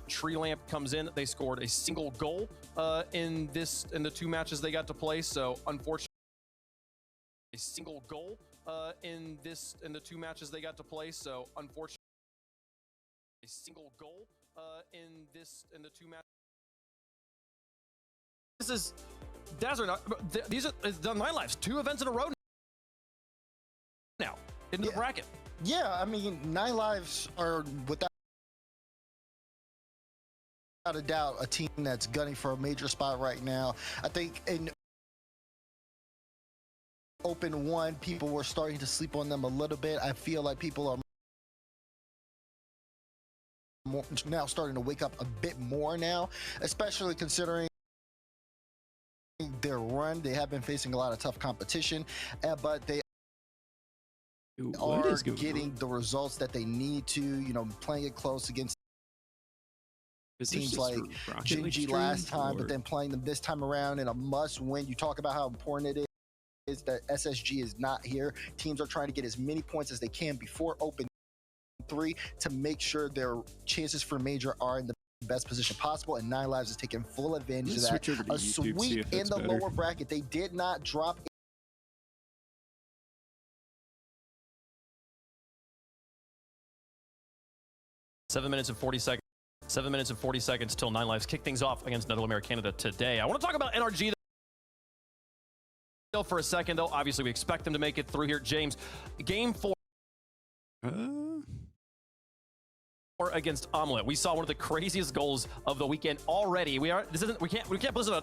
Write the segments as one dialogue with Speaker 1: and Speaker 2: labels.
Speaker 1: Tree Lamp comes in. They scored a single goal in the 2 matches they got to play. So unfortunately, a single goal in the 2 matches they got to play. So unfortunately, a single goal in the 2 matches. This is Dazzler. These are the 9 lives. 2 events in a row now in the bracket.
Speaker 2: Yeah, I mean, 9 lives are without a doubt a team that's gunning for a major spot right now. I think in Open 1, people were starting to sleep on them a little bit. I feel like people are now starting to wake up a bit more now, especially considering their run. They have been facing a lot of tough competition, but they are getting the results that they need to, you know, playing it close against teams like Genji last time, but then playing them this time around in a must-win. You talk about how important it is that SSG is not here. Teams are trying to get as many points as they can before Open 3 to make sure their chances for major are in the best position possible, and 9 lives is taking full advantage of that. A sweep in the lower bracket. They did not drop
Speaker 1: 7 minutes and 40 seconds. 7 minutes and 40 seconds till 9 lives kick things off against Netherlands America Canada today. I want to talk about NRG for a second, though. Obviously, we expect them to make it through here. James, game 4 against Omelette. We saw one of the craziest goals of the weekend already. We can't put this in a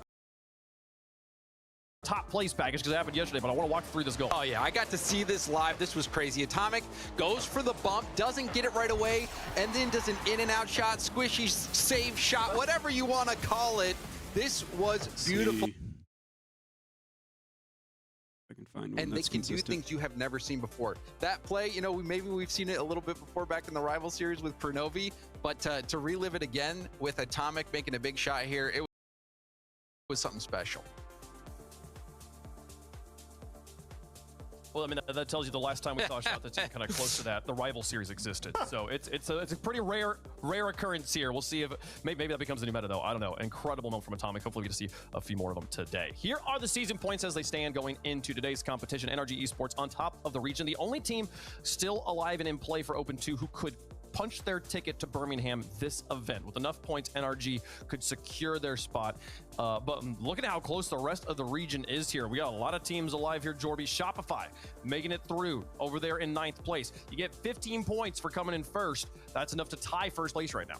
Speaker 1: top place package because it happened yesterday, but I want to walk through this goal.
Speaker 3: Oh yeah, I got to see this live. This was crazy. Atomic goes for the bump, doesn't get it right away, and then does an in and out shot, squishy save shot, whatever you want to call it. This was beautiful.
Speaker 4: I can find one
Speaker 3: and they can do things you have never seen before. That play, you know, maybe we've seen it a little bit before back in the rival series with Pronovi, but to relive it again with Atomic making a big shot here, it was something special.
Speaker 1: Well, I mean, that tells you the last time we saw a shot that's kind of close to that, the rival series existed. So it's a pretty rare occurrence here. We'll see if maybe that becomes a new meta, though. I don't know. Incredible moment from Atomic. Hopefully we get to see a few more of them today. Here are the season points as they stand going into today's competition. NRG Esports on top of the region. The only team still alive and in play for Open 2 who could punch their ticket to Birmingham this event. With enough points, NRG could secure their spot. But look at how close the rest of the region is here. We got a lot of teams alive here, Jorby. Shopify making it through over there in 9th place. You get 15 points for coming in first. That's enough to tie first place right now.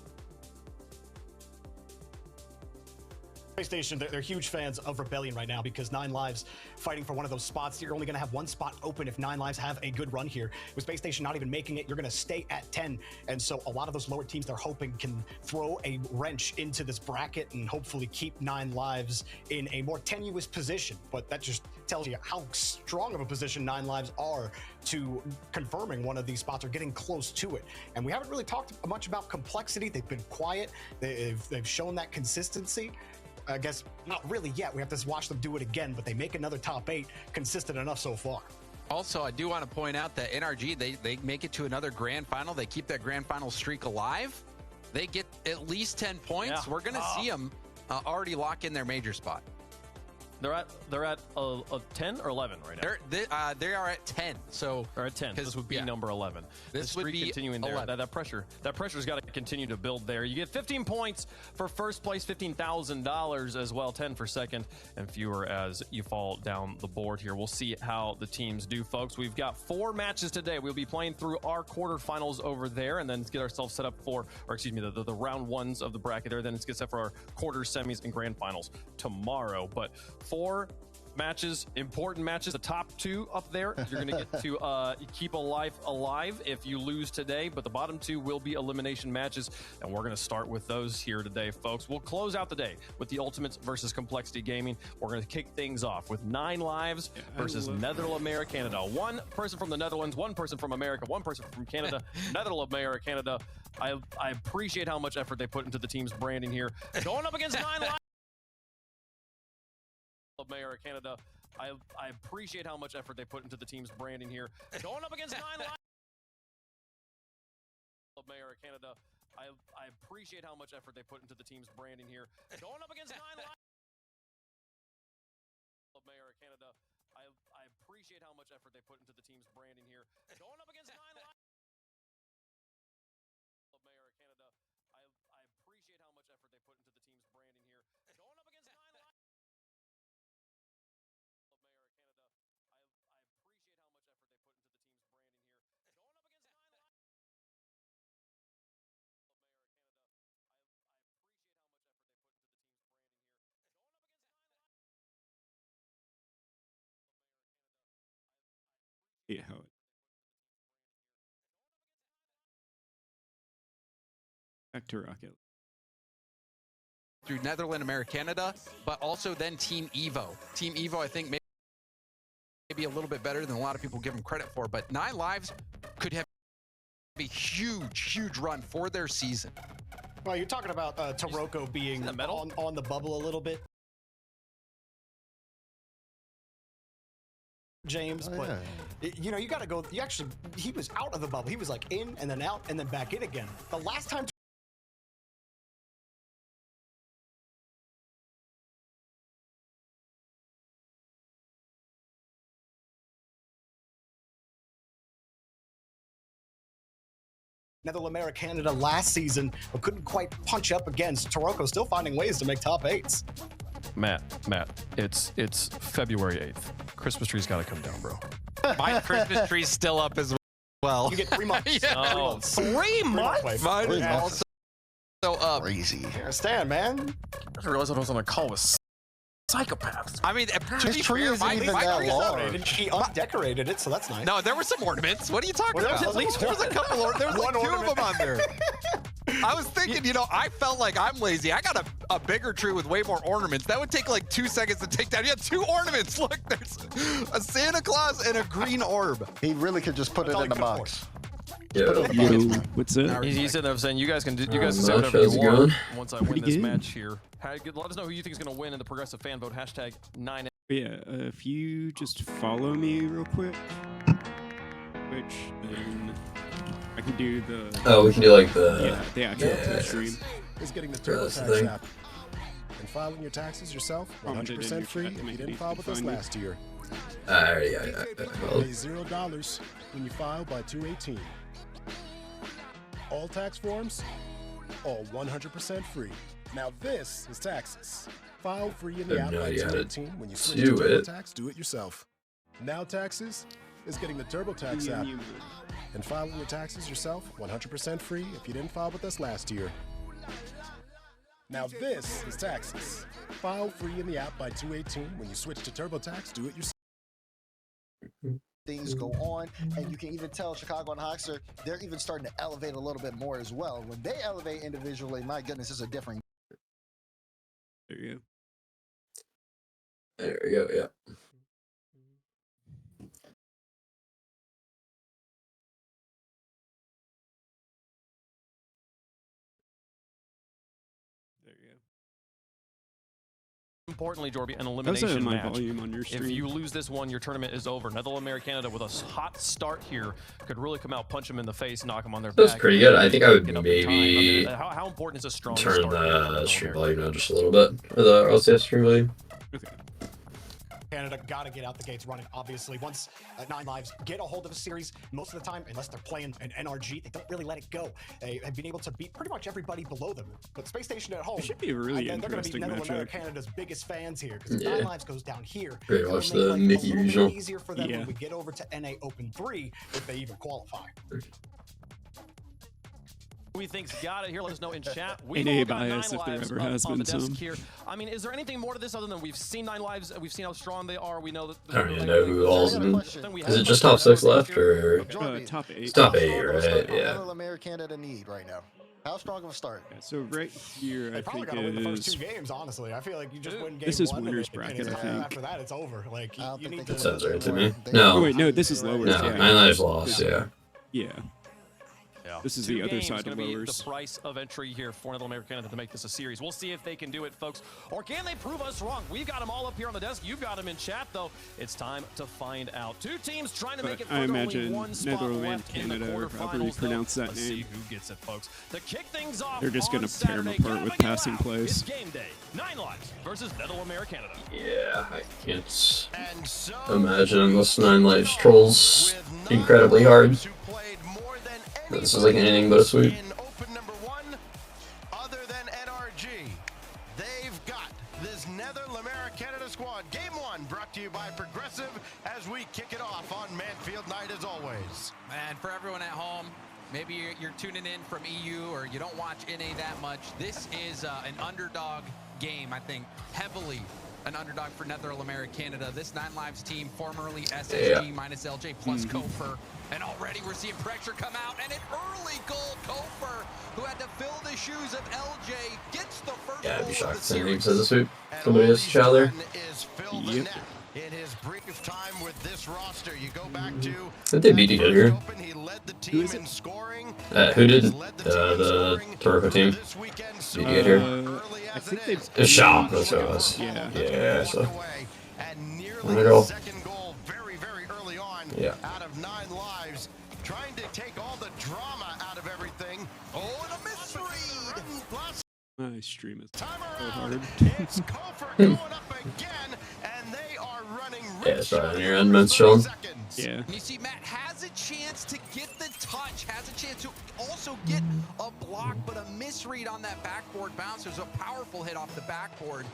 Speaker 5: PlayStation, they're huge fans of Rebellion right now because 9 lives fighting for one of those spots. You're only going to have one spot open if 9 lives have a good run here. With Space Station not even making it, you're going to stay at 10. And so a lot of those lower teams they're hoping can throw a wrench into this bracket and hopefully keep 9 lives in a more tenuous position. But that just tells you how strong of a position 9 lives are to confirming one of these spots or getting close to it. And we haven't really talked much about complexity. They've been quiet. They've shown that consistency. I guess not really yet. We have to watch them do it again, but they make another top 8 consistent enough so far.
Speaker 3: Also, I do want to point out that NRG, they make it to another grand final. They keep that grand final streak alive. They get at least 10 points. Yeah. We're going to see them already lock in their major spot.
Speaker 1: They're at 10 or 11 right now.
Speaker 3: They are at 10. So
Speaker 1: they're at 10. This would be number 11.
Speaker 3: This would be
Speaker 1: continuing
Speaker 3: 11.
Speaker 1: there. That pressure's got to continue to build there. You get 15 points for first place, $15,000 as well, 10 for second, and fewer as you fall down the board here. We'll see how the teams do, folks. We've got 4 matches today. We'll be playing through our quarterfinals over there, and then get ourselves set up for, or excuse me, the round 1s of the bracket there. Then let's get set for our quarters, semis, and grand finals tomorrow. But 4 matches, important matches. The top 2 up there, you're going to get to keep a life alive if you lose today, but the bottom 2 will be elimination matches, and we're going to start with those here today, folks. We'll close out the day with the Ultimates versus Complexity Gaming. We're going to kick things off with 9 lives versus Netherlands America Canada. 1 person from the Netherlands, 1 person from America, 1 person from Canada. Netherlands America Canada. I appreciate how much effort they put into the team's branding here. Going up against 9 lives. Mayor of Canada. I appreciate how much effort they put into the team's branding here. Going up against 9 lives. Mayor of Canada. I appreciate how much effort they put into the team's branding here. Going up against 9 Lives. Mayor of Canada. I appreciate how much effort they put into the team's branding here. Going up against 9 Lives. Mayor of Canada. I appreciate how much effort they put into the team's branding here. Going up against 9 Lives. Mayor of Canada. I appreciate how much effort they put into the team's branding here. Going up against 9 Lives.
Speaker 4: Yeah, how back to Rocket.
Speaker 3: Through Netherlands, America, Canada, but also then Team Evo. Team Evo, I think, maybe a little bit better than a lot of people give them credit for, but 9 Lives could have a huge run for their season.
Speaker 5: Well, you're talking about Taroko being on the bubble a little bit, James, but you know, you got to go. He was out of the bubble. He was like in and then out and then back in again. The last time Netherlands, America, Canada last season, but couldn't quite punch up against Taroko, still finding ways to make top 8s.
Speaker 1: Matt, it's February 8th. Christmas tree's got to come down, bro.
Speaker 3: My Christmas tree's still up as well.
Speaker 5: You get 3 months.
Speaker 3: Yeah.
Speaker 1: Oh,
Speaker 5: 3 months?
Speaker 3: Mine is also up.
Speaker 2: Crazy.
Speaker 5: Stand, man.
Speaker 1: I didn't realize I was on a call with psychopaths.
Speaker 3: I mean, to be
Speaker 2: tree
Speaker 3: fair,
Speaker 2: isn't even that long.
Speaker 5: He undecorated it, so that's nice.
Speaker 3: No, there were some ornaments. What are you talking about?
Speaker 5: at least
Speaker 3: There's a couple. There's like 2 of them on there. I was thinking, you know, I felt like I'm lazy. I got a bigger tree with way more ornaments. That would take like 2 seconds to take down. You have 2 ornaments. Look, there's a Santa Claus and a green orb.
Speaker 2: He really could just put it in the box.
Speaker 6: Yo,
Speaker 4: What's up?
Speaker 1: He's sitting there saying, "You guys can do. You guys can say whatever you want. Once I win this match here, let us know who you think is going to win in the progressive fan vote. Hashtag 9.
Speaker 4: Yeah, if you just follow me real quick, Twitch, then I can do the.
Speaker 6: Oh, we can do like the.
Speaker 4: Yeah, the actual stream.
Speaker 7: Is getting the TurboTax app and filing your taxes yourself 100% free if you didn't file with us last year.
Speaker 6: I already got it.
Speaker 7: Pay $0 when you file by 2/18. All tax forms, all 100% free. Now this is taxes. File free in the app by 2/18 when you switch to TurboTax. Do it yourself. Now taxes is getting the TurboTax app and filing your taxes yourself 100% free if you didn't file with us last year. Now this is taxes. File free in the app by 2/18 when you switch to TurboTax. Do it yourself.
Speaker 2: Things go on, and you can even tell Chicago and Hoxer, they're even starting to elevate a little bit more as well. When they elevate individually, my goodness, it's a different.
Speaker 4: There you go.
Speaker 6: There we go, yeah.
Speaker 4: There you go.
Speaker 1: Importantly, Jorby, an
Speaker 4: How's
Speaker 1: elimination
Speaker 4: my
Speaker 1: match.
Speaker 4: volume on your stream?
Speaker 1: If you lose this one, your tournament is over. Netherlands, America, Canada, with a hot start here, could really come out, punch them in the face, knock them on their back.
Speaker 6: That's pretty good. I think I would
Speaker 1: Get up in
Speaker 6: maybe
Speaker 1: time. I mean, how important is a strong
Speaker 6: turn
Speaker 1: start
Speaker 6: the stream volume down just a little bit. Or the RLCS stream volume.
Speaker 4: Okay.
Speaker 5: Canada got to get out the gates running, obviously. Once 9 Lives get a hold of a series, most of the time, unless they're playing an NRG, they don't really let it go. They have been able to beat pretty much everybody below them. But Space Station at home,
Speaker 4: It should be a really
Speaker 5: they're going to be
Speaker 4: interesting
Speaker 5: Netherlands,
Speaker 4: matchup.
Speaker 5: Canada's biggest fans here, because if
Speaker 6: Yeah.
Speaker 5: 9 Lives goes down here,
Speaker 6: Great,
Speaker 5: it'll
Speaker 6: watch
Speaker 5: make
Speaker 6: the
Speaker 5: life
Speaker 6: Mickey
Speaker 5: a little
Speaker 6: usual.
Speaker 5: bit easier for them
Speaker 4: Yeah.
Speaker 5: when we get over to NA Open 3, if they even qualify.
Speaker 1: Who we think's got it here? Let us know in chat. We've
Speaker 4: NA
Speaker 1: all got 9
Speaker 4: bias if there
Speaker 1: lives
Speaker 4: ever
Speaker 1: up
Speaker 4: has
Speaker 1: on
Speaker 4: been
Speaker 1: the desk
Speaker 4: some.
Speaker 1: here. I mean, is there anything more to this other than we've seen 9 Lives? We've seen how strong they are. We know that.
Speaker 6: I don't even know who all's in.
Speaker 1: Then we
Speaker 6: Is
Speaker 1: have
Speaker 6: it just
Speaker 1: a
Speaker 6: top 6
Speaker 1: here.
Speaker 6: left, or?
Speaker 4: Top 8.
Speaker 6: It's top 8,
Speaker 2: How strong of a
Speaker 6: right?
Speaker 2: start does
Speaker 6: Yeah.
Speaker 2: Netherlands, America, Canada need right now? How strong of a start?
Speaker 4: Yeah, so right here,
Speaker 5: They
Speaker 4: I
Speaker 5: probably
Speaker 4: think
Speaker 5: got to win the first
Speaker 4: is
Speaker 5: 2 games, honestly. I feel like you just win game
Speaker 4: This is
Speaker 5: 1
Speaker 4: winner's
Speaker 5: and
Speaker 4: bracket,
Speaker 5: it's
Speaker 4: I think.
Speaker 5: after that, it's over. Like,
Speaker 2: I don't
Speaker 5: you
Speaker 2: think
Speaker 5: need
Speaker 2: they
Speaker 5: to...
Speaker 2: can.
Speaker 6: Sounds right to me.
Speaker 2: They-
Speaker 6: No.
Speaker 4: Oh wait, no, this is lower.
Speaker 6: No,
Speaker 4: Yeah.
Speaker 6: 9 Lives lost, yeah.
Speaker 4: Yeah.
Speaker 1: Yeah.
Speaker 4: This is
Speaker 1: 2
Speaker 4: the other
Speaker 1: games
Speaker 4: side
Speaker 1: gonna
Speaker 4: of
Speaker 1: be
Speaker 4: lowers.
Speaker 1: the price of entry here for Netherlands American to make this a series. We'll see if they can do it, folks. Or can they prove us wrong? We've got them all up here on the desk. You've got them in chat, though. It's time to find out. 2 teams trying to make it
Speaker 4: I
Speaker 1: further.
Speaker 4: imagine
Speaker 1: only 1 spot
Speaker 4: Netherlands
Speaker 1: left in the
Speaker 4: Canada, or however you
Speaker 1: quarterfinals,
Speaker 4: pronounce
Speaker 1: though.
Speaker 4: that
Speaker 1: Let's
Speaker 4: name.
Speaker 1: see who gets it, folks. To kick things off,
Speaker 4: They're just
Speaker 1: going
Speaker 4: gonna
Speaker 1: to
Speaker 4: tear 'em apart with passing plays.
Speaker 1: It's game day. 9 Lives versus Netherlands American.
Speaker 6: Yeah, I can't imagine this 9 Lives trolls incredibly hard. This is like anything but a sweep.
Speaker 8: Open number 1, other than NRG, they've got this Netherlands Canada squad. Game 1 brought to you by Progressive as we kick it off on Manfield Night as always.
Speaker 3: And for everyone at home, maybe you're tuning in from EU or you don't watch NA that much, this is an underdog game, I think, heavily an underdog for Netherlands Canada. This 9 Lives team, formerly SSG minus LJ plus Kofer. And already we're seeing pressure come out, and an early goal. Kofer, who had to fill the shoes of LJ, gets the first
Speaker 6: Yeah, I'd
Speaker 3: goal
Speaker 6: be
Speaker 3: of
Speaker 6: shocked
Speaker 3: the
Speaker 6: if anything
Speaker 3: series.
Speaker 6: says a sweep. Somebody has a child there.
Speaker 4: Yep.
Speaker 8: In his brief time with this roster, you go back to
Speaker 6: Did they beat each other here?
Speaker 8: he led the team in scoring.
Speaker 6: Who did the Toronto team? Did you get here?
Speaker 4: I think they.
Speaker 6: The shop, that's what it was.
Speaker 4: Yeah.
Speaker 6: Yeah, so.
Speaker 8: And nearly
Speaker 6: There we go.
Speaker 8: second goal very, very early on
Speaker 6: Yeah.
Speaker 8: out of 9 Lives, trying to take all the drama out of everything. Oh, and a misread. Last
Speaker 4: My stream is
Speaker 8: time
Speaker 4: so
Speaker 8: around,
Speaker 4: hard.
Speaker 8: it's Kofer going up again, and they are running
Speaker 6: Yeah, it's right on
Speaker 8: rich
Speaker 6: your
Speaker 8: on
Speaker 6: end,
Speaker 8: the
Speaker 6: Vince,
Speaker 8: first
Speaker 6: chilling.
Speaker 8: 30 seconds.
Speaker 4: Yeah.
Speaker 3: You see, Matt has a chance to get the touch, has a chance to also get a block, but a misread on that backboard bounce. There's a powerful hit off the backboard,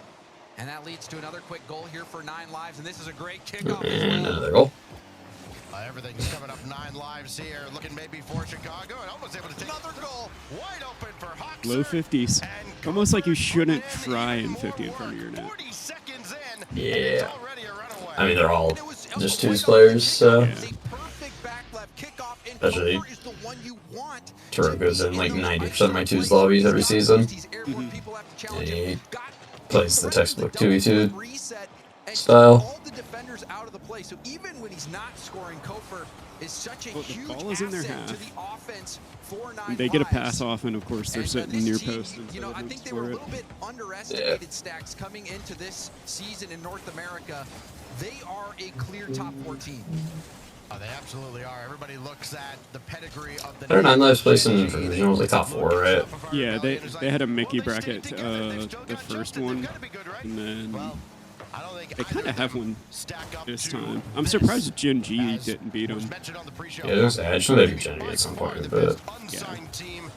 Speaker 3: and that leads to another quick goal here for 9 Lives, and this is a great kickoff as
Speaker 6: And
Speaker 3: well.
Speaker 6: another goal.
Speaker 8: Everything's coming up 9 Lives here, looking maybe for Chicago, and almost able to take another goal. Wide open for Hawks.
Speaker 4: Low 50s. Almost like you shouldn't try in 50 in front of your net.
Speaker 8: 40 seconds in, and
Speaker 6: Yeah.
Speaker 8: it's already a runaway.
Speaker 6: I mean, they're all just 2 players, so.
Speaker 4: Yeah.
Speaker 6: Especially Taruka's in like 90% of my 2's lobbies every season. And he plays the textbook 2v2 style.
Speaker 3: All the defenders out of the play, so even when he's not scoring, Kofer is such a
Speaker 4: Well, the
Speaker 3: huge
Speaker 4: ball is in their
Speaker 3: asset to
Speaker 4: half.
Speaker 3: the offense for 9
Speaker 4: They get a
Speaker 3: Lives.
Speaker 4: pass off, and of course they're
Speaker 3: And,
Speaker 4: sitting
Speaker 3: this
Speaker 4: near
Speaker 3: team,
Speaker 4: post instead
Speaker 3: you know, I
Speaker 4: of
Speaker 3: think they were a
Speaker 4: for it.
Speaker 3: little bit underestimated, Stacks, coming into this season in North America. They are a clear top 4 team.
Speaker 8: Oh, they absolutely are. Everybody looks at the pedigree of the.
Speaker 6: Their 9 Lives placing for division was like top 4, right?
Speaker 4: Yeah, they had a Mickey bracket, the first one, and then they kind of have one this time. I'm surprised Gen G didn't beat them.
Speaker 6: Yeah, I was actually maybe Gen B at some point, but
Speaker 4: Yeah.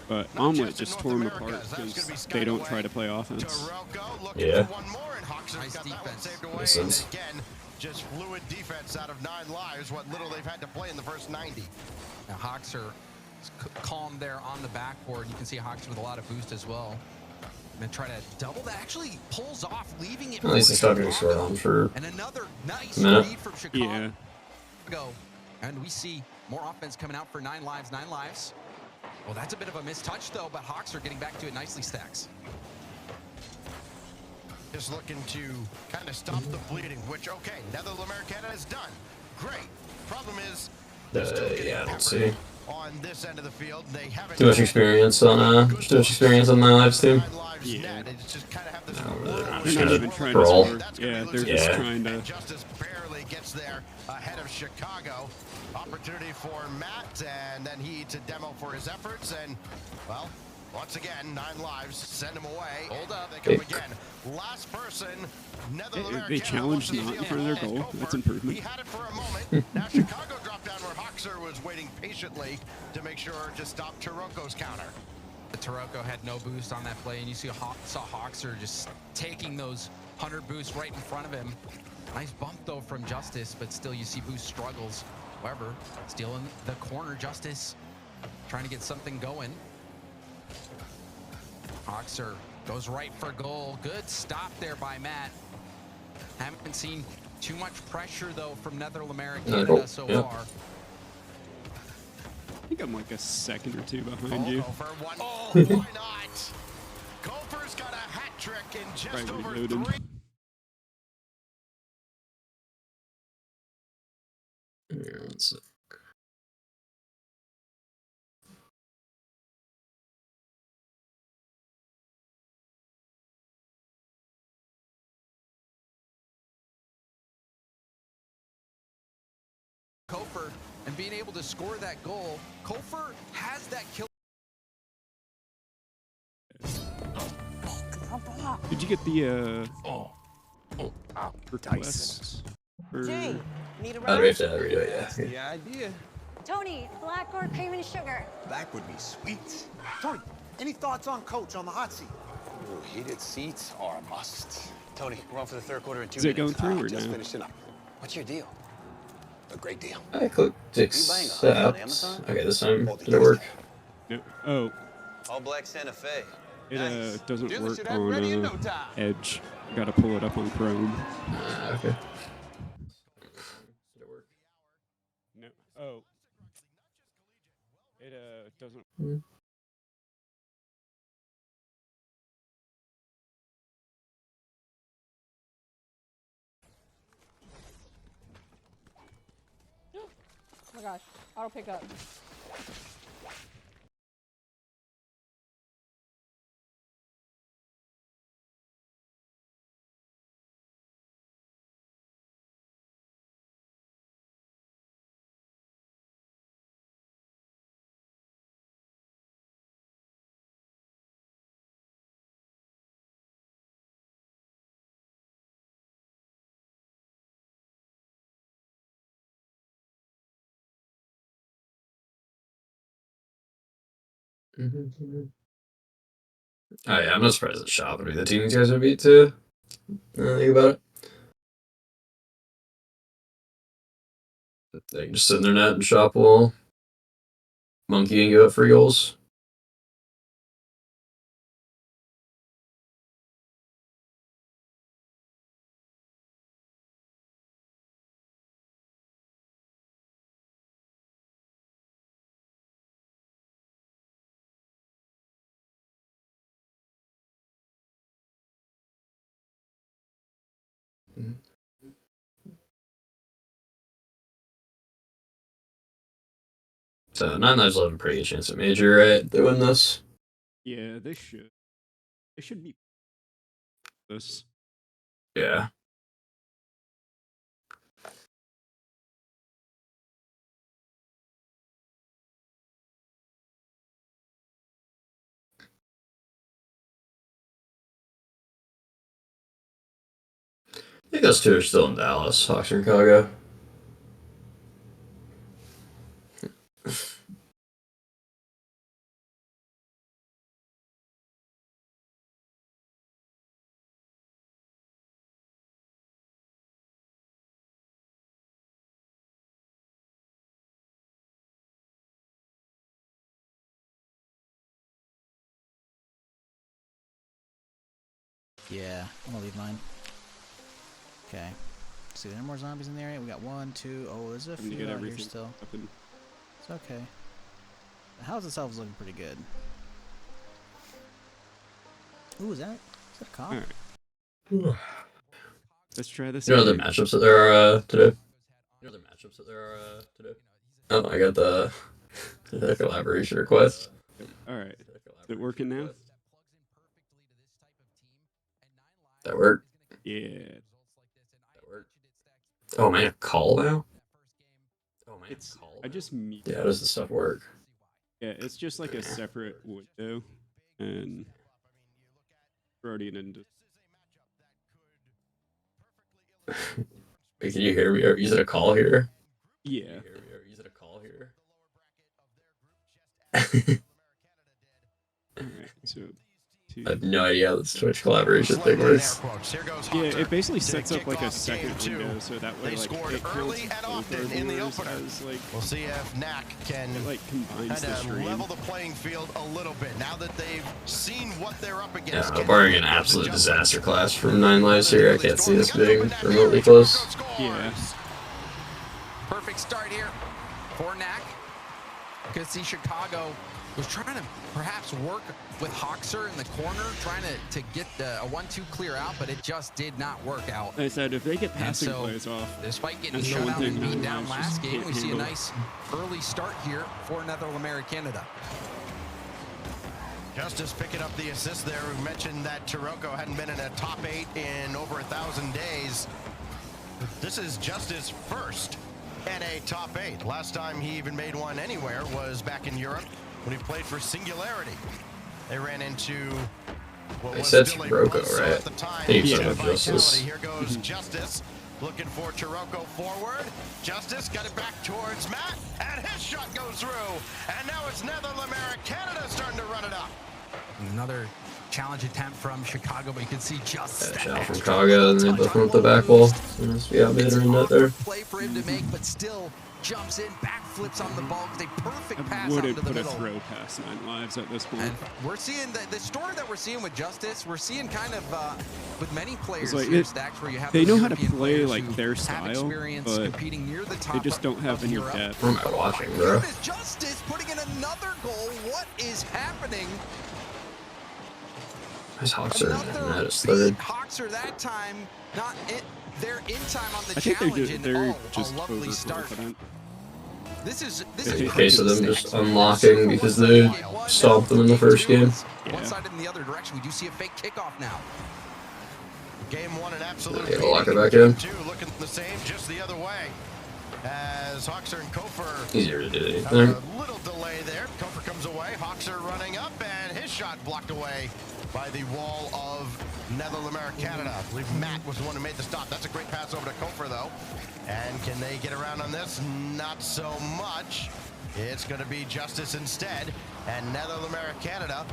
Speaker 4: But Omelet just tore them apart because they don't try to play offense.
Speaker 6: yeah.
Speaker 3: Nice defense.
Speaker 6: Makes sense.
Speaker 8: Just fluid defense out of 9 Lives, what little they've had to play in the first 90.
Speaker 3: Now Hawks are calm there on the backboard. You can see Hawks with a lot of boost as well. And try to double that. Actually pulls off, leaving it.
Speaker 6: At least they stopped getting scored on for
Speaker 3: and another nice
Speaker 6: a minute.
Speaker 3: lead from Chicago.
Speaker 4: Yeah.
Speaker 3: And we see more offense coming out for 9 Lives. 9 Lives. Well, that's a bit of a missed touch though, but Hawks are getting back to it nicely, Stacks.
Speaker 8: Just looking to kind of stop the bleeding, which, okay, Netherlands Americana is done. Great. Problem is, they're still getting
Speaker 6: yeah, I don't
Speaker 8: peppered
Speaker 6: see.
Speaker 8: on this end of the field. They haven't
Speaker 6: Too much experience on 9 Lives team.
Speaker 8: 9 Lives
Speaker 4: Yeah.
Speaker 8: net. They just kind of have this
Speaker 6: No, they're not
Speaker 4: They're
Speaker 6: just
Speaker 4: not
Speaker 6: gonna
Speaker 4: even trying
Speaker 6: brawl.
Speaker 4: to score. Yeah, they're just
Speaker 6: Yeah.
Speaker 4: trying to.
Speaker 8: And Justice barely gets there ahead of Chicago. Opportunity for Matt, and then he eats a demo for his efforts, and, well, once again, 9 Lives, send him away. Hold up, they come again. Last person, Netherlands.
Speaker 4: They challenged not in front of their goal. That's improvement.
Speaker 8: He had it for a moment. Now Chicago dropped down where Hoxer was waiting patiently to make sure to stop Taroko's counter.
Speaker 3: Taroko had no boost on that play, and you saw Hawkser just taking those 100 boosts right in front of him. Nice bump though from Justice, but still you see Boost struggles. However, still in the corner, Justice trying to get something going. Hawkser goes right for goal. Good stop there by Matt. Haven't seen too much pressure though from Netherlands Canada so far.
Speaker 4: I think I'm like a second or 2 behind you.
Speaker 8: Oh, why not? Gopher's got a hat trick in just
Speaker 4: Right,
Speaker 8: over
Speaker 4: reloaded.
Speaker 8: 3.
Speaker 6: Yeah, let's see.
Speaker 3: being able to score that goal. Kofer has that kill.
Speaker 4: Did you get the requests?
Speaker 9: Jay, need a
Speaker 6: We
Speaker 9: ride?
Speaker 6: have to redo it, yeah.
Speaker 10: The idea.
Speaker 9: Tony, black or cream and sugar?
Speaker 10: Black would be sweet.
Speaker 11: Tony, any thoughts on Coach on the hot seat?
Speaker 10: Ooh, heated seats are a must. Tony, we're on for the third quarter in 2
Speaker 4: Is it
Speaker 10: minutes.
Speaker 4: going through or
Speaker 10: just
Speaker 4: no?
Speaker 10: finishing up. What's your deal? A great deal.
Speaker 6: I clicked accept.
Speaker 10: Amazon?
Speaker 6: Okay, this time did it work?
Speaker 4: No. Oh,
Speaker 10: All black Santa Fe.
Speaker 4: it doesn't
Speaker 10: Dealer
Speaker 4: work
Speaker 10: should have it ready in no
Speaker 4: on
Speaker 10: time.
Speaker 4: Edge. Got to pull it up on Chrome.
Speaker 6: Okay. Did it work?
Speaker 4: No. Oh. It doesn't.
Speaker 12: Oh my gosh, auto pickup.
Speaker 6: Oh yeah, I'm not surprised the shop would be the team these guys would beat too. Think about it. They can just sit in their net and shop will monkey and give up free goals. So 9 Lives will have a pretty good chance at major, right? They win this.
Speaker 4: Yeah, they should. They should be this.
Speaker 6: Yeah. I think those two are still in Dallas, Hawks and Chicago.
Speaker 13: Yeah, I'm gonna leave mine. Okay. See, there are more zombies in the area. We got 1, 2. Oh, there's a
Speaker 4: Time to
Speaker 13: few
Speaker 4: get
Speaker 13: out here
Speaker 4: everything
Speaker 13: still.
Speaker 4: up in.
Speaker 13: It's okay. The house itself is looking pretty good. Ooh, is that a cop?
Speaker 4: Alright. Let's try this.
Speaker 6: You know the matchups that there are today? Oh, I got the collaboration request.
Speaker 4: Alright. Is it working now?
Speaker 6: That worked?
Speaker 4: Yeah.
Speaker 6: That worked. Oh man, call now?
Speaker 4: It's, I just mute.
Speaker 6: Yeah, how does this stuff work?
Speaker 4: Yeah, it's just like a separate window, and we're already into.
Speaker 6: Wait, can you hear me? Are you using a call here?
Speaker 4: Yeah. Alright, so.
Speaker 6: I have no idea how this Twitch collaboration thing works.
Speaker 4: Yeah, it basically sets up like a second window, so that way like it
Speaker 8: early and often in the opener.
Speaker 4: as like
Speaker 8: We'll see if Knack can
Speaker 4: it like combines the
Speaker 8: kind of
Speaker 4: stream.
Speaker 8: level the playing field a little bit now that they've seen what they're up against.
Speaker 6: Yeah, barring an absolute disaster class from 9 Lives here, I can't see this being remotely close.
Speaker 4: Yeah.
Speaker 3: Perfect start here for Knack. You can see Chicago was trying to perhaps work with Hoxer in the corner, trying to get a 1-2 clear out, but it just did not work out.
Speaker 4: Like I said, if they get passing
Speaker 3: so,
Speaker 4: plays off,
Speaker 3: despite getting
Speaker 4: that's the
Speaker 3: shut
Speaker 4: one
Speaker 3: out
Speaker 4: thing
Speaker 3: and beat
Speaker 4: 9
Speaker 3: down
Speaker 4: Lives
Speaker 3: last
Speaker 4: just
Speaker 3: game,
Speaker 4: can't
Speaker 3: we see a
Speaker 4: handle.
Speaker 3: nice early start here for Netherlands Canada.
Speaker 8: Justice picking up the assist there. We mentioned that Taroko hadn't been in a top 8 in over 1,000 days. This is Justice's first and a top 8. Last time he even made one anywhere was back in Europe when he played for Singularity. They ran into what was
Speaker 6: said
Speaker 8: still a
Speaker 6: Taroko,
Speaker 8: buzzsaw
Speaker 6: right?
Speaker 8: at the time.
Speaker 6: I think you
Speaker 8: Yeah.
Speaker 6: said Justice.
Speaker 8: Here goes Justice looking for Taroko forward. Justice got it back towards Matt, and his shot goes through. And now it's Netherlands Canada starting to run it up.
Speaker 3: Another challenge attempt from Chicago, but you can see just that
Speaker 6: Challenge from Kaga, and they both went the back wall. So must be out better in net there.
Speaker 3: play for him to make, but still jumps in, backflips on the ball with a perfect
Speaker 4: I
Speaker 3: pass out
Speaker 4: wouldn't
Speaker 3: to the
Speaker 4: put a
Speaker 3: middle.
Speaker 4: throw past 9 Lives at this point.
Speaker 3: And we're seeing the story that we're seeing with Justice. We're seeing kind of with many players
Speaker 4: Like
Speaker 3: here,
Speaker 4: it,
Speaker 3: Stacks, where you have
Speaker 4: they
Speaker 3: those
Speaker 4: know how to
Speaker 3: European
Speaker 4: play
Speaker 3: players
Speaker 4: like
Speaker 3: who
Speaker 4: their
Speaker 3: have
Speaker 4: style,
Speaker 3: experience
Speaker 4: but
Speaker 3: competing near the top
Speaker 4: they just don't have
Speaker 3: of
Speaker 4: any
Speaker 3: Europe.
Speaker 4: depth.
Speaker 6: What am I watching, bro?
Speaker 3: Here is Justice putting in another goal. What is happening?
Speaker 6: His Hawks are
Speaker 3: Another
Speaker 6: at his third.
Speaker 3: Hawks are that time not in, they're in time on the
Speaker 4: I think
Speaker 3: challenge.
Speaker 4: they're
Speaker 3: and
Speaker 4: just
Speaker 3: a lovely start.
Speaker 4: overconfident.
Speaker 3: This is
Speaker 6: In case of them just unlocking because they stomped them in the first game.
Speaker 3: One side and the other direction. We do see a fake kickoff now.
Speaker 8: Game 1 an absolute
Speaker 6: Yeah, lock it
Speaker 8: beating.
Speaker 6: back in.
Speaker 8: Game 2 looking the same, just the other way. As Hawkser and Kofer
Speaker 6: Easier to do
Speaker 8: have
Speaker 6: anything.
Speaker 8: a little delay there. Kofer comes away. Hawkser running up, and his shot blocked away by the wall of Netherlands Canada. I believe Matt was the one who made the stop. That's a great pass over to Kofer, though. And can they get around on this? Not so much. It's going to be Justice instead. And Netherlands Canada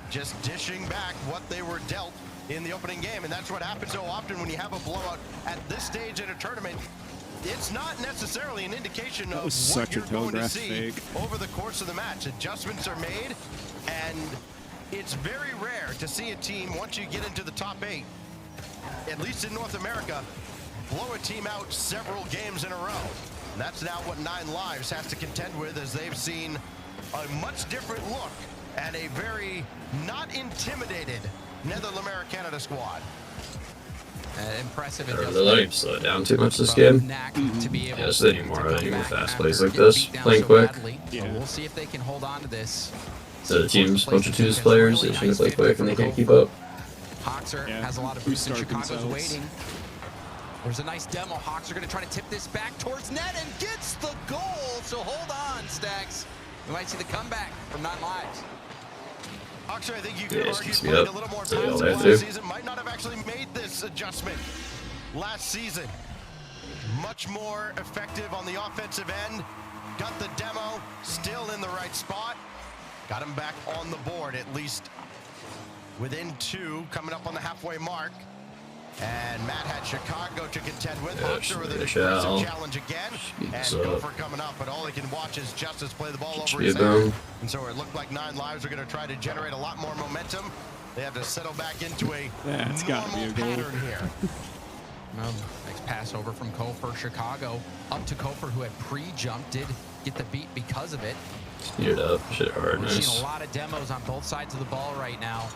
Speaker 8: just dishing back what they were dealt in the opening game. And that's what happens so often when you have a blowout at this stage in a tournament. It's not necessarily an indication of what you're going to see over the course of the match. Adjustments are made, and it's very rare to see a team, once you get into the top 8, at least in North America, blow a team out several games in a row. And that's now what 9 Lives has to contend with, as they've seen a much different look and a very not intimidated Netherlands Canada squad.
Speaker 3: Impressive.
Speaker 6: They're letting him slow it down too much this game. Yes, they need more fast plays like this, playing quick.
Speaker 3: Yeah. We'll see if they can hold on to this.
Speaker 6: So the team's a bunch of twos players, they should play quick and they can't keep up.
Speaker 3: Hawkser has a lot of boost, and Chicago's waiting. There's a nice demo. Hawks are going to try to tip this back towards net and gets the goal. So hold on, Stacks. We might see the comeback from 9 Lives.
Speaker 8: Hawkser, I think you could argue
Speaker 6: just
Speaker 8: played
Speaker 6: beat up.
Speaker 8: a little more
Speaker 6: That's all
Speaker 8: passive
Speaker 6: they have to
Speaker 8: last
Speaker 6: do.
Speaker 8: season. Might not have actually made this adjustment last season. Much more effective on the offensive end. Got the demo, still in the right spot. Got him back on the board, at least within 2, coming up on the halfway mark. And Matt had Chicago to contend with. Hawkser with an aggressive challenge again. And Gopher coming up, but all he can watch is Justice play the ball over his head. And so it looked like 9 Lives are going to try to generate a lot more momentum. They have to settle back into a normal pattern here.
Speaker 3: Nice pass over from Kofer. Chicago up to Kofer, who had pre-jumped, did get the beat because of it.
Speaker 6: Speed it up, shit hard.
Speaker 3: We're
Speaker 6: Nice.
Speaker 3: seeing a lot of demos on both sides of the ball right now.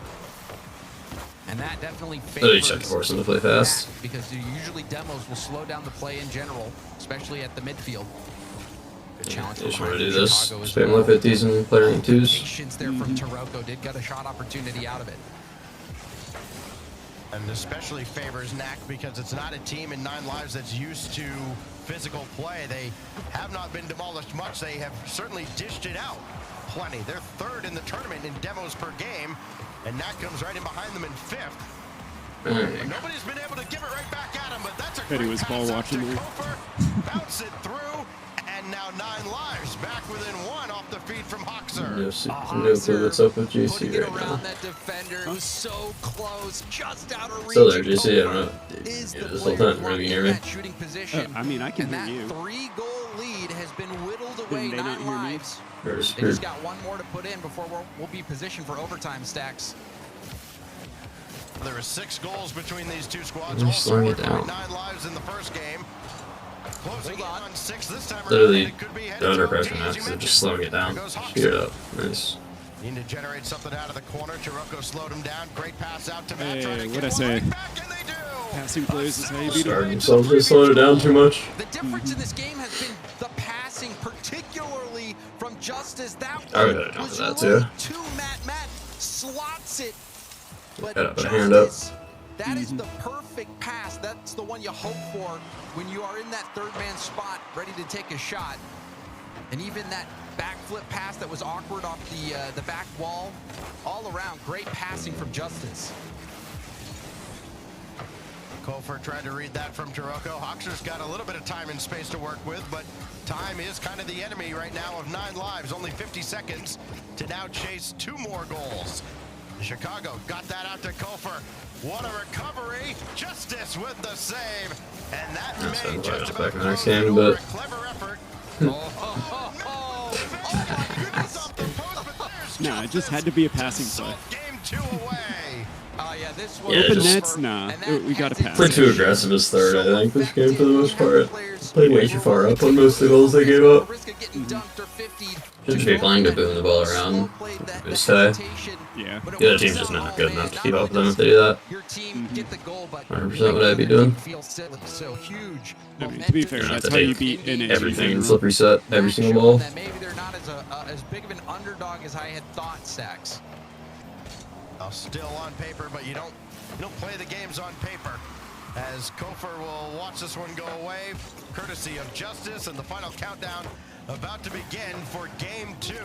Speaker 3: And that definitely
Speaker 6: So you
Speaker 3: favors
Speaker 6: have to force them to play fast.
Speaker 3: because usually demos will slow down the play in general, especially at the midfield. Good challenge.
Speaker 6: They just want to do this. Spam low 50s and play rank 2s.
Speaker 3: Patience there from Taroko. Did get a shot opportunity out of it.
Speaker 8: And especially favors NAC because it's not a team in 9 Lives that's used to physical play. They have not been demolished much. They have certainly dished it out plenty. They're 3rd in the tournament in demos per game, and NAC comes right in behind them in 5th. Nobody's been able to give it right back at him, but that's a great pass out to Kofer. Bounce it through, and now 9 Lives back within 1 off the feed from Hawkser.
Speaker 6: No clue what's up with GC right now.
Speaker 3: That defender who's so close, just out of reach.
Speaker 6: Still there, GC, I don't know. Yeah, this whole time, really hear me?
Speaker 3: Shooting position.
Speaker 4: I mean, I can
Speaker 3: and
Speaker 4: hear you.
Speaker 3: That 3-goal lead has been whittled away.
Speaker 4: They not
Speaker 3: 9
Speaker 4: hear me?
Speaker 3: Lives. They just got one more to put in before we'll be positioned for overtime, Stacks.
Speaker 8: There were 6 goals between these two squads.
Speaker 6: I'm
Speaker 8: All
Speaker 6: slowing it
Speaker 8: scored by
Speaker 6: down.
Speaker 8: 9 Lives in the first game. Closing in on 6 this time around.
Speaker 6: Literally,
Speaker 8: It could be headed
Speaker 6: the under
Speaker 8: to
Speaker 6: pressure
Speaker 8: OT,
Speaker 6: now
Speaker 8: as you
Speaker 6: because they're
Speaker 8: mentioned.
Speaker 6: just slowing it down.
Speaker 8: There goes Hawkser.
Speaker 6: Speed it up. Nice.
Speaker 8: Need to generate something out of the corner. Taroko slowed him down. Great pass out to Matt.
Speaker 4: Hey, what'd I say? Passing plays is how you beat
Speaker 6: Starting
Speaker 4: them.
Speaker 6: themselves to slow it down too much.
Speaker 3: The difference in this game has been the passing, particularly from Justice. That
Speaker 6: I
Speaker 3: one
Speaker 6: would have
Speaker 3: was
Speaker 6: jumped that too.
Speaker 3: to Matt. Matt slots it, but
Speaker 6: Gotta put a hand up.
Speaker 3: Justice That is the perfect pass. That's the one you hope for when you are in that third man spot, ready to take a shot. And even that backflip pass that was awkward off the back wall, all around, great passing from Justice.
Speaker 8: Kofor tried to read that from Taroko. Hoxer's got a little bit of time and space to work with, but time is kind of the enemy right now of 9 lives. Only 50 seconds to now chase 2 more goals. Chicago got that out to Kofor. What a recovery. Justice with the save. And that may just about
Speaker 6: next game, but
Speaker 8: a clever effort. Oh my goodness, off the post, but there's
Speaker 4: Nah, it just had to be a passing play.
Speaker 8: Game 2 away.
Speaker 3: Yeah, this one.
Speaker 6: Yeah,
Speaker 4: Open
Speaker 6: just
Speaker 4: nets, nah. We gotta pass.
Speaker 6: played too aggressive as third, I think, this game for the most part. Played way too far up on most of the goals they gave up. Should be playing to boom the ball around. Boost high.
Speaker 4: Yeah.
Speaker 6: The other team's just not good enough to keep up with them if they do that. 100% what I'd be doing.
Speaker 4: I mean, to be fair, that's how you beat NA.
Speaker 6: Everything in slippery set, every single ball.
Speaker 3: Maybe they're not as big of an underdog as I had thought, Stacks.
Speaker 8: Still on paper, but you don't play the games on paper. As Kofor will watch this one go away, courtesy of Justice, and the final countdown about to begin for game 2.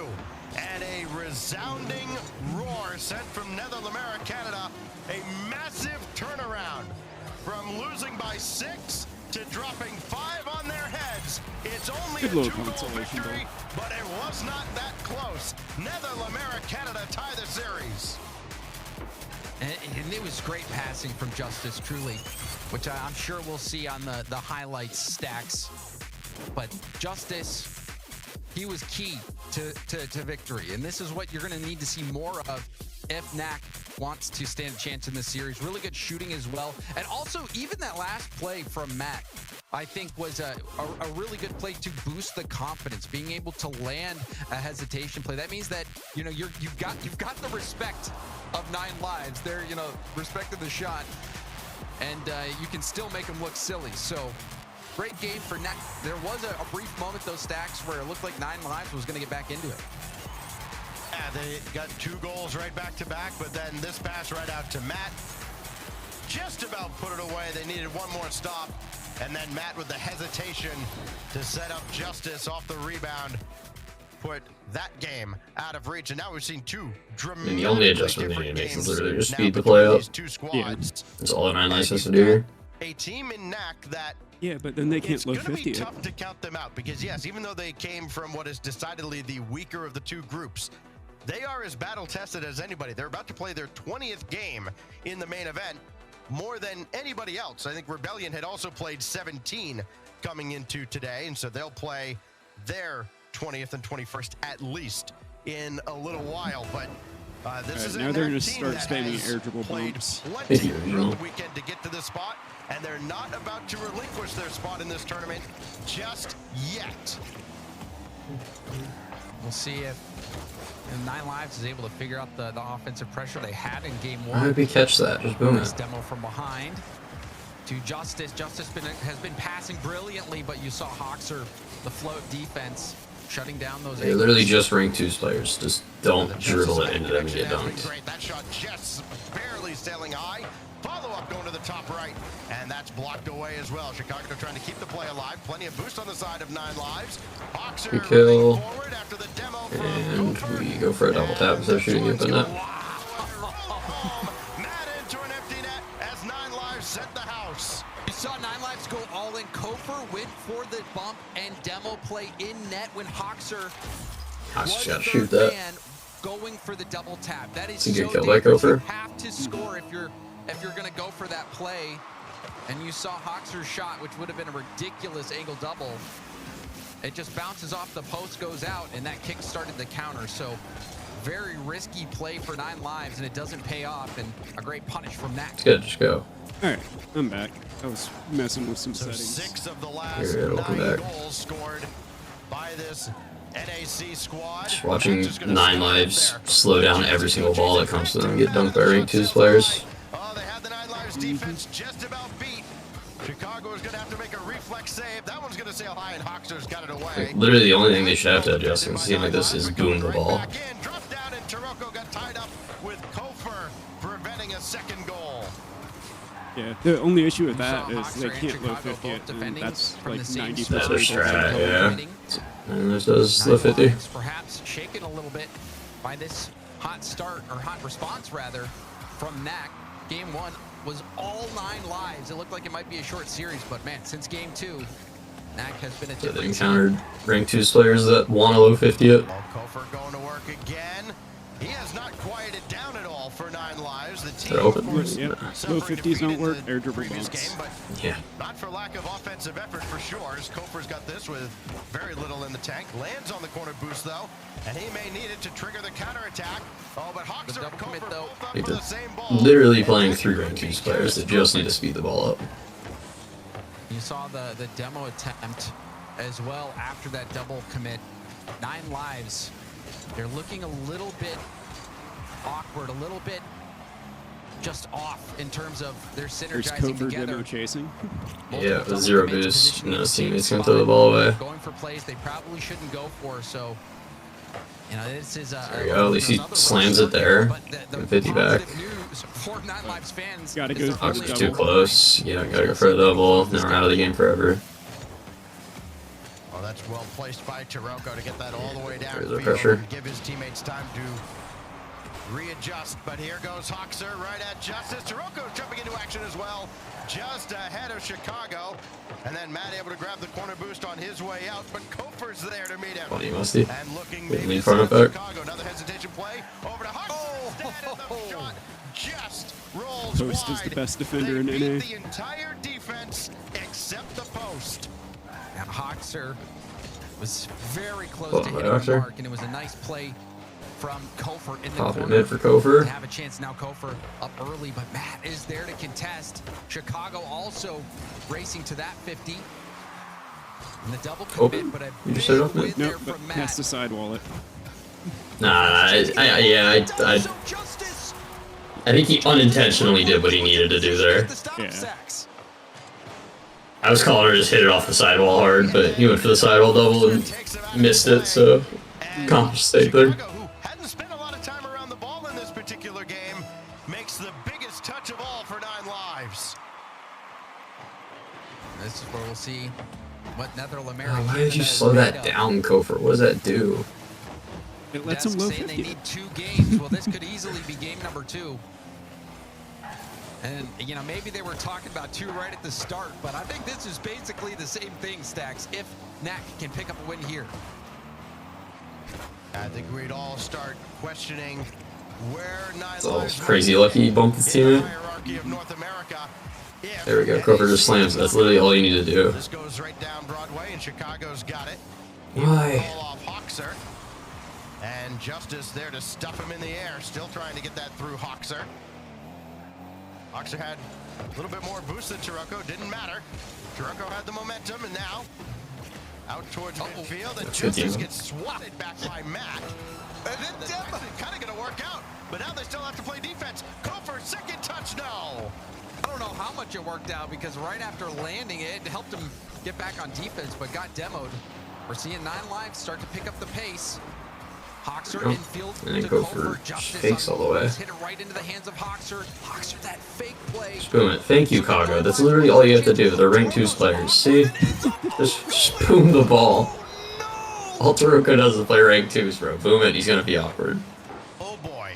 Speaker 8: And a resounding roar sent from Netherlands, Canada. A massive turnaround from losing by 6 to dropping 5 on their heads. It's only a 2-goal victory, but it was not that close. Netherlands, Canada tie the series.
Speaker 3: And it was great passing from Justice, truly, which I'm sure we'll see on the highlights Stacks. But Justice, he was key to victory. And this is what you're going to need to see more of if NAC wants to stand a chance in this series. Really good shooting as well. And also, even that last play from Matt, I think was a really good play to boost the confidence, being able to land a hesitation play. That means that, you know, you've got the respect of 9 lives. They're, you know, respected the shot, and you can still make them look silly. So great game for NAC. There was a brief moment, those Stacks, where it looked like 9 lives was going to get back into it.
Speaker 8: Yeah, they got 2 goals right back to back, but then this pass right out to Matt. Just about put it away. They needed one more stop. And then Matt with the hesitation to set up Justice off the rebound. Put that game out of reach. And now we've seen 2 dramatic.
Speaker 6: And the only adjustment they need to make is literally just speed the play up. Yeah. That's all that 9 lives has to do here.
Speaker 8: A team in NAC that...
Speaker 4: Yeah, but then they can't low 50 it.
Speaker 8: It's going to be tough to count them out because, yes, even though they came from what is decidedly the weaker of the 2 groups, they are as battle-tested as anybody. They're about to play their 20th game in the main event, more than anybody else. I think Rebellion had also played 17 coming into today, and so they'll play their 20th and 21st at least in a little while. But this is
Speaker 4: now they're going to start spamming air dribble bombs.
Speaker 8: Plenty throughout the weekend to get to this spot, and they're not about to relinquish their spot in this tournament just yet.
Speaker 3: We'll see if 9 lives is able to figure out the offensive pressure they had in game 1.
Speaker 6: How did we catch that? Just boom
Speaker 3: Nice
Speaker 6: it.
Speaker 3: demo from behind to Justice. Justice has been passing brilliantly, but you saw Hoxer, the float defense, shutting down those.
Speaker 6: They literally just rank 2 players. Just don't dribble it into them and get dunked.
Speaker 8: Great. That shot just barely sailing high. Follow-up going to the top right, and that's blocked away as well. Chicago trying to keep the play alive. Plenty of boost on the side of 9 lives.
Speaker 6: We kill, and we go for a double tap instead of shooting it, but not.
Speaker 8: Matt into an empty net as 9 lives set the house.
Speaker 3: You saw 9 lives go all in. Kofor went for the bump and demo play in net when Hoxer
Speaker 6: Hoxer's got to shoot that.
Speaker 3: Going for the double tap. That is
Speaker 6: He
Speaker 3: so
Speaker 6: get killed by
Speaker 3: dangerous. You
Speaker 6: Kofor.
Speaker 3: have to score if you're going to go for that play. And you saw Hoxer's shot, which would have been a ridiculous angle double. It just bounces off the post, goes out, and that kick started the counter. So very risky play for 9 lives, and it doesn't pay off, and a great punish from NAC.
Speaker 6: It's good, just go.
Speaker 4: All right, I'm back. I was messing with some settings.
Speaker 8: 6 of the last
Speaker 6: Here,
Speaker 8: 9 goals scored by this NAC squad.
Speaker 6: Just watching 9 lives slow down every single ball that comes to them and get dunked by rank 2's players.
Speaker 8: Oh, they had the 9 lives defense just about beat. Chicago is going to have to make a reflex save. That one's going to sail high, and Hoxer's got it away.
Speaker 6: Like, literally the only thing they should have to adjust in a scene like this is boom the ball.
Speaker 8: Dropped down, and Taroko got tied up with Kofor preventing a second goal.
Speaker 4: Yeah, the only issue with that is they can't low 50 it, and that's like 90%
Speaker 6: Better
Speaker 4: of the
Speaker 6: strat,
Speaker 4: game.
Speaker 6: yeah. And this does low 50.
Speaker 3: Perhaps shaken a little bit by this hot start, or hot response rather, from Knack. Game 1 was all 9 lives. It looked like it might be a short series, but man, since game 2, Knack has been a
Speaker 6: So they
Speaker 3: different
Speaker 6: encountered ranked 2 players that want to low 50 it.
Speaker 8: Kofor going to work again. He has not quieted down at all for 9 lives. The team,
Speaker 6: They're open.
Speaker 8: of course,
Speaker 4: Yep. Low 50s don't work. Air dribble
Speaker 8: previous
Speaker 4: bumps.
Speaker 8: game, but
Speaker 6: Yeah.
Speaker 8: not for lack of offensive effort for sure. As Kofor's got this with very little in the tank. Lands on the corner boost though, and he may need it to trigger the counterattack. Oh, but Hawks are Kofor both up for the same ball.
Speaker 6: Literally playing 3 ranked 2 players that just need to speed the ball up.
Speaker 3: You saw the demo attempt as well after that double commit. 9 lives. They're looking a little bit awkward, a little bit just off in terms of their
Speaker 4: There's
Speaker 3: synergizing
Speaker 4: Kofor
Speaker 3: together.
Speaker 4: demo chasing.
Speaker 6: Yeah, with 0 boost, and his teammates can throw the ball away.
Speaker 3: Going for plays they probably shouldn't go for, so you know, this is
Speaker 6: There you go, at least he slams it there. And 50 back.
Speaker 3: for 9 Lives fans.
Speaker 4: Gotta go for
Speaker 6: Hawks
Speaker 4: the
Speaker 6: is
Speaker 4: double.
Speaker 6: too close. Yeah, gotta go for a double. Now we're out of the game forever.
Speaker 8: Oh, that's well placed by Taroko to get that all the way down
Speaker 6: There's
Speaker 8: the
Speaker 6: the
Speaker 8: field
Speaker 6: pressure.
Speaker 8: and give his teammates time to readjust. But here goes Hoxer right at Justice. Taroko's jumping into action as well, just ahead of Chicago. And then Matt able to grab the corner boost on his way out, but Kofor's there to meet him.
Speaker 6: Funny, musty.
Speaker 8: And looking
Speaker 6: With
Speaker 8: maybe
Speaker 6: lead
Speaker 8: to
Speaker 6: front
Speaker 8: set up
Speaker 6: back.
Speaker 8: Chicago. Another hesitation play over to Hoxer.
Speaker 3: Oh,
Speaker 8: The shot just rolls
Speaker 4: Post
Speaker 8: wide.
Speaker 4: is the best defender
Speaker 8: They
Speaker 4: in
Speaker 8: beat
Speaker 4: NA.
Speaker 8: the entire defense except the post.
Speaker 3: And Hoxer was very close
Speaker 6: Oh,
Speaker 3: to
Speaker 6: by
Speaker 3: hitting the
Speaker 6: Hoxer.
Speaker 3: mark, and it was a nice play from Kofor in the
Speaker 6: Pop it
Speaker 3: corner.
Speaker 6: mid for Kofor.
Speaker 3: To have a chance now, Kofor up early, but Matt is there to contest. Chicago also racing to that 50. And the double commit,
Speaker 6: Open?
Speaker 3: but a
Speaker 6: You just
Speaker 3: big
Speaker 6: said open?
Speaker 3: win there
Speaker 4: Nope, but
Speaker 3: from
Speaker 4: pass
Speaker 3: Matt.
Speaker 4: the side wallet.
Speaker 6: Nah, I think he unintentionally did what he needed to do there.
Speaker 4: Yeah.
Speaker 6: I was calling her just hit it off the sidewall hard, but he went for the sidewall double and missed it, so compensate there.
Speaker 8: Chicago, who hadn't spent a lot of time around the ball in this particular game, makes the biggest touch of all for 9 lives.
Speaker 3: This is where we'll see what Netherlands
Speaker 6: Oh, why did you slow that down, Kofor? What does that do?
Speaker 4: It lets him low
Speaker 3: saying they
Speaker 4: 50.
Speaker 3: need 2 games. Well, this could easily be game number 2. And, you know, maybe they were talking about 2 right at the start, but I think this is basically the same thing, Stacks, if Knack can pick up a win here.
Speaker 8: I think we'd all start questioning where 9
Speaker 6: It's all
Speaker 8: lives
Speaker 6: crazy lucky he bumped his
Speaker 8: in the
Speaker 6: teammate.
Speaker 8: hierarchy of North America. If
Speaker 6: There we go, Kofor just slams. That's literally all you need to do.
Speaker 8: This goes right down Broadway, and Chicago's got it.
Speaker 6: Why?
Speaker 8: Ball off Hoxer. And Justice there to stuff him in the air. Still trying to get that through Hoxer. Hoxer had a little bit more boost than Taroko. Didn't matter. Taroko had the momentum, and now out towards midfield. And Justice gets swatted back by Matt. And then that's actually kind of going to work out. But now they still have to play defense. Kofor, second touch, no.
Speaker 3: I don't know how much it worked out, because right after landing it helped him get back on defense, but got demoed. We're seeing 9 lives start to pick up the pace. Hoxer
Speaker 6: Oh,
Speaker 3: infield
Speaker 6: and then
Speaker 3: to
Speaker 6: Kofor
Speaker 3: Kofor. Justice
Speaker 6: fakes
Speaker 3: on
Speaker 6: all the way.
Speaker 3: Hit it right into the hands of Hoxer. Hoxer, that fake play.
Speaker 6: Just boom it. Thank you, Kago. That's literally all you have to do. They're ranked 2 players. See? Just boom the ball. All Taroko does is play ranked 2s, bro. Boom it, he's gonna be awkward.
Speaker 8: Oh boy.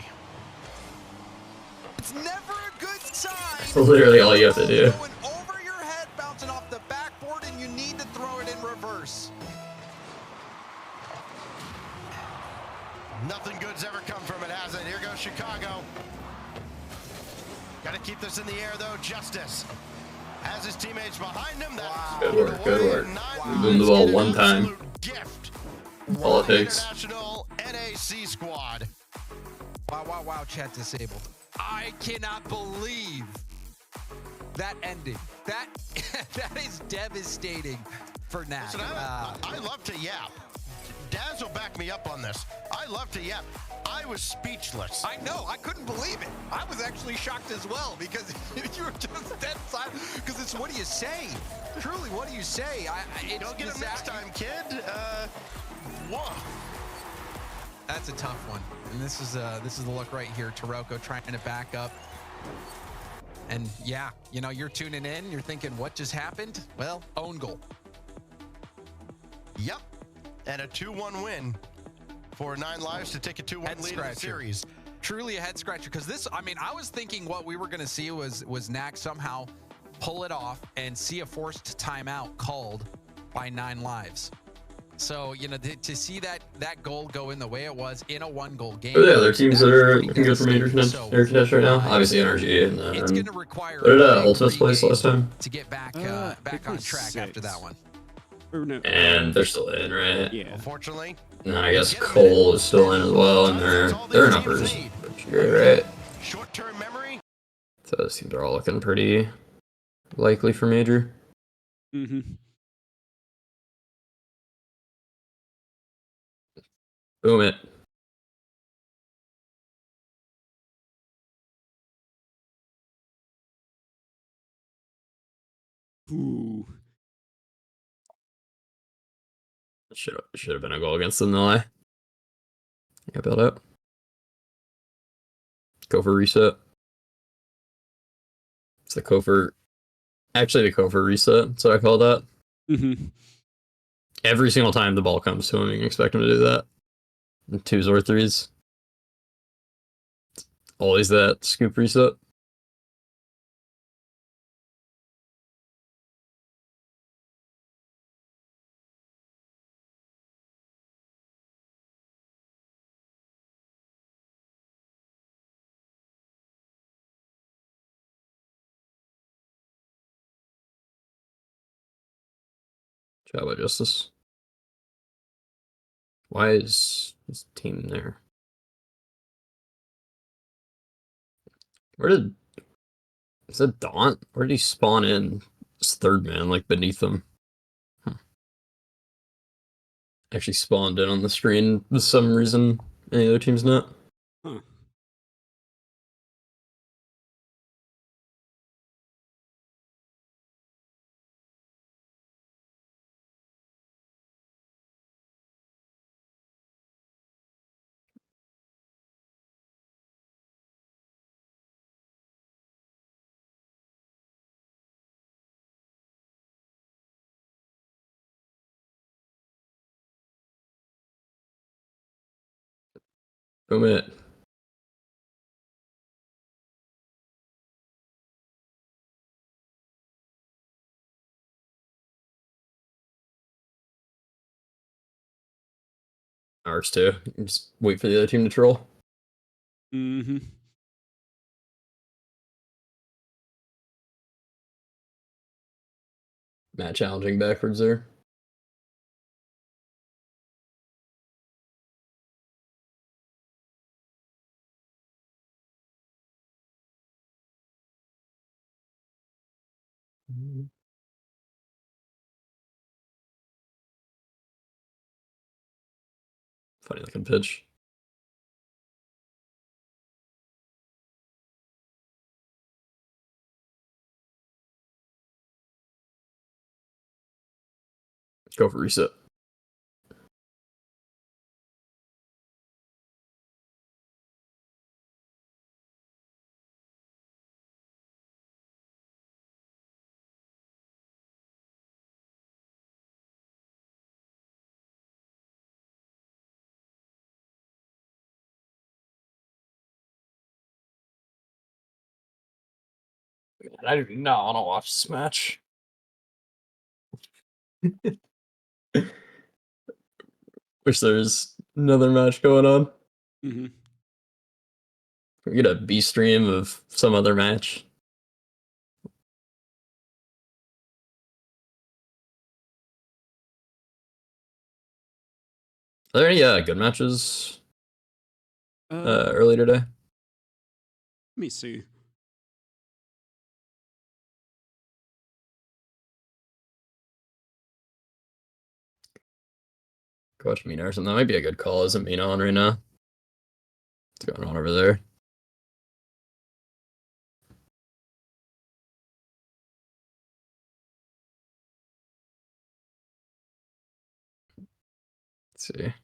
Speaker 3: It's never a good sign.
Speaker 6: That's literally all you have to do.
Speaker 3: Going over your head, bouncing off the backboard, and you need to throw it in reverse.
Speaker 8: Nothing good's ever come from it, has it? Here goes Chicago. Got to keep this in the air, though. Justice has his teammates behind him. That's
Speaker 6: Good work, good work. We boomed the ball one time.
Speaker 8: Gift.
Speaker 6: All it takes.
Speaker 8: International NAC squad.
Speaker 3: Wow, wow, wow, chat disabled. I cannot believe that ending. That is devastating for Nat.
Speaker 8: Listen, I love to yap. Daz will back me up on this. I love to yap. I was speechless.
Speaker 3: I know. I couldn't believe it. I was actually shocked as well, because you were just dead silent. Because it's, what do you say? Truly, what do you say?
Speaker 8: Don't get him next time, kid. Whoa.
Speaker 3: That's a tough one. And this is the look right here. Taroko trying to back up. And yeah, you know, you're tuning in, you're thinking, what just happened? Well, own goal.
Speaker 8: Yep. And a 2-1 win for 9 Lives to take a 2-1 lead in the series.
Speaker 3: Truly a head scratcher, because this, I mean, I was thinking what we were going to see was Knack somehow pull it off and see a forced timeout called by 9 Lives. So, you know, to see that goal go in the way it was in a 1-goal game.
Speaker 6: Who are the other teams that are looking good for major contenders right now? Obviously, NRG and
Speaker 3: it's going to require
Speaker 6: what did Ultimates place last time?
Speaker 3: to get back on track after that one.
Speaker 6: And they're still in, right?
Speaker 4: Yeah.
Speaker 8: Unfortunately.
Speaker 6: And I guess Cole is still in as well, and they're in uppers. Great, right?
Speaker 8: Short-term memory.
Speaker 6: So those teams are all looking pretty likely for major.
Speaker 4: Mm-hmm.
Speaker 6: Boom it.
Speaker 4: Ooh.
Speaker 6: Should have been a goal against them, though. Yeah, build up. Go for reset. It's the covert. Actually, the covert reset. That's what I call that.
Speaker 4: Mm-hmm.
Speaker 6: Every single time the ball comes to him, you can expect him to do that. And 2s or 3s. It's always that scoop reset. Job by Justice. Why is his team there? Is that Daunt? Where did he spawn in? His 3rd man, like beneath him. Actually spawned in on the screen for some reason. Any other team's not.
Speaker 4: Huh.
Speaker 6: Boom it. Ours too. Just wait for the other team to troll.
Speaker 4: Mm-hmm.
Speaker 6: Matt challenging backwards there. Funny looking pitch. Go for reset. I do not want to watch this match. Wish there was another match going on.
Speaker 4: Mm-hmm.
Speaker 6: We get a B stream of some other match. Are there any good matches early today?
Speaker 4: Let me see.
Speaker 6: Go watch Mina or something. That might be a good call. Isn't Mina on right now? What's going on over there? Let's see.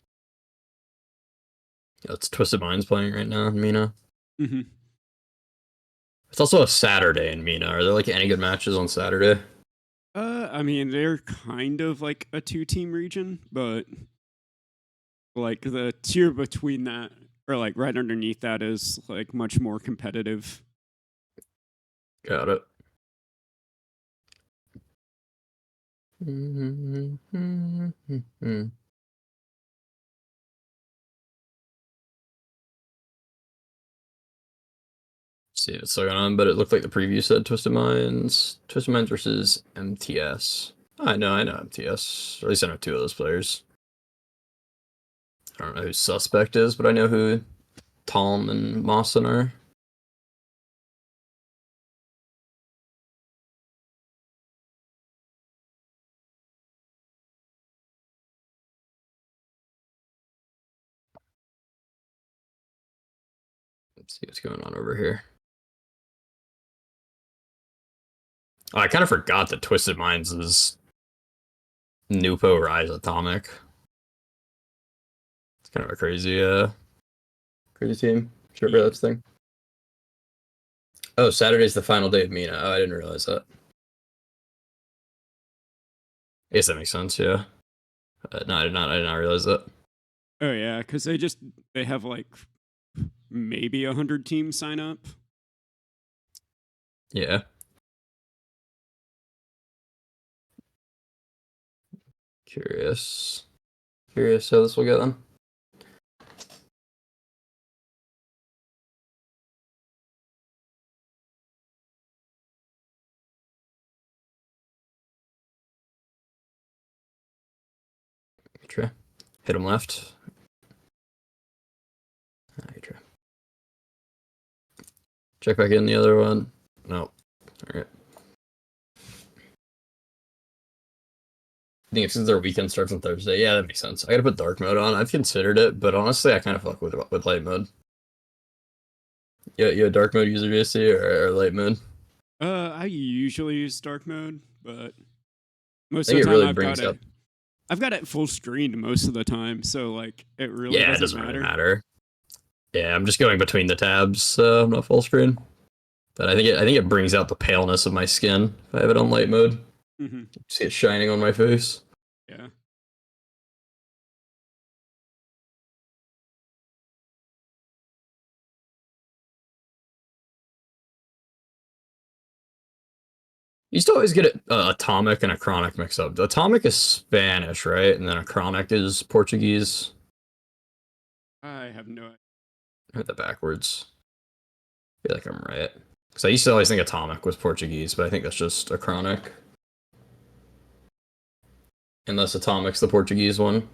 Speaker 6: Yeah, it's Twisted Minds playing right now, Mina.
Speaker 4: Mm-hmm.
Speaker 6: It's also a Saturday in Mina. Are there like any good matches on Saturday?
Speaker 4: I mean, they're kind of like a 2-team region, but like the tier between that, or like right underneath that, is like much more competitive.
Speaker 6: Got it. See what's going on, but it looked like the preview said Twisted Minds. Twisted Minds versus MTS. I know MTS. Or at least I know 2 of those players. I don't know who Suspect is, but I know who Tom and Mawson are. Let's see what's going on over here. Oh, I kind of forgot that Twisted Minds is Nupo Rise Atomic. It's kind of a crazy team. Sure about that thing. Oh, Saturday's the final day of Mina. Oh, I didn't realize that. I guess that makes sense, yeah. No, I did not realize that.
Speaker 4: Oh yeah, because they have like maybe 100 teams sign up.
Speaker 6: Yeah. Curious how this will go then. Try. Hit him left. Check back in the other one. No. Alright. I think it's since their weekend starts on Thursday. Yeah, that makes sense. I gotta put dark mode on. I've considered it, but honestly, I kind of fuck with light mode. Yeah, you a dark mode user, JC, or light mode?
Speaker 4: I usually use dark mode, but most
Speaker 6: I
Speaker 4: of
Speaker 6: think
Speaker 4: the
Speaker 6: it
Speaker 4: time
Speaker 6: really
Speaker 4: I've got it full screened most of the time, so like it really
Speaker 6: it
Speaker 4: doesn't
Speaker 6: really matter. Yeah, I'm just going between the tabs, so I'm not full screen. But I think it brings out the paleness of my skin if I have it on light mode.
Speaker 4: Mm-hmm.
Speaker 6: See it shining on my face.
Speaker 4: Yeah.
Speaker 6: You used to always get it atomic and a chronic mix up. The atomic is Spanish, right? And then a chronic is Portuguese.
Speaker 4: I have no idea.
Speaker 6: I heard that backwards. I feel like I'm right. Because I used to always think atomic was Portuguese, but I think that's just a chronic. Unless atomic's the Portuguese one.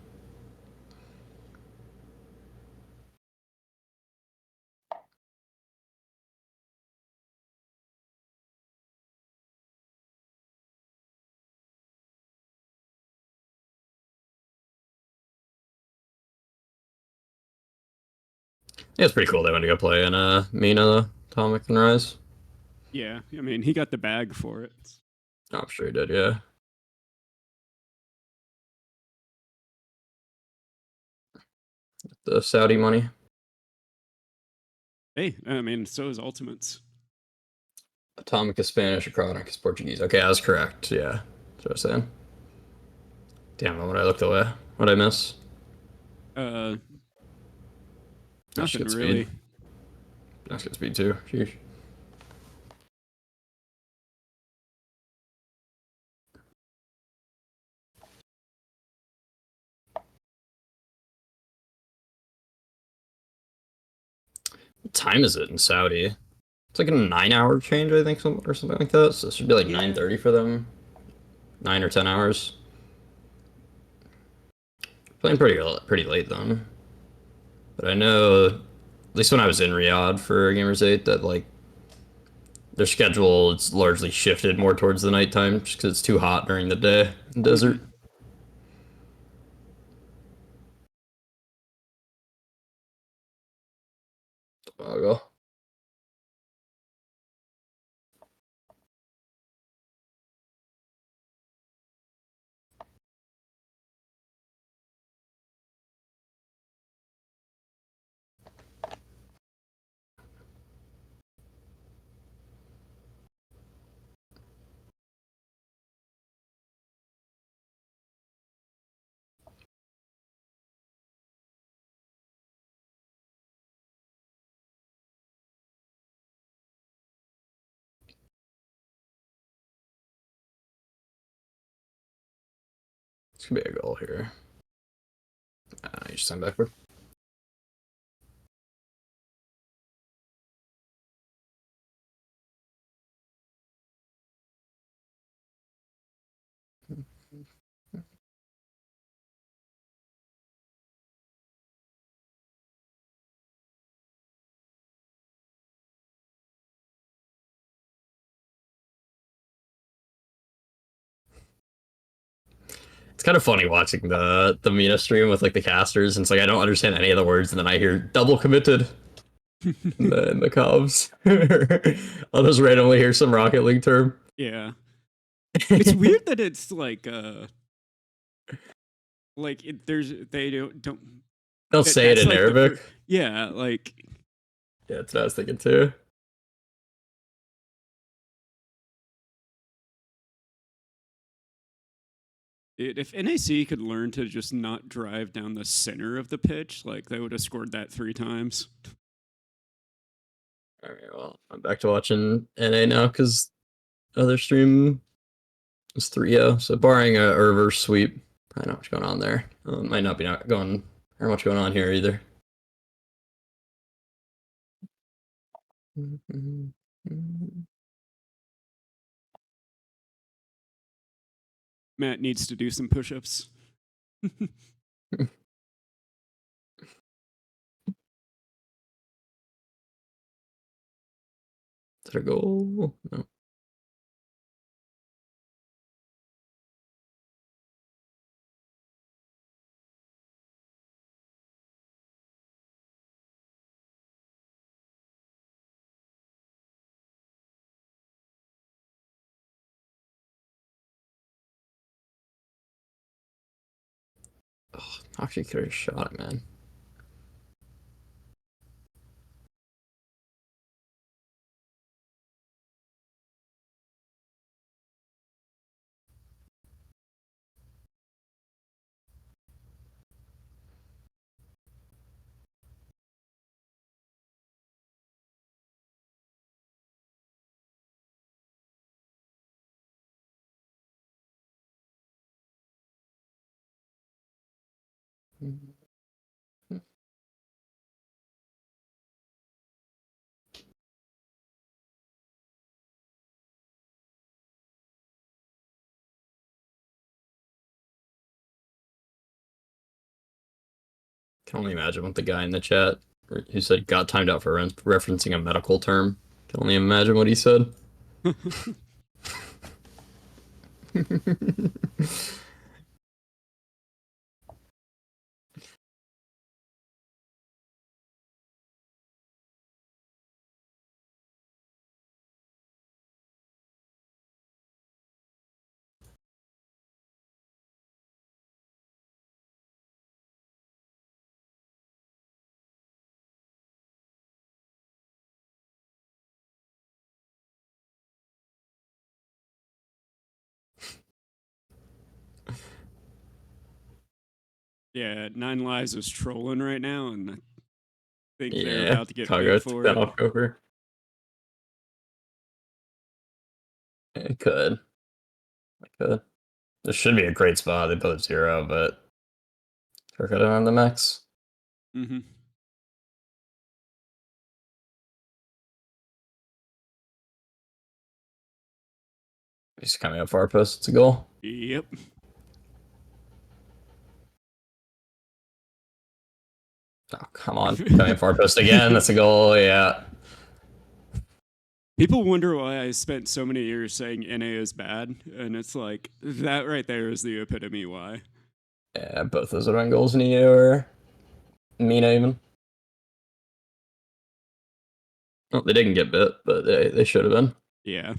Speaker 6: Yeah, it's pretty cool they went to go play in Mina, Atomic, and Rise.
Speaker 4: Yeah, I mean, he got the bag for it.
Speaker 6: Oh, I'm sure he did, yeah. The Saudi money.
Speaker 4: Hey, I mean, so is Ultimates.
Speaker 6: Atomic is Spanish, Chronic is Portuguese. Okay, I was correct, yeah. That's what I was saying. Damn, what I looked away. What'd I miss?
Speaker 4: Nothing really.
Speaker 6: That's good speed too. Sheesh. What time is it in Saudi? It's like a 9-hour change, I think, or something like that. So it should be like 9:30 for them. 9 or 10 hours. Playing pretty late then. But I know, at least when I was in Riyadh for Gamers 8, that like their schedule is largely shifted more towards the nighttime just because it's too hot during the day in the desert. I'll go. This could be a goal here. You just send backward. It's kind of funny watching the Mina stream with like the casters, and it's like I don't understand any of the words, and then I hear double committed in the comms. I'll just randomly hear some Rocket League term.
Speaker 4: Yeah. It's weird that it's like they don't
Speaker 6: they'll say it in
Speaker 4: like
Speaker 6: Arabic.
Speaker 4: Yeah, like
Speaker 6: yeah, that's what I was thinking too.
Speaker 4: If NAC could learn to just not drive down the center of the pitch, like they would have scored that 3 times.
Speaker 6: All right, well, I'm back to watching NA now because other stream is 3-0. So barring a reverse sweep, probably not much going on there. Might not be going very much going on here either.
Speaker 4: Matt needs to do some push-ups.
Speaker 6: Is that a goal? No. Oh, actually could have shot it, man. Can only imagine what the guy in the chat who said got timed out for referencing a medical term. Can only imagine what he said.
Speaker 4: Yeah, 9 Lives is trolling right now, and I think they're
Speaker 6: Yeah,
Speaker 4: about to get
Speaker 6: Kago
Speaker 4: bit
Speaker 6: took
Speaker 4: for
Speaker 6: that
Speaker 4: it.
Speaker 6: off over. It could. It could. This should be a great spot. They put 0, but they're cutting on the max.
Speaker 4: Mm-hmm.
Speaker 6: He's coming up far post. It's a goal.
Speaker 4: Yep.
Speaker 6: Oh, come on. Coming far post again. That's a goal. Yeah.
Speaker 4: People wonder why I spent so many years saying NA is bad, and it's like, that right there is the epitome why.
Speaker 6: Yeah, both those would have been goals in a year. Mina even. Well, they didn't get bit, but they should have been.
Speaker 4: Yeah.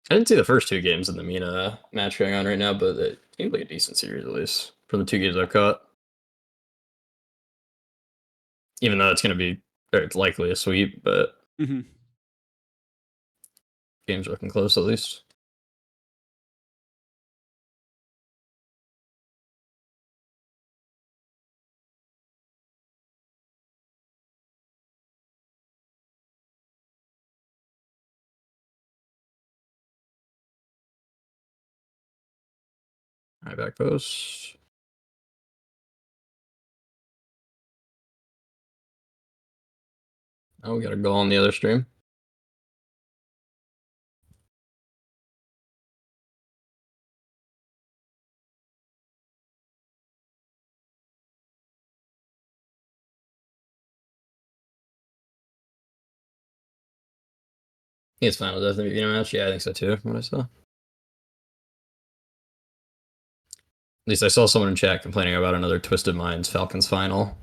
Speaker 6: I didn't see the first 2 games in the Mina match going on right now, but it seemed like a decent series at least from the 2 games I've caught. Even though it's going to be, or it's likely a sweep, but game's looking close at least. Alright, back post. Oh, we got a goal on the other stream. I think it's final death match. Yeah, I think so too. From what I saw. At least I saw someone in chat complaining about another Twisted Minds Falcons final.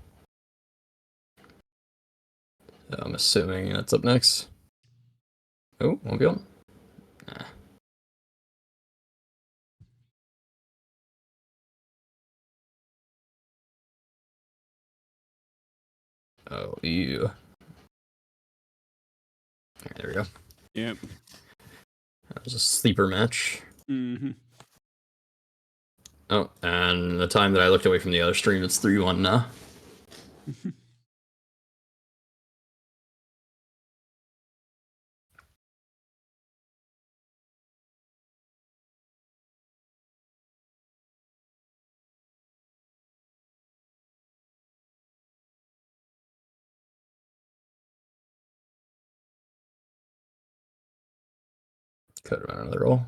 Speaker 6: So I'm assuming that's up next. Oh, won't be on. Nah. Oh, ew. Right, there we go.
Speaker 4: Yep.
Speaker 6: That was a sleeper match.
Speaker 4: Mm-hmm.
Speaker 6: Oh, and the time that I looked away from the other stream, it's 3-1 now. Could have been another roll.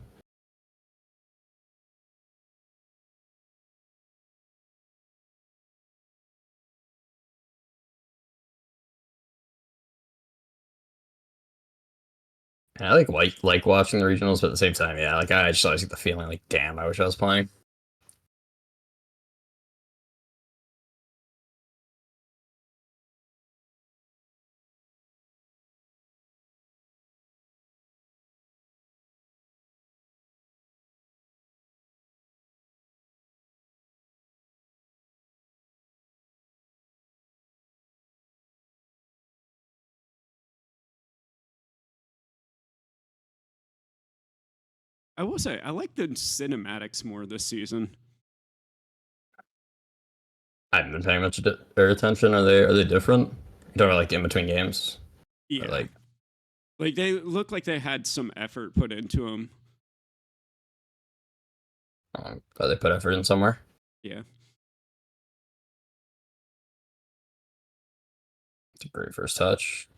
Speaker 6: And I like watching the regionals, but at the same time, yeah, like I just always get the feeling like, damn, I wish I was playing.
Speaker 4: I will say I like the cinematics more this season.
Speaker 6: I haven't been paying much attention. Are they different? You don't know, like in between games.
Speaker 4: Yeah,
Speaker 6: or
Speaker 4: like they look like they had some effort put into them.
Speaker 6: But they put effort in somewhere.
Speaker 4: Yeah.
Speaker 6: It's a great first touch.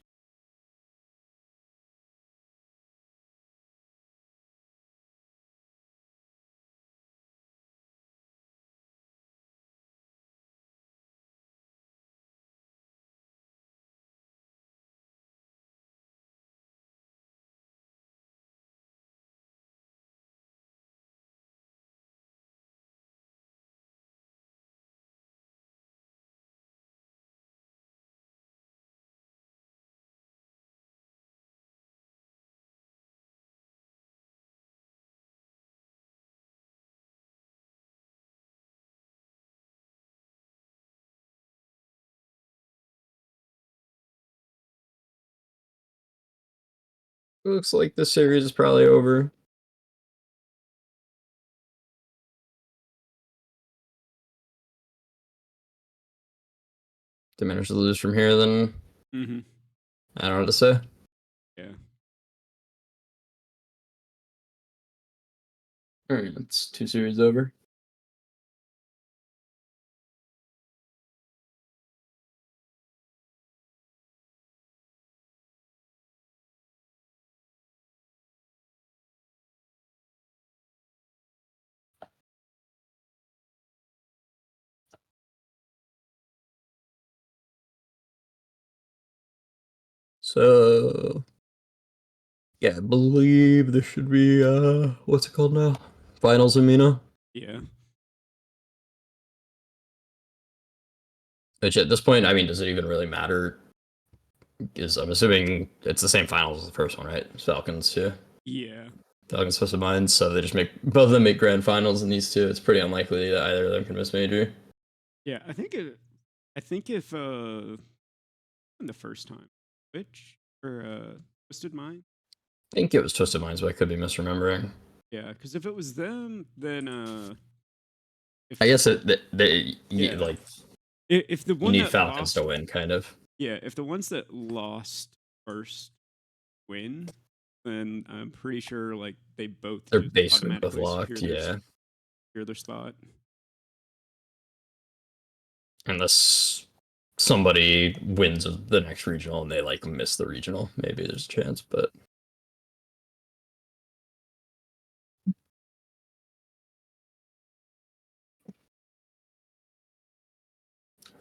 Speaker 6: Looks like the series is probably over. They manage to lose from here, then I don't know what to say.
Speaker 4: Yeah.
Speaker 6: All right, that's 2 series over. So yeah, I believe there should be what's it called now? Finals in Mina.
Speaker 4: Yeah.
Speaker 6: Which at this point, I mean, does it even really matter? Because I'm assuming it's the same finals as the first one, right? It's Falcons too.
Speaker 4: Yeah.
Speaker 6: Falcons Twisted Minds, so they just make both of them make grand finals in these two. It's pretty unlikely that either of them can miss major.
Speaker 4: Yeah, I think if the first time, which or Twisted Mind.
Speaker 6: I think it was Twisted Minds, but I could be misremembering.
Speaker 4: Yeah, because if it was them, then
Speaker 6: I guess they
Speaker 4: yeah.
Speaker 6: like
Speaker 4: if the one
Speaker 6: you need
Speaker 4: that
Speaker 6: Falcons
Speaker 4: lost,
Speaker 6: to win, kind of.
Speaker 4: Yeah, if the ones that lost first win, then I'm pretty sure like they're
Speaker 6: basically both locked. Yeah.
Speaker 4: secure their spot.
Speaker 6: Unless somebody wins the next regional and they like miss the regional, maybe there's a chance, but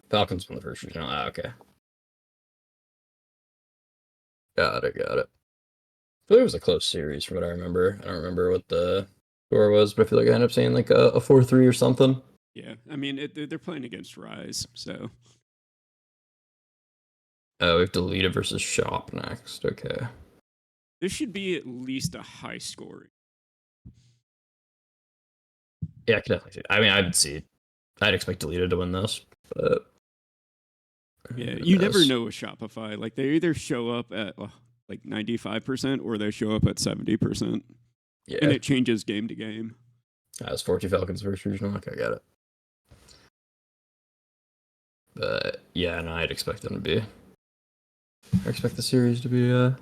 Speaker 6: Falcons won the first regional. Ah, okay. Got it. I feel like it was a close series from what I remember. I don't remember what the score was, but I feel like I ended up saying like a 4-3 or something.
Speaker 4: Yeah, I mean, they're playing against Rise, so.
Speaker 6: Oh, we have Deleted versus Shop next. Okay.
Speaker 4: This should be at least a high scoring.
Speaker 6: Yeah, I could definitely see it. I mean, I'd expect Deleted to win this, but
Speaker 4: yeah, you never know with Shopify. Like they either show up at like 95% or they show up at 70%.
Speaker 6: Yeah,
Speaker 4: and it changes game to game.
Speaker 6: It's 42 Falcons versus regional. Okay, I got it. But yeah, no, I'd expect them to be. I expect the series to be a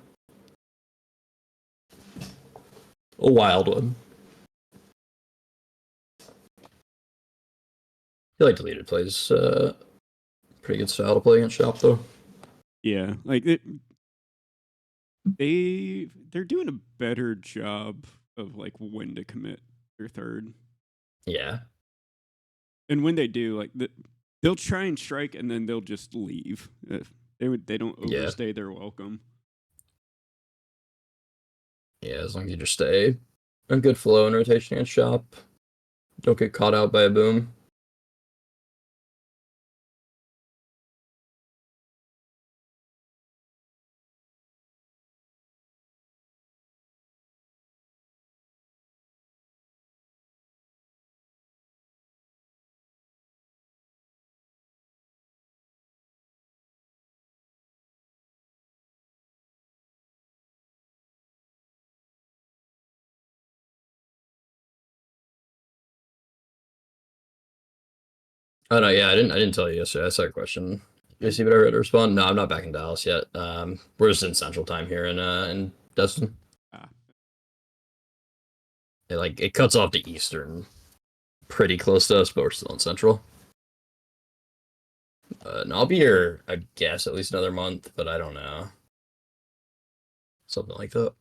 Speaker 6: wild one. I feel like Deleted plays pretty good style to play against Shop though.
Speaker 4: Yeah, like they're doing a better job of like when to commit their third.
Speaker 6: Yeah.
Speaker 4: And when they do, like they'll try and strike and then they'll just leave. They don't overstay their welcome.
Speaker 6: Yeah, as long as you just stay a good flow and rotation against Shop, don't get caught out by a boom. Oh no, yeah, I didn't tell you yesterday. I saw a question. You see what I read to respond? No, I'm not back in Dallas yet. We're just in Central Time here in Destin. It cuts off to Eastern, pretty close to us, but we're still in Central. And I'll be here, I guess, at least another month, but I don't know. Something like that.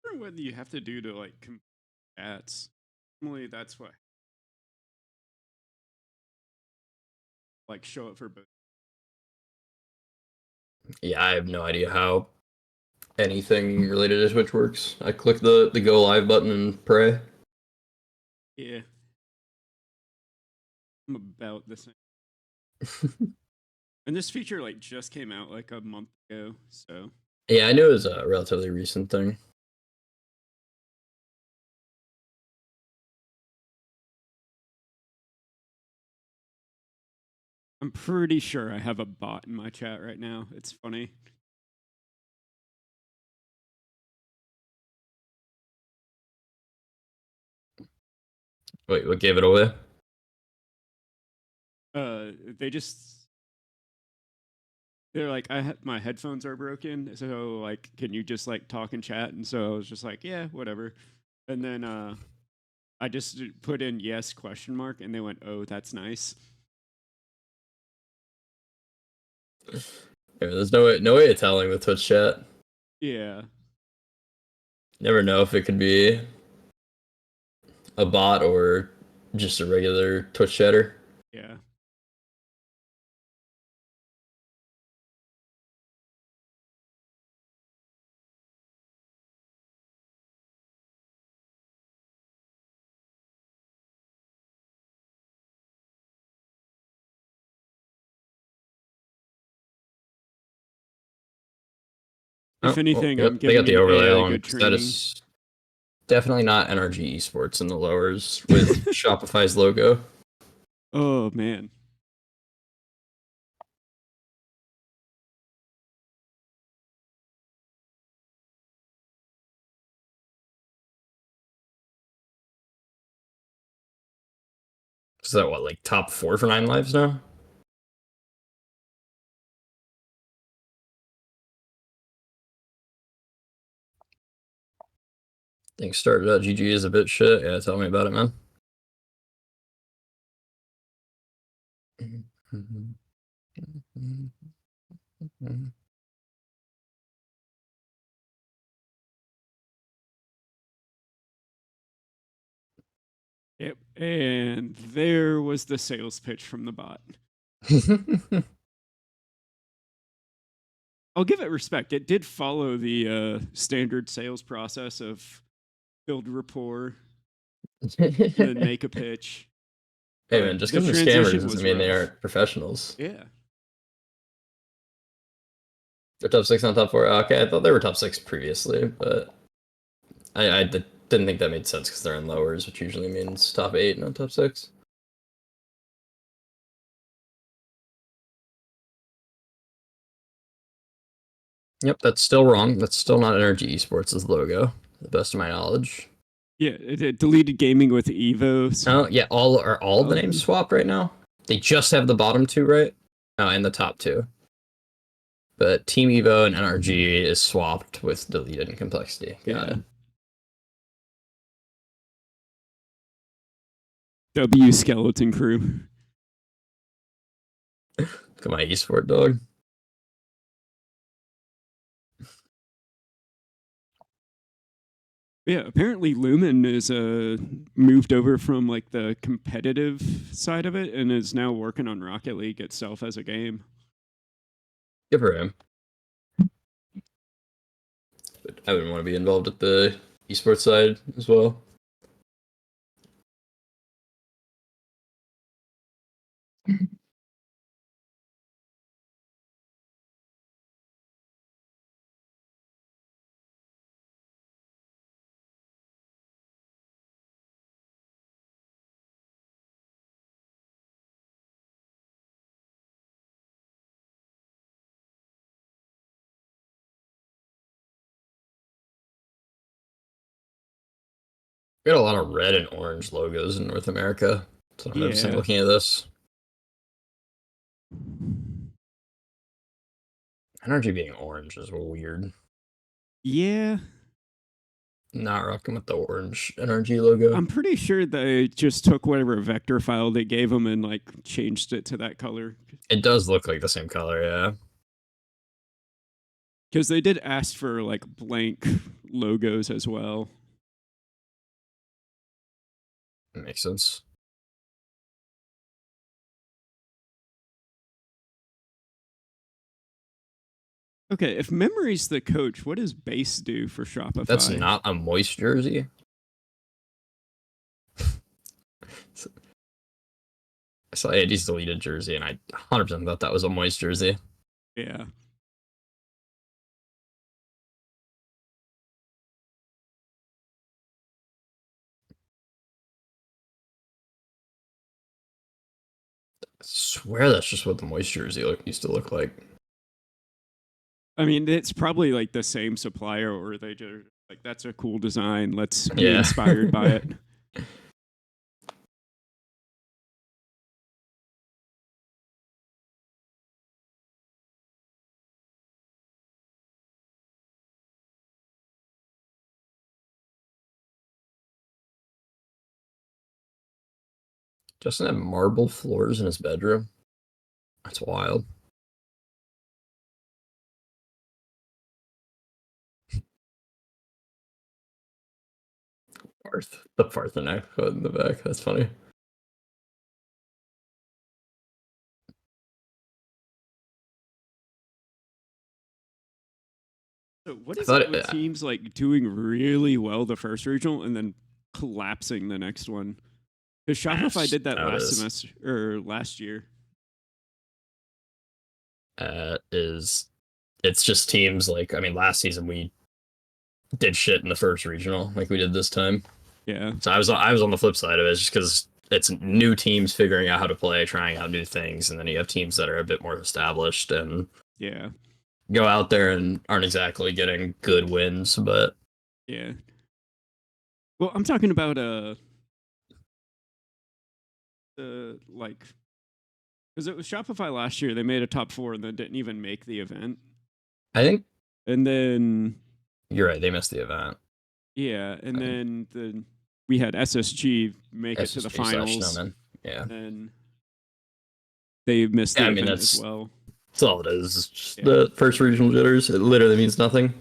Speaker 4: I wonder what you have to do to like ads. Normally, that's what like show up for both.
Speaker 6: Yeah, I have no idea how anything related to Twitch works. I click the go live button and pray.
Speaker 4: Yeah, I'm about the same. And this feature like just came out like a month ago, so.
Speaker 6: Yeah, I knew it was a relatively recent thing.
Speaker 4: I'm pretty sure I have a bot in my chat right now. It's funny.
Speaker 6: Wait, what gave it away?
Speaker 4: They're like, my headphones are broken, so like, can you just like talk and chat? And so I was just like, yeah, whatever. And then I just put in yes ? And they went, oh, that's nice.
Speaker 6: Yeah, there's no way of telling with Twitch chat.
Speaker 4: Yeah.
Speaker 6: Never know if it could be a bot or just a regular Twitch chatter.
Speaker 4: Yeah. If anything,
Speaker 6: yep,
Speaker 4: I'm giving
Speaker 6: they got the overlay
Speaker 4: AI
Speaker 6: on.
Speaker 4: good
Speaker 6: That
Speaker 4: training.
Speaker 6: is definitely not NRG Esports in the lowers with Shopify's logo.
Speaker 4: Oh man.
Speaker 6: Is that what, like top 4 for 9 lives now? Things started out GG is a bit shit. Yeah, tell me about it, man.
Speaker 4: Yep. And there was the sales pitch from the bot. I'll give it respect. It did follow the standard sales process of build rapport, then make a pitch.
Speaker 6: Hey man, just because they're scammers doesn't mean they aren't professionals.
Speaker 4: Yeah.
Speaker 6: They're top 6 on top 4. Okay, I thought they were top 6 previously, but I didn't think that made sense because they're in lowers, which usually means top 8, not top 6. Yep, that's still wrong. That's still not NRG Esports' logo, to the best of my knowledge.
Speaker 4: Yeah, it deleted gaming with Evo.
Speaker 6: Oh, yeah, all the names swapped right now? They just have the bottom 2, right? Oh, and the top 2. But Team Evo and NRG is swapped with deleted and complexity. Got it.
Speaker 4: W Skeleton Crew.
Speaker 6: Look at my esport dog.
Speaker 4: Yeah, apparently Lumen is moved over from like the competitive side of it and is now working on Rocket League itself as a game.
Speaker 6: Good for him. But I wouldn't want to be involved at the esports side as well. We got a lot of red and orange logos in North America. That's what I'm noticing looking at this. Energy being orange is weird.
Speaker 4: Yeah.
Speaker 6: Not rocking with the orange NRG logo.
Speaker 4: I'm pretty sure they just took whatever vector file they gave them and like changed it to that color.
Speaker 6: It does look like the same color, yeah.
Speaker 4: Because they did ask for like blank logos as well.
Speaker 6: Makes sense.
Speaker 4: Okay, if Memory's the coach, what does base do for Shopify?
Speaker 6: That's not a moist jersey. I saw Andy's deleted jersey, and I 100% thought that was a moist jersey.
Speaker 4: Yeah.
Speaker 6: I swear that's just what the moist jersey used to look like.
Speaker 4: I mean, it's probably like the same supplier, or they just like, that's a cool design. Let's be inspired by it.
Speaker 6: Justin had marble floors in his bedroom. That's wild. The Parthenon in the back. That's funny.
Speaker 4: So what is it with teams like doing really well the first regional and then collapsing the next one? Because Shopify did that last semester or last year.
Speaker 6: Is it's just teams like, I mean, last season we did shit in the first regional like we did this time.
Speaker 4: Yeah.
Speaker 6: So I was on the flip side of it, just because it's new teams figuring out how to play, trying out new things, and then you have teams that are a bit more established and go out there and aren't exactly getting good wins, but
Speaker 4: yeah. Well, I'm talking about like, because it was Shopify last year. They made a top 4 and then didn't even make the event.
Speaker 6: I think.
Speaker 4: And then
Speaker 6: You're right. They missed the event.
Speaker 4: Yeah, and then we had SSG make it to the finals.
Speaker 6: Yeah.
Speaker 4: And they missed the event as well.
Speaker 6: That's all it is. It's just the first regional jitters. It literally means nothing.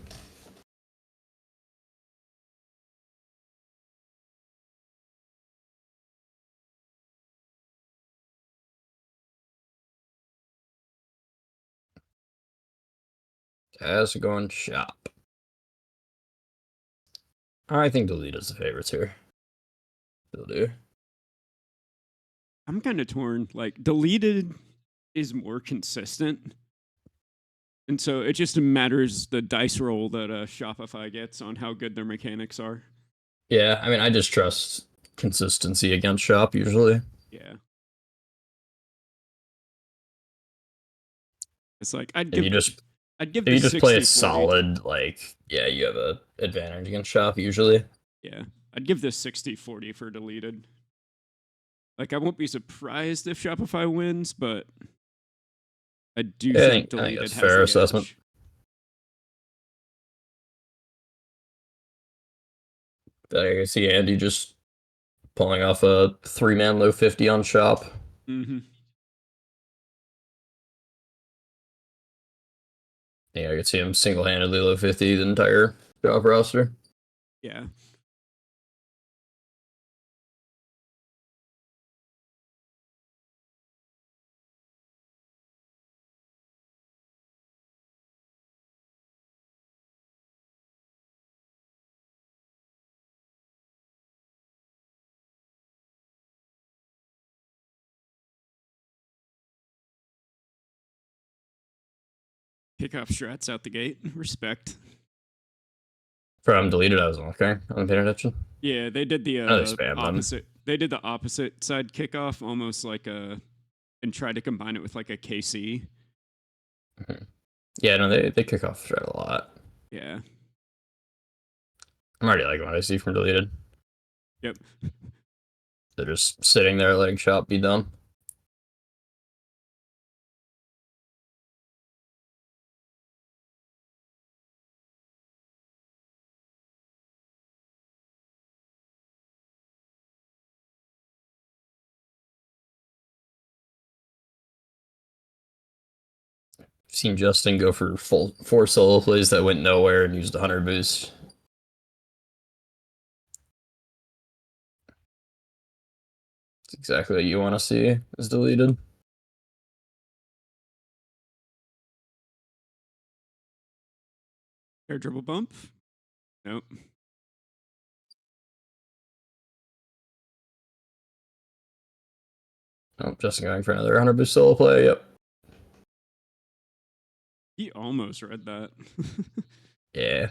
Speaker 6: As going shop. I think Delita's the favorites here. Still do.
Speaker 4: I'm kind of torn. Like, Deleted is more consistent. And so it just matters the dice roll that Shopify gets on how good their mechanics are.
Speaker 6: Yeah, I mean, I just trust consistency against Shop usually.
Speaker 4: Yeah. It's like, I'd
Speaker 6: if
Speaker 4: give
Speaker 6: you just play it solid, like, yeah, you have a advantage against Shop usually.
Speaker 4: Yeah, I'd give this 60-40 for Deleted. Like, I won't be surprised if Shopify wins, but I do think Deleted has
Speaker 6: fair assessment.
Speaker 4: Edge.
Speaker 6: I see Andy just pulling off a 3-man low 50 on Shop.
Speaker 4: Mm-hmm.
Speaker 6: Yeah, I could see him single-handedly low 50 the entire Shop roster.
Speaker 4: Yeah. Kickoff strats out the gate. Respect.
Speaker 6: From Deleted, I was okay. I'm paying attention.
Speaker 4: Yeah, they did the opposite. They did the opposite side kickoff, almost like and tried to combine it with like a KC.
Speaker 6: Mm-hmm. Yeah, no, they kick off strat a lot.
Speaker 4: Yeah.
Speaker 6: I'm already liking what I see from Deleted.
Speaker 4: Yep.
Speaker 6: They're just sitting there letting Shop be done. Seen Justin go for 4 solo plays that went nowhere and used 100 boost. It's exactly what you want to see is Deleted.
Speaker 4: Air dribble bump? Nope.
Speaker 6: Oh, Justin going for another 100 boost solo play, yep.
Speaker 4: He almost read that.
Speaker 6: Yeah.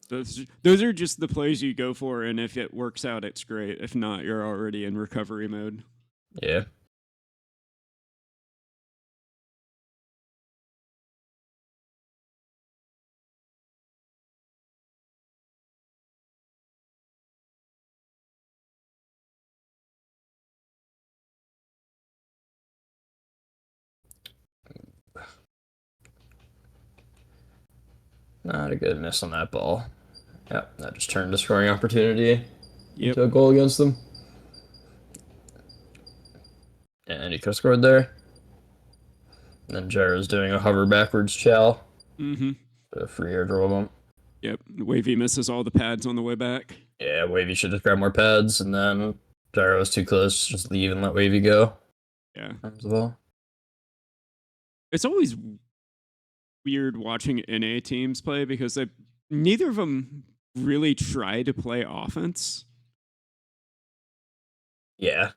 Speaker 4: Those are just the plays you go for, and if it works out, it's great. If not, you're already in recovery mode.
Speaker 6: Yeah. Not a good miss on that ball. Yep, that just turned a scoring opportunity into a goal against them. And he could have scored there. And then Jaro's doing a hover backwards chow.
Speaker 4: Mm-hmm.
Speaker 6: A free air dribble bump.
Speaker 4: Yep, Wavy misses all the pads on the way back.
Speaker 6: Yeah, Wavy should just grab more pads, and then Gyro was too close. Just leave and let Wavy go.
Speaker 4: Yeah.
Speaker 6: As well.
Speaker 4: It's always weird watching NA teams play because neither of them really try to play offense.
Speaker 6: Yeah.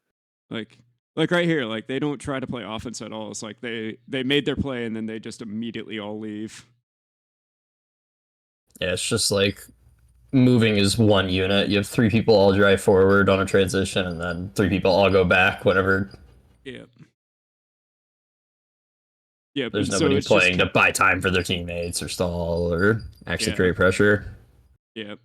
Speaker 4: Like, Like right here, like they don't try to play offense at all. It's like they made their play and then they just immediately all leave.
Speaker 6: Yeah, it's just like moving is one unit. You have 3 people all drive forward on a transition, and then 3 people all go back whenever.
Speaker 4: Yeah. Yeah.
Speaker 6: There's
Speaker 4: so
Speaker 6: nobody
Speaker 4: it's
Speaker 6: playing
Speaker 4: just,
Speaker 6: to buy time for their teammates or stall or actually
Speaker 4: Yeah.
Speaker 6: create pressure.
Speaker 4: Yep.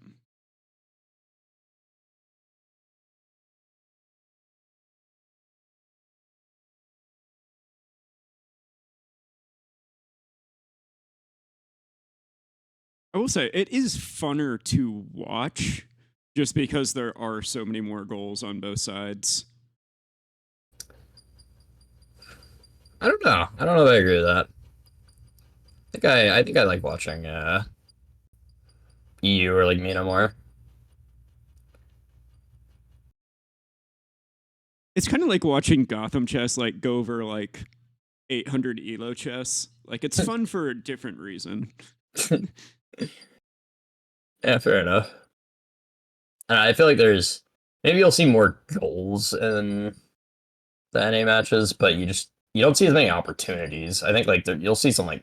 Speaker 4: I will say it is funner to watch just because there are so many more goals on both sides.
Speaker 6: I don't know. I don't know if I agree with that. I think I like watching EU or like Mina more.
Speaker 4: It's kind of like watching Gotham chess like go over like 800 elo chess. Like it's fun for a different reason.
Speaker 6: Yeah, fair enough. I feel like there's maybe you'll see more goals in the NA matches, but you don't see as many opportunities. I think like you'll see some like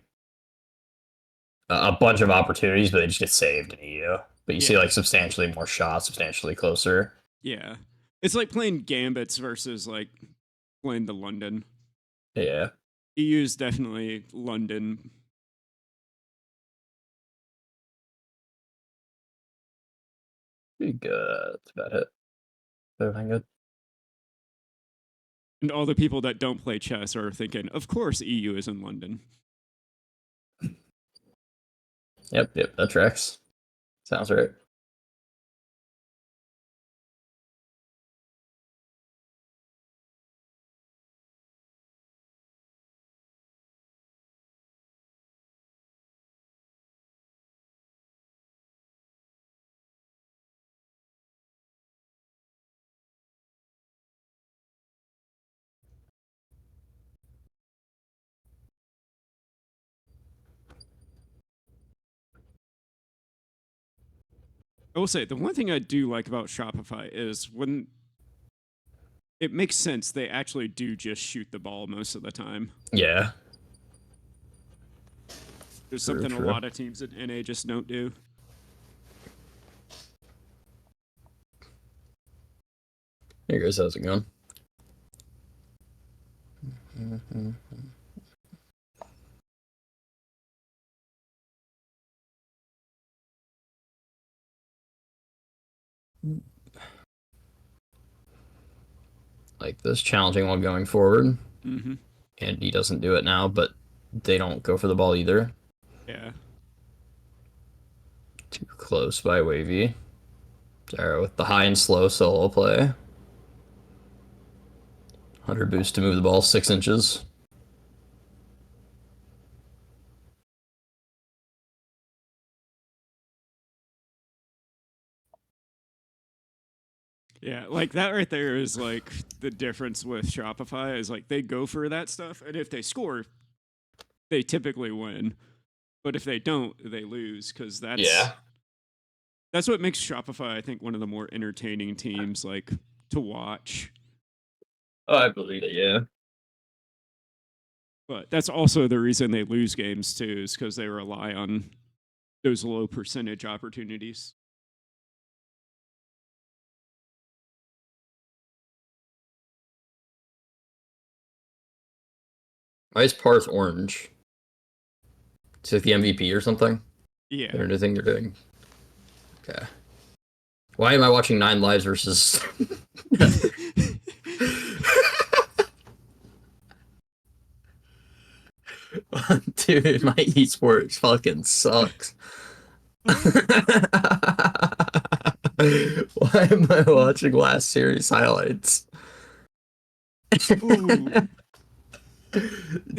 Speaker 6: a bunch of opportunities, but they just get saved in EU. But you see like substantially more shots, substantially closer.
Speaker 4: Yeah. It's like playing Gambits versus like playing the London.
Speaker 6: Yeah.
Speaker 4: EU is definitely London.
Speaker 6: Pretty good. That's about it. Everything good.
Speaker 4: And all the people that don't play chess are thinking, of course EU is in London.
Speaker 6: Yep, that tracks. Sounds right.
Speaker 4: I will say, the one thing I do like about Shopify is when it makes sense, they actually do just shoot the ball most of the time.
Speaker 6: Yeah.
Speaker 4: There's something a lot of teams in NA just don't do.
Speaker 6: Hey guys, how's it going? Like this challenging one going forward.
Speaker 4: Mm-hmm.
Speaker 6: And he doesn't do it now, but they don't go for the ball either.
Speaker 4: Yeah.
Speaker 6: Too close by Wavy. Zara with the high and slow solo play. 100 boost to move the ball 6 inches.
Speaker 4: Yeah, like that right there is like the difference with Shopify is like they go for that stuff, and if they score, they typically win. But if they don't, they lose because that's what makes Shopify, I think, one of the more entertaining teams like to watch.
Speaker 6: Oh, I believe it, yeah.
Speaker 4: But that's also the reason they lose games too, is because they rely on those low percentage opportunities.
Speaker 6: Why is Parth orange? It's like the MVP or something?
Speaker 4: Yeah.
Speaker 6: Or anything you're doing? Okay. Why am I watching 9 lives versus... Dude, my esports fucking sucks. Why am I watching last series highlights?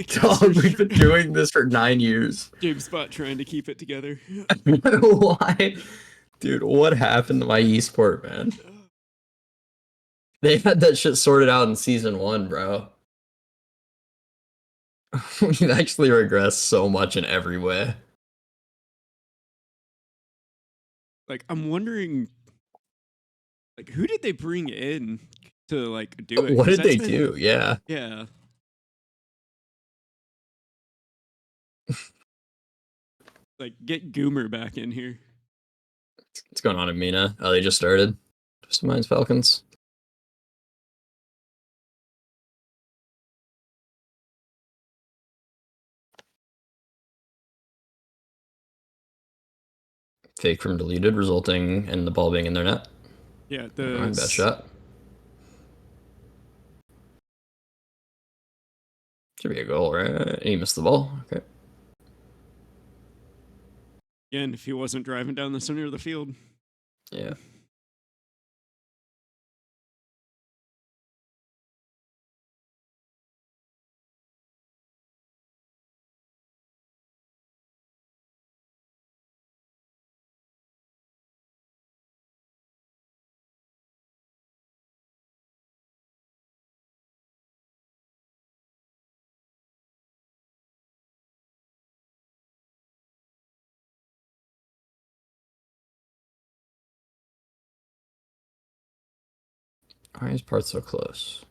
Speaker 6: Dog, we've been doing this for 9 years.
Speaker 4: GameSpot trying to keep it together.
Speaker 6: Why? Dude, what happened to my esport, man? They had that shit sorted out in season 1, bro. We've actually regressed so much in every way.
Speaker 4: Like, I'm wondering, like, who did they bring in? to like do it.
Speaker 6: What did they do? Yeah.
Speaker 4: Yeah. Like, get Goomer back in here.
Speaker 6: What's going on in Mina? Oh, they just started. Twisted Minds Falcons. Fake from deleted, resulting in the ball being in their net.
Speaker 4: Yeah,
Speaker 6: Bad shot. Should be a goal, right? He missed the ball. Okay.
Speaker 4: Again, if he wasn't driving down the center of the field.
Speaker 6: Yeah. Why is part so close?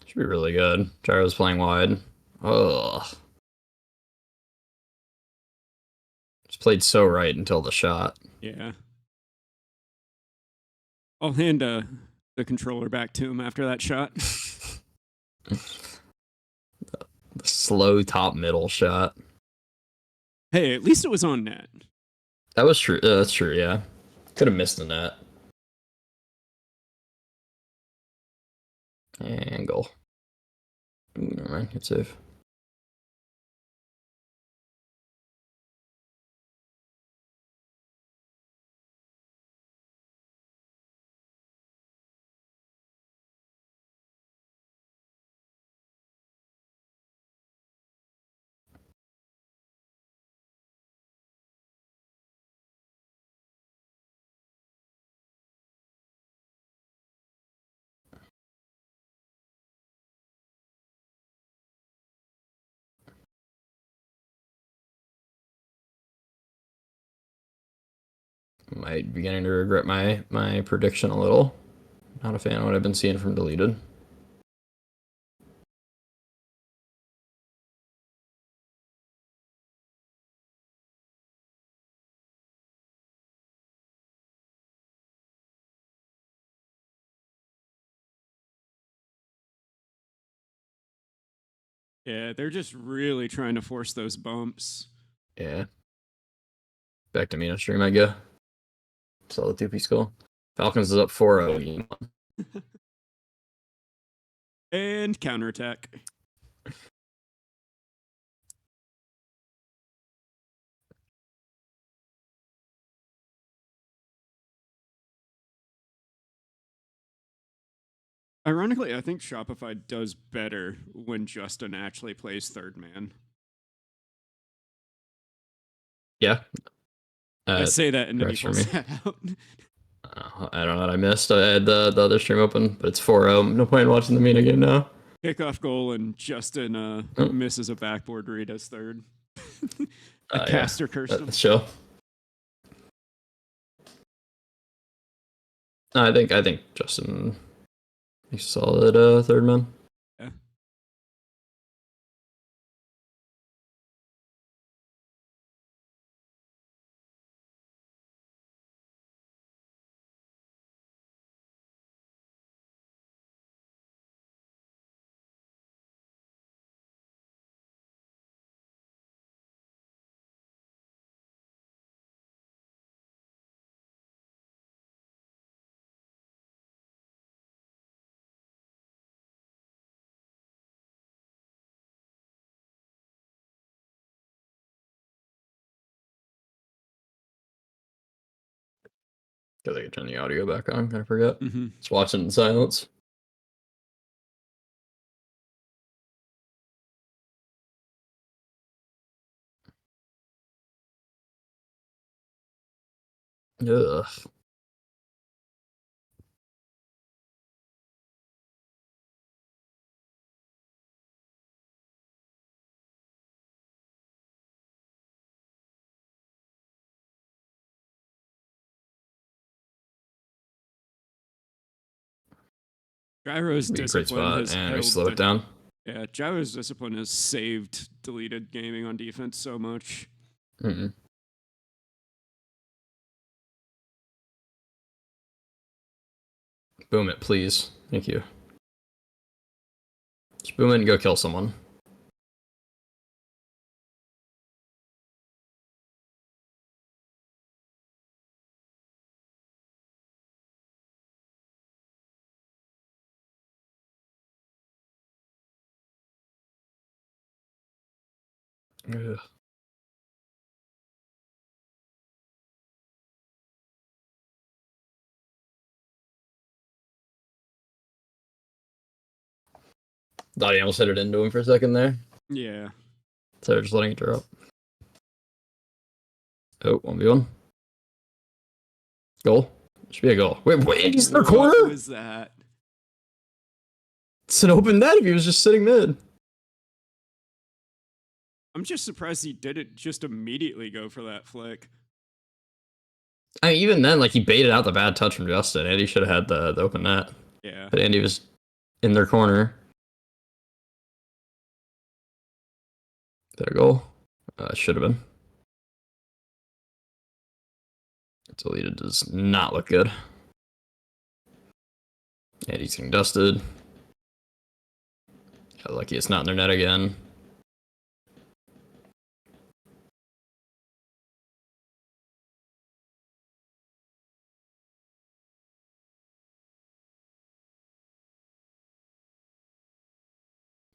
Speaker 6: Should be really good. Gyro's playing wide. Ugh. Just played so right until the shot.
Speaker 4: Yeah. I'll hand the controller back to him after that shot.
Speaker 6: The slow top middle shot.
Speaker 4: Hey, at least it was on net.
Speaker 6: That was true. That's true, yeah. Could have missed the net. And goal. Ooh, never mind. Good save. Might beginning to regret my prediction a little. Not a fan of what I've been seeing from deleted.
Speaker 4: Yeah, they're just really trying to force those bumps.
Speaker 6: Yeah. Back to Mina stream, I go. Saw the 2-piece goal. Falcons is up 4-0.
Speaker 4: And counterattack. Ironically, I think Shopify does better when Justin actually plays third man.
Speaker 6: Yeah.
Speaker 4: I say that and then he pulls that out.
Speaker 6: I don't know what I missed. I had the other stream open, but it's 4-0. No point in watching the Mina game now.
Speaker 4: Kickoff goal and Justin misses a backboard read as third. A caster cursed him.
Speaker 6: Show. I think Justin makes a solid third man.
Speaker 4: Yeah.
Speaker 6: Because I could turn the audio back on. I forgot.
Speaker 4: Mm-hmm.
Speaker 6: Just watching in silence. Ugh.
Speaker 4: Gyro's
Speaker 6: Be a great
Speaker 4: discipline
Speaker 6: spot,
Speaker 4: has
Speaker 6: and we
Speaker 4: held
Speaker 6: slow it down.
Speaker 4: Yeah, Gyro's discipline has saved deleted gaming on defense so much.
Speaker 6: Mm-mm. Boom it, please. Thank you. Just boom it and go kill someone. Ugh. Thought he almost hit it into him for a second there.
Speaker 4: Yeah.
Speaker 6: So they're just letting it drop. Oh, 1v1. Goal. Should be a goal. Wait, he's in the corner?
Speaker 4: What was that?
Speaker 6: It's an open net if he was just sitting mid.
Speaker 4: I'm just surprised he didn't just immediately go for that flick.
Speaker 6: I mean, even then, like, he baited out the bad touch from Justin. Andy should have had the open net.
Speaker 4: Yeah.
Speaker 6: But Andy was in their corner. There goal. Should have been. Deleted does not look good. Andy's getting dusted. Got lucky it's not in their net again.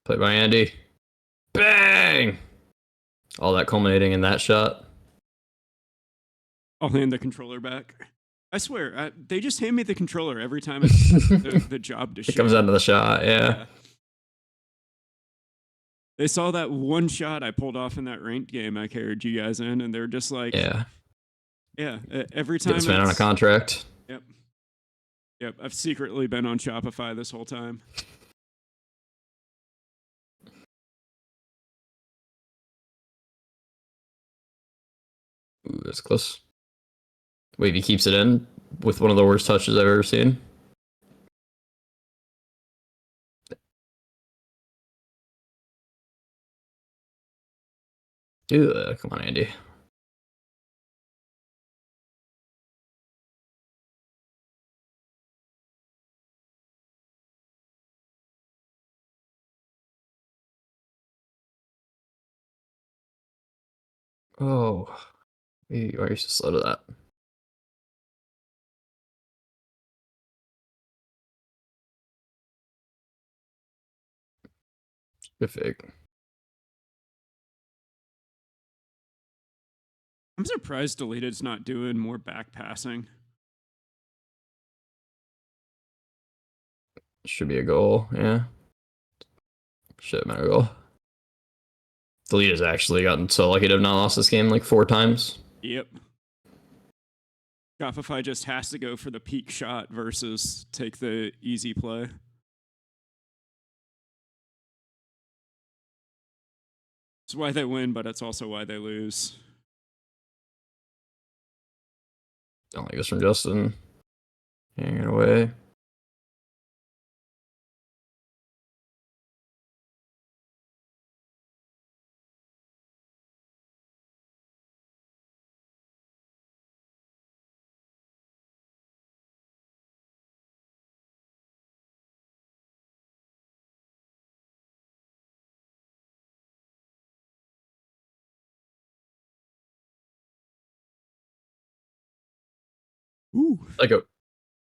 Speaker 6: Play by Andy. Bang! All that culminating in that shot.
Speaker 4: I'll hand the controller back. I swear, they just hand me the controller every time it's the job to shoot.
Speaker 6: It comes down to the shot, yeah.
Speaker 4: They saw that one shot I pulled off in that ranked game I carried you guys in, and they're just like, yeah, every time.
Speaker 6: Get this man on a contract.
Speaker 4: Yep, I've secretly been on Shopify this whole time.
Speaker 6: Ooh, that's close. Wait, he keeps it in with one of the worst touches I've ever seen. Come on, Andy. Oh, why are you so slow to that? Good fake.
Speaker 4: I'm surprised Deleted's not doing more back passing.
Speaker 6: Should be a goal, yeah. Should have been a goal. Deleted's actually gotten so lucky to have not lost this game like 4 times.
Speaker 4: Yep. Shopify just has to go for the peak shot versus take the easy play. It's why they win, but it's also why they lose.
Speaker 6: Don't like this from Justin. Hanging away.
Speaker 4: Ooh.
Speaker 6: Like a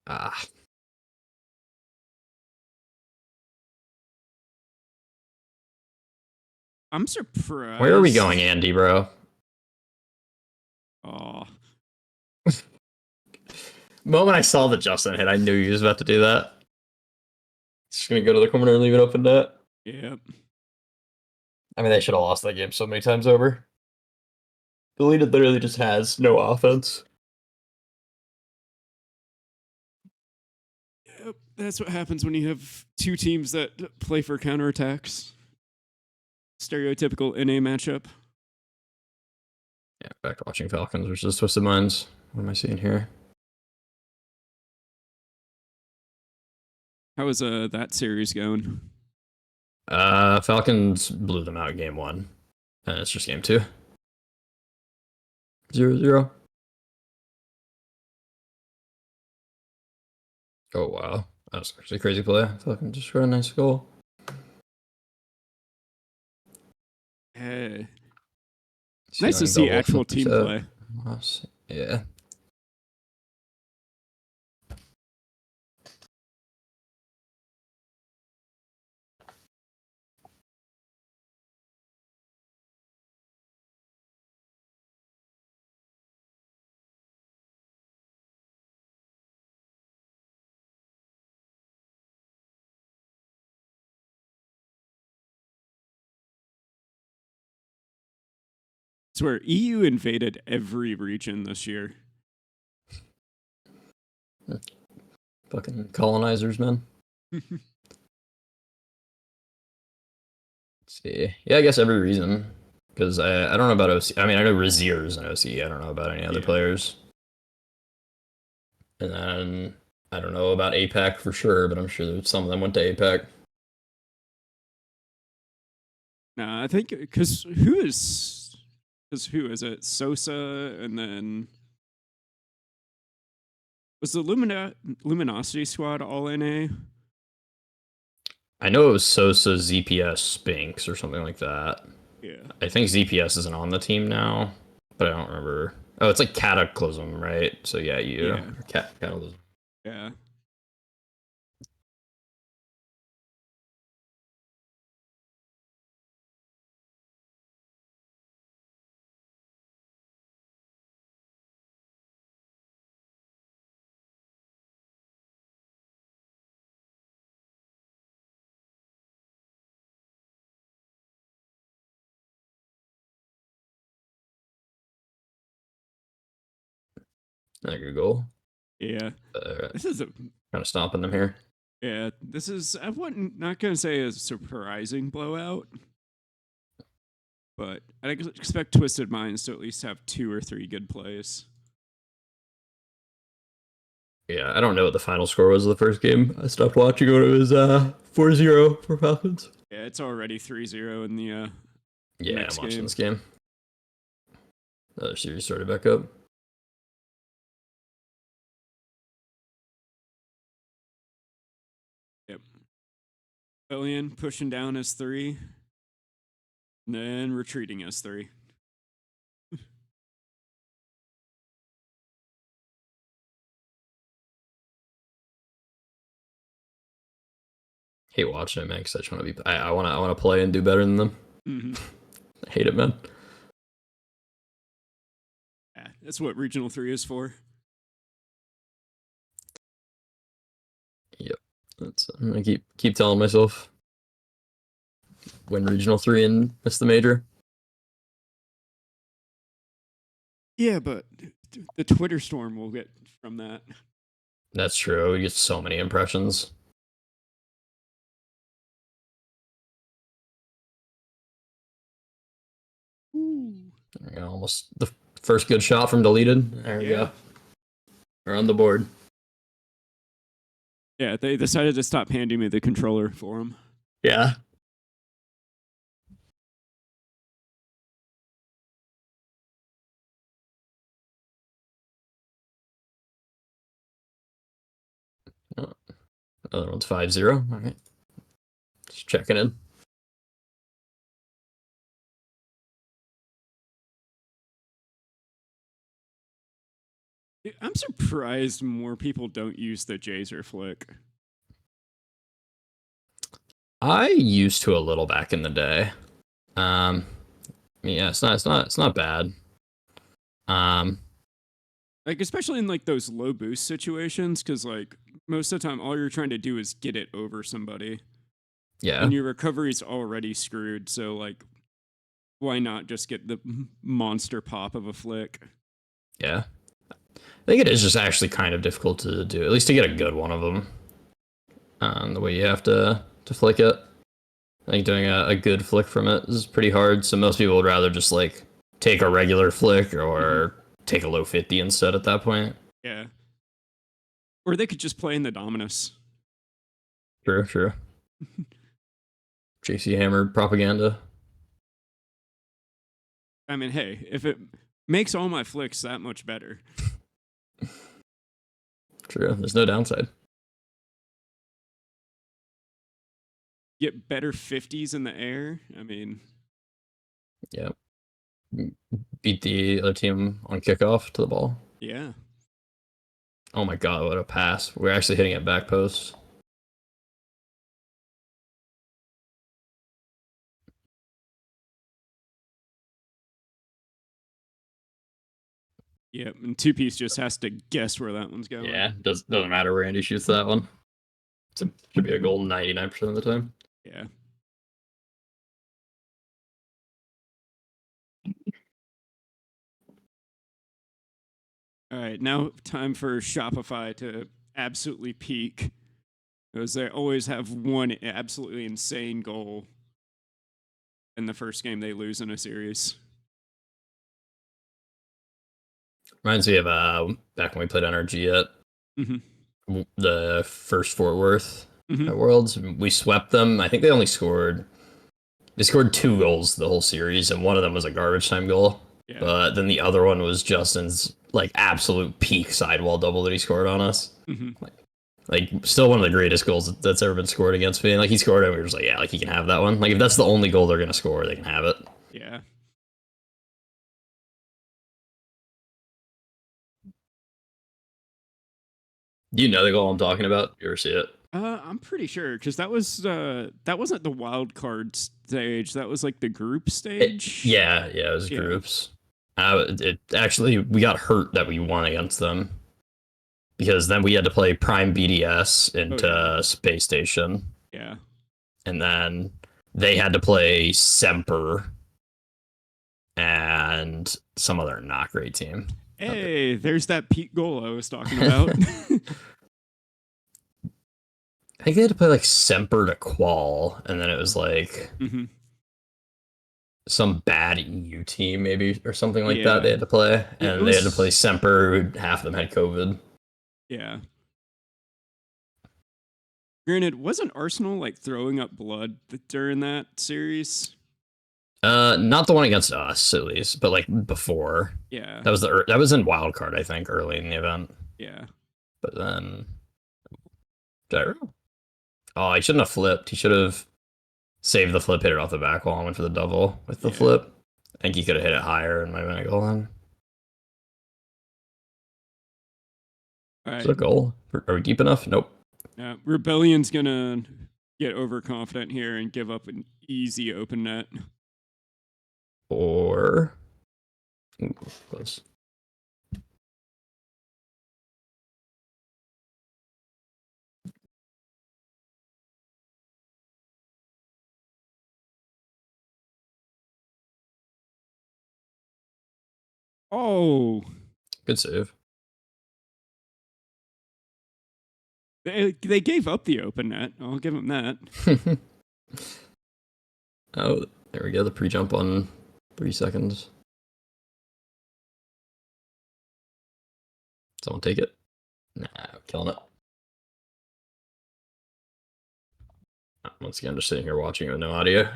Speaker 6: ah.
Speaker 4: I'm surprised.
Speaker 6: Where are we going, Andy, bro?
Speaker 4: Oh.
Speaker 6: Moment I saw the Justin hit, I knew he was about to do that. Just gonna go to the corner and leave it open net.
Speaker 4: Yep.
Speaker 6: I mean, they should have lost that game so many times over. Deleted literally just has no offense.
Speaker 4: Yep, that's what happens when you have 2 teams that play for counterattacks. Stereotypical NA matchup.
Speaker 6: Yeah, back to watching Falcons versus Twisted Minds. What am I seeing here?
Speaker 4: How was that series going?
Speaker 6: Falcons blew them out game 1. And it's just game 2. 0-0. Oh, wow. That was actually a crazy play. Falcons just got a nice goal.
Speaker 4: Hey. Nice to see actual team play.
Speaker 6: Yeah.
Speaker 4: It's where EU invaded every region this year.
Speaker 6: Fucking colonizers, man. Let's see. Yeah, I guess every reason. Because I don't know about OC. I mean, I know Razier's in OC. I don't know about any other players. And then I don't know about APAC for sure, but I'm sure some of them went to APAC.
Speaker 4: No, I think because who is it? Sosa, and then was the Luminosity squad all NA?
Speaker 6: I know it was Sosa, ZPS, Spinks, or something like that.
Speaker 4: Yeah.
Speaker 6: I think ZPS isn't on the team now, but I don't remember. Oh, it's like Cataclysm, right? So yeah, Cataclysm.
Speaker 4: Yeah.
Speaker 6: There you go.
Speaker 4: Yeah. This is
Speaker 6: kind of stomping them here.
Speaker 4: Yeah, this is, I wouldn't, not going to say a surprising blowout, but I expect Twisted Minds to at least have 2 or 3 good plays.
Speaker 6: Yeah, I don't know what the final score was of the first game. I stopped watching when it was 4-0 for Falcons.
Speaker 4: Yeah, it's already 3-0 in the
Speaker 6: next I'm watching this game. Another series started back up.
Speaker 4: Yep. Billion pushing down S3, and then retreating S3.
Speaker 6: Hate watching it, man, because I just want to be. I want to play and do better than them.
Speaker 4: Mm-hmm.
Speaker 6: I hate it, man.
Speaker 4: Yeah, that's what Regional 3 is for.
Speaker 6: Yep, I'm gonna keep telling myself. Win Regional 3 and miss the major.
Speaker 4: Yeah, but the Twitter storm we'll get from that.
Speaker 6: That's true. We get so many impressions. There we go. Almost the first good shot from deleted. There we go. We're on the board.
Speaker 4: Yeah, they decided to stop handing me the controller for them.
Speaker 6: Yeah. Oh, other one's 5-0. All right. Just checking in.
Speaker 4: I'm surprised more people don't use the Jazer flick.
Speaker 6: I used to a little back in the day. Yeah, it's not bad.
Speaker 4: Like especially in like those low boost situations, because like most of the time all you're trying to do is get it over somebody.
Speaker 6: Yeah.
Speaker 4: And your recovery's already screwed, so like why not just get the monster pop of a flick?
Speaker 6: Yeah. I think it is just actually kind of difficult to do, at least to get a good one of them. The way you have to flick it. I think doing a good flick from it is pretty hard, so most people would rather just like take a regular flick or take a low 50 instead at that point.
Speaker 4: Yeah. Or they could just play in the Dominus.
Speaker 6: True. JC Hammer propaganda.
Speaker 4: I mean, hey, if it makes all my flicks that much better.
Speaker 6: True. There's no downside.
Speaker 4: Get better 50s in the air. I mean,
Speaker 6: yeah. Beat the other team on kickoff to the ball.
Speaker 4: Yeah.
Speaker 6: Oh my god, what a pass. We're actually hitting it back post.
Speaker 4: Yep, and Two Piece just has to guess where that one's going.
Speaker 6: Yeah, doesn't matter where Andy shoots that one. It should be a goal 99% of the time.
Speaker 4: Yeah. All right, now time for Shopify to absolutely peak. Because they always have one absolutely insane goal in the first game they lose in a series.
Speaker 6: Reminds me of back when we played NRG at the first Fort Worth at Worlds. We swept them. I think they scored 2 goals the whole series, and one of them was a garbage time goal. Yeah. But then the other one was Justin's like absolute peak sidewall double that he scored on us. Like still one of the greatest goals that's ever been scored against me. And like he scored it, and we were just like, yeah, like he can have that one. Like if that's the only goal they're gonna score, they can have it.
Speaker 4: Yeah.
Speaker 6: Do you know the goal I'm talking about? You ever see it?
Speaker 4: I'm pretty sure because that wasn't the wild card stage. That was like the group stage.
Speaker 6: It was groups. It actually we got hurt that we won against them because then we had to play Prime BDS into Space Station.
Speaker 4: Yeah,
Speaker 6: and then they had to play Semper and some other not great team.
Speaker 4: Hey, there's that peak goal I was talking about.
Speaker 6: I think they had to play like Semper to Qual, and then it was like some bad EU team, maybe, or something like that. They had to play, and they had to play Semper. Half of them had COVID.
Speaker 4: Yeah. Granted, wasn't Arsenal like throwing up blood during that series?
Speaker 6: Not the one against us, at least, but like before.
Speaker 4: Yeah.
Speaker 6: That was in wildcard, I think, early in the event.
Speaker 4: Yeah.
Speaker 6: But then gyro. Oh, he shouldn't have flipped. He should have saved the flip, hit it off the back wall, and went for the double with the flip. I think he could have hit it higher and might have been a goal then.
Speaker 4: All right.
Speaker 6: Is it a goal? Are we deep enough? Nope.
Speaker 4: Yeah, Rebellion's gonna get overconfident here and give up an easy open net.
Speaker 6: Or close.
Speaker 4: Oh,
Speaker 6: good save.
Speaker 4: They gave up the open net. I'll give them that.
Speaker 6: Oh, there we go. The pre-jump on 3 seconds. Someone take it. Nah, killing it. Once again, just sitting here watching with no audio.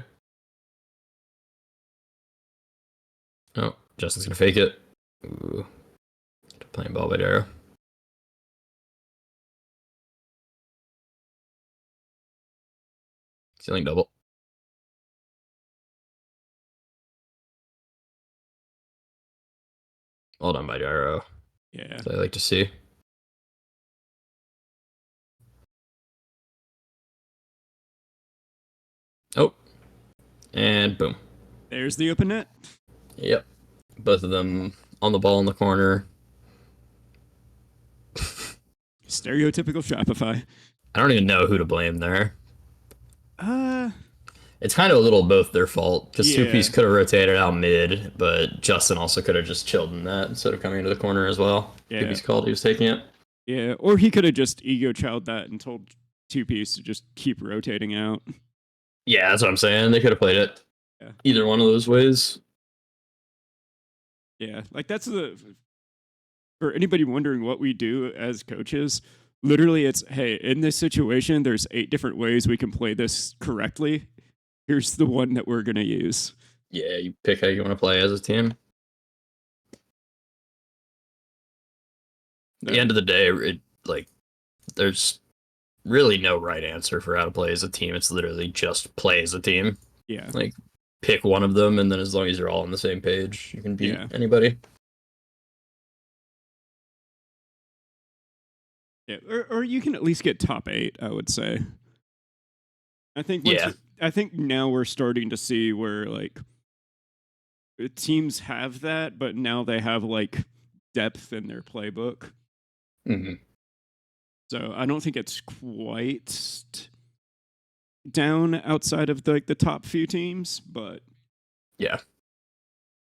Speaker 6: Oh, Justin's gonna fake it. Ooh. Playing ball by Darrow. Ceiling double. Well done by Gyro.
Speaker 4: Yeah.
Speaker 6: That's what I like to see. Oh. And boom.
Speaker 4: There's the open net.
Speaker 6: Yep. Both of them on the ball in the corner.
Speaker 4: Stereotypical Shopify.
Speaker 6: I don't even know who to blame there. It's kind of a little both their fault because Two Piece could have rotated out mid, but Justin also could have just chilled in that instead of coming into the corner as well.
Speaker 4: Yeah.
Speaker 6: Two Piece called, he was taking it.
Speaker 4: Yeah, or he could have just ego chowed that and told Two Piece to just keep rotating out.
Speaker 6: Yeah, that's what I'm saying. They could have played it either one of those ways.
Speaker 4: Yeah, like that's for anybody wondering what we do as coaches. Literally, it's, hey, in this situation, there's 8 different ways we can play this correctly. Here's the one that we're going to use.
Speaker 6: Yeah, you pick how you want to play as a team. At the end of the day, there's really no right answer for how to play as a team. It's literally just play as a team.
Speaker 4: Yeah.
Speaker 6: Like, pick one of them, and then as long as you're all on the same page, you can beat anybody.
Speaker 4: Yeah, or you can at least get top 8, I would say. I think I think now we're starting to see where like teams have that, but now they have like depth in their playbook.
Speaker 6: Mm-hmm.
Speaker 4: So I don't think it's quite down outside of the top few teams, but
Speaker 6: yeah.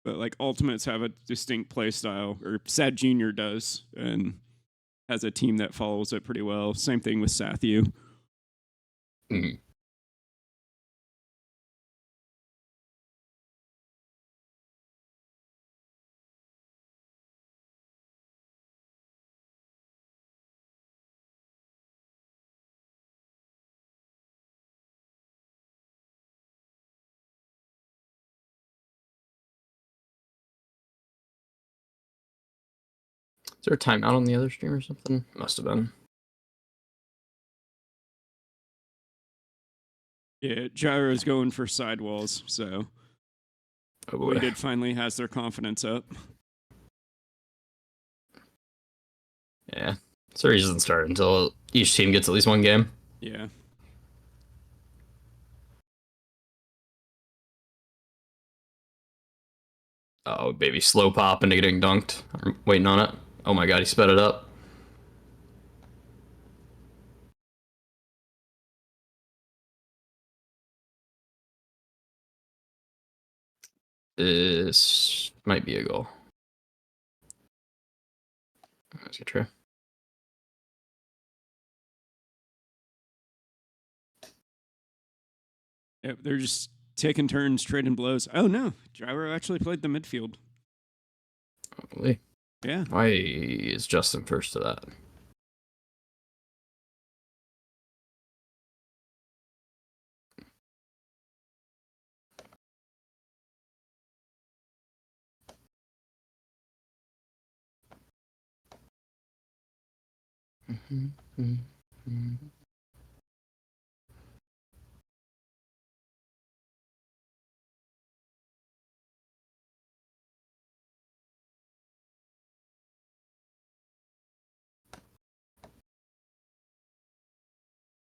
Speaker 4: But like Ultimates have a distinct play style, or Sad Junior does, and has a team that follows it pretty well. Same thing with Sathu.
Speaker 6: Mm-hmm. Is there a timeout on the other stream or something? Must have been.
Speaker 4: Yeah, Gyro's going for sidewalls, so Weighted finally has their confidence up.
Speaker 6: Yeah. Series doesn't start until each team gets at least one game.
Speaker 4: Yeah.
Speaker 6: Oh, baby, slow pop into getting dunked. I'm waiting on it. Oh my god, he sped it up. This might be a goal. That's good try.
Speaker 4: Yep, they're just taking turns trading blows. Oh no, Gyro actually played the midfield.
Speaker 6: Holy.
Speaker 4: Yeah.
Speaker 6: Why is Justin first to that?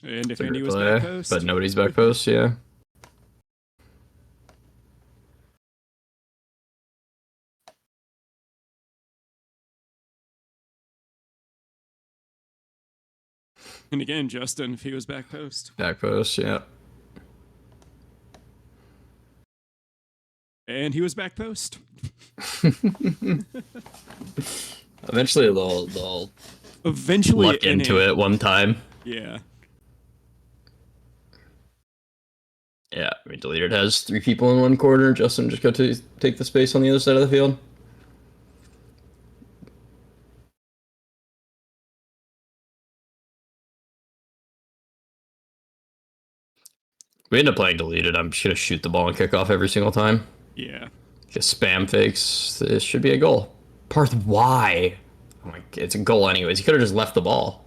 Speaker 4: And if
Speaker 6: It's a
Speaker 4: Andy
Speaker 6: great
Speaker 4: was
Speaker 6: play,
Speaker 4: back post.
Speaker 6: but nobody's back post, yeah.
Speaker 4: And again, Justin, if he was back post.
Speaker 6: Back post, yeah.
Speaker 4: And he was back post.
Speaker 6: Eventually they'll
Speaker 4: eventually
Speaker 6: luck into it one time.
Speaker 4: Yeah.
Speaker 6: Yeah, I mean, Deleted has 3 people in one corner. Justin just got to take the space on the other side of the field. We end up playing Deleted. I'm just going to shoot the ball and kick off every single time.
Speaker 4: Yeah.
Speaker 6: Just spam fakes. This should be a goal. Parth, why? Oh my, it's a goal anyways. He could have just left the ball.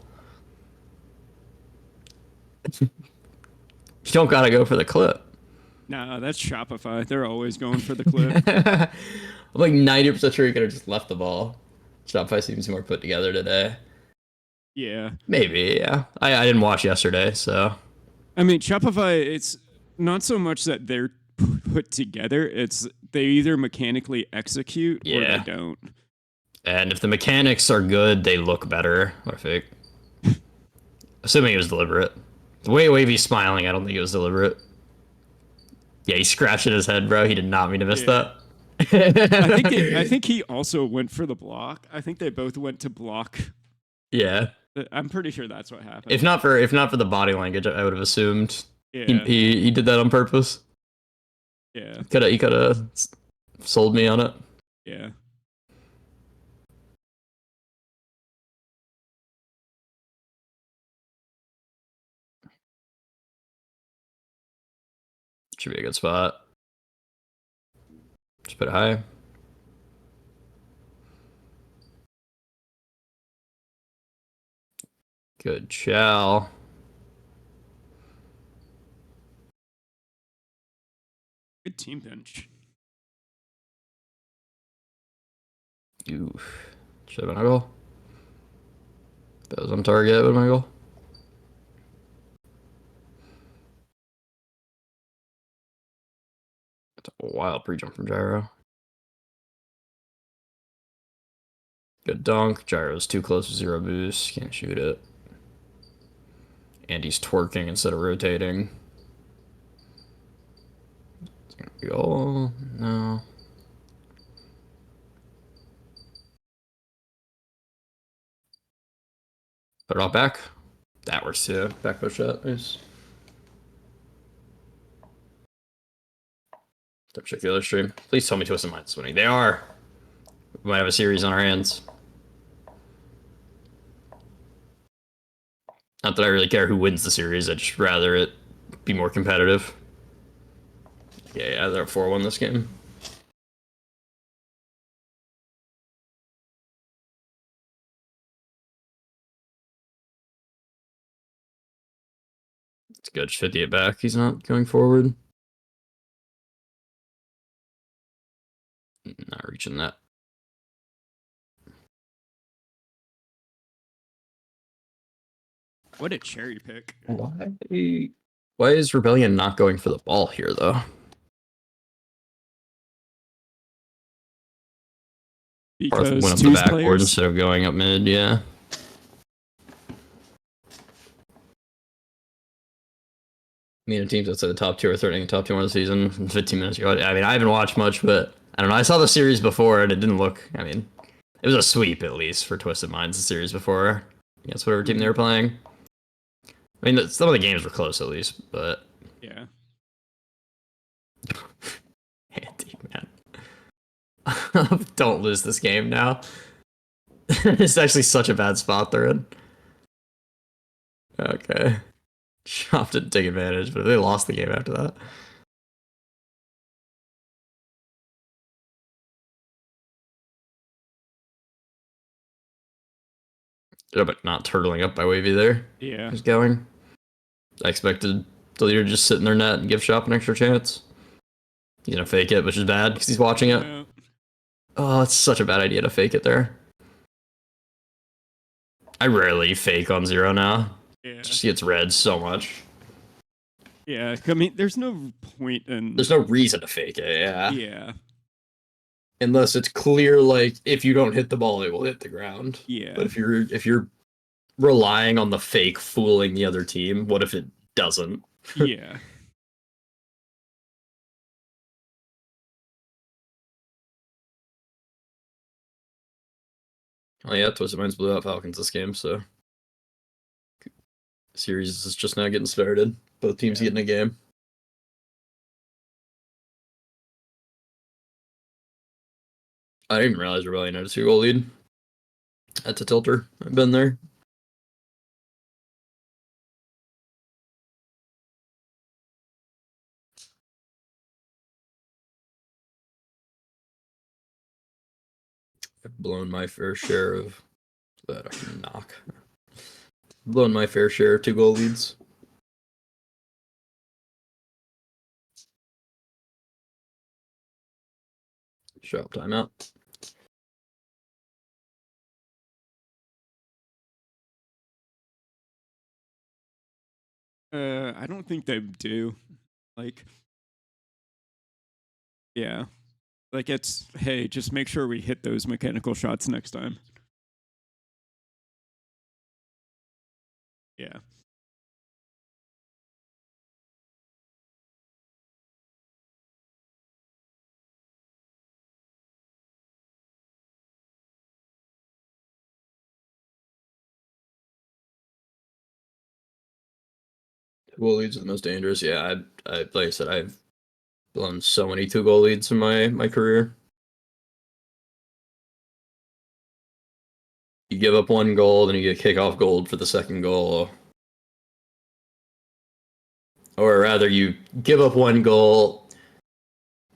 Speaker 6: You don't got to go for the clip.
Speaker 4: Nah, that's Shopify. They're always going for the clip.
Speaker 6: I'm like 90% sure he could have just left the ball. Shopify seems more put together today.
Speaker 4: Yeah.
Speaker 6: Maybe, yeah. I didn't watch yesterday, so.
Speaker 4: I mean, Shopify, it's not so much that they're put together, it's they either mechanically execute or they don't.
Speaker 6: And if the mechanics are good, they look better. Or fake. Assuming it was deliberate. The way Wavy's smiling, I don't think it was deliberate. Yeah, he scratched at his head, bro. He did not mean to miss that.
Speaker 4: I think he also went for the block. I think they both went to block.
Speaker 6: Yeah.
Speaker 4: I'm pretty sure that's what happened.
Speaker 6: If not for the body language, I would have assumed he did that on purpose.
Speaker 4: Yeah.
Speaker 6: He could have sold me on it.
Speaker 4: Yeah.
Speaker 6: Should be a good spot. Just put it high. Good chow.
Speaker 4: Good team bench.
Speaker 6: Oof. Should have been a goal. That was on target with my goal. That's a wild pre-jump from Gyro. Good dunk. Gyro's too close with 0 boost. Can't shoot it. And he's twerking instead of rotating. It's gonna be goal. No. Put it off back. That works too. Back push shot. Nice. Don't check the other stream. Please tell me Twisted Mind's winning. They are. We might have a series on our hands. Not that I really care who wins the series. I'd just rather it be more competitive. Yeah, they're 4-1 this game. It's good. 58 back. He's not going forward. Not reaching that.
Speaker 4: What a cherry pick.
Speaker 6: Why is Rebellion not going for the ball here, though?
Speaker 4: Because
Speaker 6: went up the backboard instead of going up mid, yeah. I mean, teams outside the top 2 are threatening the top 2 of the season 15 minutes ago. I mean, I haven't watched much, but I don't know. I saw the series before, and it didn't look. I mean, it was a sweep at least for Twisted Minds. The series before against whatever team they were playing. I mean, some of the games were close at least, but
Speaker 4: yeah.
Speaker 6: Andy, man, don't lose this game now. It's actually such a bad spot they're in. Okay. Shop didn't take advantage, but they lost the game after that. Yeah, but not turtling up by Wavy there.
Speaker 4: Yeah.
Speaker 6: He's going. I expected the leader to just sit in their net and give Shop an extra chance. He's gonna fake it, which is bad because he's watching it.
Speaker 4: Yeah.
Speaker 6: Oh, it's such a bad idea to fake it there. I rarely fake on 0 now.
Speaker 4: Yeah.
Speaker 6: It just gets red so much.
Speaker 4: Yeah, I mean, there's no point in...
Speaker 6: There's no reason to fake it, yeah.
Speaker 4: Yeah.
Speaker 6: Unless it's clear, like, if you don't hit the ball, it will hit the ground.
Speaker 4: Yeah.
Speaker 6: But if you're relying on the fake fooling the other team, what if it doesn't?
Speaker 4: Yeah.
Speaker 6: Oh yeah, Twisted Minds blew out Falcons this game, so series is just now getting started. Both teams getting a game. I didn't even realize Rebellion had a 2-goal lead. That's a tilter. I've been there. I've blown my fair share of that. I can knock. Blown my fair share of 2-goal leads. Shop timeout.
Speaker 4: I don't think they do. Like, yeah. Like, it's, hey, just make sure we hit those mechanical shots next time. Yeah.
Speaker 6: Two-goal leads are the most dangerous. Yeah, I like I said, I've blown so many 2-goal leads in my career. You give up 1 goal, then you get kickoff gold for the second goal. Or rather, you give up one goal,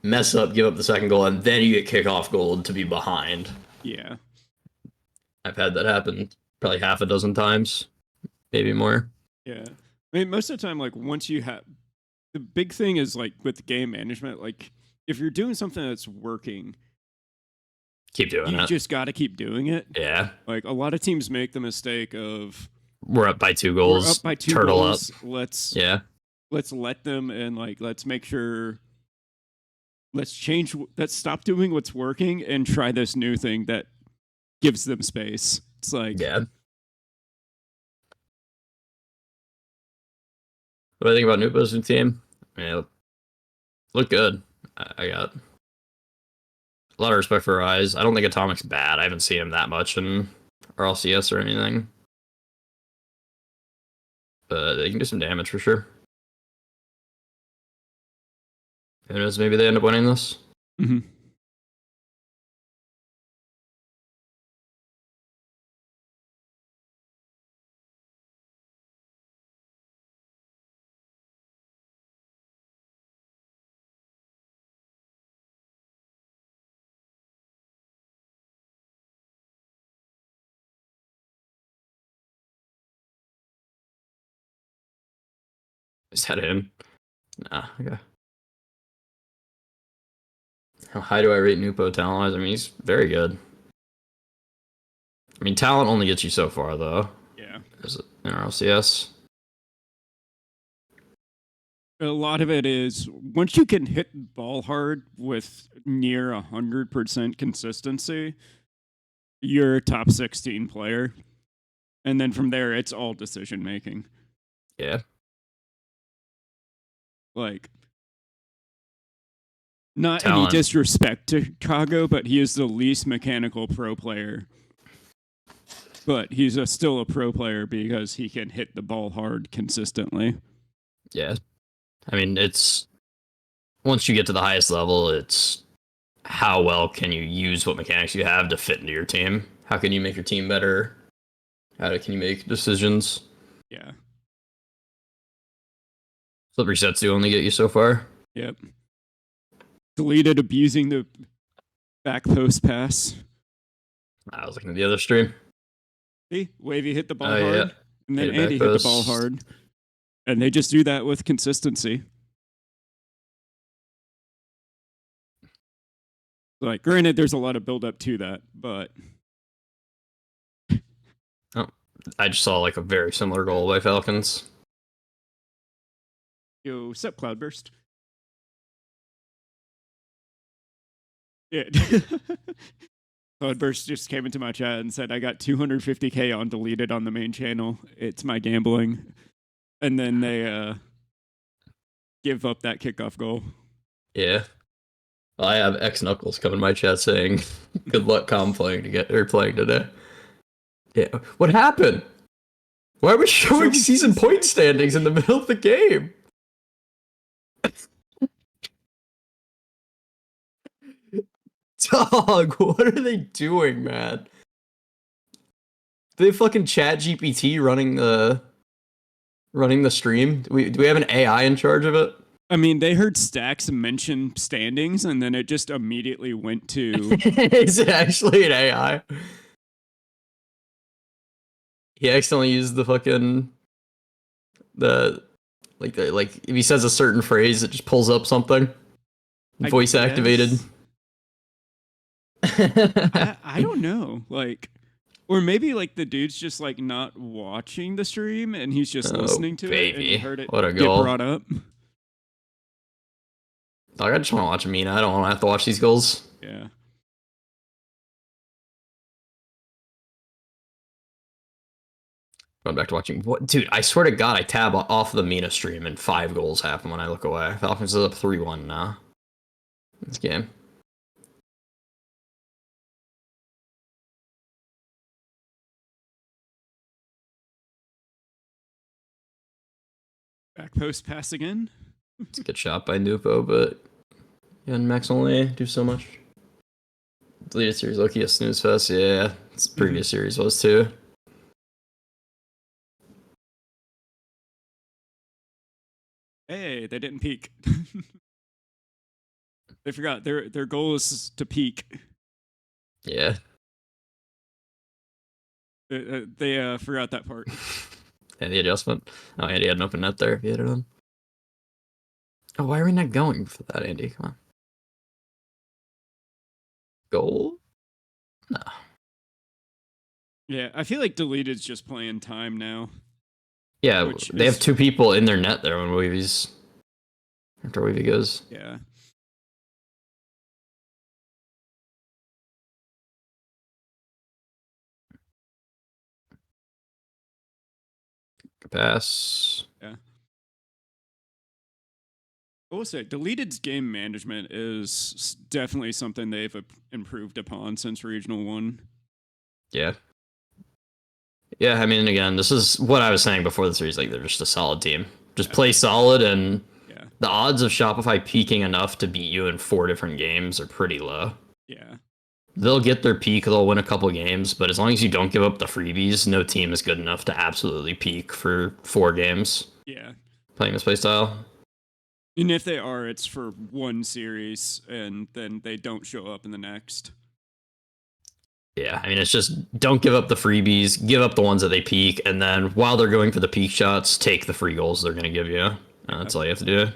Speaker 6: mess up, give up the second goal, and then you get kickoff goal to be behind.
Speaker 4: Yeah.
Speaker 6: I've had that happen probably half a dozen times, maybe more.
Speaker 4: Yeah. I mean, most of the time, like, once you have... The big thing is, like, with game management, like, if you're doing something that's working...
Speaker 6: Keep doing it.
Speaker 4: You just got to keep doing it.
Speaker 6: Yeah.
Speaker 4: Like, a lot of teams make the mistake of...
Speaker 6: We're up by 2 goals.
Speaker 4: We're up by 2
Speaker 6: turtle
Speaker 4: goals.
Speaker 6: Up.
Speaker 4: Let's let them, and, like, let's make sure... Let's stop doing what's working and try this new thing that gives them space. It's like...
Speaker 6: Yeah. What do I think about Nupo's new team? I mean, look good. I got a lot of respect for Rise. I don't think Atomic's bad. I haven't seen him that much in RLCS or anything. But they can do some damage for sure. Who knows, maybe they end up winning this?
Speaker 4: Mm-hmm.
Speaker 6: Is that him? Nah, okay. How high do I rate Nupo talent-wise? I mean, he's very good. I mean, talent only gets you so far, though.
Speaker 4: Yeah.
Speaker 6: Is it in RLCS?
Speaker 4: A lot of it is, once you can hit the ball hard with near 100% consistency, you're a top 16 player. And then from there, it's all decision-making.
Speaker 6: Yeah.
Speaker 4: Like... Not
Speaker 6: talent.
Speaker 4: Any disrespect to Chicago, but he is the least mechanical pro player. But he's still a pro player because he can hit the ball hard consistently.
Speaker 6: Yeah. I mean, it's... Once you get to the highest level, it's how well can you use what mechanics you have to fit into your team? How can you make your team better? How can you make decisions?
Speaker 4: Yeah.
Speaker 6: Slippery sets do only get you so far.
Speaker 4: Yep. Deleted abusing the back post pass.
Speaker 6: I was looking at the other stream.
Speaker 4: See, Wavy hit the ball hard,
Speaker 6: Yeah.
Speaker 4: and then Andy hit the ball hard. And they just do that with consistency. Like, granted, there's a lot of build-up to that, but...
Speaker 6: Oh, I just saw like a very similar goal by Falcons.
Speaker 4: Yo, sup, Cloudburst? Yeah. Cloudburst just came into my chat and said, I got 250k on deleted on the main channel. It's my gambling. And then they give up that kickoff goal.
Speaker 6: Yeah. Well, I have X Knuckles come in my chat saying, good luck Comm playing today. Yeah. What happened? Why are we showing season point standings in the middle of the game? Dog, what are they doing, man? They fucking Chat GPT running the stream? Do we have an AI in charge of it?
Speaker 4: I mean, they heard Stacks mention standings, and then it just immediately went to...
Speaker 6: Is it actually an AI? He accidentally used the fucking... Like, if he says a certain phrase, it just pulls up something. Voice activated.
Speaker 4: I don't know. Like... Or maybe, like, the dude's just, like, not watching the stream, and he's just listening to it, and he heard it get brought up.
Speaker 6: Dog, I just want to watch Amina. I don't want to have to watch these goals.
Speaker 4: Yeah.
Speaker 6: Going back to watching... What, dude, I swear to God, I tab off the Mina stream, and 5 goals happen when I look away. Falcons is up 3-1 now. This game.
Speaker 4: Back post pass again.
Speaker 6: It's a good shot by Nupo, but yeah, and Max only do so much. Deleted series, Loki, a snooze fest. Yeah, it's previous series was too.
Speaker 4: Hey, they didn't peek. They forgot their goal is to peak.
Speaker 6: Yeah.
Speaker 4: They forgot that part.
Speaker 6: And the adjustment. Oh, Andy had an open net there if he had it on. Oh, why are we not going for that, Andy? Come on. Goal? No.
Speaker 4: Yeah, I feel like Deleted's just playing time now.
Speaker 6: Yeah, they have 2 people in their net there when Weavy's... After Weavy goes.
Speaker 4: Yeah.
Speaker 6: Pass.
Speaker 4: Yeah. I will say, Deleted's game management is definitely something they've improved upon since Regional 1.
Speaker 6: Yeah. Yeah, I mean, again, this is what I was saying before the series. Like, they're just a solid team. Just play solid, and the odds of Shopify peaking enough to beat you in 4 different games are pretty low.
Speaker 4: Yeah.
Speaker 6: They'll get their peak, they'll win a couple games, but as long as you don't give up the freebies, no team is good enough to absolutely peak for 4 games.
Speaker 4: Yeah.
Speaker 6: Playing this playstyle.
Speaker 4: And if they are, it's for 1 series, and then they don't show up in the next.
Speaker 6: Yeah, I mean, it's just don't give up the freebies, give up the ones that they peak, and then while they're going for the peak shots, take the free goals they're going to give you. That's all you have to do.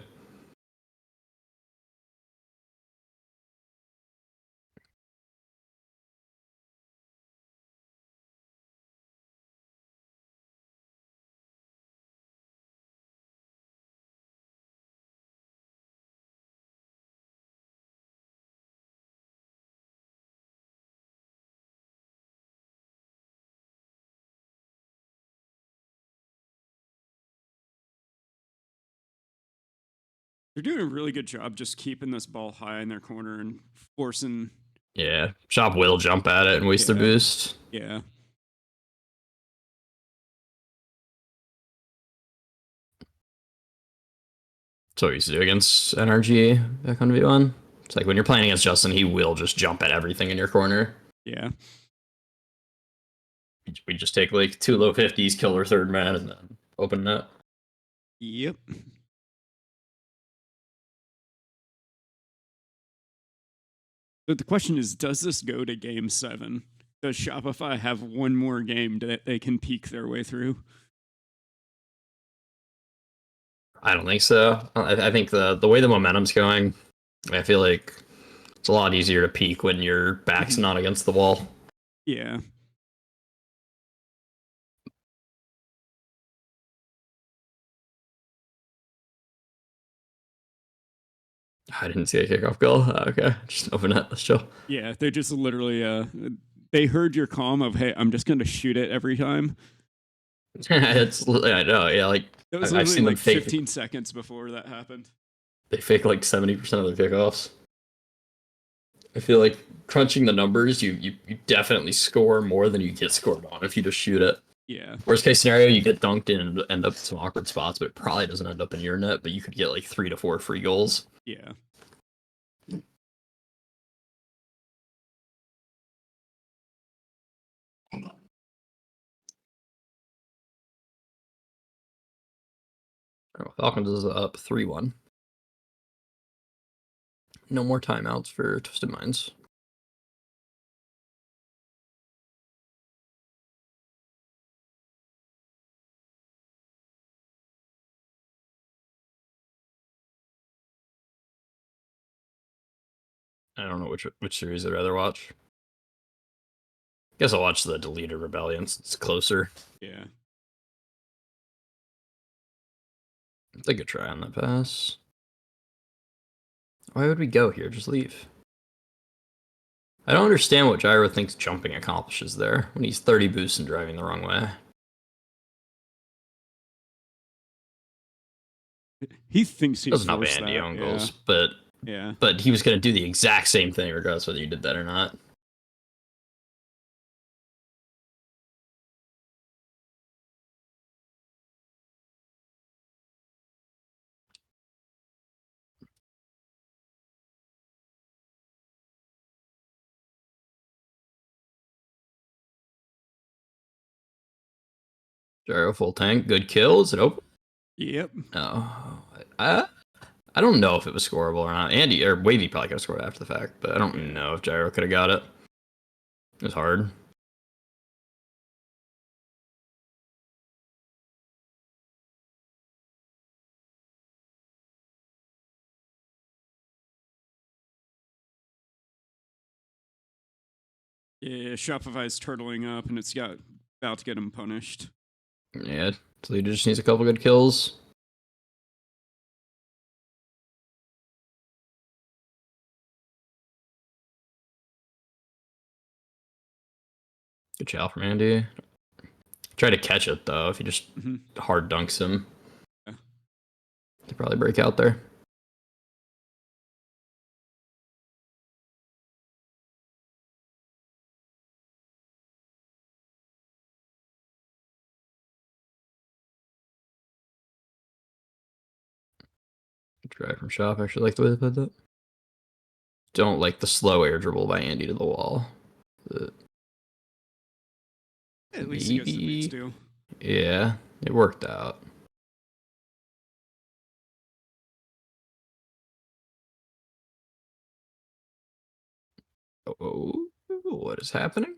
Speaker 4: They're doing a really good job just keeping this ball high in their corner and forcing...
Speaker 6: Yeah, Shop will jump at it and waste their boost.
Speaker 4: Yeah.
Speaker 6: That's what we used to do against NRG back on V1. It's like when you're playing against Justin, he will just jump at everything in your corner.
Speaker 4: Yeah.
Speaker 6: We just take like 2 low 50s, kill their 3rd man, and then open net.
Speaker 4: Yep. But the question is, does this go to game 7? Does Shopify have 1 more game that they can peak their way through?
Speaker 6: I don't think so. I think the way the momentum's going, I feel like it's a lot easier to peak when your back's not against the wall.
Speaker 4: Yeah.
Speaker 6: I didn't see a kickoff goal. Okay, just open it. Let's chill.
Speaker 4: Yeah, they just literally, they heard your comm of, hey, I'm just going to shoot it every time.
Speaker 6: It's, I know, yeah, like,
Speaker 4: It was
Speaker 6: I've seen
Speaker 4: like
Speaker 6: them fake
Speaker 4: 15 seconds before that happened.
Speaker 6: They fake like 70% of their kickoffs. I feel like crunching the numbers, you definitely score more than you get scored on if you just shoot it.
Speaker 4: Yeah.
Speaker 6: Worst case scenario, you get dunked in and end up in some awkward spots, but it probably doesn't end up in your net, but you could get like 3 to 4 free goals.
Speaker 4: Yeah.
Speaker 6: Oh, Falcons is up 3-1. No more timeouts for Twisted Minds. I don't know which series I'd rather watch. Guess I'll watch the Deleted Rebellions. It's closer.
Speaker 4: Yeah.
Speaker 6: Take a try on that pass. Why would we go here? Just leave. I don't understand what Gyro thinks jumping accomplishes there when he's 30 boosts and driving the wrong way.
Speaker 4: He thinks he's
Speaker 6: doesn't have Andy on goals, but he was going to do the exact same thing regardless whether you did that or not. Gyro full tank, good kill. Is it open?
Speaker 4: Yep.
Speaker 6: No, I don't know if it was scoreable or not. Andy or Wavy probably could have scored after the fact, but I don't know if Gyro could have got it. It was hard.
Speaker 4: Yeah, Shopify's turtling up, and it's about to get him punished.
Speaker 6: Yeah, so he just needs a couple good kills. Good chow from Andy. Try to catch it though. If he just hard dunks him, he'd probably break out there. Good try from Shop. I actually like the way they put that. Don't like the slow air dribble by Andy to the wall. But
Speaker 4: At least he gets the big steal.
Speaker 6: Yeah, it worked out. Oh, what is happening?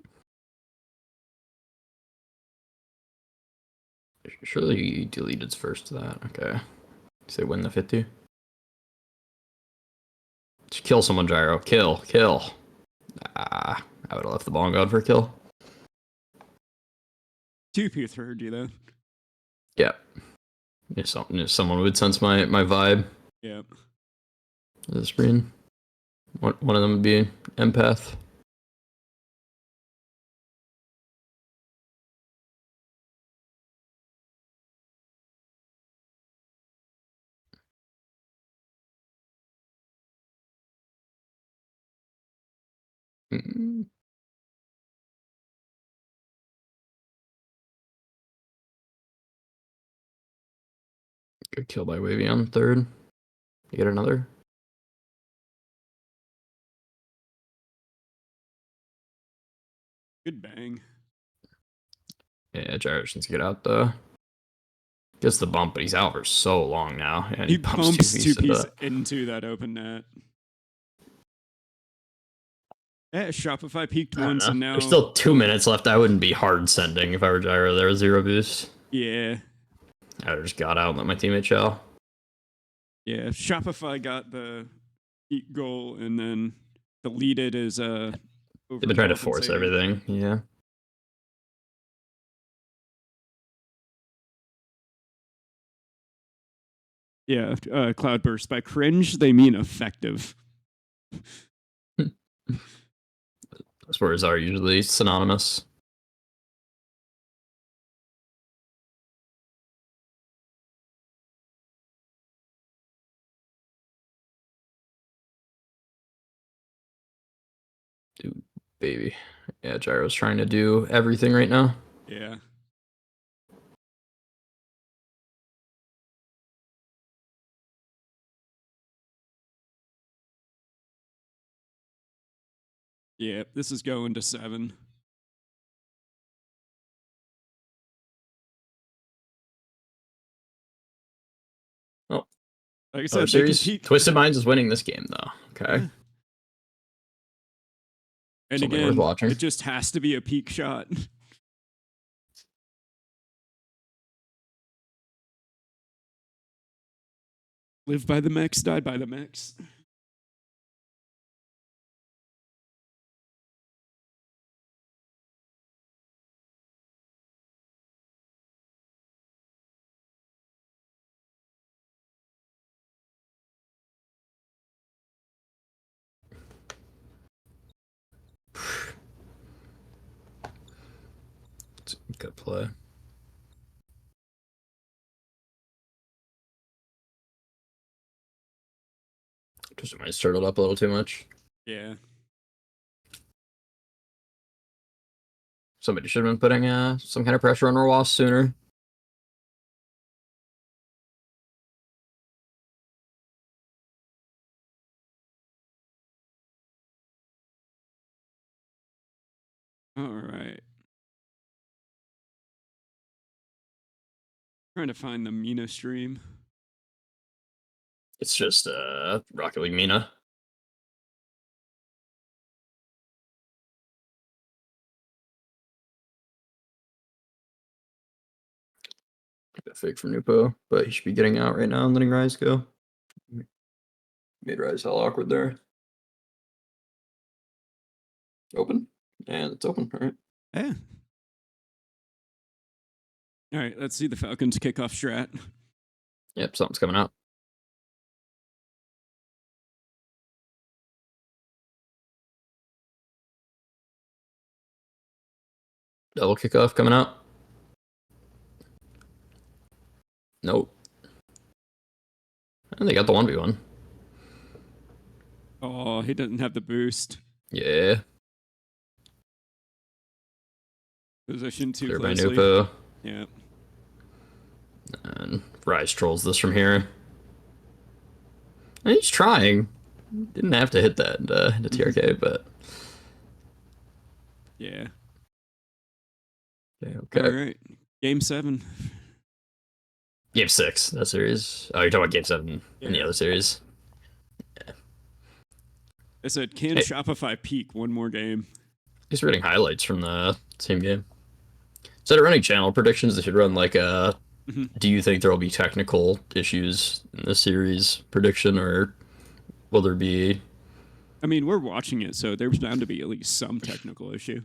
Speaker 6: Surely he deleted first to that. Okay. Say win the 50. Just kill someone, Gyro. Kill. I would have left the ball and gone for a kill.
Speaker 4: 2P heard you though.
Speaker 6: Yeah. If someone would sense my vibe.
Speaker 4: Yeah.
Speaker 6: The screen. One of them would be empath. Good kill by Wavy on third. You get another?
Speaker 4: Good bang.
Speaker 6: Yeah, Gyro needs to get out though. Gets the bump, but he's out for so long now. And
Speaker 4: he bumps two piece into that open net. Yeah, Shopify peaked once and now...
Speaker 6: There's still 2 minutes left. I wouldn't be hard sending if I were Gyro. There was 0 boost.
Speaker 4: Yeah.
Speaker 6: I just got out and let my teammate chow.
Speaker 4: Yeah, Shopify got the peak goal and then deleted his... They've
Speaker 6: been trying to force everything, yeah.
Speaker 4: Yeah, Cloudburst. By cringe, they mean effective.
Speaker 6: Those words are usually synonymous. Dude, baby. Yeah, Gyro's trying to do everything right now.
Speaker 4: Yeah. Yeah, this is going to 7.
Speaker 6: Oh.
Speaker 4: Like I said,
Speaker 6: series. Twisted Minds is winning this game, though. Okay.
Speaker 4: Yeah. And
Speaker 6: Something
Speaker 4: again,
Speaker 6: worth watching.
Speaker 4: It just has to be a peak shot. Live by the mechs, die by the mechs.
Speaker 6: It's a good play. Just might have turtled up a little too much.
Speaker 4: Yeah.
Speaker 6: Somebody should have been putting some kind of pressure on Rawas sooner.
Speaker 4: All right. Trying to find the Mina stream.
Speaker 6: It's just Rocket League Mina. A bit fake from Nupo, but he should be getting out right now and letting Rise go. Made Rise all awkward there. Open. And it's open. All right.
Speaker 4: Yeah. All right, let's see the Falcons kickoff strat.
Speaker 6: Yep, something's coming out. Double kickoff coming out. Nope. And they got the 1v1.
Speaker 4: Oh, he doesn't have the boost.
Speaker 6: Yeah.
Speaker 4: Position too
Speaker 6: Clear by
Speaker 4: closely.
Speaker 6: Nupo.
Speaker 4: Yeah.
Speaker 6: And Rise trolls this from here. And he's trying. Didn't have to hit that into TRK, but...
Speaker 4: Yeah.
Speaker 6: Okay.
Speaker 4: All right. Game 7.
Speaker 6: Game 6, that series. Oh, you're talking about Game 7 in the other series. Yeah.
Speaker 4: I said, can Shopify peak one more game?
Speaker 6: He's reading highlights from the same game. Instead of running channel predictions, they should run like a do you think there will be technical issues in this series prediction, or will there be...
Speaker 4: I mean, we're watching it, so there's bound to be at least some technical issue.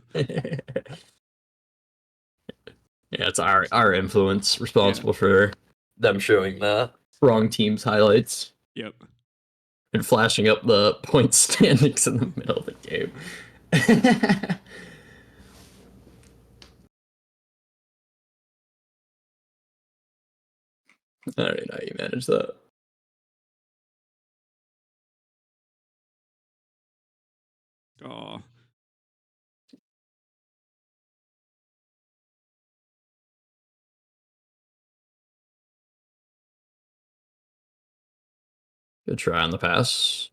Speaker 6: Yeah, it's our influence responsible for them showing the wrong team's highlights.
Speaker 4: Yep.
Speaker 6: And flashing up the point standings in the middle of the game. I don't know how you manage that.
Speaker 4: Oh.
Speaker 6: Good try on the pass.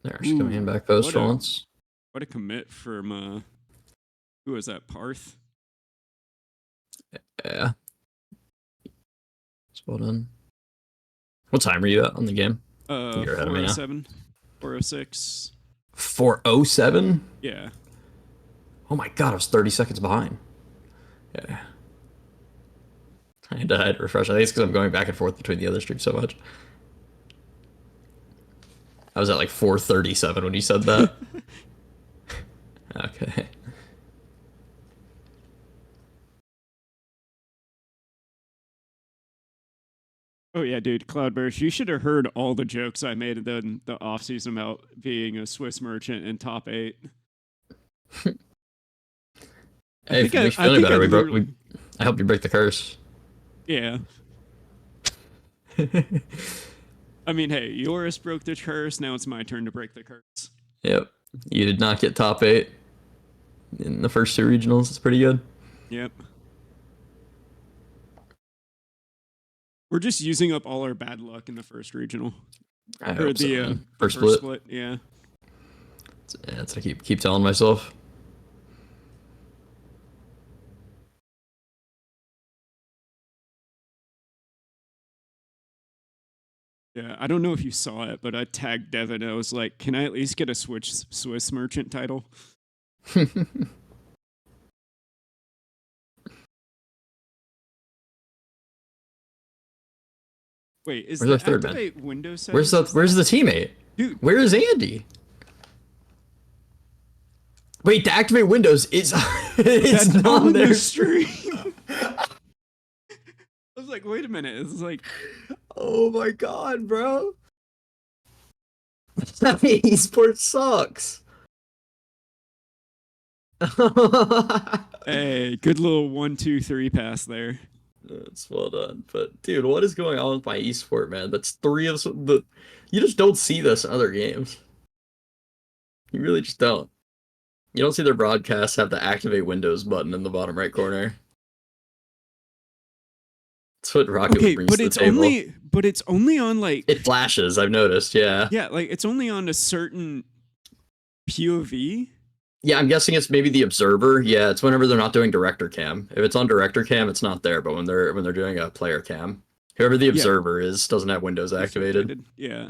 Speaker 6: There, she's coming in back post for once.
Speaker 4: What a commit from, who was that, Parth?
Speaker 6: Yeah. It's well done. What time were you at on the game? You're ahead of me now.
Speaker 4: 407, 406.
Speaker 6: 407?
Speaker 4: Yeah.
Speaker 6: Oh my god, I was 30 seconds behind. Yeah. I had to refresh. I think it's because I'm going back and forth between the other streams so much. I was at like 437 when you said that. Okay.
Speaker 4: Oh yeah, dude, Cloudburst, you should have heard all the jokes I made in the offseason about being a Swiss merchant in top 8.
Speaker 6: Hey, if it makes you feel any better, I helped you break the curse.
Speaker 4: Yeah. I mean, hey, Yoris broke the curse, now it's my turn to break the curse.
Speaker 6: Yep. You did not get top 8 in the first 2 regionals. It's pretty good.
Speaker 4: Yep. We're just using up all our bad luck in the first regional.
Speaker 6: I hope so,
Speaker 4: the
Speaker 6: first
Speaker 4: split. Yeah.
Speaker 6: That's what I keep telling myself.
Speaker 4: Yeah, I don't know if you saw it, but I tagged Devin. I was like, can I at least get a Swiss merchant title? Wait, is
Speaker 6: where's
Speaker 4: the
Speaker 6: third
Speaker 4: activate
Speaker 6: man?
Speaker 4: window set?
Speaker 6: Where's the teammate?
Speaker 4: Dude,
Speaker 6: where is Andy? Wait, to activate windows is it's not
Speaker 4: on
Speaker 6: their
Speaker 4: the stream. I was like, wait a minute. It's like,
Speaker 6: oh my god, bro. Esports sucks.
Speaker 4: Hey, good little 1-2-3 pass there.
Speaker 6: That's well done. But dude, what is going on with my esport, man? That's 3 of the. You just don't see this in other games. You really just don't. You don't see their broadcasts have the activate windows button in the bottom right corner. That's what Rocket brings to the table.
Speaker 4: But it's only on like
Speaker 6: it flashes. I've noticed. Yeah.
Speaker 4: Yeah, like it's only on a certain POV.
Speaker 6: Yeah, I'm guessing it's maybe the observer. Yeah, it's whenever they're not doing director cam. If it's on director cam, it's not there. But when they're doing a player cam, Whoever the observer is doesn't have Windows activated.
Speaker 4: Yeah.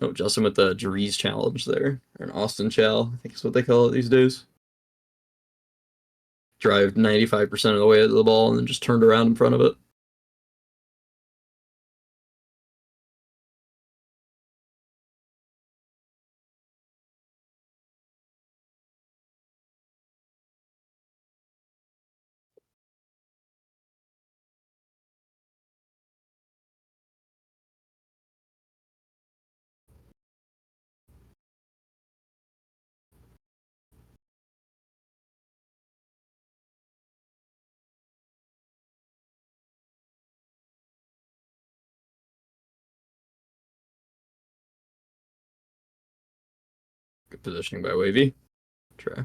Speaker 6: Oh, Justin with the Jerees challenge there. Or an Austin Chow, I think is what they call it these days. Drive 95% of the way to the ball and then just turned around in front of it. Good positioning by Wavy. Try.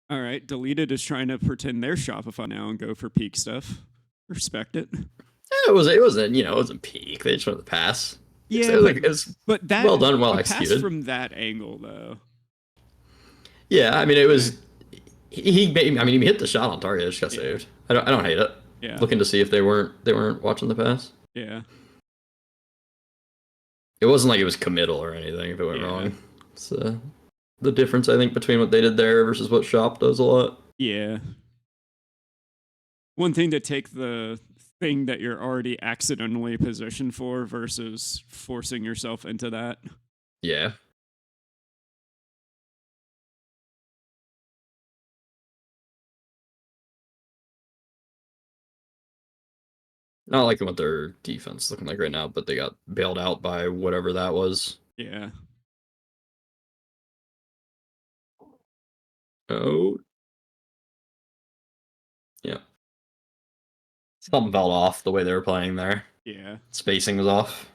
Speaker 4: All right, Deleted is trying to pretend they're Shopify now and go for peak stuff. Respect it.
Speaker 6: Yeah, it wasn't peak. They just wanted to pass.
Speaker 4: Yeah,
Speaker 6: it was
Speaker 4: but that
Speaker 6: well done, well
Speaker 4: a
Speaker 6: executed.
Speaker 4: pass from that angle though.
Speaker 6: Yeah, I mean it was. He hit the shot on target. It just got saved. I don't hate it.
Speaker 4: Yeah.
Speaker 6: Looking to see if they weren't watching the pass.
Speaker 4: Yeah.
Speaker 6: It wasn't like it was committal or anything. If it went wrong, it's the difference I think between what they did there versus what Shop does a lot.
Speaker 4: Yeah. One thing to take the thing that you're already accidentally positioned for versus forcing yourself into that.
Speaker 6: Yeah. Not liking what their defense is looking like right now, but they got bailed out by whatever that was.
Speaker 4: Yeah.
Speaker 6: Oh. Yeah. Something fell off the way they were playing there.
Speaker 4: Yeah.
Speaker 6: Spacing was off.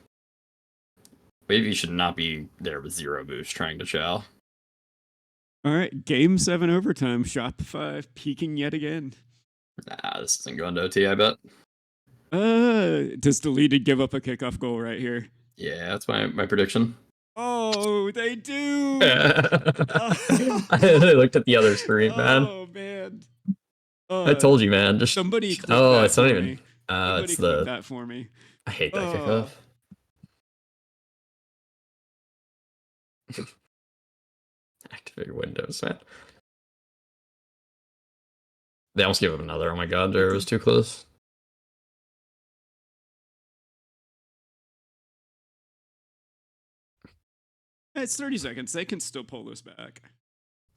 Speaker 6: Maybe you should not be there with 0 boost trying to chow.
Speaker 4: All right, Game 7 overtime. Shopify peaking yet again.
Speaker 6: Nah, this isn't going to OT, I bet.
Speaker 4: Does Deleted give up a kickoff goal right here?
Speaker 6: Yeah, that's my prediction.
Speaker 4: Oh, they do!
Speaker 6: I looked at the other screen, man.
Speaker 4: Oh, man.
Speaker 6: I told you, man. Just
Speaker 4: somebody clip
Speaker 6: that
Speaker 4: it's
Speaker 6: not
Speaker 4: for
Speaker 6: even.
Speaker 4: Me.
Speaker 6: It's
Speaker 4: clip that for me.
Speaker 6: I hate that kickoff. Activate Windows, man. They almost gave him another. Oh my god, Jared was too close.
Speaker 4: It's 30 seconds. They can still pull this back.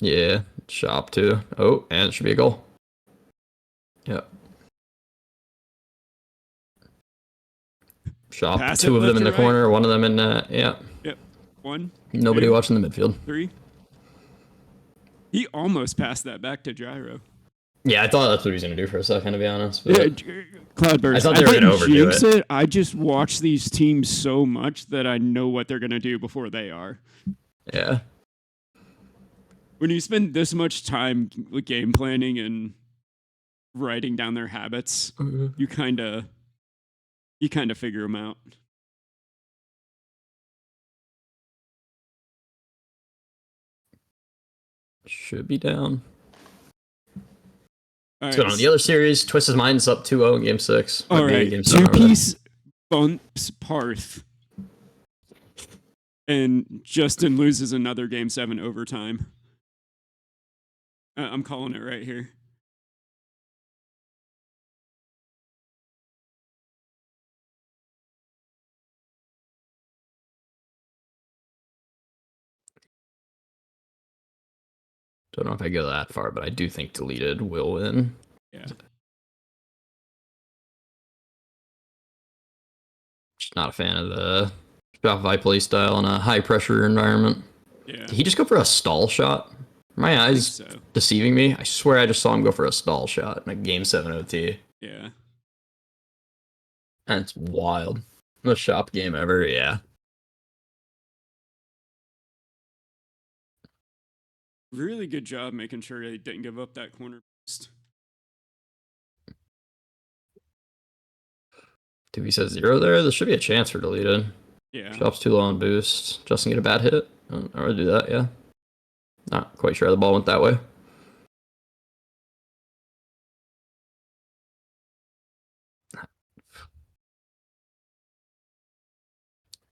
Speaker 6: Yeah, Shop too. Oh, and it should be a goal. Yep. Shop.
Speaker 4: Pass
Speaker 6: 2 of them in the
Speaker 4: right.
Speaker 6: corner. 1 of them in. Yeah.
Speaker 4: Yep. 1.
Speaker 6: Nobody
Speaker 4: 2,
Speaker 6: watching the midfield.
Speaker 4: 3. He almost passed that back to Gyro.
Speaker 6: Yeah, I thought that's what he was gonna do for a second, to be honest. But
Speaker 4: yeah, Cloudburst.
Speaker 6: I thought they were gonna overdo it.
Speaker 4: I just watch these teams so much that I know what they're gonna do before they are.
Speaker 6: Yeah.
Speaker 4: When you spend this much time with game planning and writing down their habits, you kind of figure them out.
Speaker 6: Should be down.
Speaker 4: All
Speaker 6: What's going on? The other series, Twist His Mind's up 2-0 in Game 6.
Speaker 4: All right, 2-piece bumps Parth. And Justin loses another Game 7 overtime. I'm calling it right here.
Speaker 6: Don't know if I go that far, but I do think Deleted will win.
Speaker 4: Yeah.
Speaker 6: Just not a fan of the Shopify playstyle in a high pressure environment.
Speaker 4: Yeah.
Speaker 6: Did he just go for a stall shot? Are my eyes deceiving me? I swear I just saw him go for a stall shot in a Game 7 OT.
Speaker 4: Yeah.
Speaker 6: That's wild. Most Shop game ever, yeah.
Speaker 4: Really good job making sure they didn't give up that corner boost.
Speaker 6: He says 0 there. There should be a chance for Deleted.
Speaker 4: Yeah.
Speaker 6: Shop's too low on boost. Justin get a bad hit. I would do that, yeah. Not quite sure how the ball went that way.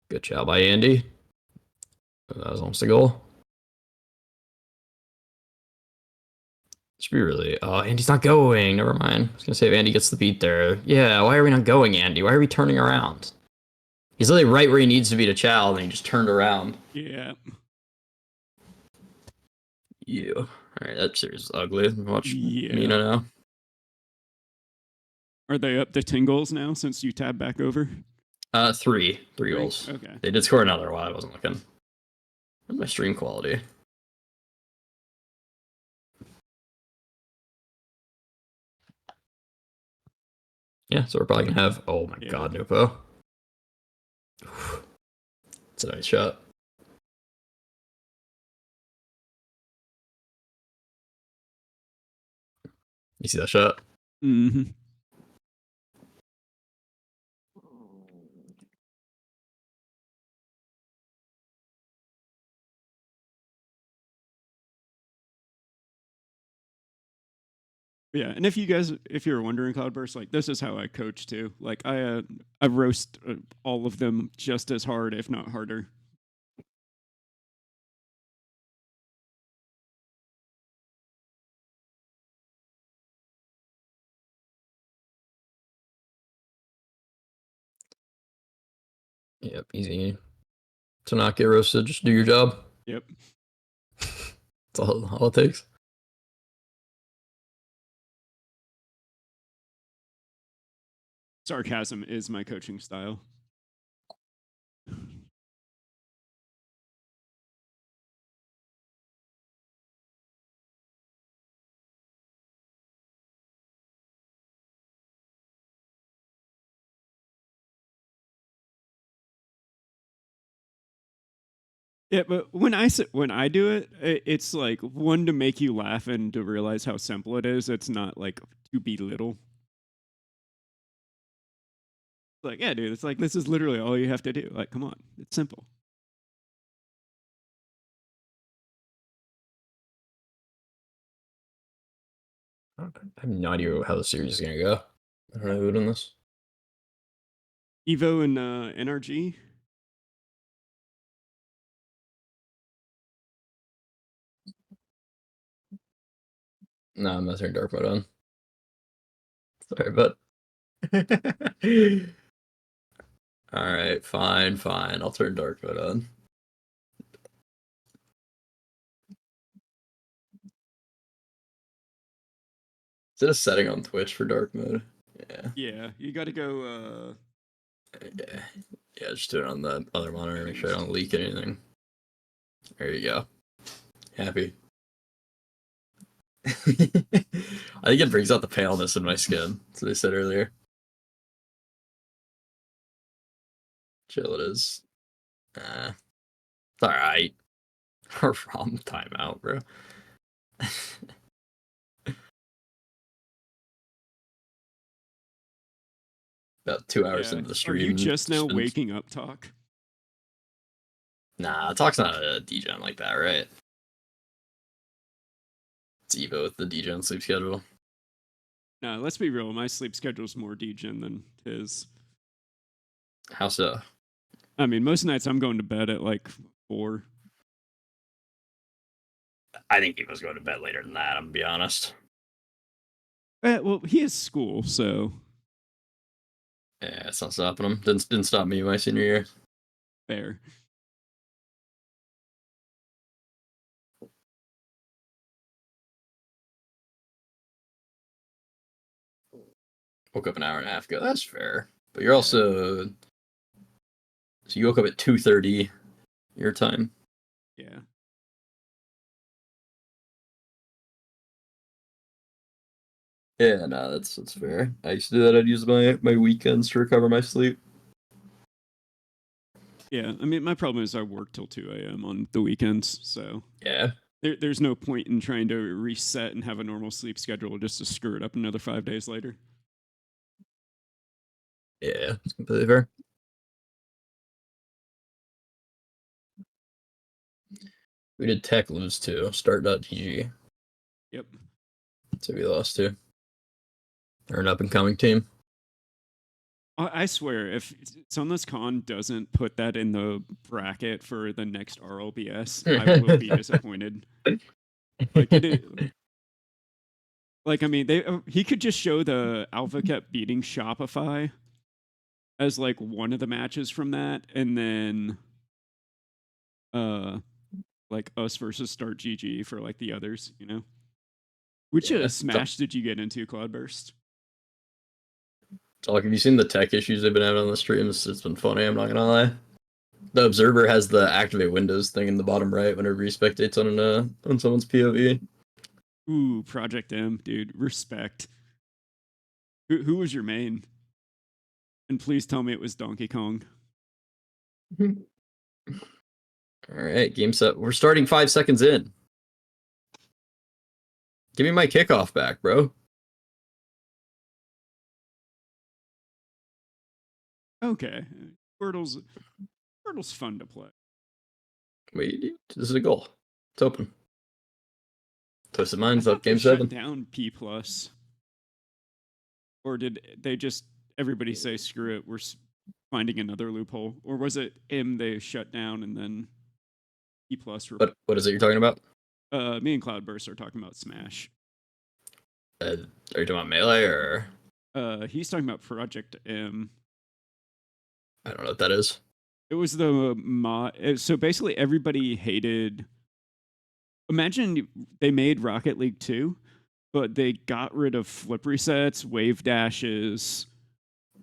Speaker 6: Good job by Andy. That was almost a goal. Should be really. Oh, Andy's not going. Never mind. I was gonna say if Andy gets the beat there. Yeah, why are we not going, Andy? Why are we turning around? He's literally right where he needs to be to Chow, and then he just turned around.
Speaker 4: Yeah.
Speaker 6: You. Alright, that series is ugly. Watch
Speaker 4: Yeah.
Speaker 6: Mina now.
Speaker 4: Are they up to 10 goals now since you tab back over?
Speaker 6: Three goals.
Speaker 4: Okay.
Speaker 6: They did score another while I wasn't looking. Where's my stream quality? Yeah, so we're probably gonna have. Oh my god, Nupo. It's a nice shot. You see that shot?
Speaker 4: Mm-hmm. Yeah, and if you're wondering, Cloudburst, like this is how I coach too. Like I roast all of them just as hard, if not harder.
Speaker 6: Yep, easy to not get roasted. Just do your job.
Speaker 4: Yep.
Speaker 6: That's all it takes.
Speaker 4: Sarcasm is my coaching style. Yeah, but when I do it, it's like one to make you laugh and to realize how simple it is. It's not like to belittle. Like, yeah, dude, it's like this is literally all you have to do. Like, come on, it's simple.
Speaker 6: I have no idea how the series is gonna go. I don't know who done this.
Speaker 4: Evo and NRG.
Speaker 6: No, I'm not turning dark mode on. Sorry, but. Alright, fine. I'll turn dark mode on. Is it a setting on Twitch for dark mode? Yeah.
Speaker 4: Yeah, you got to go.
Speaker 6: Yeah, just do it on the other monitor. Make sure I don't leak anything. There you go. Happy. I think it brings out the paleness in my skin, as I said earlier. Chill it is. It's alright. ROM timeout, bro. About 2 hours into the stream.
Speaker 4: Are you just now waking up, Talk?
Speaker 6: Nah, Talk's not a degen like that, right? It's Evo with the degen sleep schedule.
Speaker 4: No, let's be real. My sleep schedule's more degen than his.
Speaker 6: How so?
Speaker 4: I mean, most nights I'm going to bed at like 4.
Speaker 6: I think Evo's going to bed later than that, I'm gonna be honest.
Speaker 4: Well, he has school, so.
Speaker 6: Yeah, it's not stopping him. Didn't stop me my senior year.
Speaker 4: Fair.
Speaker 6: Woke up an hour and a half ago. That's fair. But you're also. So you woke up at 2:30 your time.
Speaker 4: Yeah.
Speaker 6: Yeah, no, that's fair. I used to do that. I'd use my weekends to recover my sleep.
Speaker 4: Yeah, I mean, my problem is I work till 2 a.m. on the weekends, so
Speaker 6: yeah,
Speaker 4: there's no point in trying to reset and have a normal sleep schedule just to screw it up another 5 days later.
Speaker 6: Yeah, it's completely fair. We did tech lose too. Start.tg.
Speaker 4: Yep.
Speaker 6: So we lost too. They're an up and coming team.
Speaker 4: I swear, if Sunless Khan doesn't put that in the bracket for the next RLBS, I will be disappointed. Like I mean, he could just show the Alpha kept beating Shopify as like one of the matches from that, and then like us versus Start GG for like the others, you know. Which Smash did you get into, Cloudburst?
Speaker 6: Like, have you seen the tech issues they've been having on the streams? It's been funny, I'm not gonna lie. The observer has the activate windows thing in the bottom right whenever he spectates on someone's POV.
Speaker 4: Ooh, Project M, dude, respect. Who was your main? And please tell me it was Donkey Kong.
Speaker 6: All right, game set. We're starting 5 seconds in. Give me my kickoff back, bro.
Speaker 4: Okay, Wordle's fun to play.
Speaker 6: Wait, this is a goal. It's open. Twisted Minds
Speaker 4: I
Speaker 6: up game 7.
Speaker 4: Shut down P+. Or did they just everybody say screw it? We're finding another loophole, or was it M they shut down and then P+?
Speaker 6: What is it you're talking about?
Speaker 4: Me and Cloudburst are talking about Smash.
Speaker 6: Are you talking about Melee or?
Speaker 4: He's talking about Project M.
Speaker 6: I don't know what that is.
Speaker 4: It was the mod. So basically, everybody hated. Imagine they made Rocket League 2, but they got rid of flip resets, wave dashes,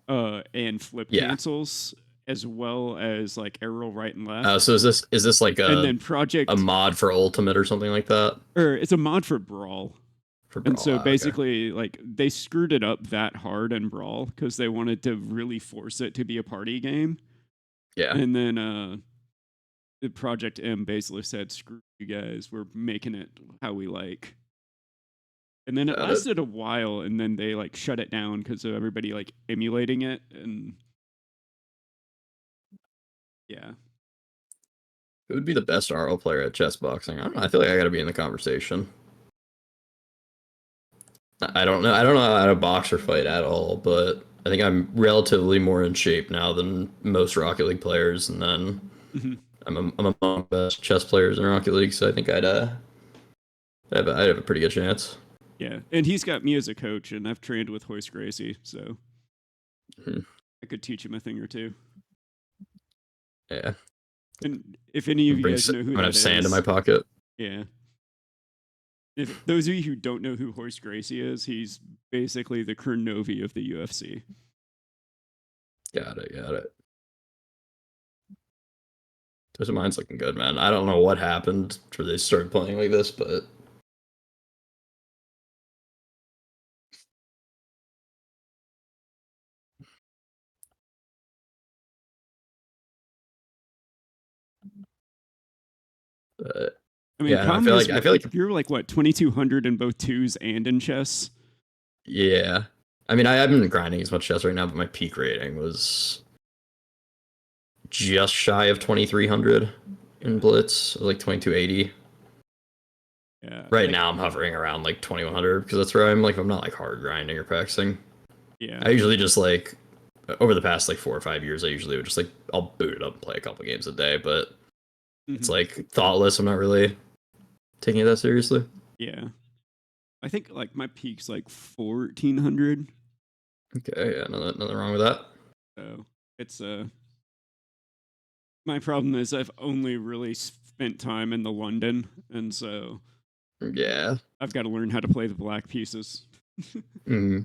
Speaker 4: and flip cancels, as well as like arrow right and left.
Speaker 6: So is this like
Speaker 4: and then a
Speaker 6: mod for Ultimate or something like that?
Speaker 4: Or it's a mod for Brawl. And so basically, like, they screwed it up that hard in Brawl because they wanted to really force it to be a party game.
Speaker 6: Yeah.
Speaker 4: And then the Project M basically said, screw you guys, we're making it how we like. And then it lasted a while, and then they, like, shut it down because of everybody, like, emulating it. And yeah.
Speaker 6: Who would be the best RL player at chess boxing? I don't know. I feel like I got to be in the conversation. I don't know how to box or fight at all, but I think I'm relatively more in shape now than most Rocket League players, and then I'm among the best chess players in Rocket League, so I think I'd have a pretty good chance.
Speaker 4: Yeah, and he's got me as a coach, and I've trained with Hoist Gracie, so I could teach him a thing or two.
Speaker 6: Yeah.
Speaker 4: And if any of you guys know who that is...
Speaker 6: I'm gonna have sand in my pocket.
Speaker 4: Yeah. If those of you who don't know who Hoist Gracie is, he's basically the Kurnovi of the UFC.
Speaker 6: Got it. Twisted Mind's looking good, man. I don't know what happened for they started playing like this, but
Speaker 4: I mean,
Speaker 6: yeah, I feel like
Speaker 4: you're like what 2,200 in both twos and in chess.
Speaker 6: Yeah, I mean, I've been grinding as much chess right now, but my peak rating was just shy of 2,300 in Blitz, like 2,280.
Speaker 4: Yeah.
Speaker 6: Right now, I'm hovering around like 2,100 because that's where I'm like, I'm not like hard grinding or practicing.
Speaker 4: Yeah.
Speaker 6: I usually just like over the past like 4 or 5 years, I usually would just like I'll boot it up and play a couple games a day, but it's like thoughtless. I'm not really taking it that seriously.
Speaker 4: Yeah. I think like my peak's like 1,400.
Speaker 6: Okay, yeah, nothing wrong with that.
Speaker 4: So it's my problem is I've only really spent time in the London, and so
Speaker 6: yeah,
Speaker 4: I've got to learn how to play the black pieces.
Speaker 6: Yeah,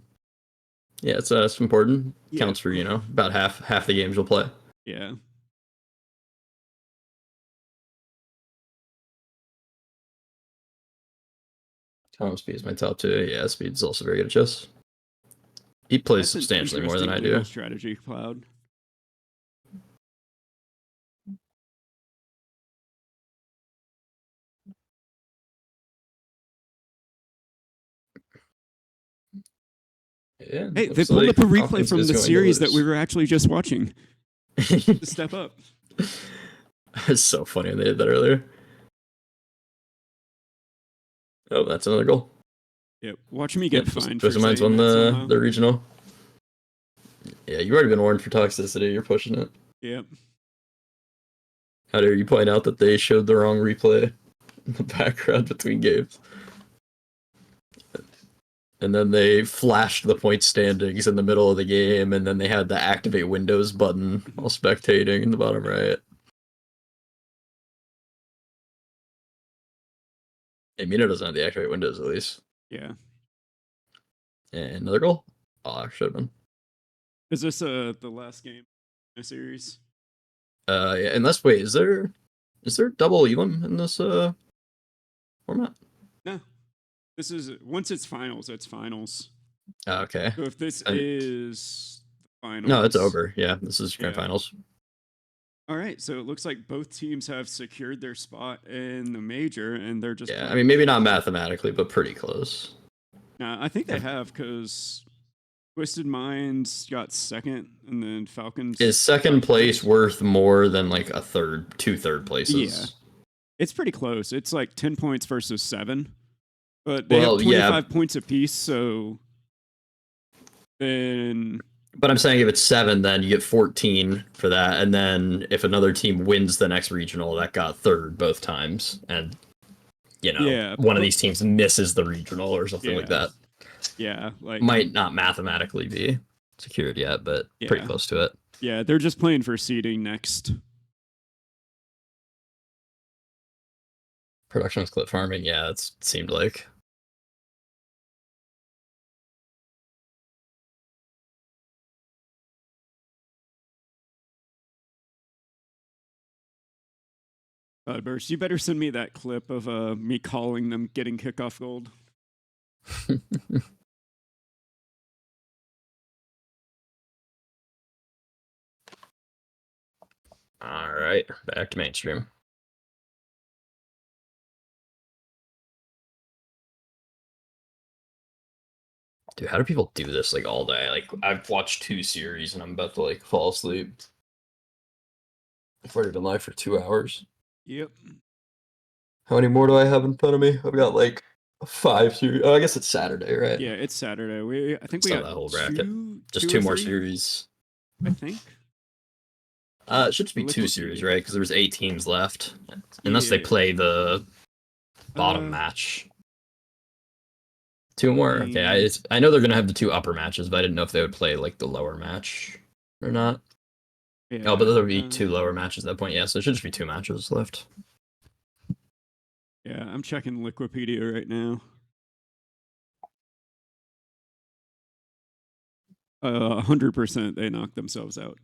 Speaker 6: it's important. Yeah. Counts for about half the games you'll play.
Speaker 4: Yeah.
Speaker 6: Tom Speed is my top 2. Yeah, Speed's also very good at chess. He plays substantially more than I do.
Speaker 4: Strategy, Cloud.
Speaker 6: Yeah,
Speaker 4: hey, they pulled up a replay from the series that we were actually just watching. To step up.
Speaker 6: It's so funny when they did that earlier. Oh, that's another goal.
Speaker 4: Yep, watch me get fined.
Speaker 6: Twisted Minds won the regional. Yeah, you've already been warned for toxicity. You're pushing it.
Speaker 4: Yep.
Speaker 6: How dare you point out that they showed the wrong replay in the background between games? And then they flashed the point standings in the middle of the game, and then they had the activate Windows button while spectating in the bottom right. Hey, Mina doesn't have the activate Windows, at least.
Speaker 4: Yeah.
Speaker 6: And another goal? Oh, it should have been.
Speaker 4: Is this the last game in a series?
Speaker 6: Yeah, unless, wait, is there double Elam in this format?
Speaker 4: No. This is, once it's finals, it's finals.
Speaker 6: Okay.
Speaker 4: So if this is finals.
Speaker 6: No, it's over. Yeah, this is grand
Speaker 4: Yeah.
Speaker 6: finals.
Speaker 4: All right, so it looks like both teams have secured their spot in the major, and they're just.
Speaker 6: Yeah, I mean, maybe not mathematically, but pretty close.
Speaker 4: Nah, I think they have, because Twisted Minds got second, and then Falcons.
Speaker 6: Is second place worth more than like two third places?
Speaker 4: Yeah, it's pretty close. It's like 10 points versus 7, but they have 25 points apiece. So then.
Speaker 6: But I'm saying if it's 7, then you get 14 for that, and then if another team wins the next regional, that got third both times, and one of these teams misses the regional or something like that.
Speaker 4: Yeah, like
Speaker 6: might not mathematically be secured yet, but pretty close to it.
Speaker 4: Yeah, they're just playing for seeding next.
Speaker 6: Production is clip farming. Yeah, it seemed like.
Speaker 4: Burst, you better send me that clip of me calling them getting kickoff gold.
Speaker 6: All right, back to mainstream. Dude, how do people do this like all day? Like, I've watched 2 series and I'm about to like fall asleep. I've already been live for 2 hours.
Speaker 4: Yep.
Speaker 6: How many more do I have in front of me? I've got like 5 series. Oh, I guess it's Saturday, right?
Speaker 4: Yeah, it's Saturday. I think we got
Speaker 6: that whole bracket. Just
Speaker 4: 2
Speaker 6: 2 more
Speaker 4: 3?
Speaker 6: series.
Speaker 4: I think.
Speaker 6: It should just be 2 series, right? Because there was 8 teams left, unless they play the bottom match. 2 more. Okay, I know they're gonna have the 2 upper matches, but I didn't know if they would play like the lower match or not.
Speaker 4: Yeah,
Speaker 6: oh, but there would be 2 lower matches at that point. Yeah, so it should just be 2 matches left.
Speaker 4: Yeah, I'm checking Liquipedia right now. 100% they knocked themselves out.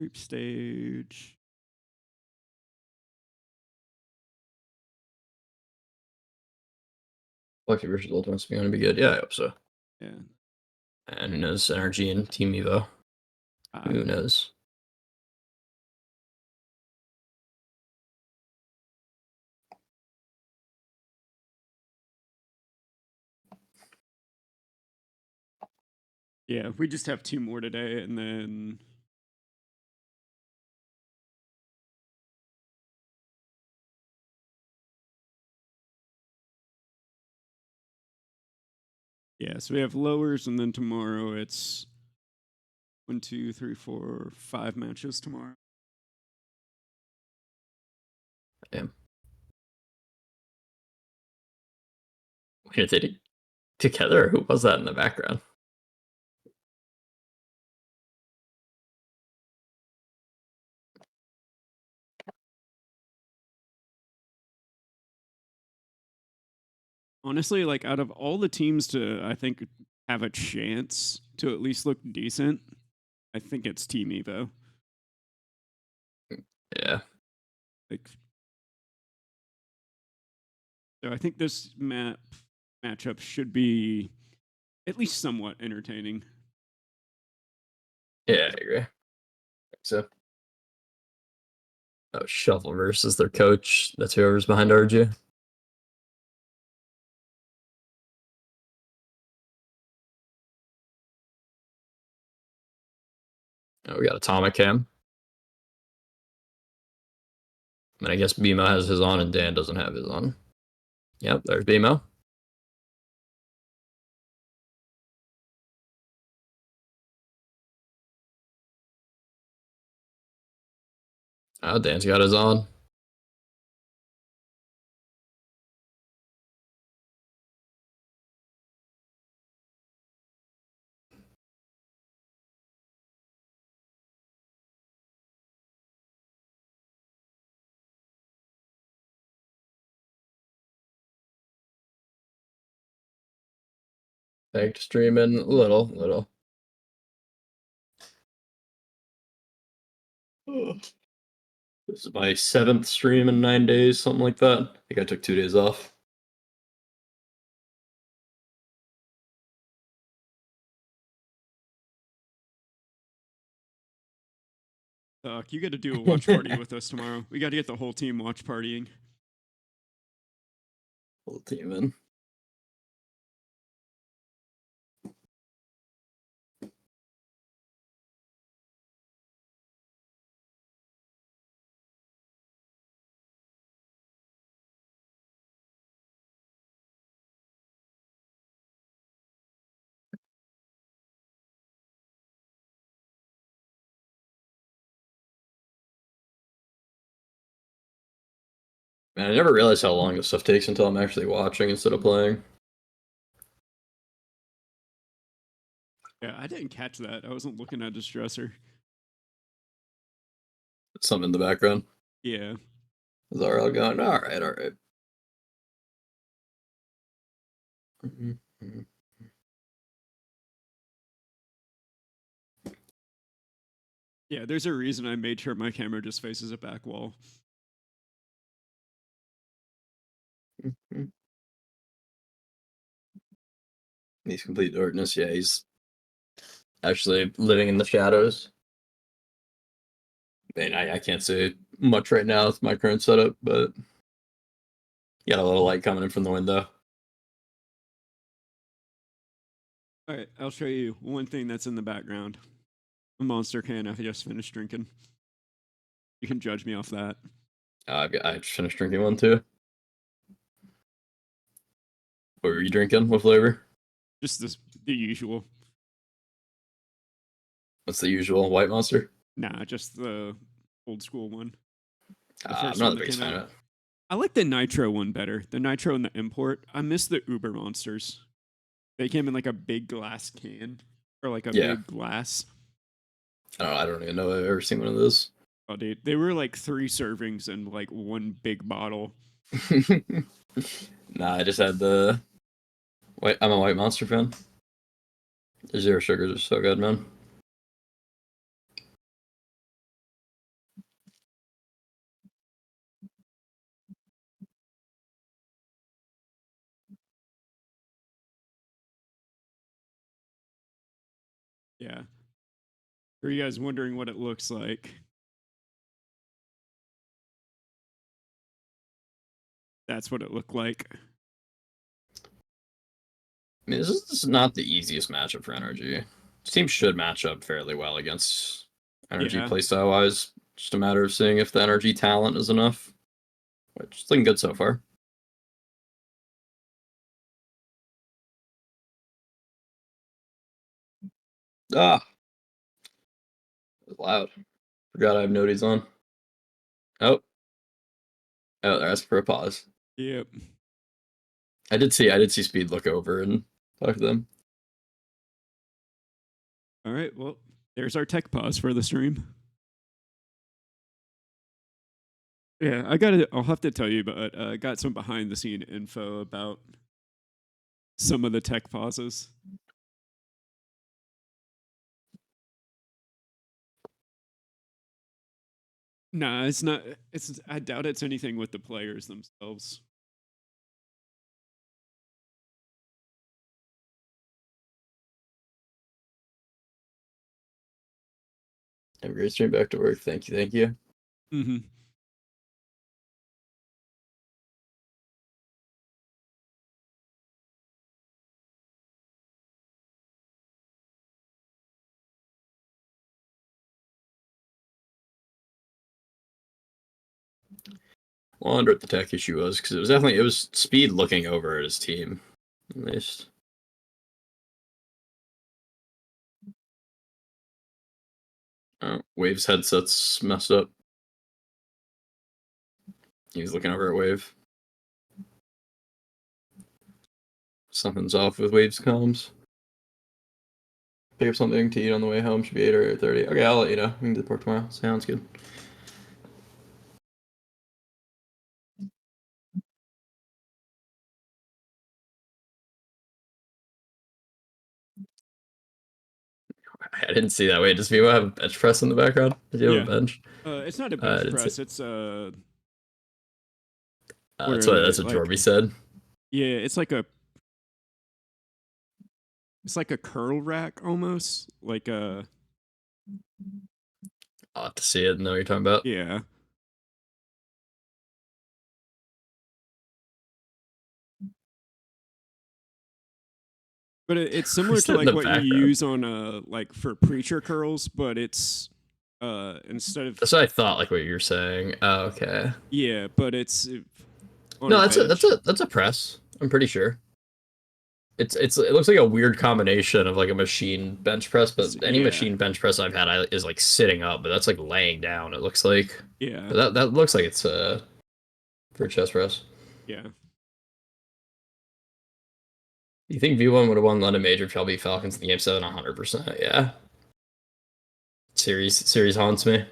Speaker 4: Group stage.
Speaker 6: Lucky versus Ultimate's going to be good. Yeah, I hope so.
Speaker 4: Yeah.
Speaker 6: And who knows? Energy and Team Evo. Who knows?
Speaker 4: Yeah, we just have 2 more today, and then. Yeah, so we have lowers, and then tomorrow it's 1, 2, 3, 4, 5 matches tomorrow.
Speaker 6: Damn. Wait, did they together? Who was that in the background?
Speaker 4: Honestly, like out of all the teams to, I think, have a chance to at least look decent, I think it's Team Evo.
Speaker 6: Yeah.
Speaker 4: Like, so I think this matchup should be at least somewhat entertaining.
Speaker 6: Yeah, I agree. So. Oh, Shovel versus their coach. That's whoever's behind RG. Oh, we got Atomic Cam. And I guess BMO has his on and Dan doesn't have his on. Yep, there's BMO. Oh, Dan's got his on. Back to streaming a little. This is my 7th stream in 9 days, something like that. I think I took 2 days off.
Speaker 4: You got to do a watch party with us tomorrow. We got to get the whole team watch partying.
Speaker 6: Whole team in. Man, I never realized how long this stuff takes until I'm actually watching instead of playing.
Speaker 4: Yeah, I didn't catch that. I wasn't looking at his dresser.
Speaker 6: Something in the background.
Speaker 4: Yeah.
Speaker 6: Is RL going? All right.
Speaker 4: Yeah, there's a reason I made sure my camera just faces a back wall.
Speaker 6: He's complete darkness. Yeah, he's actually living in the shadows. I mean, I can't say much right now with my current setup, but got a little light coming in from the window.
Speaker 4: All right, I'll show you one thing that's in the background. A monster can I just finished drinking. You can judge me off that.
Speaker 6: I just finished drinking one too. What were you drinking? What flavor?
Speaker 4: Just the usual.
Speaker 6: What's the usual? White Monster?
Speaker 4: Nah, just the old school one.
Speaker 6: I'm not the biggest fan of it.
Speaker 4: I like the Nitro one better. The Nitro and the import. I miss the Uber Monsters. They came in like a big glass can. Or like a big glass.
Speaker 6: I don't even know if I've ever seen one of those.
Speaker 4: Oh, dude. They were like 3 servings and like one big bottle.
Speaker 6: Nah, I just had the... I'm a White Monster fan. The zero sugars are so good, man.
Speaker 4: Yeah. Are you guys wondering what it looks like? That's what it looked like.
Speaker 6: I mean, this is not the easiest matchup for NRG. This team should match up fairly well against NRG playstyle-wise. Just a matter of seeing if the NRG talent is enough. Which is looking good so far. Ah! It was loud. Forgot I have noties on. Oh, they're asking for a pause.
Speaker 4: Yep.
Speaker 6: I did see Speed look over and talk to them.
Speaker 4: All right, well, there's our tech pause for the stream. Yeah, I'll have to tell you, but I got some behind the scene info about some of the tech pauses. Nah, it's not. I doubt it's anything with the players themselves.
Speaker 6: Have a great stream. Back to work. Thank you.
Speaker 4: Mm-hmm.
Speaker 6: I wonder what the tech issue was, because it was Speed looking over at his team, at least. Oh, Wave's headset's messed up. He's looking over at Wave. Something's off with Wave's comms. Pick up something to eat on the way home. Should be 8 or 8:30. Okay, I'll let you know. We can do the port tomorrow. Sounds good. I didn't see that. Wait, does Vivo have a bench press in the background? Did you have a bench?
Speaker 4: It's not a bench press. It's
Speaker 6: that's what Jorby said.
Speaker 4: Yeah, it's like a curl rack almost, like a.
Speaker 6: I'll have to see it and know what you're talking about.
Speaker 4: Yeah. But it's similar to like what you use on like for preacher curls, but it's instead of.
Speaker 6: That's what I thought, like what you're saying. Oh, okay.
Speaker 4: Yeah, but it's.
Speaker 6: No, that's a press. I'm pretty sure. It looks like a weird combination of like a machine bench press, but any machine bench press I've had is like sitting up, but that's like laying down. It looks like.
Speaker 4: Yeah.
Speaker 6: But that looks like it's for a chest press.
Speaker 4: Yeah.
Speaker 6: You think V1 would have won London Major if y'all beat Falcons in the game 7? 100%. Yeah. Series haunts me.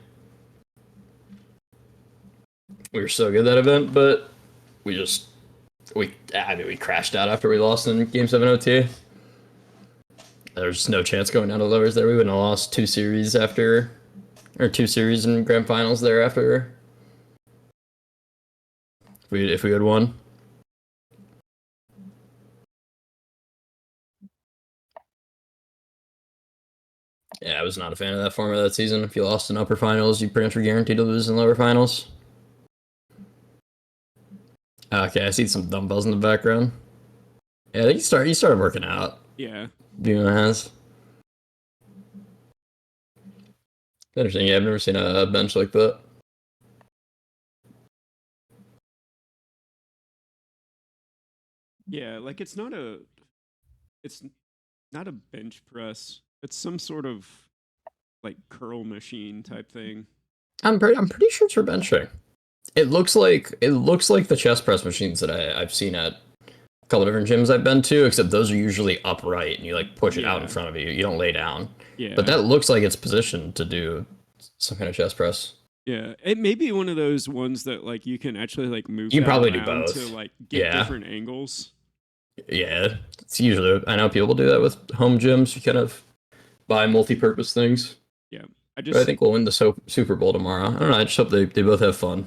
Speaker 6: We were so good that event, but we crashed out after we lost in game 7 OT. There's no chance going down to lowers there. We wouldn't have lost 2 series after, or 2 series in grand finals thereafter. If we had won. Yeah, I was not a fan of that format that season. If you lost in upper finals, you pretty much were guaranteed to lose in lower finals. Okay, I see some dumbbells in the background. Yeah, I think he started working out.
Speaker 4: Yeah.
Speaker 6: Bima has. Interesting. Yeah, I've never seen a bench like that.
Speaker 4: Yeah, like it's not a bench press. It's some sort of like curl machine type thing.
Speaker 6: I'm pretty sure it's for benching. It looks like the chest press machines that I've seen at a couple different gyms I've been to, except those are usually upright and you like push it out in front of you. You don't lay down.
Speaker 4: Yeah.
Speaker 6: But that looks like it's positioned to do some kind of chest press.
Speaker 4: Yeah, it may be one of those ones that like you can actually like move.
Speaker 6: You can probably do both
Speaker 4: to like get different angles.
Speaker 6: Yeah, it's usually, I know people do that with home gyms. You kind of buy multi-purpose things.
Speaker 4: Yeah,
Speaker 6: I think we'll win the Super Bowl tomorrow. I don't know. I just hope they both have fun.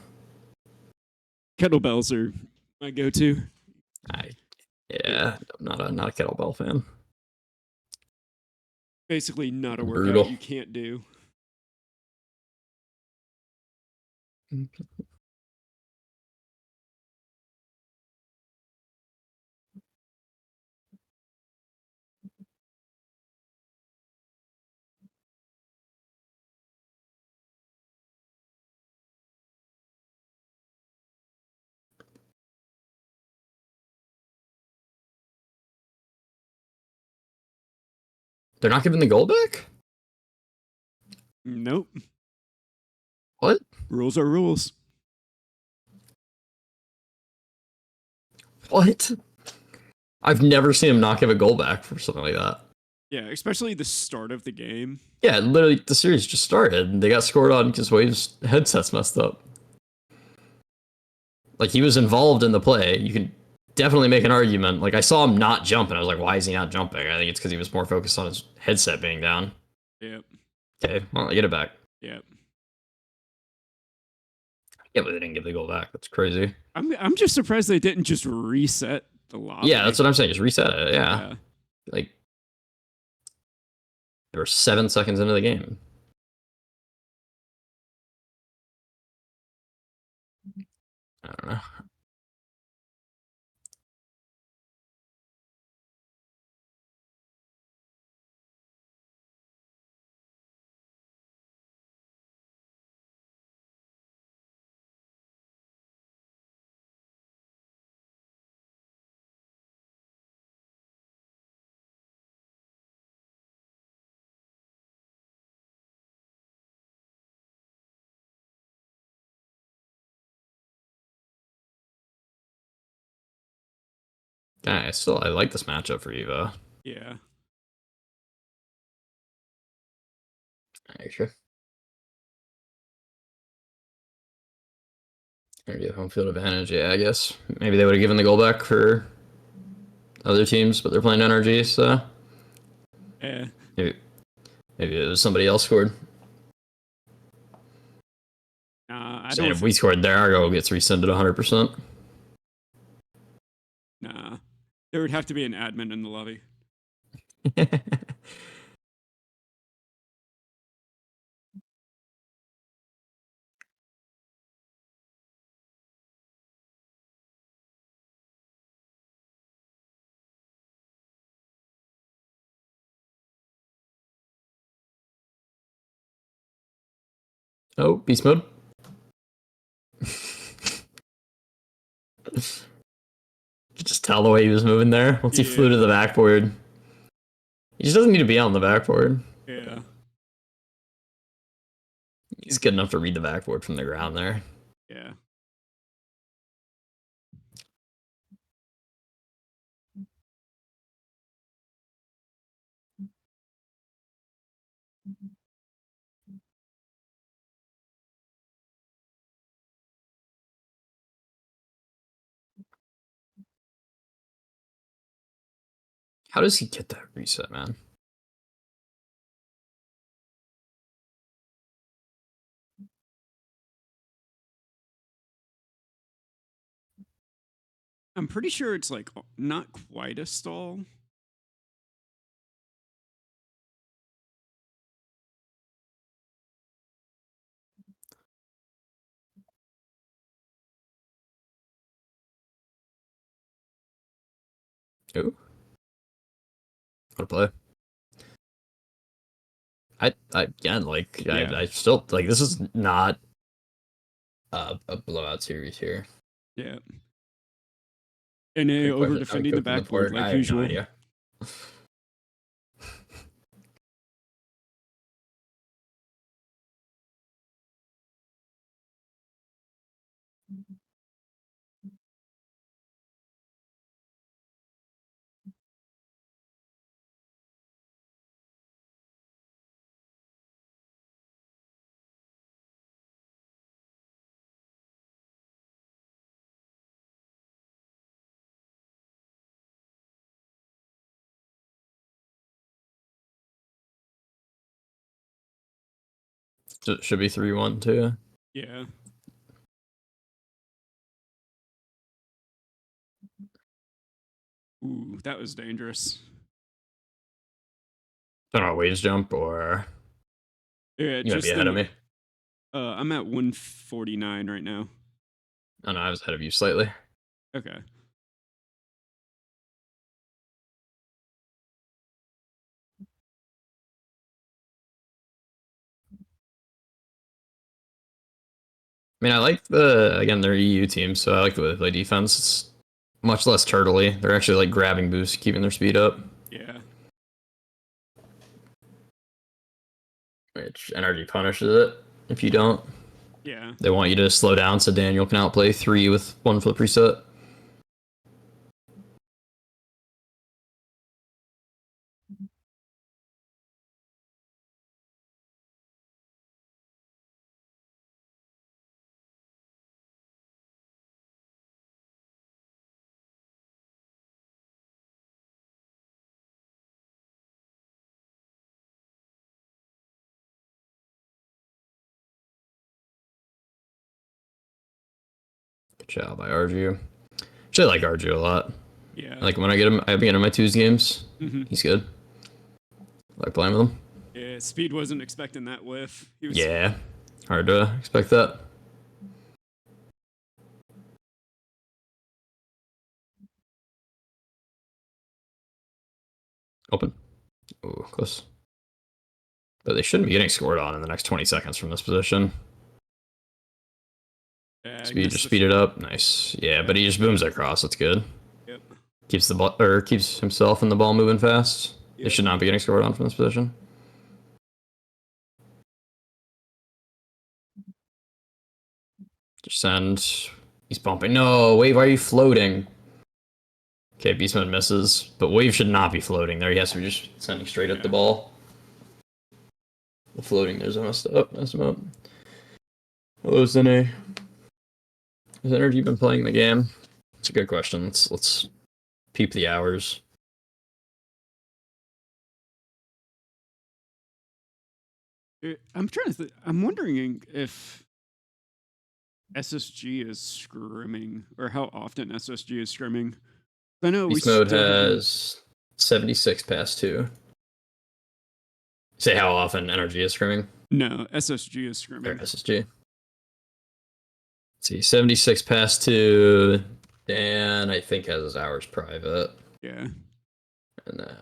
Speaker 4: Kettlebells are my go-to.
Speaker 6: I'm not a kettlebell fan.
Speaker 4: Basically, not a workout you can't do.
Speaker 6: They're not giving the goal back?
Speaker 4: Nope.
Speaker 6: What?
Speaker 4: Rules are rules.
Speaker 6: What? I've never seen him not give a goal back for something like that.
Speaker 4: Yeah, especially the start of the game.
Speaker 6: Yeah, literally, the series just started, and they got scored on because Wave's headset's messed up. Like, he was involved in the play. You can definitely make an argument. Like, I saw him not jump, and I was like, why is he not jumping? I think it's because he was more focused on his headset being down.
Speaker 4: Yep.
Speaker 6: Okay, well, I get it back.
Speaker 4: Yep.
Speaker 6: Yeah, but they didn't give the goal back. That's crazy.
Speaker 4: I'm just surprised they didn't just reset the lobby.
Speaker 6: Yeah, that's what I'm saying. Just reset it. Yeah. Like, there were 7 seconds into the game. I don't know. I like this matchup for Eva.
Speaker 4: Yeah.
Speaker 6: Sure. Maybe home field advantage. Yeah, I guess maybe they would have given the goal back for other teams, but they're playing NRG, so
Speaker 4: Yeah.
Speaker 6: Maybe it was somebody else scored.
Speaker 4: I
Speaker 6: don't. If we scored there, our goal gets rescinded 100%.
Speaker 4: Nah, there would have to be an admin in the lobby.
Speaker 6: Oh, beast mode. Just tell the way he was moving there. Once he flew to the backboard. He just doesn't need to be on the backboard.
Speaker 4: Yeah.
Speaker 6: He's good enough to read the backboard from the ground there.
Speaker 4: Yeah.
Speaker 6: How does he get that reset, man?
Speaker 4: I'm pretty sure it's like not quite a stall.
Speaker 6: Ooh. What a play. Again, like,
Speaker 4: Yeah.
Speaker 6: I still, like, this is not a blowout series here.
Speaker 4: Yeah. And over defending the backboard like usual.
Speaker 6: I have no idea. So it should be 3-1 too.
Speaker 4: Yeah. Ooh, that was dangerous.
Speaker 6: I don't know, wage jump or
Speaker 4: Yeah,
Speaker 6: you might be ahead of me.
Speaker 4: I'm at 149 right now.
Speaker 6: Oh no, I was ahead of you slightly.
Speaker 4: Okay.
Speaker 6: I mean, I like again, they're EU team, so I like the way they play defense. It's much less turtley. They're actually like grabbing boosts, keeping their speed up.
Speaker 4: Yeah.
Speaker 6: Which NRG punishes it if you don't.
Speaker 4: Yeah.
Speaker 6: They want you to slow down so Daniel can outplay 3 with 1 flip reset. Good job by Arju. Actually, I like Arju a lot.
Speaker 4: Yeah.
Speaker 6: Like when I get him, I begin in my 2s games.
Speaker 4: Mm-hmm.
Speaker 6: He's good. I like playing with him.
Speaker 4: Yeah, Speed wasn't expecting that whiff. He was...
Speaker 6: Yeah, hard to expect that. Open. Ooh, close. But they shouldn't be getting scored on in the next 20 seconds from this position.
Speaker 4: Yeah,
Speaker 6: Just speed it up. Nice. Yeah, but he just booms across. That's good.
Speaker 4: Yep.
Speaker 6: Keeps the ball, or keeps himself and the ball moving fast. Yep. They should not be getting scored on from this position. Just send. He's bumping. No, wait, why are you floating? Okay, Beast Mode misses, but Wave should not be floating there. He has to be just sending straight at the ball. The floating there's messed up. Mess him up. Hello, Zene. Has Energy been playing the game? It's a good question. Let's peep the hours.
Speaker 4: I'm trying to. I'm wondering if SSG is scrimming, or how often SSG is scrimming. I know
Speaker 6: Beast Mode has 76 past 2. Say how often Energy is scrimming?
Speaker 4: No, SSG is scrimming.
Speaker 6: Or SSG. Let's see, 76 past 2. Dan, I think, has his hours private.
Speaker 4: Yeah.
Speaker 6: And then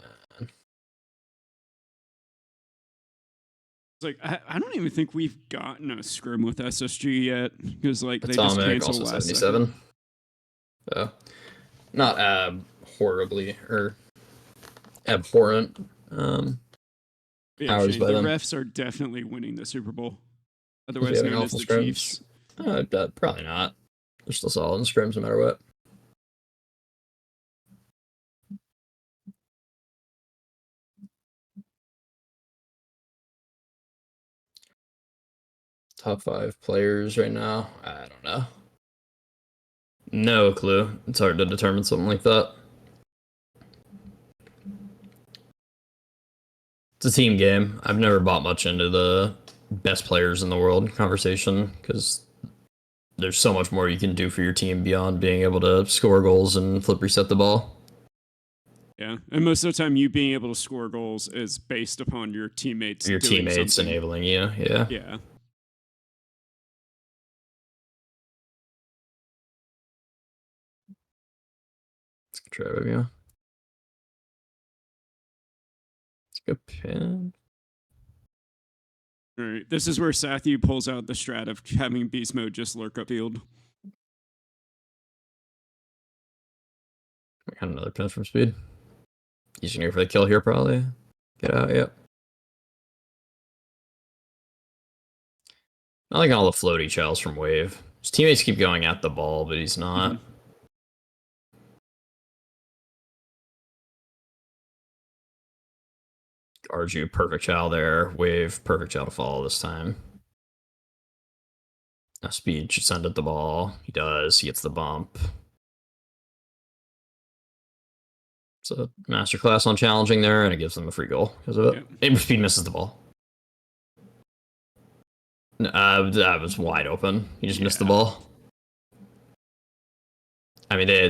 Speaker 4: it's like I don't even think we've gotten a scrim with SSG yet, because like
Speaker 6: Atomic,
Speaker 4: they just canceled
Speaker 6: also
Speaker 4: last
Speaker 6: 77.
Speaker 4: second.
Speaker 6: So, not horribly or abhorrent
Speaker 4: Yeah,
Speaker 6: hours
Speaker 4: Shane,
Speaker 6: by
Speaker 4: the
Speaker 6: them.
Speaker 4: refs are definitely winning the Super Bowl, otherwise known as the Chiefs.
Speaker 6: Probably not. They're still solid in scrims no matter what. Top 5 players right now? I don't know. No clue. It's hard to determine something like that. It's a team game. I've never bought much into the best players in the world conversation, because there's so much more you can do for your team beyond being able to score goals and flip reset the ball.
Speaker 4: Yeah, and most of the time, you being able to score goals is based upon your teammates.
Speaker 6: Your
Speaker 4: doing
Speaker 6: teammates
Speaker 4: something.
Speaker 6: enabling you. Yeah.
Speaker 4: Yeah.
Speaker 6: Let's try it again. It's a good pin.
Speaker 4: All right, this is where Sathu pulls out the strat of having Beast Mode just lurk upfield.
Speaker 6: I got another pin from speed. He's gonna go for the kill here, probably. Get out, yep. I like all the floaty chels from Wave. His teammates keep going at the ball, but he's not.
Speaker 4: Mm-hmm.
Speaker 6: Arju, perfect chow there. Wave, perfect chow to follow this time. Now Speed should send it the ball. He does. He gets the bump. It's a masterclass on challenging there, and it gives them a free goal because of it. Yep. Speed misses the ball. That was wide open. He just missed the ball. I mean, they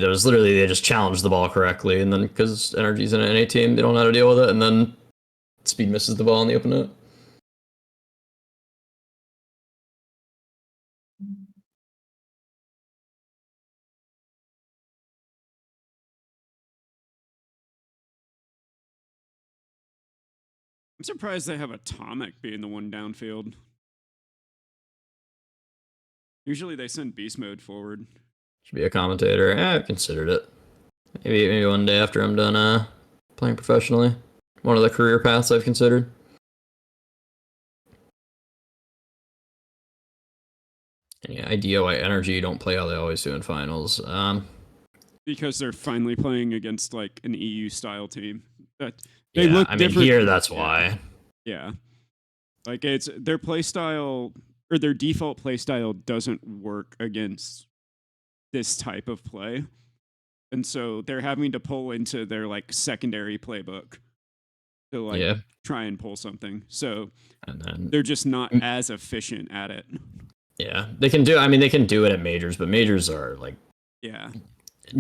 Speaker 6: just challenged the ball correctly, and then because Energy's in an NA team, they don't know how to deal with it, and then Speed misses the ball in the open net.
Speaker 4: I'm surprised they have Atomic being the one downfield. Usually they send Beast Mode forward.
Speaker 6: Should be a commentator. I've considered it. Maybe one day after I'm done playing professionally. One of the career paths I've considered. Any idea why Energy don't play how they always do in finals?
Speaker 4: Because they're finally playing against like an EU style team. That
Speaker 6: they look different. Here that's why.
Speaker 4: Yeah. Like it's their play style, or their default play style doesn't work against this type of play. And so they're having to pull into their like secondary playbook to like try and pull something. So
Speaker 6: and then
Speaker 4: they're just not as efficient at it.
Speaker 6: Yeah. They can do it at majors, but majors are like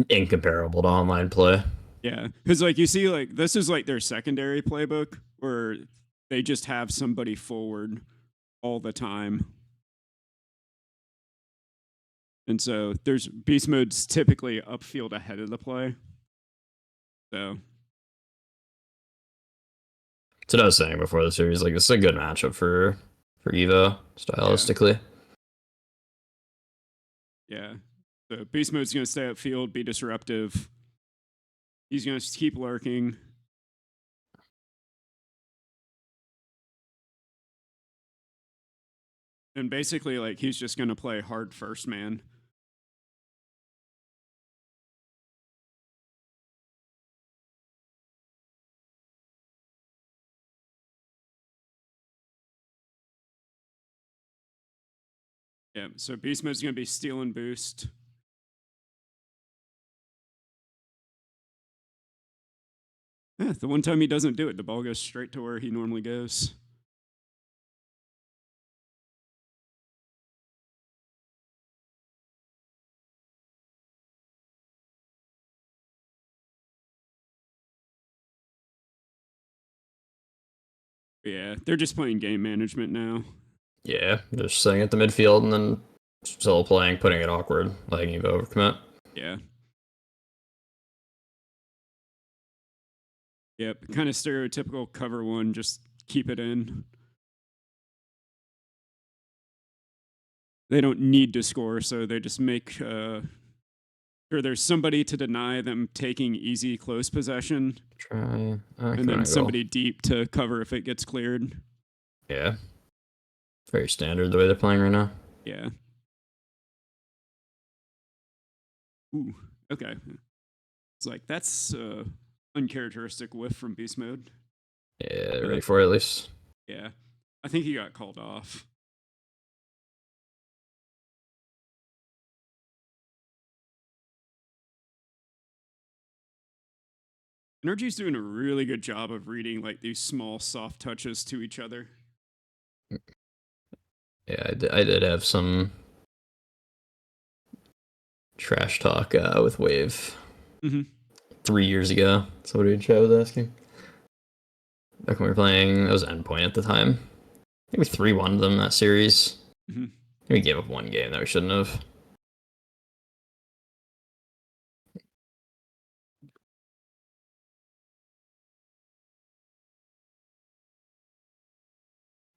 Speaker 6: incomparable to online play.
Speaker 4: Yeah. Because like you see, like this is like their secondary playbook where they just have somebody forward all the time. And so there's Beast Mode's typically upfield ahead of the play. So
Speaker 6: that's what I was saying before the series. Like this is a good matchup for Evo stylistically.
Speaker 4: Yeah. So Beast Mode's gonna stay upfield, be disruptive. He's gonna just keep lurking. And basically, like, he's just gonna play hard first man. Yeah, so Beast Mode's going to be stealing boost. Yeah, the one time he doesn't do it, the ball goes straight to where he normally goes. Yeah, they're just playing game management now.
Speaker 6: Yeah, just sitting at the midfield and then still playing, putting it awkward, letting you overcommit.
Speaker 4: Yeah. Yep, kind of stereotypical cover one, just keep it in. They don't need to score, so they just make sure there's somebody to deny them taking easy close possession.
Speaker 6: Try.
Speaker 4: And then somebody deep to cover if it gets cleared.
Speaker 6: Yeah. Very standard the way they're playing right now.
Speaker 4: Yeah. Ooh, okay. It's like, that's uncharacteristic whiff from Beast Mode.
Speaker 6: Yeah, ready for it at least.
Speaker 4: Yeah. I think he got called off. Energy's doing a really good job of reading like these small soft touches to each other.
Speaker 6: Yeah, I did have some trash talk with Wave 3 years ago. Somebody in chat was asking. Back when we were playing, that was Endpoint at the time. I think we 3-1 them that series. We gave up one game that we shouldn't have.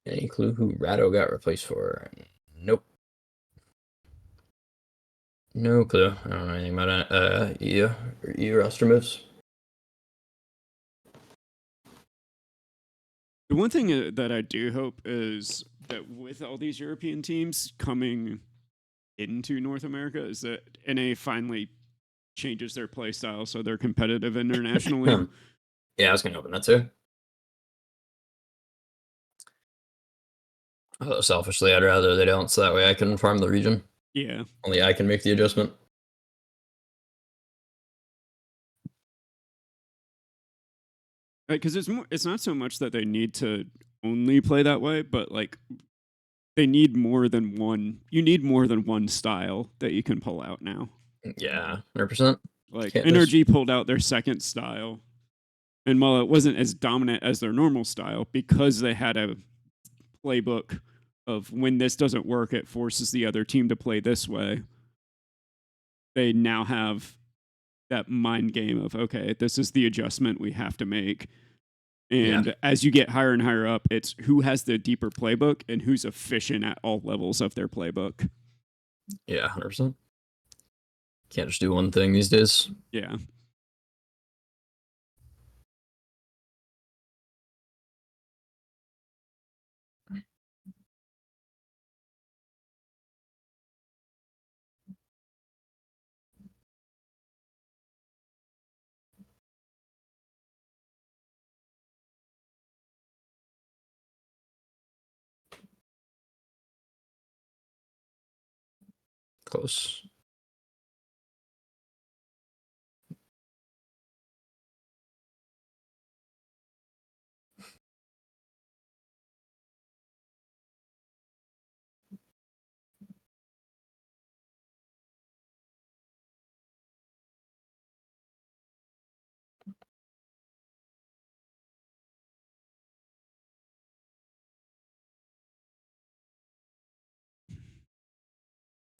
Speaker 6: Any clue who Rado got replaced for? Nope. No clue. I don't know anything about EU or EU roster moves.
Speaker 4: The one thing that I do hope is that with all these European teams coming into North America, is that NA finally changes their play style so they're competitive internationally.
Speaker 6: Yeah, I was going to open that too. Selfishly, I'd rather they don't, so that way I can farm the region.
Speaker 4: Yeah.
Speaker 6: Only I can make the adjustment.
Speaker 4: Because it's not so much that they need to only play that way, but like they need more than one. You need more than one style that you can pull out now.
Speaker 6: Yeah, 100%.
Speaker 4: Like Energy pulled out their second style, and while it wasn't as dominant as their normal style, because they had a playbook of when this doesn't work, it forces the other team to play this way. They now have that mind game of, okay, this is the adjustment we have to make. And as you get higher and higher up, it's who has the deeper playbook and who's efficient at all levels of their playbook.
Speaker 6: Yeah, 100%. Can't just do one thing these days.
Speaker 4: Yeah.
Speaker 6: Close.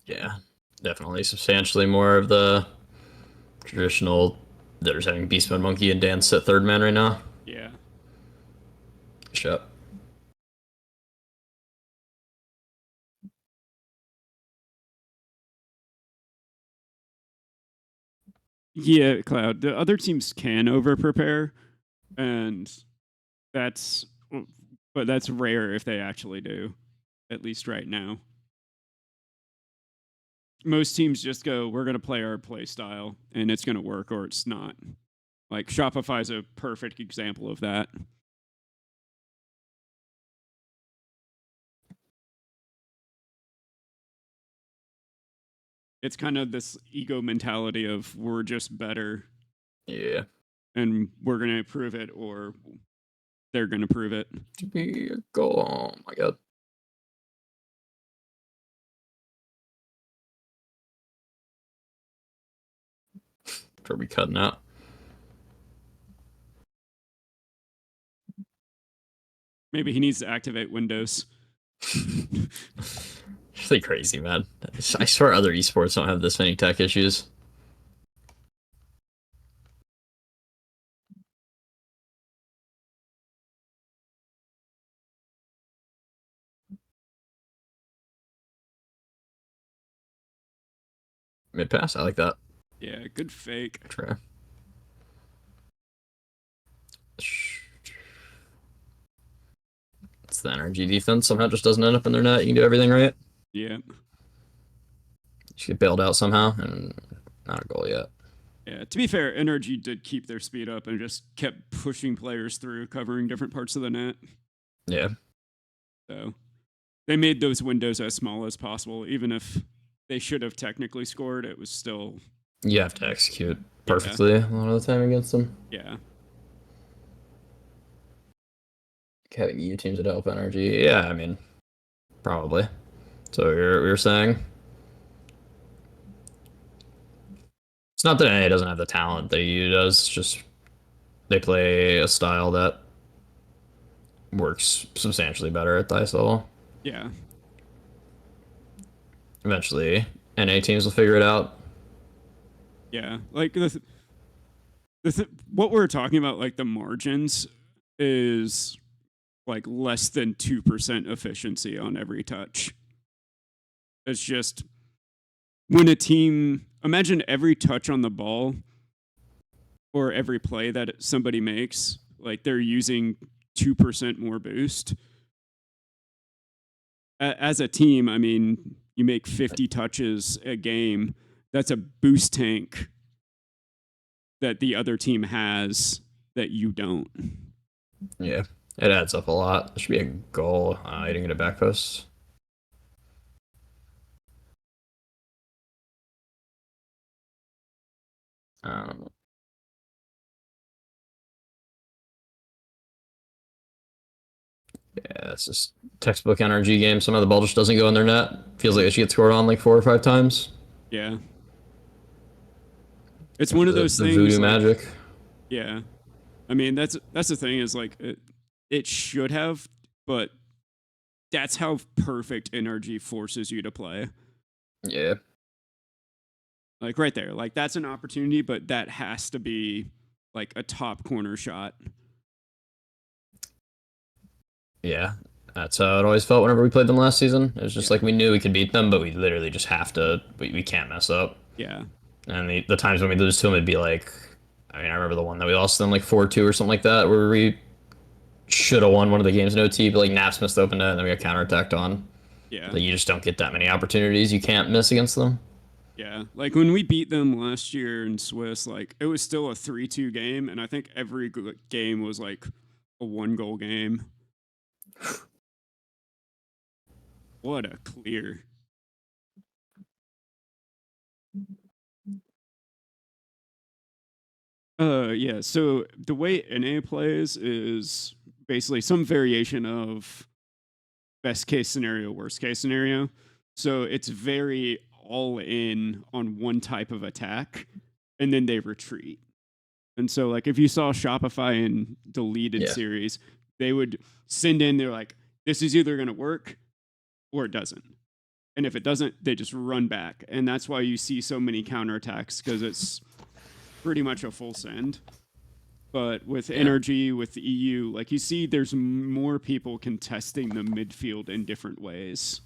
Speaker 6: Yeah, definitely substantially more of the traditional. They're just having Beastman Monkey and Dance at third man right now.
Speaker 4: Yeah.
Speaker 6: Shut up.
Speaker 4: Yeah, Cloud. The other teams can over prepare, and that's rare if they actually do, at least right now. Most teams just go, we're going to play our play style, and it's going to work or it's not. Like Shopify is a perfect example of that. it's kind of this ego mentality of we're just better.
Speaker 6: Yeah.
Speaker 4: And we're going to prove it, or they're going to prove it.
Speaker 6: To be a goal. Oh my god. Are we cutting out?
Speaker 4: Maybe he needs to activate Windows.
Speaker 6: It's really crazy, man. I swear other esports don't have this many tech issues. Mid pass, I like that.
Speaker 4: Yeah, good fake.
Speaker 6: Try. It's the energy defense. Somehow just doesn't end up in their net. You can do everything right.
Speaker 4: Yeah.
Speaker 6: Just get bailed out somehow, and not a goal yet.
Speaker 4: Yeah, to be fair, Energy did keep their speed up and just kept pushing players through, covering different parts of the net.
Speaker 6: Yeah.
Speaker 4: So they made those windows as small as possible. Even if they should have technically scored, it was still...
Speaker 6: You have to execute perfectly a lot of the time against them.
Speaker 4: Yeah.
Speaker 6: Having EU teams that help energy. Yeah, I mean, probably. So you're saying... It's not that NA doesn't have the talent that EU does, it's just they play a style that works substantially better at the highest level.
Speaker 4: Yeah.
Speaker 6: Eventually, NA teams will figure it out.
Speaker 4: Yeah, like what we're talking about, like the margins, is like less than 2% efficiency on every touch. It's just when a team, imagine every touch on the ball or every play that somebody makes, like they're using 2% more boost. As a team, I mean, you make 50 touches a game. That's a boost tank that the other team has that you don't.
Speaker 6: Yeah, it adds up a lot. There should be a goal. You didn't get a back post. Yeah, it's just textbook energy game. Somehow the ball just doesn't go in their net. Feels like it should get scored on like 4 or 5 times.
Speaker 4: Yeah. It's one of those things.
Speaker 6: Voodoo magic.
Speaker 4: Yeah. I mean, that's the thing is like it should have, but that's how perfect energy forces you to play.
Speaker 6: Yeah.
Speaker 4: Like right there. Like that's an opportunity, but that has to be like a top corner shot.
Speaker 6: Yeah. That's how it always felt whenever we played them last season. It was just like we knew we could beat them, but we literally just have to, we can't mess up.
Speaker 4: Yeah.
Speaker 6: And the times when we lose to them, it'd be like, I mean, I remember the one that we lost to them like 4-2 or something like that, where we should have won one of the games in OT, but like Naps missed the open net and then we got counterattacked on.
Speaker 4: Yeah.
Speaker 6: Like you just don't get that many opportunities you can't miss against them.
Speaker 4: Yeah. Like when we beat them last year in Swiss, like it was still a 3-2 game, and I think every game was like a 1-goal game. What a clear. Yeah, so the way NA plays is basically some variation of best case scenario, worst case scenario. So it's very all in on one type of attack, and then they retreat. And so like if you saw Shopify in deleted series, they would send in, they're like, this is either going to work or it doesn't. And if it doesn't, they just run back. And that's why you see so many counterattacks, because it's pretty much a full send. But with energy, with the EU, like you see there's more people contesting the midfield in different ways.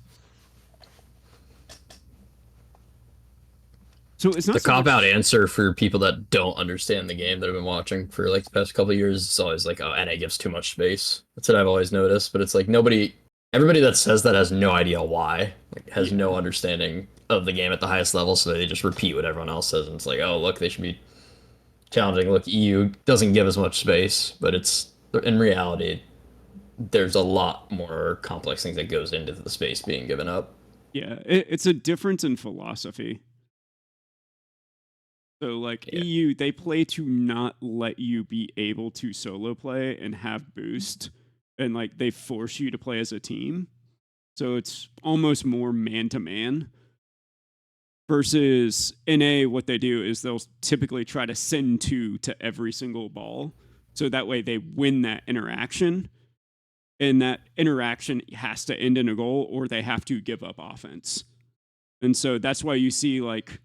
Speaker 4: So it's not
Speaker 6: the cop-out answer for people that don't understand the game that have been watching for like the past couple of years. It's always like, oh, NA gives too much space. That's what I've always noticed. But it's like everybody that says that has no idea why, like has no understanding of the game at the highest level. So they just repeat what everyone else says. And it's like, oh, look, they should be challenging. Look, EU doesn't give as much space, but it's in reality, there's a lot more complex things that goes into the space being given up.
Speaker 4: Yeah, it's a difference in philosophy. So like EU, they play to not let you be able to solo play and have boost, and like they force you to play as a team. So it's almost more man to man. Versus NA, what they do is they'll typically try to send 2 to every single ball. So that way they win that interaction. And that interaction has to end in a goal or they have to give up offense. And so that's why you see like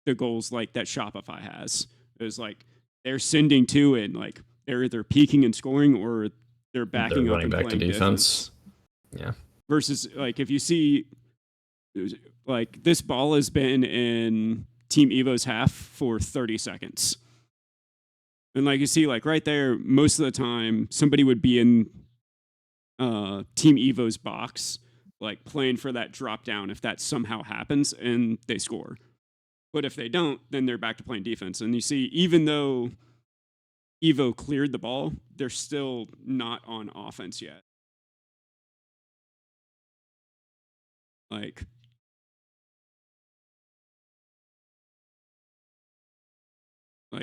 Speaker 4: the goals like that Shopify has. Is like they're sending 2 and like they're either peaking and scoring or they're backing up and
Speaker 6: back
Speaker 4: playing
Speaker 6: to defense. Yeah.
Speaker 4: Versus like if you see like this ball has been in Team Evo's half for 30 seconds. And like you see, like right there, most of the time, somebody would be in Team Evo's box, like playing for that drop down if that somehow happens and they score. But if they don't, then they're back to playing defense. And you see, even though Evo cleared the ball, they're still not on offense yet. Like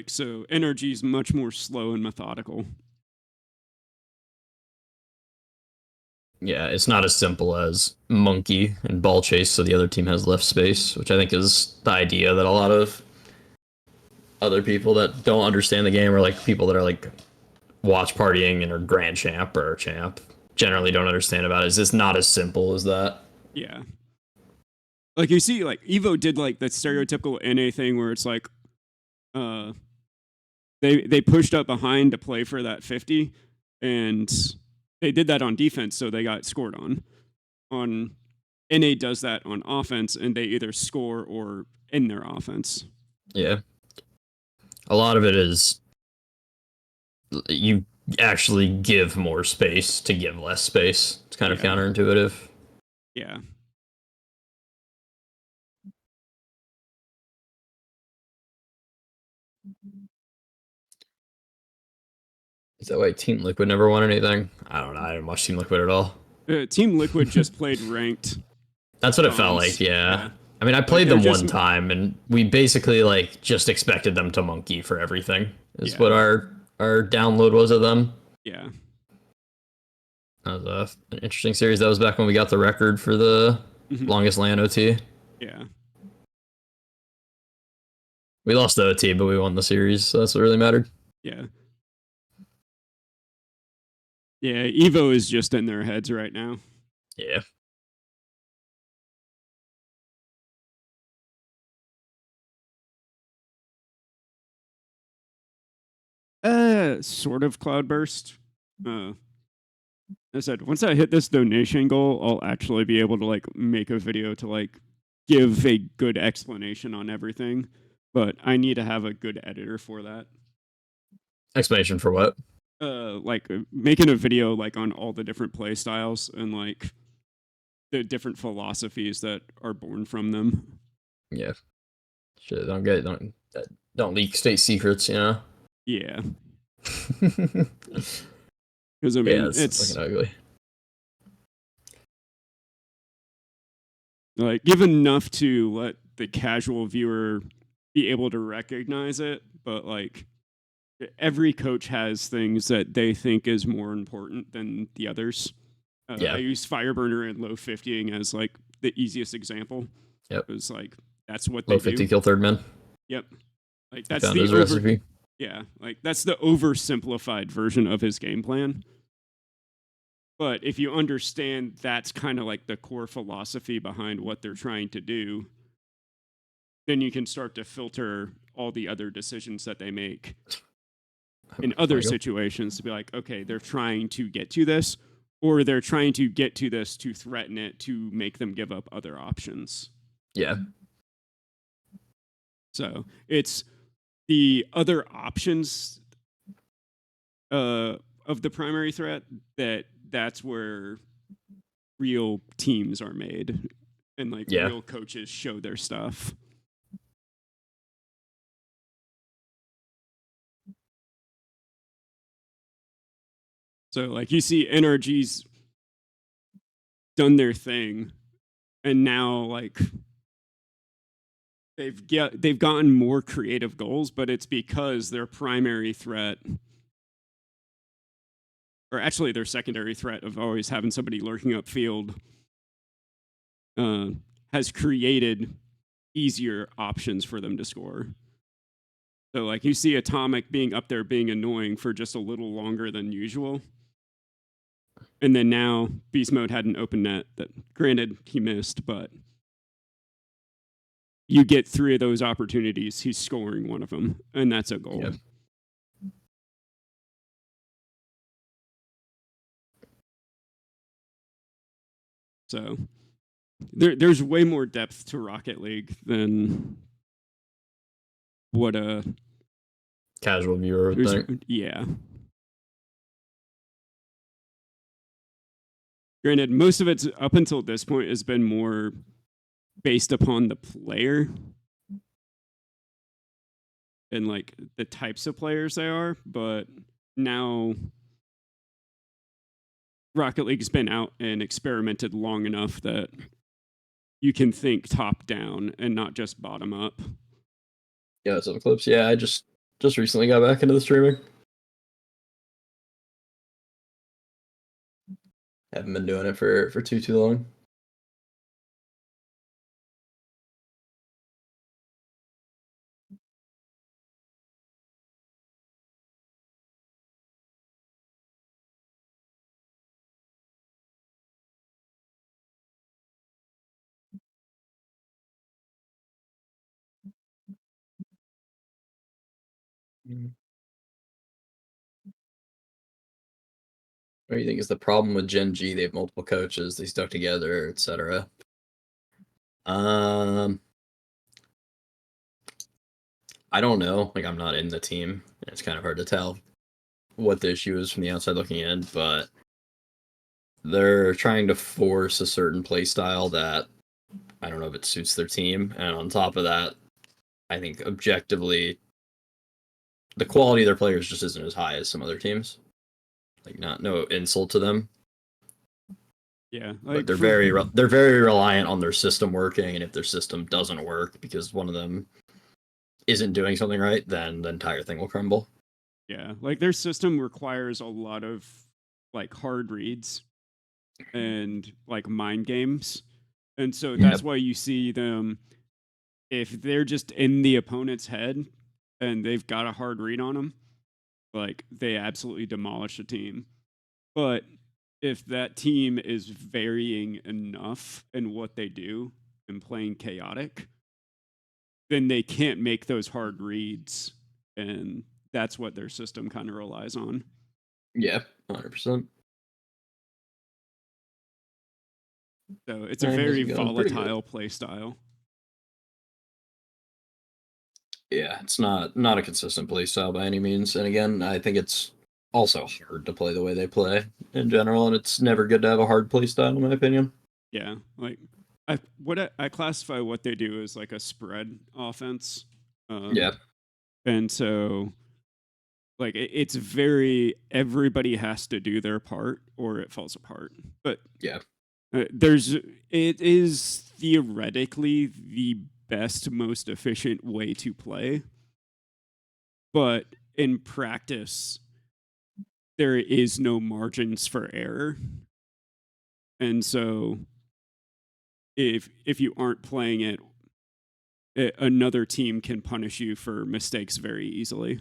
Speaker 4: so energy is much more slow and methodical.
Speaker 6: Yeah, it's not as simple as monkey and ball chase so the other team has left space, which I think is the idea that a lot of other people that don't understand the game or like people that are like watch partying and are grand champ or champ generally don't understand about it. It's just not as simple as that.
Speaker 4: Yeah. Like you see, like Evo did like that stereotypical NA thing where it's like they pushed up behind to play for that 50 and they did that on defense, so they got scored on. NA does that on offense and they either score or end their offense.
Speaker 6: Yeah. A lot of it is you actually give more space to give less space. It's kind of counterintuitive.
Speaker 4: Yeah.
Speaker 6: Is that why Team Liquid never won anything? I don't know. I didn't watch Team Liquid at all.
Speaker 4: Team Liquid just played ranked.
Speaker 6: That's what it felt like, yeah. I mean, I played them one time, and we basically like just expected them to monkey for everything. Is what our download was of them.
Speaker 4: Yeah.
Speaker 6: That was an interesting series. That was back when we got the record for the longest LAN OT.
Speaker 4: Yeah.
Speaker 6: We lost the OT, but we won the series, so that's what really mattered.
Speaker 4: Yeah. Yeah, Evo is just in their heads right now.
Speaker 6: Yeah.
Speaker 4: Sort of Cloudburst. I said, once I hit this donation goal, I'll actually be able to like make a video to like give a good explanation on everything. But I need to have a good editor for that.
Speaker 6: Explanation for what?
Speaker 4: Like making a video like on all the different play styles and like the different philosophies that are born from them.
Speaker 6: Yeah. Shit, don't leak state secrets, you know?
Speaker 4: Yeah. Because I mean, it's
Speaker 6: fucking ugly.
Speaker 4: Like give enough to let the casual viewer be able to recognize it, but like every coach has things that they think is more important than the others. I use Fireburner and low 50ing as like the easiest example.
Speaker 6: Yep.
Speaker 4: It's like that's what
Speaker 6: low
Speaker 4: they
Speaker 6: 50
Speaker 4: do.
Speaker 6: kill third man.
Speaker 4: Yep. Like that's the
Speaker 6: recipe.
Speaker 4: Yeah, like that's the oversimplified version of his game plan. But if you understand that's kind of like the core philosophy behind what they're trying to do, then you can start to filter all the other decisions that they make in other situations to be like, okay, they're trying to get to this, or they're trying to get to this to threaten it to make them give up other options.
Speaker 6: Yeah.
Speaker 4: So it's the other options of the primary threat that's where real teams are made and like real coaches show their stuff. So like you see NRG's done their thing and now like they've gotten more creative goals, but it's because their primary threat, or actually their secondary threat of always having somebody lurking upfield, has created easier options for them to score. So like you see Atomic being up there being annoying for just a little longer than usual. And then now Beast Mode had an open net that, granted, he missed, but you get 3 of those opportunities, he's scoring one of them, and that's a goal. Yep. So there's way more depth to Rocket League than what a
Speaker 6: casual viewer would think.
Speaker 4: Yeah. Granted, most of it's up until this point has been more based upon the player and like the types of players they are, but now Rocket League's been out and experimented long enough that you can think top down and not just bottom up.
Speaker 6: Yeah, some clips. Yeah, I just recently got back into the streaming. Haven't been doing it for too long. What do you think is the problem with Gen G? They have multiple coaches, they stuck together, etc. I don't know. Like, I'm not in the team. It's kind of hard to tell what the issue is from the outside looking in, but they're trying to force a certain play style that I don't know if it suits their team. And on top of that, I think objectively, the quality of their players just isn't as high as some other teams. Like, no insult to them.
Speaker 4: Yeah,
Speaker 6: like but they're very reliant on their system working, and if their system doesn't work because one of them isn't doing something right, then the entire thing will crumble.
Speaker 4: Yeah, like their system requires a lot of like hard reads and like mind games, and so that's why you see them, if they're just in the opponent's head and they've got a hard read on them, like they absolutely demolish a team. But if that team is varying enough in what they do and playing chaotic, then they can't make those hard reads, and that's what their system kind of relies on.
Speaker 6: Yeah, 100%.
Speaker 4: So it's a very volatile play style.
Speaker 6: Yeah, it's not a consistent play style by any means. And again, I think it's also hard to play the way they play in general, and it's never good to have a hard play style, in my opinion.
Speaker 4: Yeah, like I classify what they do as like a spread offense.
Speaker 6: Yeah,
Speaker 4: and so like it's very, everybody has to do their part or it falls apart. But
Speaker 6: yeah,
Speaker 4: it is theoretically the best, most efficient way to play, but in practice there is no margins for error, and so if you aren't playing it, another team can punish you for mistakes very easily.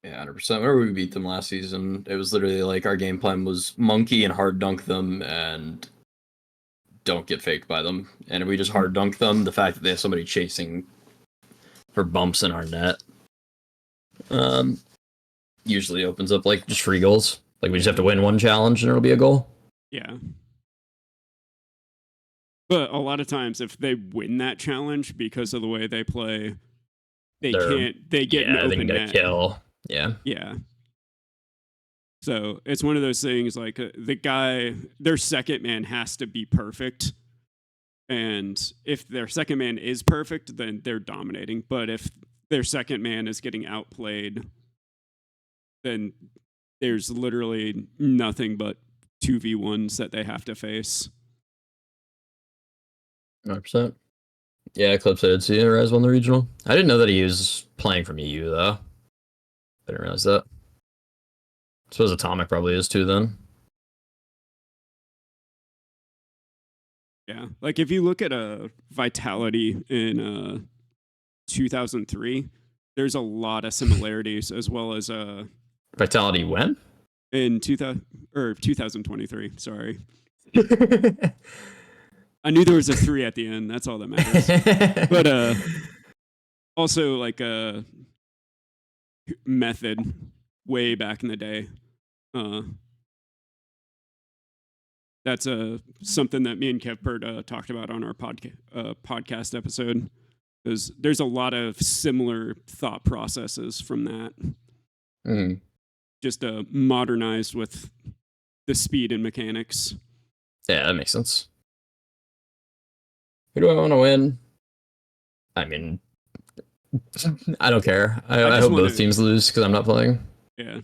Speaker 6: Yeah, 100%. Whenever we beat them last season, it was literally like our game plan was monkey and hard dunk them and don't get faked by them. And if we just hard dunk them, the fact that they have somebody chasing for bumps in our net usually opens up like just free goals. Like we just have to win one challenge and it'll be a goal.
Speaker 4: Yeah. But a lot of times if they win that challenge because of the way they play, they get an open net.
Speaker 6: Kill. Yeah.
Speaker 4: Yeah. So it's one of those things like their second man has to be perfect. And if their second man is perfect, then they're dominating. But if their second man is getting outplayed, then there's literally nothing but 2v1s that they have to face.
Speaker 6: 100%. Yeah, Eclipse, I did see Rise won the regional. I didn't know that he was playing from EU, though. I didn't realize that. I suppose Atomic probably is too, then.
Speaker 4: Yeah, like if you look at a Vitality in 2003, there's a lot of similarities, as well as
Speaker 6: Vitality when?
Speaker 4: In 2023, sorry. I knew there was a 3 at the end. That's all that matters. But also like a Method way back in the day. That's something that me and Kevpert talked about on our podcast episode. Because there's a lot of similar thought processes from that.
Speaker 6: Mm.
Speaker 4: Just modernized with the speed and mechanics.
Speaker 6: Yeah, that makes sense. Who do I want to win? I mean, I don't care. I hope both teams lose because I'm not playing.
Speaker 4: Yeah.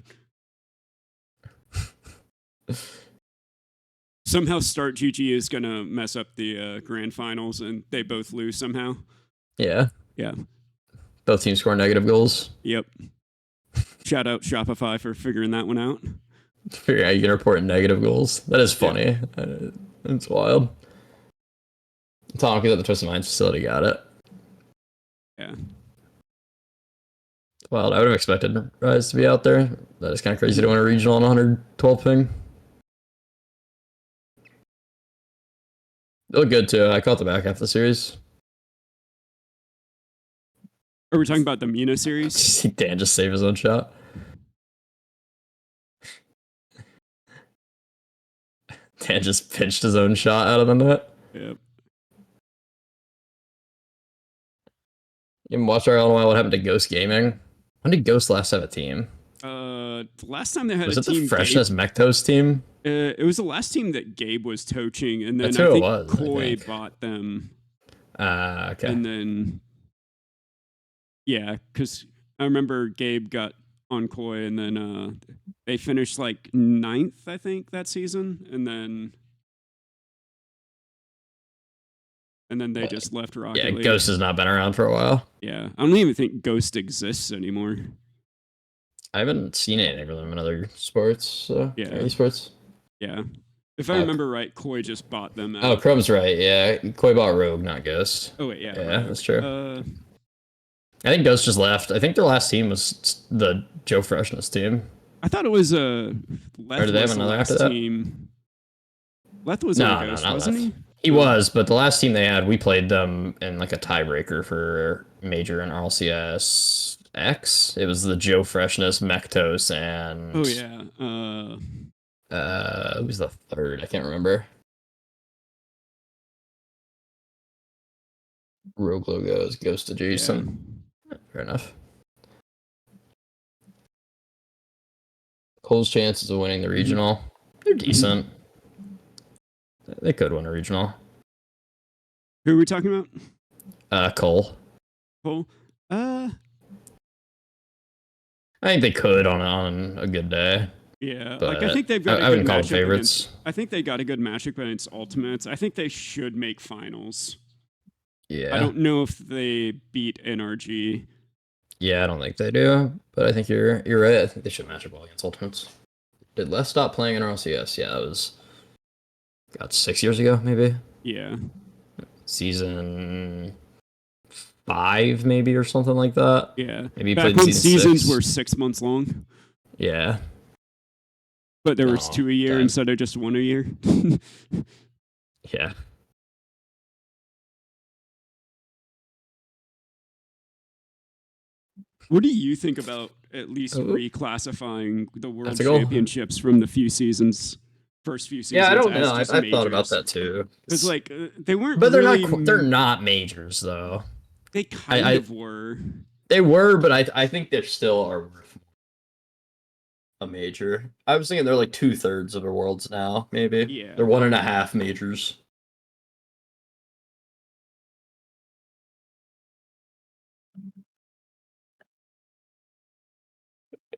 Speaker 4: Somehow Start GG is going to mess up the grand finals and they both lose somehow.
Speaker 6: Yeah.
Speaker 4: Yeah.
Speaker 6: Both teams score negative goals.
Speaker 4: Yep. Shout out Shopify for figuring that one out.
Speaker 6: Figure out you can report negative goals. That is funny. Yeah. It's wild. Atomic is at the Twisted Minds facility. Got it.
Speaker 4: Yeah.
Speaker 6: Wild. I would have expected Rise to be out there. That is kind of crazy to win a regional on 112 ping. They look good too. I caught the back half of the series.
Speaker 4: Are we talking about the Mina series?
Speaker 6: See Dan just save his own shot. Dan just pinched his own shot out of the net.
Speaker 4: Yep.
Speaker 6: You haven't watched RL in a while. What happened to Ghost Gaming? When did Ghost last have a team?
Speaker 4: The last time they had
Speaker 6: was
Speaker 4: a
Speaker 6: it
Speaker 4: team,
Speaker 6: the Freshness Mectos team?
Speaker 4: It was the last team that Gabe was coaching, and then
Speaker 6: That's who
Speaker 4: I think
Speaker 6: it was,
Speaker 4: Koi bought them.
Speaker 6: Okay.
Speaker 4: And then, yeah, because I remember Gabe got on Koi, and then they finished like 9th, I think, that season, and then they just left Rocket
Speaker 6: Yeah,
Speaker 4: League.
Speaker 6: Ghost has not been around for a while.
Speaker 4: Yeah, I don't even think Ghost exists anymore.
Speaker 6: I haven't seen anything from them in other sports.
Speaker 4: Yeah.
Speaker 6: Esports.
Speaker 4: Yeah. If I remember right, Koi just bought them out.
Speaker 6: Oh, Chrome's right. Yeah, Koi bought Rogue, not Ghost.
Speaker 4: Oh, wait, yeah.
Speaker 6: Yeah,
Speaker 4: Rogue.
Speaker 6: that's true. I think Ghost just left. I think their last team was the Joe Freshness team.
Speaker 4: I thought it was Leth.
Speaker 6: Or did they have another after that?
Speaker 4: Team. Leth was on Ghost, wasn't he?
Speaker 6: He was, but the last team they had, we played them in like a tiebreaker for Major and RLCS X. It was the Joe Freshness, Mectos, and
Speaker 4: oh yeah.
Speaker 6: Who was the third? I can't remember. Rogue logos, Ghost of Jason. Yeah. Fair enough. Cole's chances of winning the regional, they're decent. They could win a regional.
Speaker 4: Who are we talking about?
Speaker 6: Cole.
Speaker 4: Cole?
Speaker 6: I think they could on a good day.
Speaker 4: Yeah, like I think they've got
Speaker 6: I wouldn't call them favorites.
Speaker 4: I think they got a good matchup against Ultimates. I think they should make finals.
Speaker 6: Yeah.
Speaker 4: I don't know if they beat NRG.
Speaker 6: Yeah, I don't think they do, but I think you're right. I think they should match up well against Ultimates. Did Les stop playing in RLCS? Yeah, that was 6 years ago, maybe.
Speaker 4: Yeah.
Speaker 6: Season 5, maybe, or something like that.
Speaker 4: Yeah.
Speaker 6: Maybe
Speaker 4: back when seasons were 6 months long.
Speaker 6: Yeah.
Speaker 4: But there was 2 a year instead of just 1 a year.
Speaker 6: Yeah.
Speaker 4: What do you think about at least reclassifying the World Championships from the first few seasons?
Speaker 6: Yeah, I don't know. I thought about that too.
Speaker 4: Because like they weren't,
Speaker 6: but they're
Speaker 4: really,
Speaker 6: not. They're not majors though.
Speaker 4: They kind of were.
Speaker 6: They were, but I think they still are a major. I was thinking they're like 2/3 of the worlds now. Maybe.
Speaker 4: Yeah.
Speaker 6: They're 1.5 majors.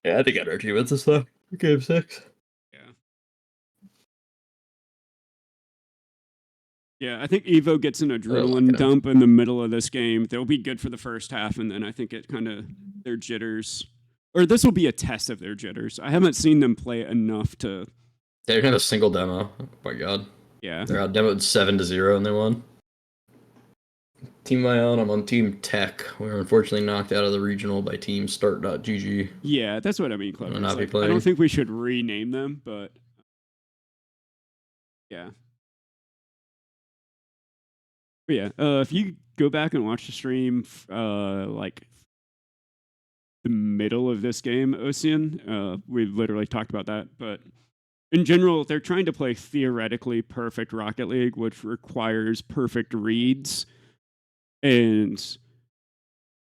Speaker 6: Yeah, I think NRG wins this though. Game 6.
Speaker 4: Yeah. Yeah, I think Evo gets an adrenaline dump in the middle of this game. They'll be good for the first half, and then I think it kind of their jitters, or this will be a test of their jitters. I haven't seen them play enough to.
Speaker 6: They had a single demo. Oh my god.
Speaker 4: Yeah.
Speaker 6: They're out demoed 7-0 and they won. Team my own, I'm on Team Tech. We were unfortunately knocked out of the regional by Team Start.gg.
Speaker 4: Yeah, that's what I mean, Clever.
Speaker 6: Not
Speaker 4: Like, I don't think we should rename them, but yeah. But yeah, if you go back and watch the stream, like the middle of this game, Ocean, we literally talked about that. But in general, they're trying to play theoretically perfect Rocket League, which requires perfect reads. And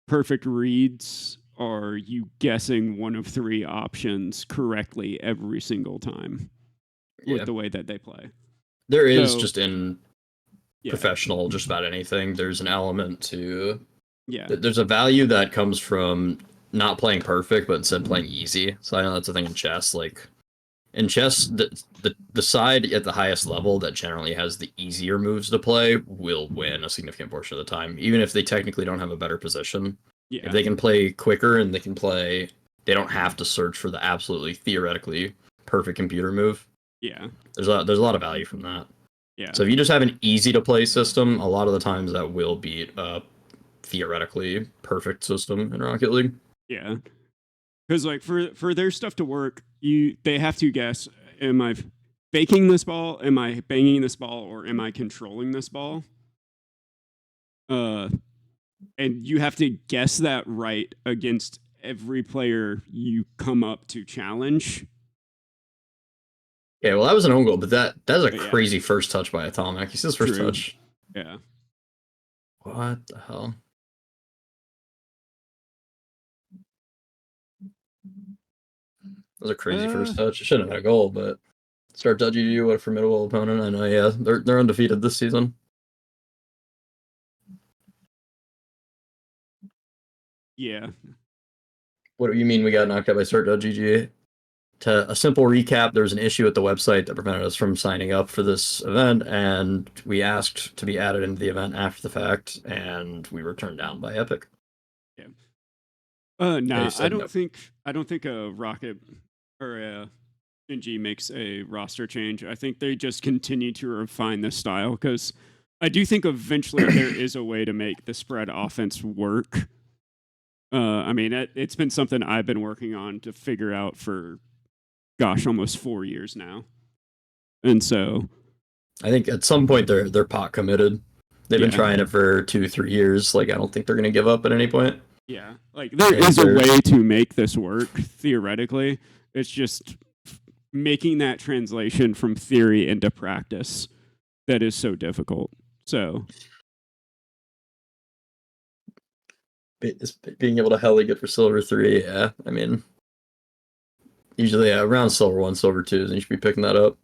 Speaker 4: perfect reads are you guessing one of 3 options correctly every single time with the way that they play.
Speaker 6: There is just in professional, just about anything, there's an element to there's a value that comes from not playing perfect but instead playing easy. So I know that's a thing in chess. Like in chess, the side at the highest level that generally has the easier moves to play will win a significant portion of the time, even if they technically don't have a better position. If they can play quicker and they don't have to search for the absolutely theoretically perfect computer move. There's a lot of value from that. So if you just have an easy to play system, a lot of the times that will beat a theoretically perfect system in Rocket League.
Speaker 4: Yeah. Because like for their stuff to work, they have to guess, am I faking this ball, am I banging this ball, or am I controlling this ball? And you have to guess that right against every player you come up to challenge.
Speaker 6: Yeah, well, that was an own goal, but that's a crazy first touch by Atomic. He's his first touch.
Speaker 4: Yeah.
Speaker 6: What the hell? That was a crazy first touch. It shouldn't have had a goal, but Start.gg, what a formidable opponent. I know, they're undefeated this season.
Speaker 4: Yeah.
Speaker 6: What do you mean we got knocked out by Start.gg? To a simple recap, there was an issue at the website that prevented us from signing up for this event, and we asked to be added into the event after the fact, and we were turned down by Epic.
Speaker 4: Yeah. No, I don't think a Rocket or a NG makes a roster change. I think they just continue to refine the style, because I do think eventually there is a way to make the spread offense work. I mean, it's been something I've been working on to figure out for almost 4 years now. And so
Speaker 6: I think at some point they're pot committed. They've been trying it for 2-3 years. Like, I don't think they're going to give up at any point.
Speaker 4: Yeah. Like, there is a way to make this work, theoretically. It's just making that translation from theory into practice that is so difficult. So
Speaker 6: being able to heli get for Silver 3, yeah. I mean, usually around Silver 1, Silver 2, and you should be picking that up.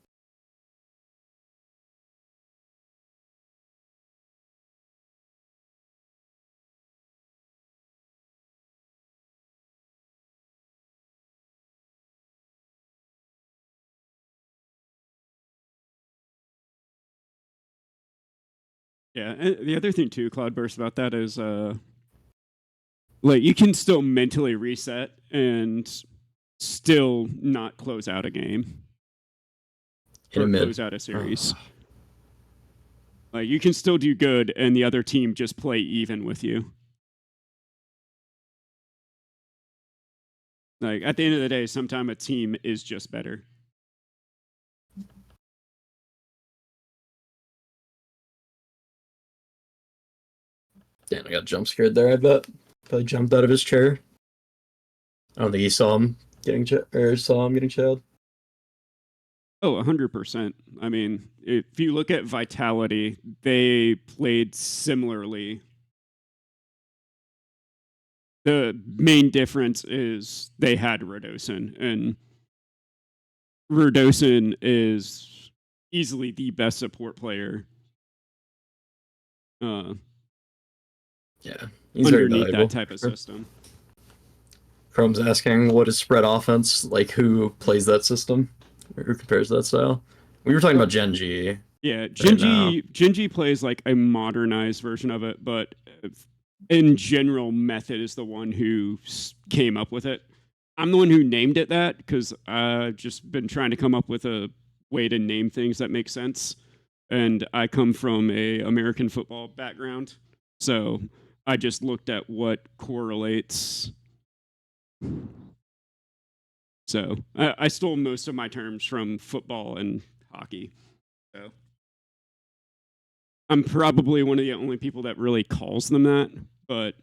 Speaker 4: yeah, and the other thing too, Cloudburst, about that is like you can still mentally reset and still not close out a game or close out a series. Like you can still do good and the other team just play even with you. Like at the end of the day, sometimes a team is just better.
Speaker 6: Damn, I got jump scared there, I bet. Probably jumped out of his chair. I don't think he saw him getting chilled.
Speaker 4: Oh, 100%. I mean, if you look at Vitality, they played similarly. The main difference is they had Rodocin, and Rodocin is easily the best support player.
Speaker 6: Yeah, he's
Speaker 4: underneath that type of system.
Speaker 6: Chrome's asking, what is spread offense? Like, who plays that system? Or who compares that style? We were talking about Gen G.
Speaker 4: Yeah,
Speaker 6: now.
Speaker 4: Gingy plays like a modernized version of it, but in general, Method is the one who came up with it. I'm the one who named it that because I've just been trying to come up with a way to name things that make sense. And I come from a American football background, so I just looked at what correlates. So I stole most of my terms from football and hockey. So I'm probably one of the only people that really calls them that, but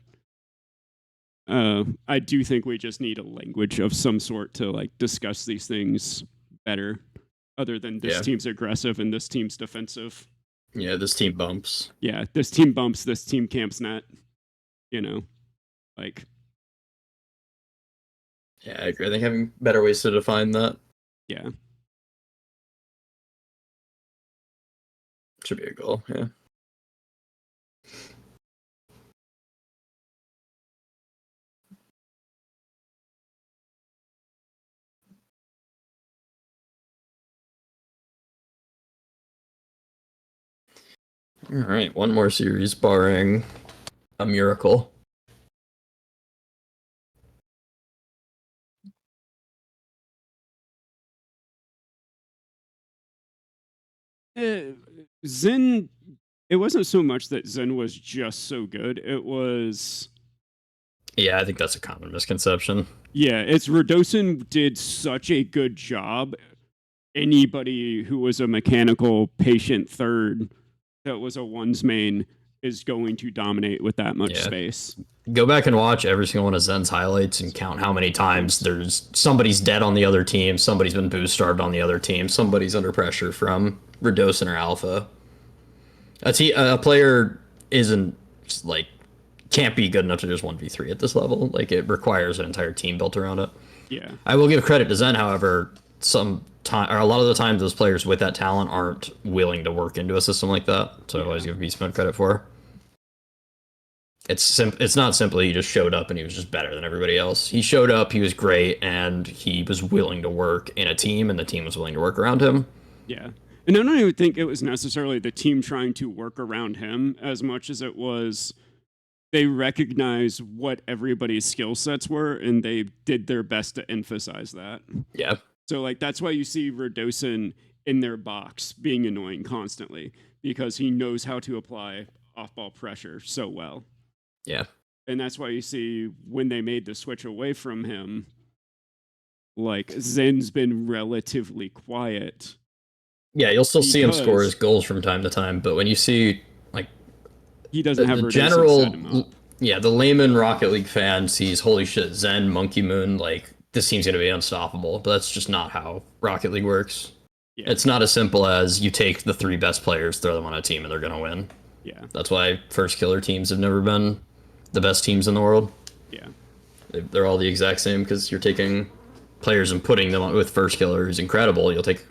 Speaker 4: I do think we just need a language of some sort to like discuss these things better, other than this team's aggressive and this team's defensive.
Speaker 6: Yeah, this team bumps.
Speaker 4: Yeah, this team bumps, this team camps net. Like.
Speaker 6: Yeah, I agree. I think having better ways to define that.
Speaker 4: Yeah.
Speaker 6: Should be a goal, yeah. All right, one more series, barring a miracle.
Speaker 4: Zen, it wasn't so much that Zen was just so good. It was.
Speaker 6: Yeah, I think that's a common misconception.
Speaker 4: Yeah, it's Radosin did such a good job. Anybody who was a mechanical patient third that was a one's main is going to dominate with that much space.
Speaker 6: Go back and watch every single one of Zen's highlights and count how many times there's somebody's dead on the other team, somebody's been boost starved on the other team, somebody's under pressure from Radosin or Alpha. A player isn't like can't be good enough to just 1v3 at this level. Like it requires an entire team built around it.
Speaker 4: Yeah.
Speaker 6: I will give credit to Zen, however, a lot of the times those players with that talent aren't willing to work into a system like that. So I always give Beastman credit for. It's not simply he just showed up and he was just better than everybody else. He showed up, he was great, and he was willing to work in a team, and the team was willing to work around him.
Speaker 4: Yeah. And I don't even think it was necessarily the team trying to work around him as much as it was they recognized what everybody's skill sets were, and they did their best to emphasize that.
Speaker 6: Yeah.
Speaker 4: So, like, that's why you see Radosin in their box being annoying constantly, because he knows how to apply off-ball pressure so well.
Speaker 6: Yeah.
Speaker 4: And that's why you see when they made the switch away from him, like, Zen's been relatively quiet.
Speaker 6: Yeah, you'll still see him score his goals from time to time, but when you see, like,
Speaker 4: he doesn't have
Speaker 6: the general, the layman Rocket League fan sees, holy shit, Zen, Monkey Moon, like, this team's going to be unstoppable, but that's just not how Rocket League works. Yeah. It's not as simple as you take the 3 best players, throw them on a team, and they're going to win.
Speaker 4: Yeah.
Speaker 6: That's why first killer teams have never been the best teams in the world.
Speaker 4: Yeah.
Speaker 6: They're all the exact same because you're taking players and putting them on with first killer, who's incredible. You'll take,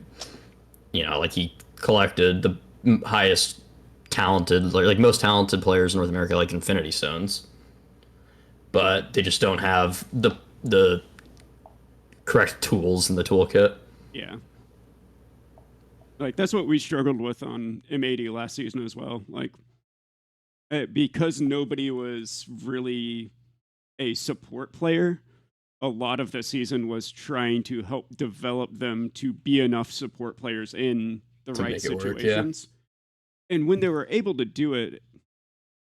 Speaker 6: like he collected the highest talented, like most talented players in North America, like Infinity Stones. But they just don't have the correct tools in the toolkit.
Speaker 4: Yeah. Like, that's what we struggled with on M80 last season as well. Like, because nobody was really a support player, a lot of the season was trying to help develop them to be enough support players in the right situations. And when they were able to do it,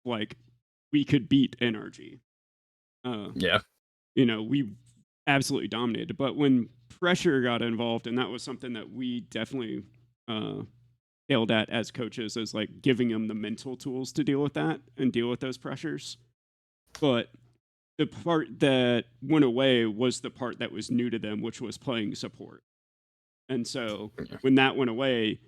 Speaker 4: like, we could beat NRG. We absolutely dominated. But when pressure got involved, and that was something that we definitely failed at as coaches, is like giving them the mental tools to deal with that and deal with those pressures. But the part that went away was the part that was new to them, which was playing support. And so when that went away,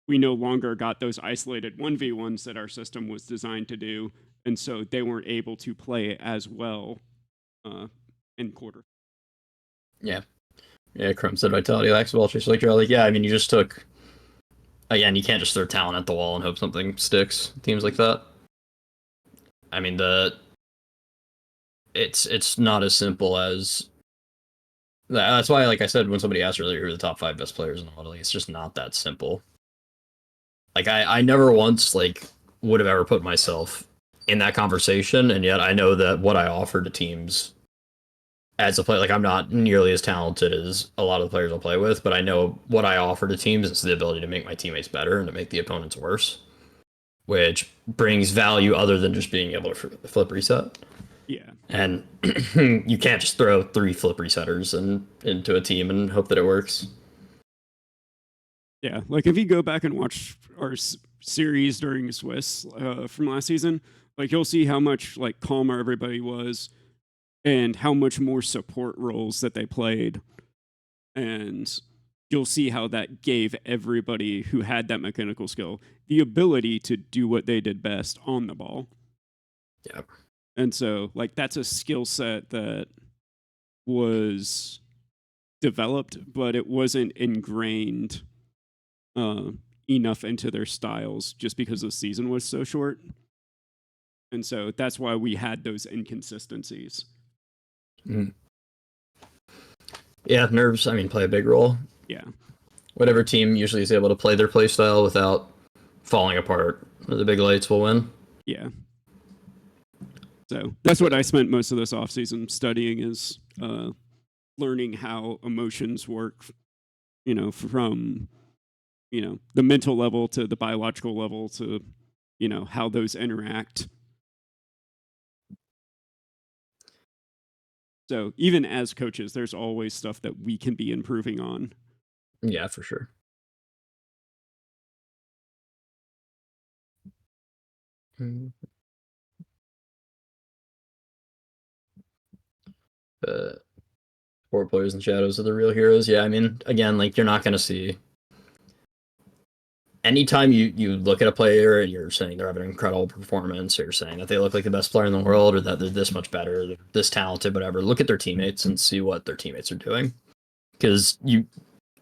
Speaker 4: we no longer got those isolated 1v1s that our system was designed to do. And so they weren't able to play as well in quarter.
Speaker 6: Yeah. Yeah, Chrome said Vitality lacks Vulture. Like, you're like, yeah, I mean, you just took... Again, you can't just throw talent at the wall and hope something sticks. Teams like that. I mean, it's not as simple as... That's why, like I said, when somebody asked earlier who are the top 5 best players in the World League, it's just not that simple. Like I never once like would have ever put myself in that conversation, and yet I know that what I offer to teams as a player, like I'm not nearly as talented as a lot of the players I'll play with, but I know what I offer to teams is the ability to make my teammates better and to make the opponents worse, which brings value other than just being able to flip reset.
Speaker 4: Yeah.
Speaker 6: And you can't just throw 3 flip resetters into a team and hope that it works.
Speaker 4: Yeah, like if you go back and watch our series during Swiss from last season, like you'll see how much like calmer everybody was and how much more support roles that they played. And you'll see how that gave everybody who had that mechanical skill the ability to do what they did best on the ball.
Speaker 6: Yeah.
Speaker 4: And so like that's a skill set that was developed, but it wasn't ingrained enough into their styles just because the season was so short. And so that's why we had those inconsistencies.
Speaker 6: Mm. Yeah, nerves, I mean, play a big role.
Speaker 4: Yeah.
Speaker 6: Whatever team usually is able to play their play style without falling apart, the big lights will win.
Speaker 4: Yeah. So that's what I spent most of this offseason studying, is learning how emotions work, you know, from, you know, the mental level to the biological level to, you know, how those interact. So even as coaches, there's always stuff that we can be improving on.
Speaker 6: Yeah, for sure. Four players in shadows are the real heroes. Yeah, I mean, again, like you're not going to see. Anytime you look at a player and you're saying they're having an incredible performance, or you're saying that they look like the best player in the world, or that they're this much better, they're this talented, whatever, look at their teammates and see what their teammates are doing. Because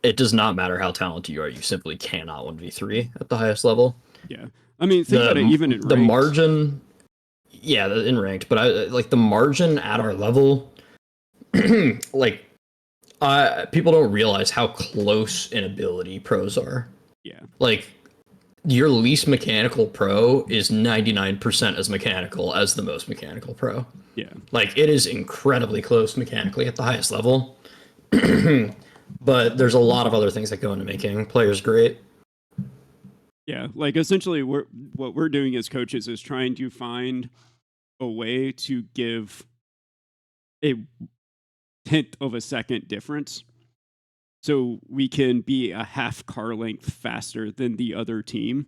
Speaker 6: it does not matter how talented you are, you simply cannot 1v3 at the highest level.
Speaker 4: Yeah. I mean, think about it, even in
Speaker 6: the
Speaker 4: ranked.
Speaker 6: margin, yeah, in ranked, but I like the margin at our level, like people don't realize how close in ability pros are.
Speaker 4: Yeah.
Speaker 6: Like your least mechanical pro is 99% as mechanical as the most mechanical pro.
Speaker 4: Yeah.
Speaker 6: Like it is incredibly close mechanically at the highest level. But there's a lot of other things that go into making players great.
Speaker 4: Yeah, like essentially what we're doing as coaches is trying to find a way to give a tenth of a second difference so we can be a half car length faster than the other team,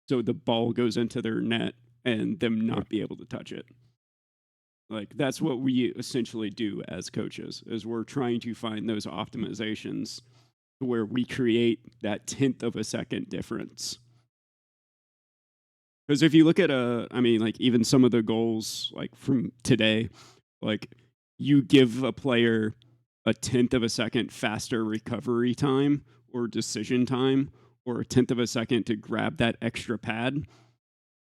Speaker 4: so the ball goes into their net and them not be able to touch it. Like that's what we essentially do as coaches, is we're trying to find those optimizations where we create that tenth of a second difference. Because if you look at I mean, like even some of the goals like from today, like you give a player a tenth of a second faster recovery time or decision time, or a tenth of a second to grab that extra pad,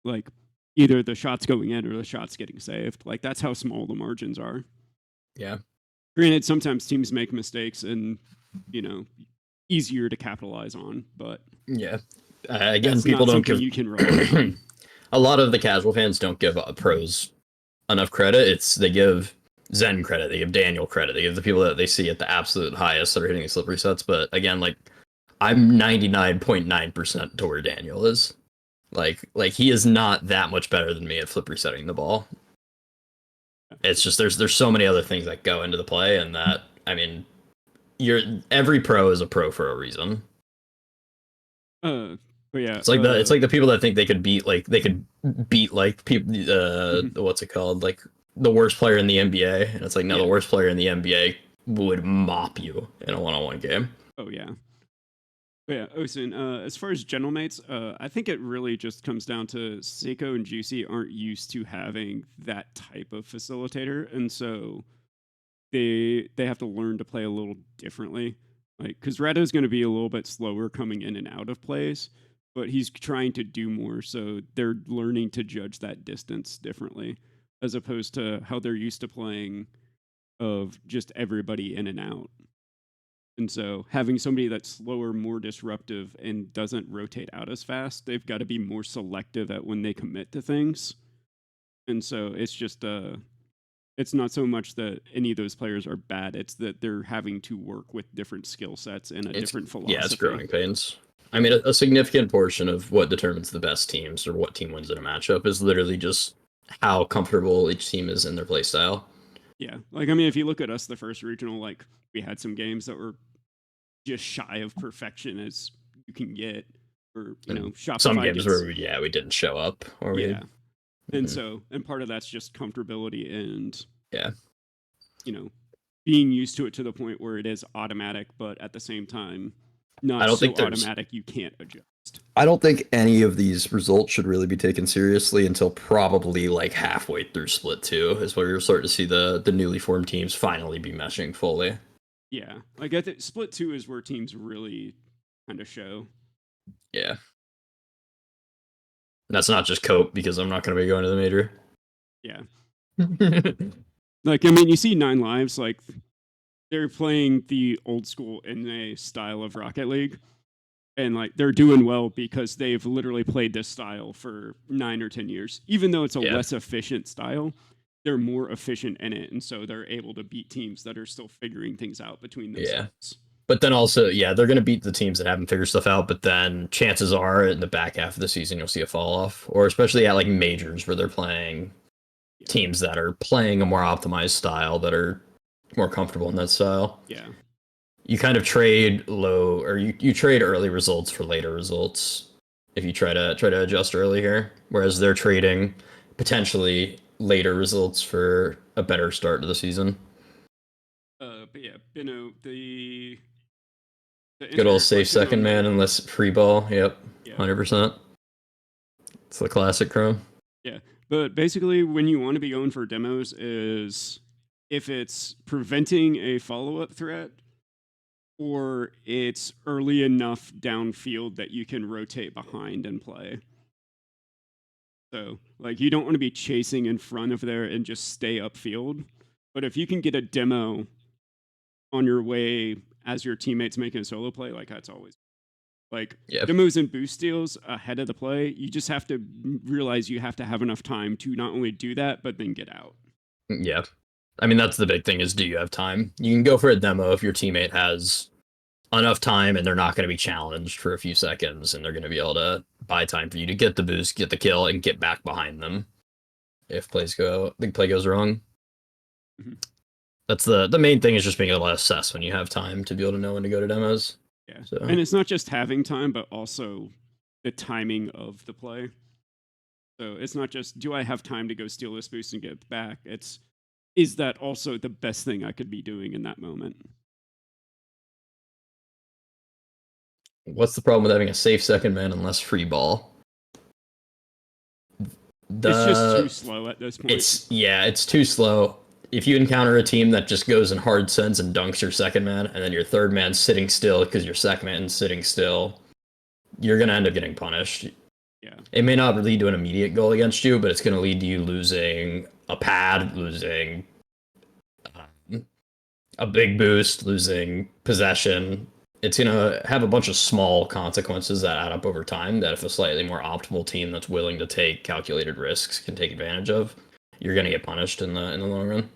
Speaker 4: like either the shot's going in or the shot's getting saved. Like that's how small the margins are.
Speaker 6: Yeah.
Speaker 4: Granted, sometimes teams make mistakes and, you know, easier to capitalize on, but
Speaker 6: yeah. Again, people don't give.
Speaker 4: You can rely on.
Speaker 6: A lot of the casual fans don't give pros enough credit. They give Zen credit, they give Daniel credit, they give the people that they see at the absolute highest that are hitting slippery sets. But again, like I'm 99.9% to where Daniel is. Like he is not that much better than me at flip resetting the ball. It's just there's so many other things that go into the play, and that, I mean, every pro is a pro for a reason.
Speaker 4: But yeah,
Speaker 6: it's like the people that think they could beat people, what's it called, like the worst player in the NBA, and it's like, no, the worst player in the NBA would mop you in a one-on-one game.
Speaker 4: Oh yeah. But yeah, Osin, as far as general mates, I think it really just comes down to Seiko and Juicy aren't used to having that type of facilitator, and so they have to learn to play a little differently. Like, because Reto's going to be a little bit slower coming in and out of plays, but he's trying to do more, so they're learning to judge that distance differently, as opposed to how they're used to playing of just everybody in and out. And so having somebody that's slower, more disruptive, and doesn't rotate out as fast, they've got to be more selective at when they commit to things. And so it's just it's not so much that any of those players are bad, it's that they're having to work with different skill sets and a different philosophy.
Speaker 6: Yeah, it's growing pains. I mean, a significant portion of what determines the best teams or what team wins in a matchup is literally just how comfortable each team is in their play style.
Speaker 4: Yeah, like, I mean, if you look at us, the first regional, like, we had some games that were just shy of perfection as you can get, or, you know, Shopify
Speaker 6: some games
Speaker 4: gets,
Speaker 6: where we didn't show up, or
Speaker 4: yeah. And so, and part of that's just comfortability and, you know, being used to it to the point where it is automatic, but at the same time, not so automatic you can't adjust.
Speaker 6: I don't think any of these results should really be taken seriously until probably like halfway through Split 2 is where you're starting to see the newly formed teams finally be meshing fully.
Speaker 4: Yeah, like I think Split 2 is where teams really kind of show.
Speaker 6: Yeah. And that's not just Cope, because I'm not going to be going to the major.
Speaker 4: Yeah. Like, I mean, you see 9 Lives, like, they're playing the old school NA style of Rocket League. And, like, they're doing well because they've literally played this style for 9 or 10 years. Even though it's a less efficient style, they're more efficient in it. And so they're able to beat teams that are still figuring things out between themselves.
Speaker 6: Yeah. But then also, they're going to beat the teams that haven't figured stuff out. But then chances are in the back half of the season, you'll see a fall off. Or especially at, like, majors where they're playing teams that are playing a more optimized style, that are more comfortable in that style.
Speaker 4: Yeah.
Speaker 6: You kind of trade low, or you trade early results for later results if you try to adjust early here, whereas they're trading potentially later results for a better start to the season.
Speaker 4: But yeah, Bino, the
Speaker 6: good old safe second man unless free ball. Yep, 100%. It's the classic Chrome.
Speaker 4: Yeah, but basically when you want to be going for demos is if it's preventing a follow-up threat, or it's early enough downfield that you can rotate behind and play. So, like, you don't want to be chasing in front of there and just stay upfield. But if you can get a demo on your way as your teammates making a solo play, like, that's always... Like, demos and boost steals ahead of the play, you just have to realize you have to have enough time to not only do that, but then get out.
Speaker 6: Yeah. I mean, that's the big thing, is do you have time? You can go for a demo if your teammate has enough time and they're not going to be challenged for a few seconds, and they're going to be able to buy time for you to get the boost, get the kill, and get back behind them if the play goes wrong.
Speaker 4: Mm-hmm.
Speaker 6: That's the main thing, is just being able to assess when you have time to be able to know when to go to demos.
Speaker 4: Yeah.
Speaker 6: So.
Speaker 4: And it's not just having time, but also the timing of the play. So it's not just, do I have time to go steal this boost and get back? It's, is that also the best thing I could be doing in that moment?
Speaker 6: What's the problem with having a safe second man and less free ball?
Speaker 4: It's just too slow at this point.
Speaker 6: It's too slow. If you encounter a team that just goes in hard sends and dunks your second man, and then your third man's sitting still because your second man's sitting still, you're going to end up getting punished.
Speaker 4: Yeah.
Speaker 6: It may not lead to an immediate goal against you, but it's going to lead to you losing a pad, losing a big boost, losing possession. It's going to have a bunch of small consequences that add up over time that if a slightly more optimal team that's willing to take calculated risks can take advantage of, you're going to get punished in the long run.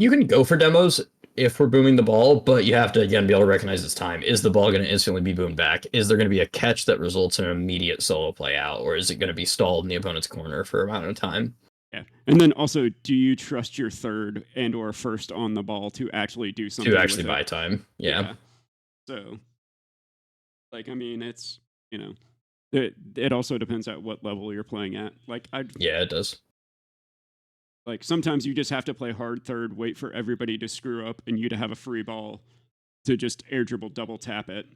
Speaker 6: You can go for demos if we're booming the ball, but you have to, again, be able to recognize its time. Is the ball going to instantly be boomed back? Is there going to be a catch that results in an immediate solo play out, or is it going to be stalled in the opponent's corner for a amount of time?
Speaker 4: Yeah. And then also, do you trust your third and or first on the ball to actually do something?
Speaker 6: To actually buy time. Yeah.
Speaker 4: So, like, I mean, it's, you know, it also depends at what level you're playing at. Like,
Speaker 6: yeah, it does.
Speaker 4: Like, sometimes you just have to play hard third, wait for everybody to screw up, and you to have a free ball to just air dribble, double tap it.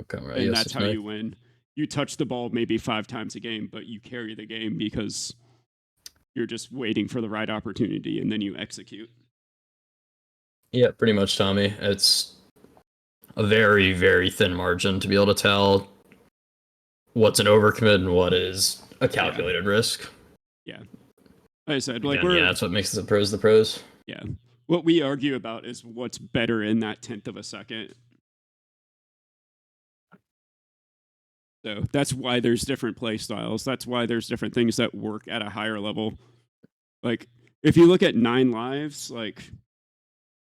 Speaker 4: And that's how you win. You touch the ball maybe 5 times a game, but you carry the game because you're just waiting for the right opportunity, and then you execute.
Speaker 6: Yeah, pretty much, Tommy. It's a very, very thin margin to be able to tell what's an overcommit and what is a calculated risk.
Speaker 4: Yeah. Like I said, like,
Speaker 6: that's what makes the pros the pros.
Speaker 4: Yeah. What we argue about is what's better in that 10th of a second. So that's why there's different play styles. That's why there's different things that work at a higher level. Like, if you look at 9 Lives, like,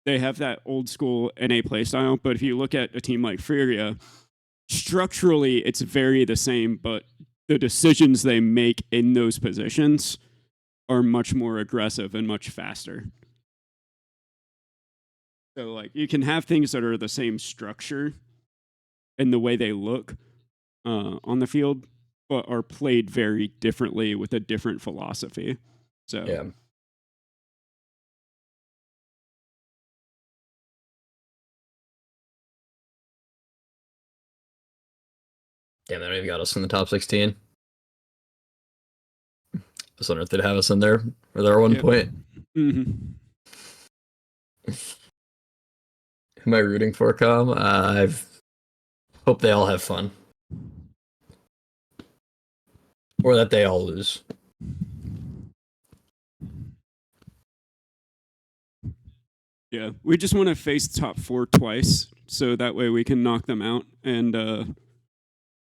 Speaker 4: they have that old school NA play style. But if you look at a team like Furia, structurally, it's very the same, but the decisions they make in those positions are much more aggressive and much faster. So, like, you can have things that are the same structure in the way they look on the field, but are played very differently with a different philosophy. So,
Speaker 6: yeah. Damn, they don't even got us in the top 16. I was wondering if they'd have us in there for their one point.
Speaker 4: Mm-hmm.
Speaker 6: Who am I rooting for, Comm? I hope they all have fun. Or that they all lose.
Speaker 4: Yeah, we just want to face top 4 twice, so that way we can knock them out and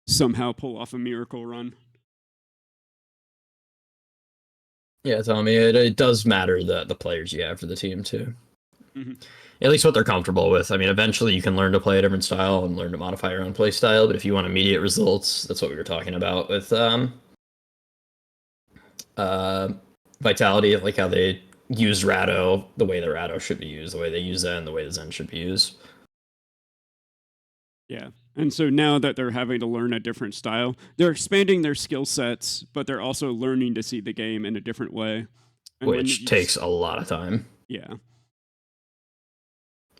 Speaker 4: somehow pull off a miracle run.
Speaker 6: Yeah, Tommy, it does matter the players you have for the team, too.
Speaker 4: Mm-hmm.
Speaker 6: At least what they're comfortable with. I mean, eventually you can learn to play a different style and learn to modify your own play style, but if you want immediate results, that's what we were talking about with Vitality, like how they use Rado the way the Rado should be used, the way they use Zen, the way the Zen should be used.
Speaker 4: Yeah. And so now that they're having to learn a different style, they're expanding their skill sets, but they're also learning to see the game in a different way. And
Speaker 6: which takes a lot of time.
Speaker 4: Yeah.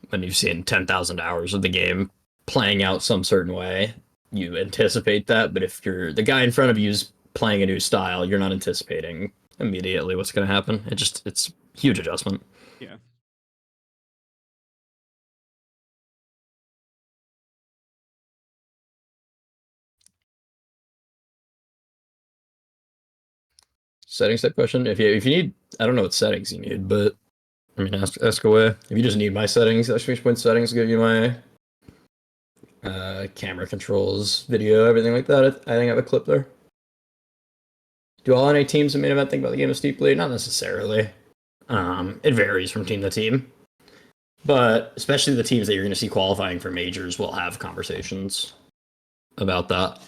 Speaker 6: When you've seen 10,000 hours of the game playing out some certain way, you anticipate that, but if you're the guy in front of you is playing a new style, you're not anticipating immediately what's going to happen. It's huge adjustment.
Speaker 4: Yeah.
Speaker 6: Settings type question. If you need, I don't know what settings you need, but I mean, ask away. If you just need my settings, exclamation point settings, give you my camera controls, video, everything like that. I think I have a clip there. Do all NA teams in main event think about the game as deeply? Not necessarily. It varies from team to team. But especially the teams that you're going to see qualifying for majors will have conversations about that.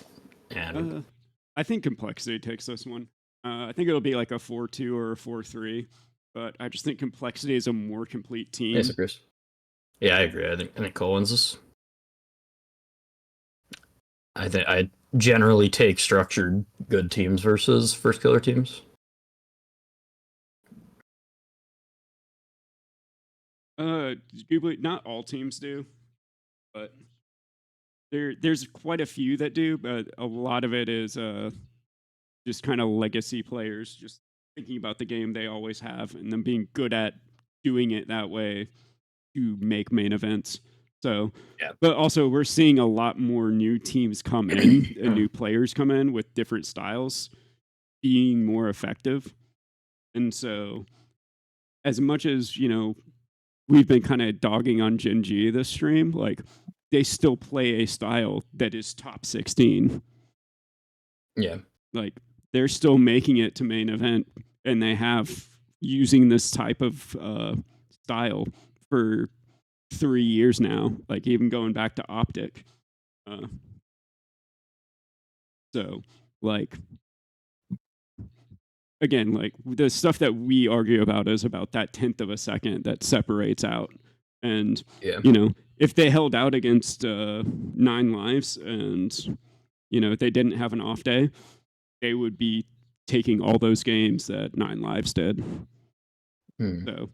Speaker 6: And
Speaker 4: I think Complexity takes this one. I think it'll be like a 4-2 or a 4-3. But I just think Complexity is a more complete team.
Speaker 6: Yes, of course. Yeah, I agree. I think Cole wins this. I think I generally take structured good teams versus first killer teams.
Speaker 4: Not all teams do, but there's quite a few that do. But a lot of it is just kind of legacy players, just thinking about the game they always have, and them being good at doing it that way to make main events. So,
Speaker 6: yeah.
Speaker 4: But also we're seeing a lot more new teams come in and new players come in with different styles being more effective. And so as much as, we've been kind of dogging on Gen G this stream, like they still play a style that is top 16.
Speaker 6: Yeah.
Speaker 4: Like they're still making it to main event, and they have using this type of style for 3 years now, like even going back to Optic. So like, again, like the stuff that we argue about is about that 10th of a second that separates out. And, if they held out against 9 Lives and, they didn't have an off day, they would be taking all those games that 9 Lives did. So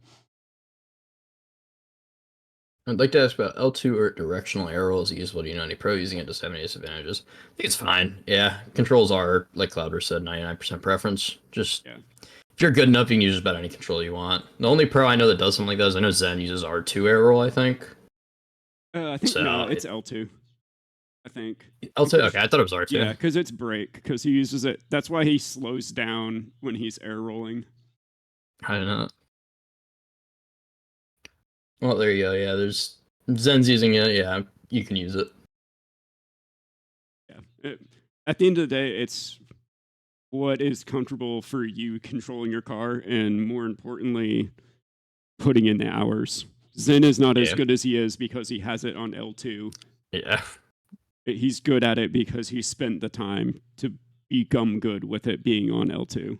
Speaker 6: I'd like to ask about L2 or directional arrow. Is it useful? Do you know any pro using it? Does it have any disadvantages? I think it's fine. Yeah, controls are, like Cloudburst said, 99% preference. Just if you're good enough, you can use about any control you want. The only pro I know that does something like that is I know Zen uses R2 arrow, I think.
Speaker 4: I think no, it's L2. I think
Speaker 6: L2. Okay, I thought it was R2.
Speaker 4: Yeah, because it's break. Because he uses it. That's why he slows down when he's air rolling.
Speaker 6: I don't know. Well, there you go. Yeah, there's Zen's using it. Yeah, you can use it.
Speaker 4: Yeah. At the end of the day, it's what is comfortable for you controlling your car, and more importantly, putting in the hours. Zen is not as good as he is because he has it on L2.
Speaker 6: Yeah.
Speaker 4: He's good at it because he spent the time to become good with it being on L2.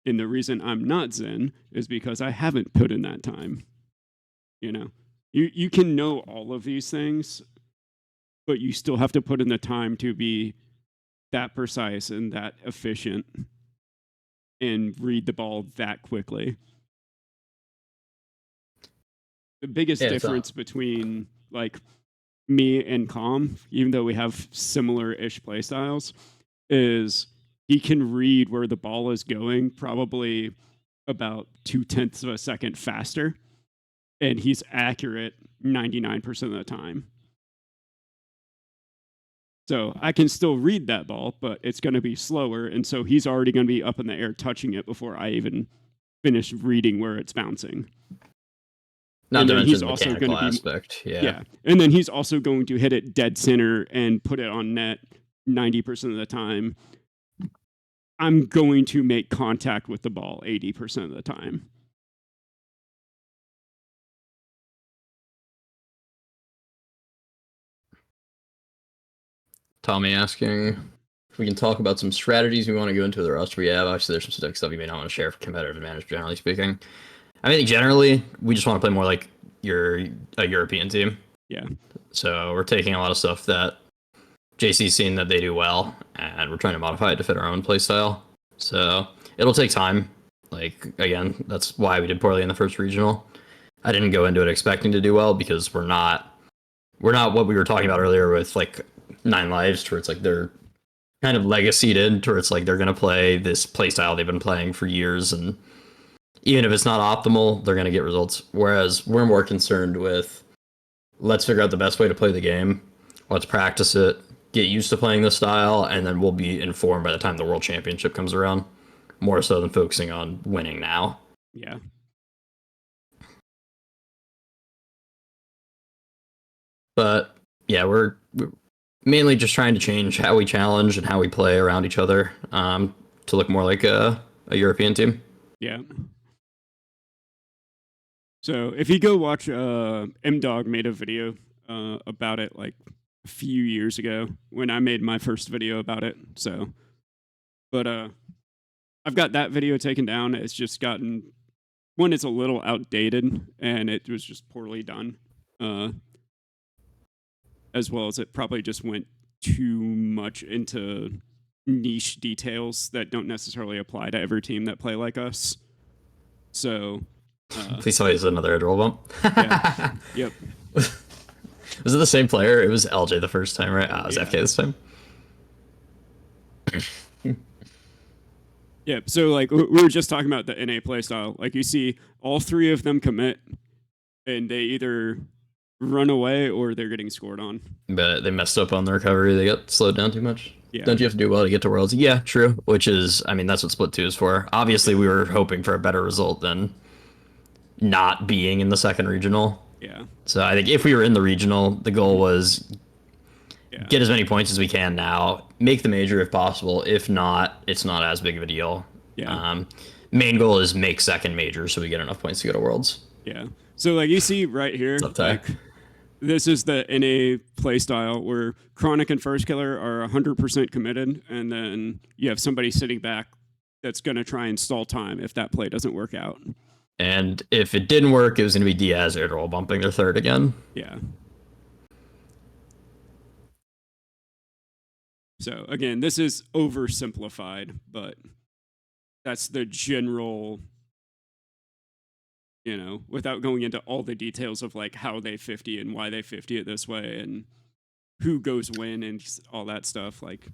Speaker 4: And the reason I'm not Zen is because I haven't put in that time. You know, you can know all of these things, but you still have to put in the time to be that precise and that efficient and read the ball that quickly. The biggest difference between like me and Comm, even though we have similar-ish play styles, is he can read where the ball is going probably about 0.2 of a second faster, and he's accurate 99% of the time. So I can still read that ball, but it's going to be slower, and so he's already going to be up in the air touching it before I even finish reading where it's bouncing.
Speaker 6: Not to mention the mechanical aspect.
Speaker 4: Yeah. And then he's also going to hit it dead center and put it on net 90% of the time. I'm going to make contact with the ball 80% of the time.
Speaker 6: Tommy asking if we can talk about some strategies we want to go into the roster we have. Obviously, there's some specific stuff you may not want to share for competitive advantage, generally speaking. I mean, generally, we just want to play more like a European team.
Speaker 4: Yeah.
Speaker 6: So we're taking a lot of stuff that JC's seen that they do well, and we're trying to modify it to fit our own play style. So it'll take time. Like, again, that's why we did poorly in the first regional. I didn't go into it expecting to do well because we're not what we were talking about earlier with like 9 Lives, where it's like they're kind of legacied in, where it's like they're going to play this play style they've been playing for years, and even if it's not optimal, they're going to get results. Whereas we're more concerned with, let's figure out the best way to play the game. Let's practice it, get used to playing this style, and then we'll be informed by the time the World Championship comes around, more so than focusing on winning now.
Speaker 4: Yeah.
Speaker 6: But yeah, we're mainly just trying to change how we challenge and how we play around each other to look more like a European team.
Speaker 4: Yeah. So if you go watch, M-Dog made a video about it like a few years ago when I made my first video about it. So, but I've got that video taken down. It's just gotten, one, it's a little outdated and it was just poorly done. As well as it probably just went too much into niche details that don't necessarily apply to every team that play like us. So
Speaker 6: please tell me it's another roll bump.
Speaker 4: Yeah. Yep.
Speaker 6: Was it the same player? It was LJ the first time, right? It was FK this time.
Speaker 4: Yeah, so like we were just talking about the NA playstyle. Like you see all 3 of them commit and they either run away or they're getting scored on.
Speaker 6: But they messed up on the recovery. They got slowed down too much.
Speaker 4: Yeah.
Speaker 6: Don't you have to do well to get to Worlds? Yeah, true. Which is, I mean, that's what Split 2 is for. Obviously, we were hoping for a better result than not being in the second regional.
Speaker 4: Yeah.
Speaker 6: So I think if we were in the regional, the goal was get as many points as we can now, make the major if possible. If not, it's not as big of a deal.
Speaker 4: Yeah.
Speaker 6: Main goal is make second major so we get enough points to go to Worlds.
Speaker 4: Yeah. So like you see right here, like, this is the NA playstyle where Chronic and First Killer are 100% committed, and then you have somebody sitting back that's going to try and stall time if that play doesn't work out.
Speaker 6: And if it didn't work, it was going to be Diaz airdroll bumping their third again.
Speaker 4: Yeah. So again, this is oversimplified, but that's the general, you know, without going into all the details of like how they 50 and why they 50 it this way and who goes when and all that stuff. Like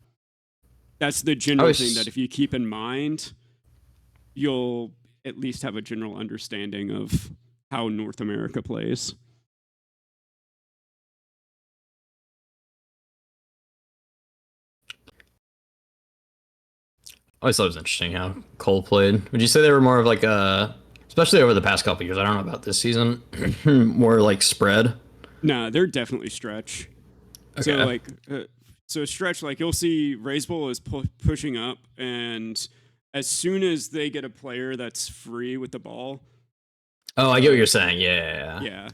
Speaker 4: that's the general thing that if you keep in mind, you'll at least have a general understanding of how North America plays.
Speaker 6: always thought it was interesting how Cole played. Would you say they were more of like a, especially over the past couple years, I don't know about this season, more like spread?
Speaker 4: Nah, they're definitely stretch.
Speaker 6: Okay.
Speaker 4: So like, so stretch, like you'll see Raise Bowl is pushing up, and as soon as they get a player that's free with the ball.
Speaker 6: Oh, I get what you're saying. Yeah.
Speaker 4: Yeah.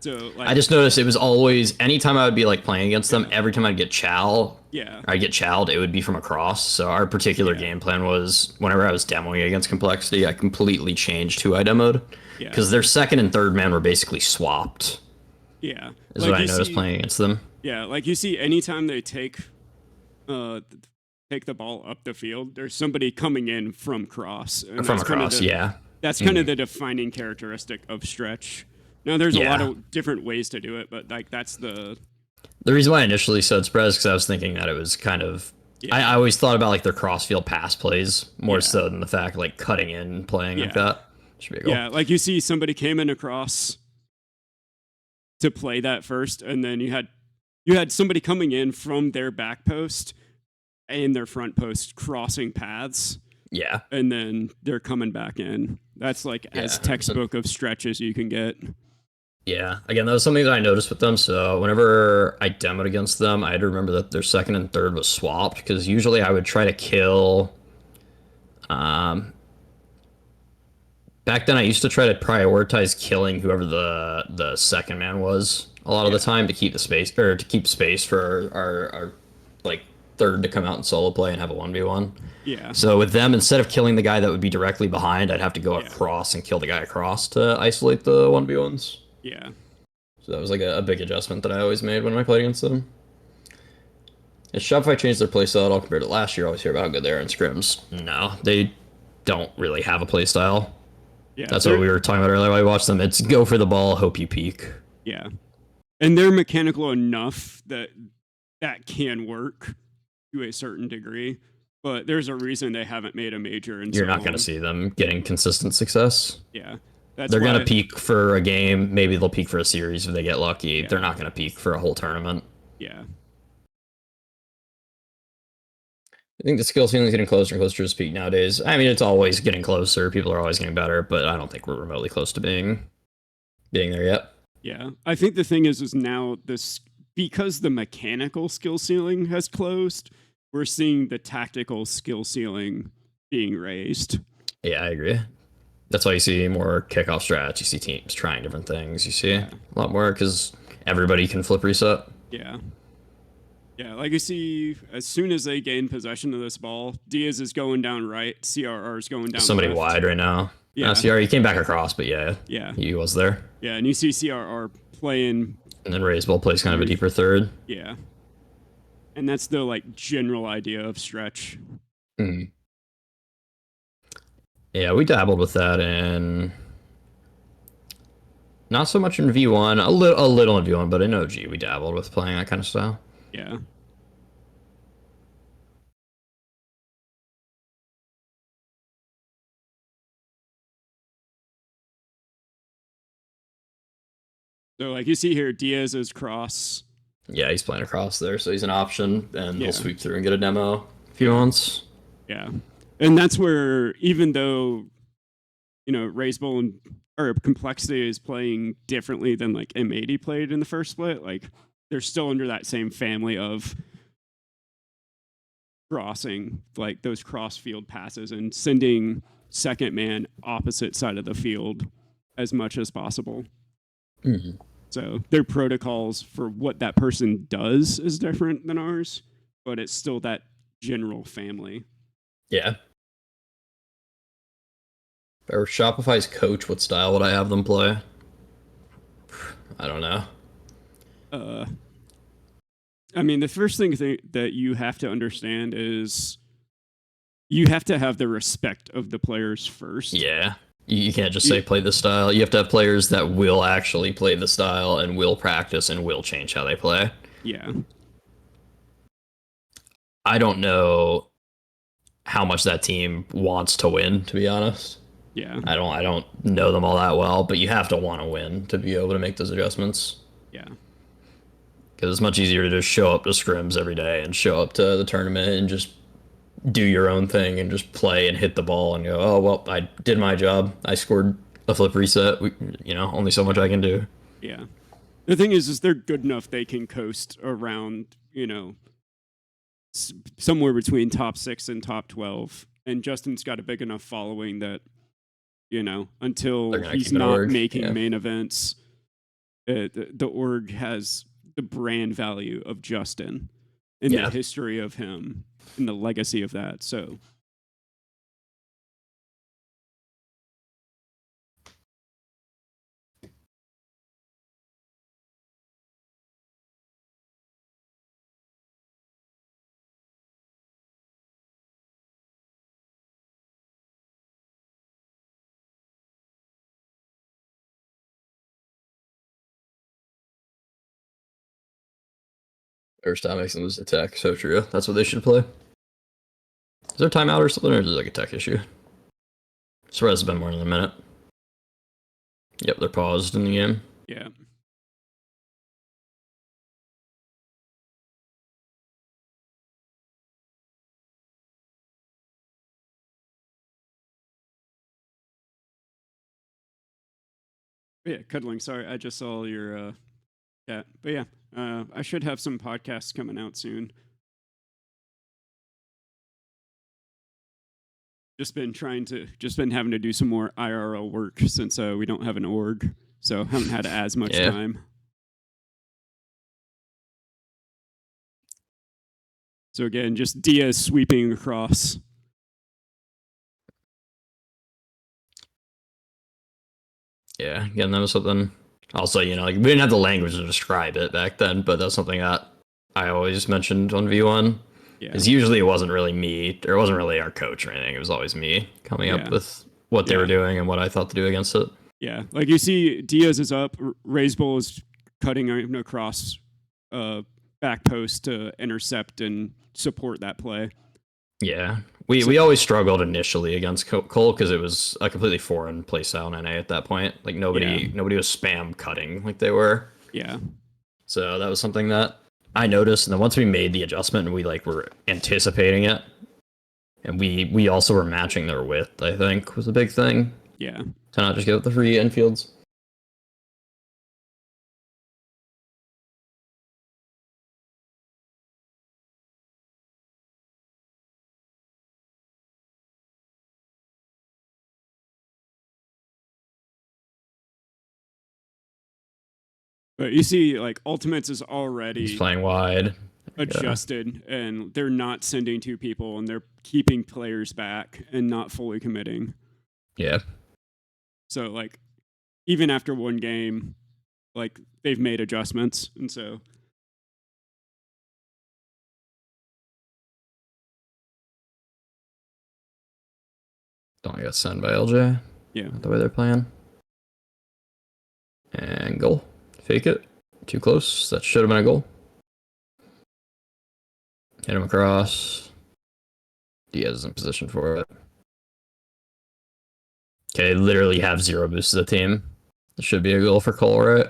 Speaker 4: So like,
Speaker 6: I just noticed it was always, anytime I would be like playing against them, every time I'd get chow,
Speaker 4: I'd
Speaker 6: get chowed, it would be from across. So our particular game plan was, whenever I was demoing against Complexity, I completely changed who I demoed. Because their second and third man were basically swapped.
Speaker 4: Yeah.
Speaker 6: Is what I noticed playing against them.
Speaker 4: Yeah, like you see anytime they take the ball up the field, there's somebody coming in from cross. And
Speaker 6: from across,
Speaker 4: That's kind of the defining characteristic of stretch. Now, there's a lot of different ways to do it, but like that's the
Speaker 6: reason why I initially said spread is because I was thinking that it was kind of. I always thought about like their cross-field pass plays more so than the fact like cutting in and playing like that. Should be a goal.
Speaker 4: Yeah, like you see somebody came in across to play that first, and then you had somebody coming in from their back post and their front post crossing paths.
Speaker 6: Yeah.
Speaker 4: And then they're coming back in. That's like as textbook of stretch as you can get.
Speaker 6: Yeah. Again, that was something that I noticed with them. So whenever I demoed against them, I had to remember that their second and third was swapped, because usually I would try to kill. Back then, I used to try to prioritize killing whoever the second man was a lot of the time to keep the space, or to keep space for our like third to come out and solo play and have a 1v1.
Speaker 4: Yeah.
Speaker 6: So with them, instead of killing the guy that would be directly behind, I'd have to go across and kill the guy across to isolate the 1v1s.
Speaker 4: Yeah.
Speaker 6: So that was like a big adjustment that I always made when I played against them. If Shopify changed their playstyle at all compared to last year, I always hear about how good they are in scrims. No, they don't really have a playstyle.
Speaker 4: Yeah,
Speaker 6: that's what we were talking about earlier while we watched them. It's go for the ball, hope you peak.
Speaker 4: Yeah. And they're mechanical enough that can work to a certain degree, but there's a reason they haven't made a major in
Speaker 6: You're not going to see them getting consistent success.
Speaker 4: Yeah.
Speaker 6: They're going to peak for a game. Maybe they'll peak for a series if they get lucky. Yeah. They're not going to peak for a whole tournament.
Speaker 4: Yeah.
Speaker 6: I think the skill ceiling is getting closer and closer to its peak nowadays. I mean, it's always getting closer. People are always getting better, but I don't think we're remotely close to being there yet.
Speaker 4: Yeah. I think the thing is now this, because the mechanical skill ceiling has closed, we're seeing the tactical skill ceiling being raised.
Speaker 6: Yeah, I agree. That's why you see more kickoff strats. You see teams trying different things. You see a lot more because everybody can flip reset.
Speaker 4: Yeah. Yeah, like you see, as soon as they gain possession of this ball, Diaz is going down right, CRR is going down
Speaker 6: somebody
Speaker 4: left.
Speaker 6: Wide right now.
Speaker 4: Yeah.
Speaker 6: CRR, he came back across, but he was there.
Speaker 4: Yeah, and you see CRR playing.
Speaker 6: And then Raiseball plays kind of a deeper third.
Speaker 4: Yeah. And that's the like general idea of stretch.
Speaker 6: Mm. Yeah, we dabbled with that in not so much in V1, a little in V1, but in OG we dabbled with playing that kind of style.
Speaker 4: Yeah. So like you see here, Diaz is cross.
Speaker 6: Yeah, he's playing across there, so he's an option, and he'll sweep through and get a demo if he wants.
Speaker 4: Yeah. And that's where, even though, Raiseball and or Complexity is playing differently than like M80 played in the first split, like they're still under that same family of crossing, like those cross field passes and sending second man opposite side of the field as much as possible.
Speaker 6: Mm-hmm.
Speaker 4: So their protocols for what that person does is different than ours, but it's still that general family.
Speaker 6: Yeah. Or Shopify's coach, what style would I have them play? I don't know.
Speaker 4: I mean, the first thing that you have to understand is you have to have the respect of the players first.
Speaker 6: Yeah. You can't just say play the style. You have to have players that will actually play the style and will practice and will change how they play.
Speaker 4: Yeah.
Speaker 6: I don't know how much that team wants to win, to be honest.
Speaker 4: Yeah.
Speaker 6: I don't know them all that well, but you have to want to win to be able to make those adjustments.
Speaker 4: Yeah.
Speaker 6: Because it's much easier to just show up to scrims every day and show up to the tournament and just do your own thing and just play and hit the ball and go, oh well, I did my job. I scored a flip reset. Only so much I can do.
Speaker 4: Yeah. The thing is they're good enough they can coast around, somewhere between top 6 and top 12. And Justin's got a big enough following that, until he's not making main events, the org has the brand value of Justin and the history of him and the legacy of that. So
Speaker 6: First time makes them lose the tech. So true. That's what they should play. Is there a timeout or something, or is it like a tech issue? Swear it's been more than a minute. Yep, they're paused in the game.
Speaker 4: Yeah. Yeah, cuddling. Sorry, I just saw your chat. But yeah, I should have some podcasts coming out soon. Just been having to do some more IRL work since we don't have an org, so haven't had as much time. So again, just Diaz sweeping across.
Speaker 6: Yeah, again, that was something. Also, we didn't have the language to describe it back then, but that's something that I always mentioned on V1. Because usually it wasn't really me, or it wasn't really our coach or anything. It was always me coming up with what they were doing and what I thought to do against it.
Speaker 4: Yeah, like you see, Diaz is up, Ray's Bull is cutting across back post to intercept and support that play.
Speaker 6: Yeah, we always struggled initially against Cole because it was a completely foreign playstyle in NA at that point. Like nobody was spam cutting like they were.
Speaker 4: Yeah.
Speaker 6: So that was something that I noticed, and then once we made the adjustment and we were anticipating it, and we also were matching their width, I think was a big thing.
Speaker 4: Yeah.
Speaker 6: To not just get the free infields.
Speaker 4: But you see, Ultimates is already
Speaker 6: He's playing wide,
Speaker 4: adjusted, and they're not sending 2 people, and they're keeping players back and not fully committing.
Speaker 6: Yeah.
Speaker 4: So even after one game, they've made adjustments, and so.
Speaker 6: Don't get sent by LJ.
Speaker 4: Yeah.
Speaker 6: The way they're playing. And goal. Fake it. Too close. That should have been a goal. Hit him across. Diaz is in position for it. Okay, literally have 0 boosts as a team. It should be a goal for Cole, right?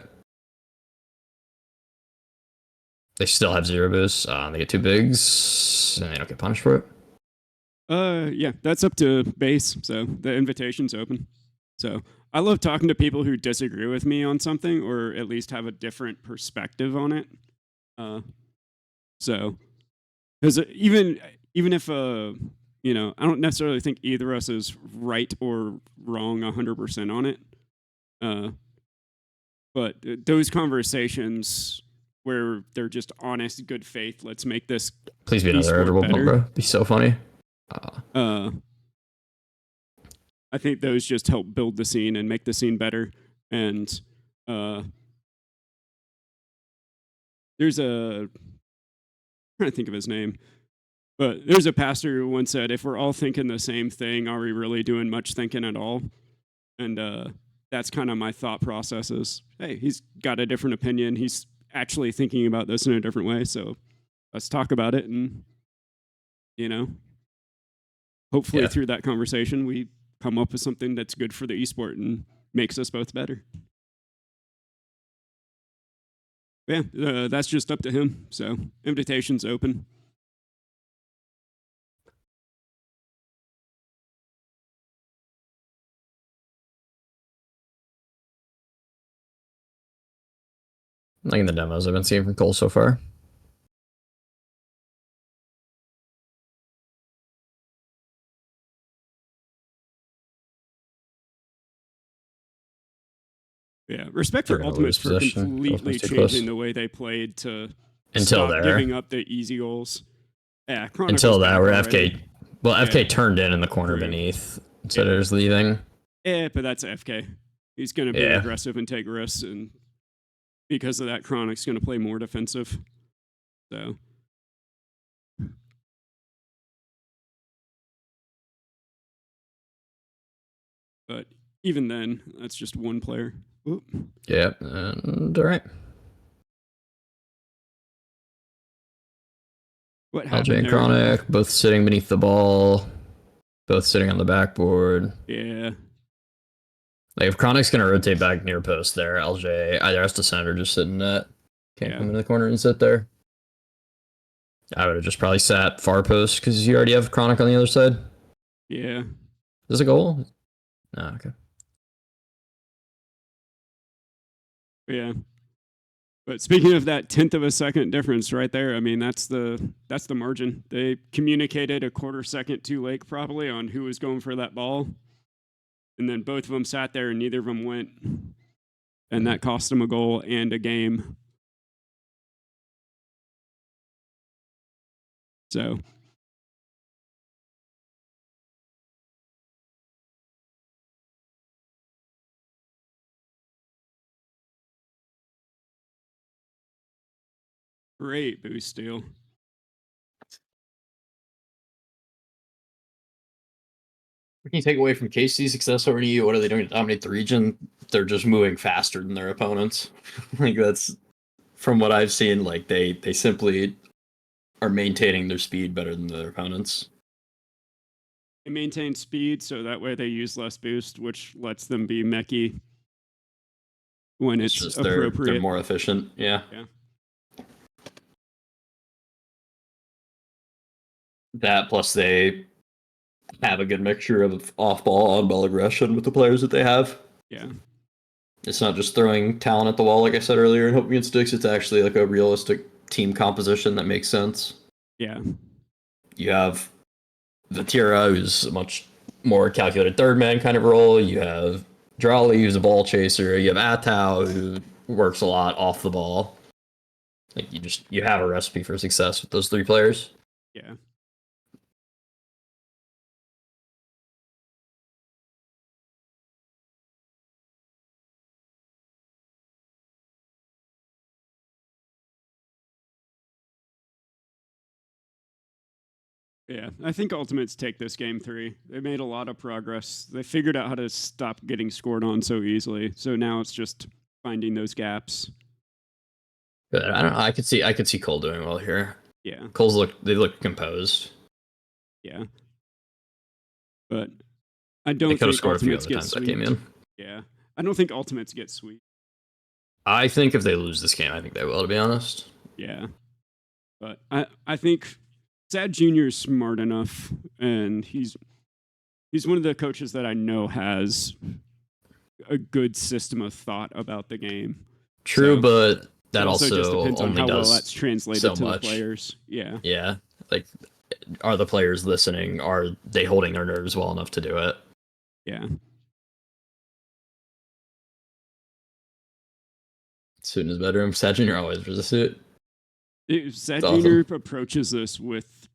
Speaker 6: They still have 0 boosts. They get 2 bigs, and they don't get punished for it.
Speaker 4: Yeah, that's up to base, so the invitation's open. So I love talking to people who disagree with me on something, or at least have a different perspective on it. So, because even if I don't necessarily think either of us is right or wrong 100% on it. But those conversations where they're just honest, good faith, let's make this.
Speaker 6: Please be another edible pump, bro. Be so funny.
Speaker 4: I think those just help build the scene and make the scene better. And there's I'm trying to think of his name, but there's a pastor who once said, if we're all thinking the same thing, are we really doing much thinking at all? And that's kind of my thought process is, hey, he's got a different opinion. He's actually thinking about this in a different way. So let's talk about it. And, hopefully through that conversation, we come up with something that's good for the esport and makes us both better. Yeah, that's just up to him. So invitation's open.
Speaker 6: Like in the demos I've been seeing from Cole so far.
Speaker 4: Yeah, respect for Ultimates for completely changing the way they played to
Speaker 6: until
Speaker 4: stop giving up the easy goals. Yeah,
Speaker 6: until that, where
Speaker 4: already.
Speaker 6: FK, well, yeah. FK turned in the corner beneath instead of just leaving.
Speaker 4: Yeah, but that's FK. He's going to be aggressive and take risks, and because of that, Chronic's going to play more defensive. So. But even then, that's just one player. Oop.
Speaker 6: Yeah, and all right.
Speaker 4: What happened
Speaker 6: LJ and Chronic, both sitting beneath the ball, both sitting on the backboard.
Speaker 4: Yeah.
Speaker 6: Like, if Chronic's going to rotate back near post there, LJ either has to center or just sit in net. Can't come into the corner and sit there. I would have just probably sat far post because you already have Chronic on the other side.
Speaker 4: Yeah.
Speaker 6: Is this a goal? No, okay.
Speaker 4: Yeah. But speaking of that 1/10 of a second difference right there, I mean, that's the margin. They communicated a quarter second too late probably on who was going for that ball. And then both of them sat there and neither of them went. And that cost them a goal and a game. So. Great boost steal.
Speaker 6: What can you take away from KC's success over to you? What are they doing to dominate the region? They're just moving faster than their opponents. Like, that's, from what I've seen, like they simply are maintaining their speed better than their opponents.
Speaker 4: They maintain speed, so that way they use less boost, which lets them be mechy when it's
Speaker 6: just
Speaker 4: appropriate.
Speaker 6: They're more efficient, yeah. That plus they have a good mixture of off-ball, on-ball aggression with the players that they have.
Speaker 4: Yeah.
Speaker 6: It's not just throwing talent at the wall, like I said earlier, and hoping it sticks. It's actually like a realistic team composition that makes sense.
Speaker 4: Yeah.
Speaker 6: You have Vatira, who's a much more calculated third man kind of role. You have Drawley, who's a ball chaser. You have Atau, who works a lot off the ball. Like, you have a recipe for success with those three players.
Speaker 4: Yeah. Yeah, I think Ultimates take this game 3. They made a lot of progress. They figured out how to stop getting scored on so easily. So now it's just finding those gaps.
Speaker 6: But I don't know. I could see Cole doing well here.
Speaker 4: Yeah.
Speaker 6: They look composed.
Speaker 4: Yeah. But I don't
Speaker 6: they could have
Speaker 4: think
Speaker 6: scored
Speaker 4: Ultimates
Speaker 6: a few other times that came in.
Speaker 4: Yeah. I don't think Ultimates get sweet.
Speaker 6: I think if they lose this game, I think they will, to be honest.
Speaker 4: Yeah. But I think Sad Jr. is smart enough, and he's one of the coaches that I know has a good system of thought about the game.
Speaker 6: True, so but that also
Speaker 4: just depends on how well that's translated
Speaker 6: so
Speaker 4: to
Speaker 6: much.
Speaker 4: The players. Yeah.
Speaker 6: Yeah. Like, are the players listening? Are they holding their nerves well enough to do it?
Speaker 4: Yeah.
Speaker 6: Suit in his bedroom. Sad Jr. always wears a suit.
Speaker 4: Sad Jr. approaches this with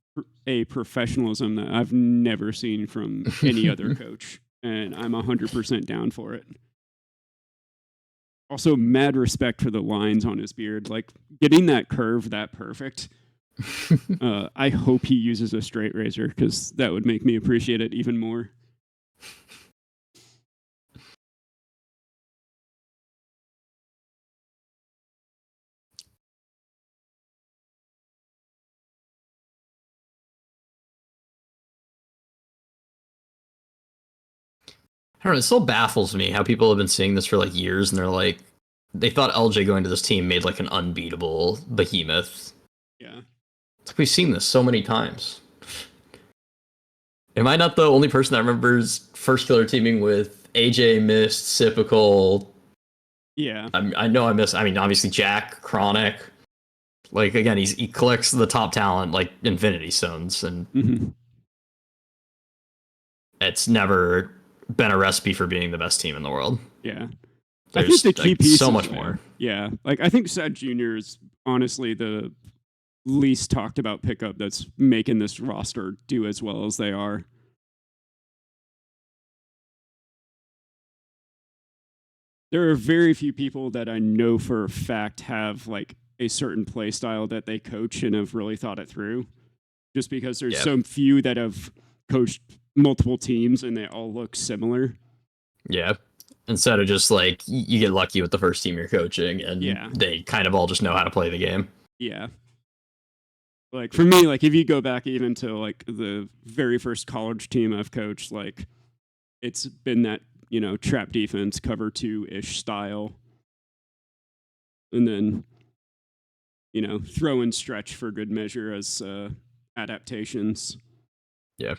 Speaker 4: a professionalism that I've never seen from any other coach, and I'm 100% down for it. Also, mad respect for the lines on his beard. Like, getting that curve that perfect. I hope he uses a straight razor, because that would make me appreciate it even more.
Speaker 6: I don't know, it still baffles me how people have been seeing this for like years, and they're like, they thought LJ going to this team made like an unbeatable behemoth.
Speaker 4: Yeah.
Speaker 6: It's like, we've seen this so many times. Am I not the only person that remembers First Killer teaming with AJ, Mist, Sypical,
Speaker 4: Yeah.
Speaker 6: I know I miss. I mean, obviously Jack, Chronic. Like again, he collects the top talent like Infinity Stones, and it's never been a recipe for being the best team in the world.
Speaker 4: Yeah.
Speaker 6: There's
Speaker 4: I think the key piece
Speaker 6: so much more.
Speaker 4: Yeah. Like I think Sad Jr. is honestly the least talked about pickup that's making this roster do as well as they are. There are very few people that I know for a fact have like a certain play style that they coach and have really thought it through. Just because there's so few that have coached multiple teams and they all look similar.
Speaker 6: Yeah. Instead of just like you get lucky with the first team you're coaching and they kind of all just know how to play the game.
Speaker 4: Yeah. Like for me, like if you go back even to like the very first college team I've coached, like it's been that, you know, trap defense, cover 2-ish style. And then, you know, throw in stretch for good measure as adaptations.
Speaker 6: Yeah.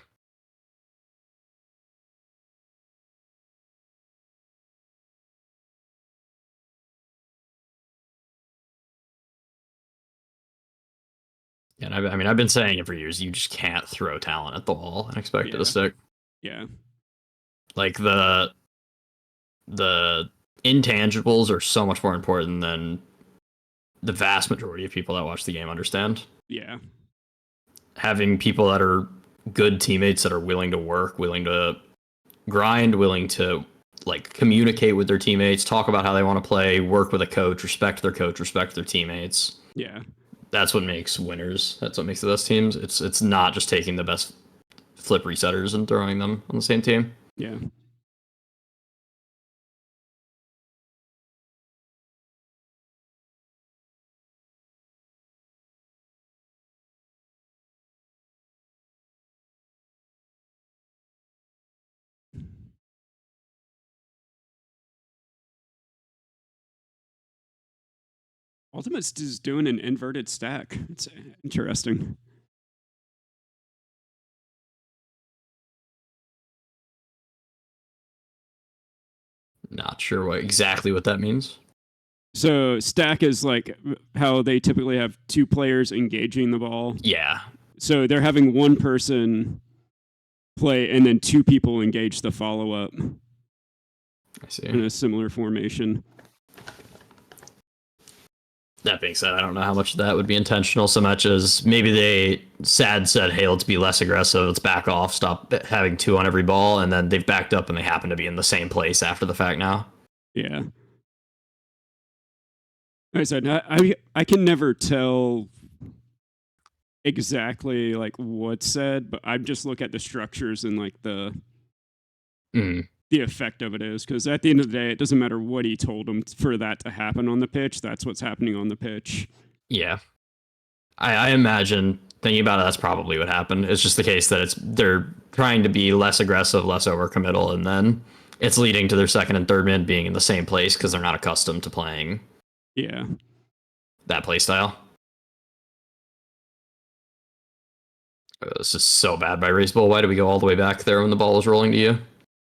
Speaker 6: And I mean, I've been saying it for years. You just can't throw talent at the wall and expect it to stick.
Speaker 4: Yeah.
Speaker 6: Like the intangibles are so much more important than the vast majority of people that watch the game understand.
Speaker 4: Yeah.
Speaker 6: Having people that are good teammates that are willing to work, willing to grind, willing to like communicate with their teammates, talk about how they want to play, work with a coach, respect their teammates.
Speaker 4: Yeah.
Speaker 6: That's what makes winners. That's what makes the best teams. It's not just taking the best flip resetters and throwing them on the same team.
Speaker 4: Yeah. Ultimate's is doing an inverted stack. It's interesting.
Speaker 6: Not sure exactly what that means.
Speaker 4: So stack is like how they typically have two players engaging the ball.
Speaker 6: Yeah.
Speaker 4: So they're having one person play and then two people engage the follow-up.
Speaker 6: I see.
Speaker 4: In a similar formation.
Speaker 6: That being said, I don't know how much of that would be intentional so much as maybe they said, hey, let's be less aggressive, let's back off, stop having two on every ball, and then they've backed up and they happen to be in the same place after the fact now.
Speaker 4: Yeah. Like I said, I can never tell exactly like what's said, but I just look at the structures and like the effect of it is, because at the end of the day, it doesn't matter what he told him for that to happen on the pitch. That's what's happening on the pitch.
Speaker 6: Yeah. I imagine, thinking about it, that's probably what happened. It's just the case that they're trying to be less aggressive, less overcommittal, and then it's leading to their second and third man being in the same place because they're not accustomed to playing that play style. This is so bad by Race Bull. Why did we go all the way back there when the ball was rolling to you?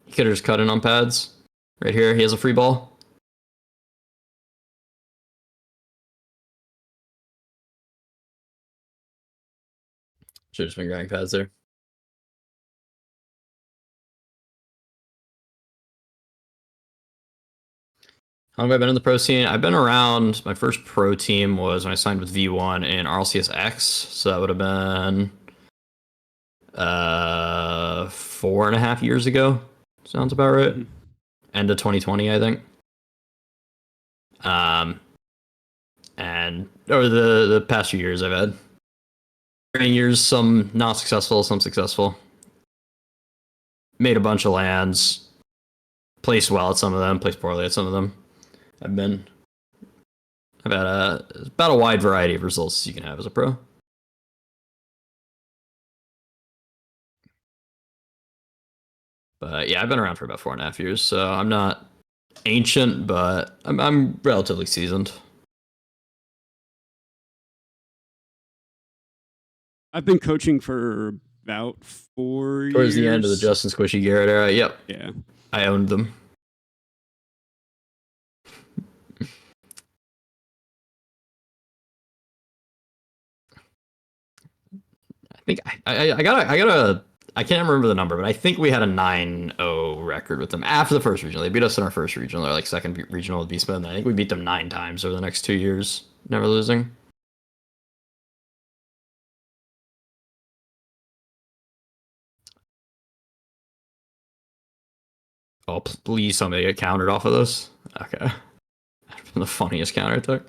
Speaker 6: You could have just cut in on pads. Right here, he has a free ball. Should have just been grabbing pads there. How long have I been in the pro scene? I've been around. My first pro team was when I signed with V1 in RLCS X. So that would have been 4.5 years ago. Sounds about right. End of 2020, I think. And over the past few years, I've had varying years, some not successful, some successful. Made a bunch of lands. Placed well at some of them, placed poorly at some of them. I've had about a wide variety of results you can have as a pro. But yeah, I've been around for about 4.5 years, so I'm not ancient, but I'm relatively seasoned.
Speaker 4: I've been coaching for about 4 years.
Speaker 6: Towards the end of the Justin Squishy Garrett era, yep.
Speaker 4: Yeah.
Speaker 6: I owned them. think I can't remember the number, but I think we had a 9-0 record with them after the first regional. They beat us in our first regional, or like second regional with Beastman. And I think we beat them 9 times over the next 2 years, never losing. Oh, please somebody get countered off of this. Okay. The funniest counter I took.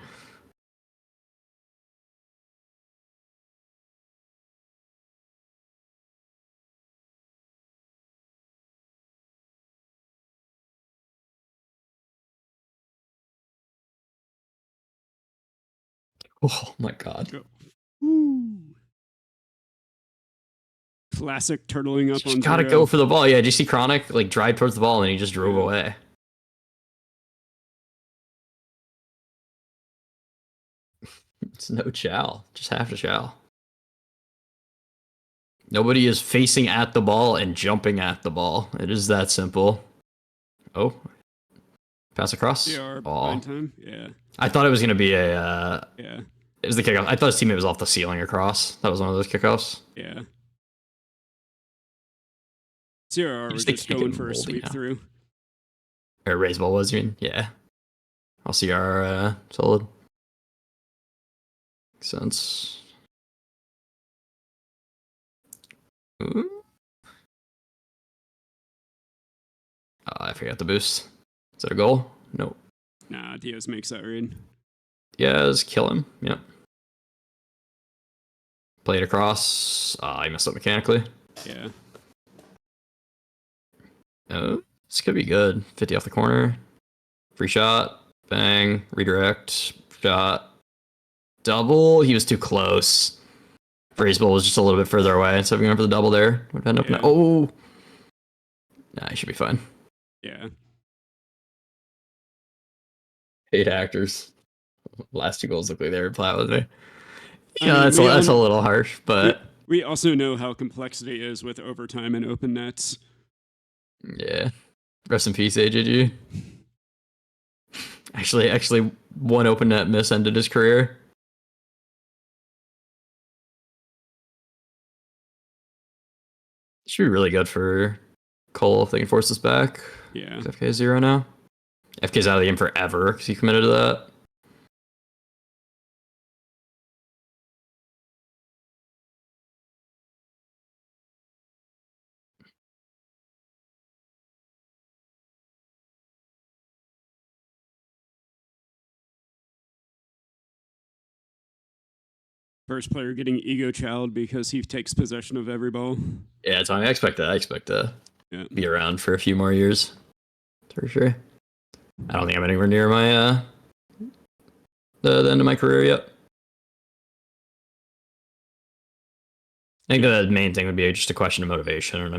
Speaker 6: Oh my god.
Speaker 4: Ooh. Classic turtling up on
Speaker 6: gotta go for the ball. Yeah, did you see Chronic like drive towards the ball and he just drove away? It's no chow. Just have to chow. Nobody is facing at the ball and jumping at the ball. It is that simple. Oh. Pass across.
Speaker 4: Time. Yeah.
Speaker 6: I thought it was gonna be a
Speaker 4: yeah.
Speaker 6: It was the kickoff. I thought his teammate was off the ceiling across. That was one of those kickoffs.
Speaker 4: Yeah. CRR was just going for a sweep through.
Speaker 6: Or raise ball was, you mean? Yeah. I'll see our solid. Makes sense. Ooh. Oh, I forgot the boost. Is that a goal? Nope.
Speaker 4: Nah, Diaz makes that read.
Speaker 6: Diaz, kill him. Yep. Play it across. I messed up mechanically.
Speaker 4: Yeah.
Speaker 6: Oh, this could be good. 50 off the corner. Free shot. Bang. Redirect. Shot. Double. He was too close. Raise ball was just a little bit further away. So if we went for the double there, would end up. Yeah. Oh. Nah, he should be fine.
Speaker 4: Yeah.
Speaker 6: Hate actors. Last 2 goals look like they were plat with me. Yeah, that's a little harsh, but
Speaker 4: we also know how complexity is with overtime and open nets.
Speaker 6: Yeah. Rest in peace, AJG. Actually, one open net miss ended his career. Should be really good for Cole if they can force this back.
Speaker 4: Yeah.
Speaker 6: FK 0 now. FK's out of the game forever because he committed to that.
Speaker 4: First player getting ego child because he takes possession of every ball.
Speaker 6: Yeah, Tommy, I expect to be around for a few more years. For sure. I don't think I'm anywhere near my the end of my career yet. I think the main thing would be just a question of motivation, and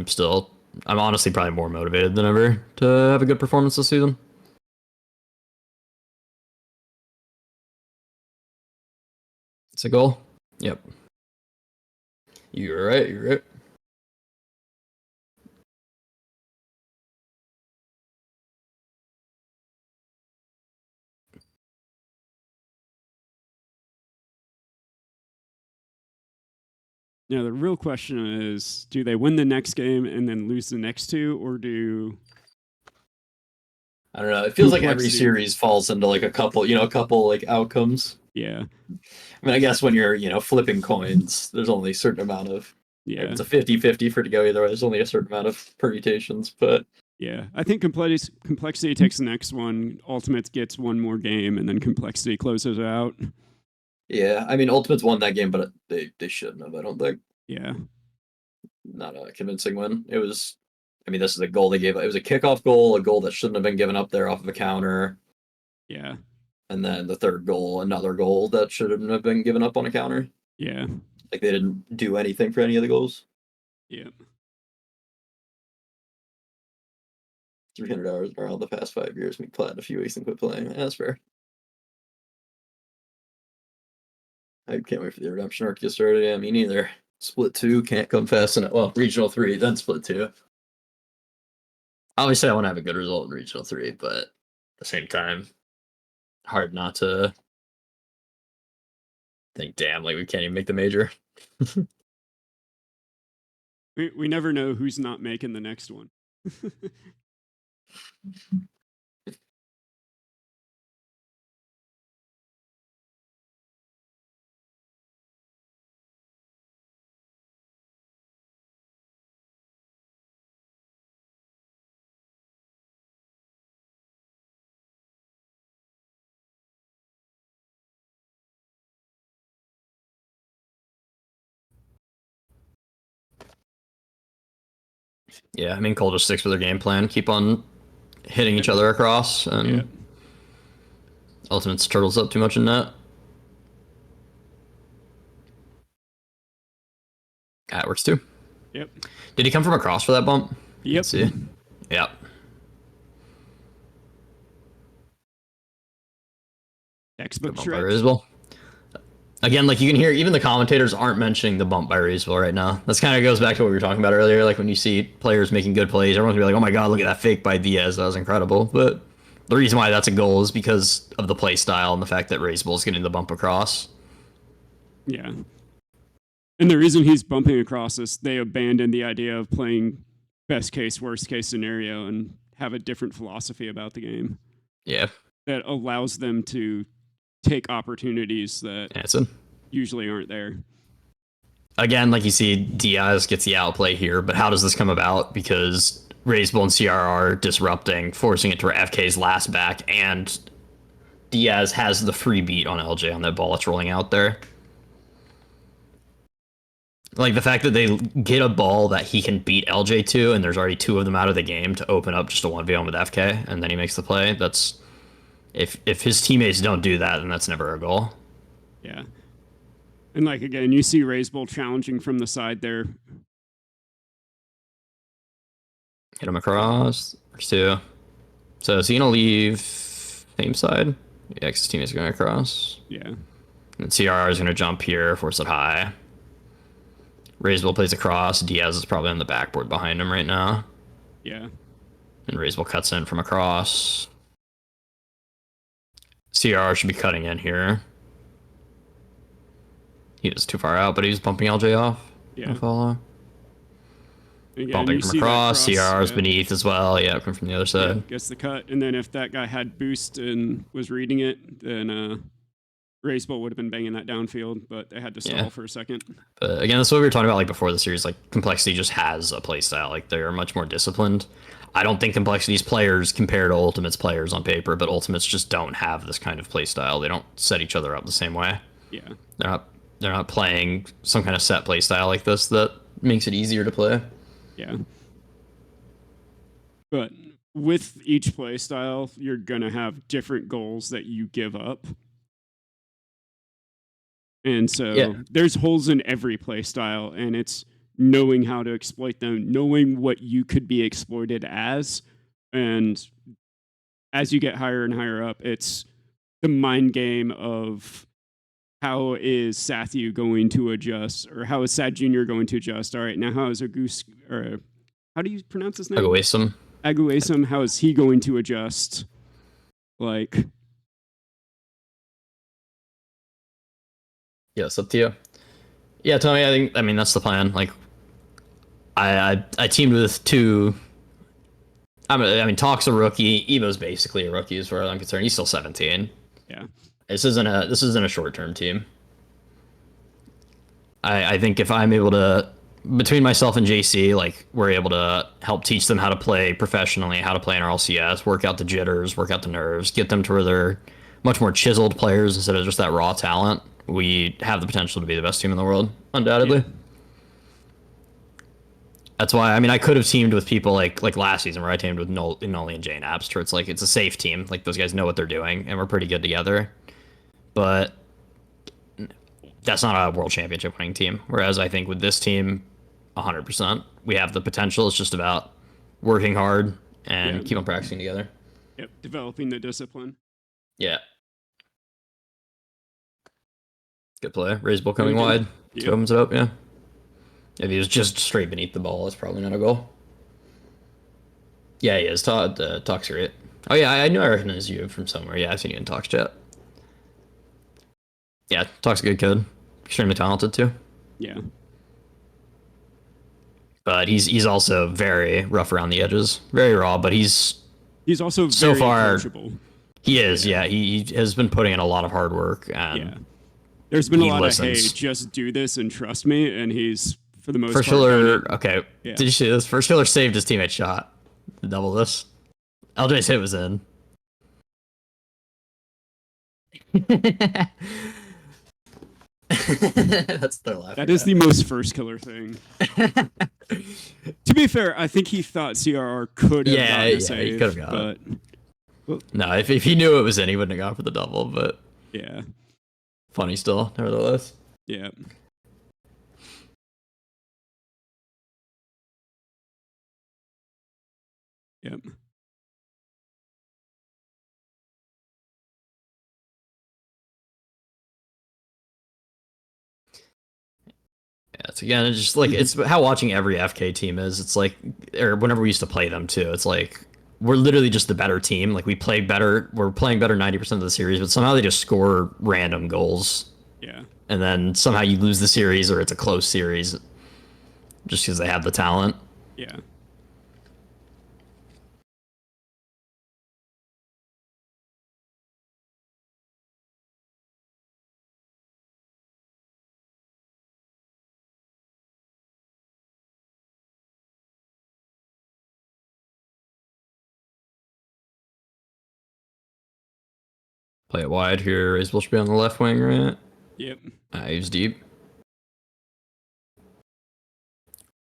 Speaker 6: I'm honestly probably more motivated than ever to have a good performance this season. It's a goal. Yep. You're right. You're right.
Speaker 4: Now, the real question is, do they win the next game and then lose the next 2, or do...
Speaker 6: I don't know. It feels like every series falls into like a couple like outcomes.
Speaker 4: Yeah.
Speaker 6: I mean, I guess when you're, flipping coins, there's only a certain amount of... Yeah. It's a 50-50 for it to go either way. There's only a certain amount of permutations, but...
Speaker 4: Yeah, I think complexity takes the next one, Ultimate gets one more game, and then complexity closes out.
Speaker 6: Yeah, I mean, Ultimate's won that game, but they shouldn't have, I don't think.
Speaker 4: Yeah.
Speaker 6: Not a convincing win. It was, this is a goal they gave. It was a kickoff goal, a goal that shouldn't have been given up there off of a counter.
Speaker 4: Yeah.
Speaker 6: And then the third goal, another goal that shouldn't have been given up on a counter.
Speaker 4: Yeah.
Speaker 6: Like they didn't do anything for any of the goals.
Speaker 4: Yeah.
Speaker 6: 300 hours around the past 5 years. We played in a few weeks and quit playing. That's fair. I can't wait for the redemption arc to get started. Yeah, me neither. Split 2 can't come fast enough. Well, regional 3, then split 2. Obviously, I want to have a good result in regional 3, but at the same time, hard not to think, damn, like we can't even make the major.
Speaker 4: We never know who's not making the next one.
Speaker 6: Yeah, I mean, Cole just sticks with their game plan. Keep on hitting each other across, and Ultimate's turtles up too much in net. That works too.
Speaker 4: Yep.
Speaker 6: Did he come from across for that bump?
Speaker 4: Yep.
Speaker 6: Let's see. Yep.
Speaker 4: Textbook
Speaker 6: Bump by
Speaker 4: Shrek.
Speaker 6: Raisable. Again, like you can hear, even the commentators aren't mentioning the bump by Raisable right now. That's kind of goes back to what we were talking about earlier. Like when you see players making good plays, everyone's gonna be like, "Oh my god, look at that fake by Diaz. That was incredible." But the reason why that's a goal is because of the play style and the fact that Raisable is getting the bump across.
Speaker 4: Yeah. And the reason he's bumping across is they abandoned the idea of playing best case, worst case scenario and have a different philosophy about the game.
Speaker 6: Yeah.
Speaker 4: That allows them to take opportunities that usually aren't there.
Speaker 6: Again, like you see, Diaz gets the outplay here, but how does this come about? Because Raisable and CR are disrupting, forcing it to FK's last back, and Diaz has the free beat on LJ on that ball that's rolling out there. Like the fact that they get a ball that he can beat LJ to, and there's already two of them out of the game to open up just a 1v1 with FK, and then he makes the play. That's if his teammates don't do that, then that's never a goal.
Speaker 4: Yeah. And like again, you see Raisable challenging from the side there.
Speaker 6: Hit him across. There's two. So is he gonna leave same side? Yeah, because his teammate's going across.
Speaker 4: Yeah.
Speaker 6: And CRR is gonna jump here, force it high. Raisable plays across. Diaz is probably on the backboard behind him right now.
Speaker 4: Yeah.
Speaker 6: And Raisable cuts in from across. CR should be cutting in here. He was too far out, but he's bumping LJ off.
Speaker 4: Yeah.
Speaker 6: Follow.
Speaker 4: Again,
Speaker 6: Bumping from across. CR's beneath as well. Yeah, coming from the other side.
Speaker 4: Yeah, gets the cut. And then if that guy had boost and was reading it, then Raisable would have been banging that downfield, but they had to stall for a second.
Speaker 6: But again, that's what we were talking about like before the series. Like Complexity just has a play style. Like they're much more disciplined. I don't think Complexity's players compare to Ultimate's players on paper, but Ultimates just don't have this kind of play style. They don't set each other up the same way.
Speaker 4: Yeah.
Speaker 6: They're not playing some kind of set play style like this that makes it easier to play.
Speaker 4: Yeah. But with each play style, you're going to have different goals that you give up. And so there's holes in every play style, and it's knowing how to exploit them, knowing what you could be exploited as. And as you get higher and higher up, it's the mind game of how is Sathu going to adjust, or how is Sad Jr. going to adjust? All right, now how is Agus, or how do you pronounce his name? Aguasum, how is he going to adjust? Like...
Speaker 6: Yeah, it's up to you. Yeah, Tony, I mean that's the plan. Like I teamed with two. I mean Talk's a rookie, Evo's basically a rookie as far as I'm concerned. He's still 17.
Speaker 4: Yeah.
Speaker 6: This isn't a short-term team. I think if I'm able to, between myself and JC, like we're able to help teach them how to play professionally, how to play in RLCS, work out the jitters, work out the nerves, get them to where they're much more chiseled players instead of just that raw talent. We have the potential to be the best team in the world, undoubtedly. Yeah. That's why, I mean, I could have teamed with people like last season where I teamed with Noli and Jane Abst, where it's like, it's a safe team. Like, those guys know what they're doing, and we're pretty good together. But that's not a world championship winning team. Whereas I think with this team, 100%, we have the potential. It's just about working hard and keep on practicing together.
Speaker 4: Yep, developing the discipline.
Speaker 6: Yeah. Good play. Raisable coming wide. Yep. Opens it up, yeah. If he was just straight beneath the ball, it's probably not a goal. Yeah, he is. Talk's great. Oh, yeah, I knew I recognized you from somewhere. Yeah, I've seen you in Talk's chat. Yeah, Talk's a good kid. Extremely talented, too.
Speaker 4: Yeah.
Speaker 6: but he's also very rough around the edges, very raw. But he's
Speaker 4: also
Speaker 6: so
Speaker 4: very
Speaker 6: far
Speaker 4: approachable.
Speaker 6: He is, yeah. He has been putting in a lot of hard work, and
Speaker 4: there's been a lot
Speaker 6: listens.
Speaker 4: of, hey, just do this and trust me, and he's, for the most
Speaker 6: First
Speaker 4: part,
Speaker 6: killer, okay. Yeah. Did you see this? First killer saved his teammate's shot. Double this. LJ's hit was in. That's their laugh.
Speaker 4: That is the most first killer thing. To be fair, I think he thought CRR could have gotten a save,
Speaker 6: he could have got
Speaker 4: it.
Speaker 6: Well, no, if he knew it was in, he wouldn't have gone for the double, but
Speaker 4: yeah.
Speaker 6: Funny still, nevertheless.
Speaker 4: Yeah. Yep.
Speaker 6: Yeah, it's again, it's just like it's how watching every FK team is. It's like, or whenever we used to play them too, it's like we're literally just the better team. Like we play better, we're playing better 90% of the series, but somehow they just score random goals.
Speaker 4: Yeah.
Speaker 6: And then somehow you lose the series or it's a close series just because they have the talent.
Speaker 4: Yeah.
Speaker 6: Play it wide here. Raisable should be on the left wing, right?
Speaker 4: Yep.
Speaker 6: He's deep.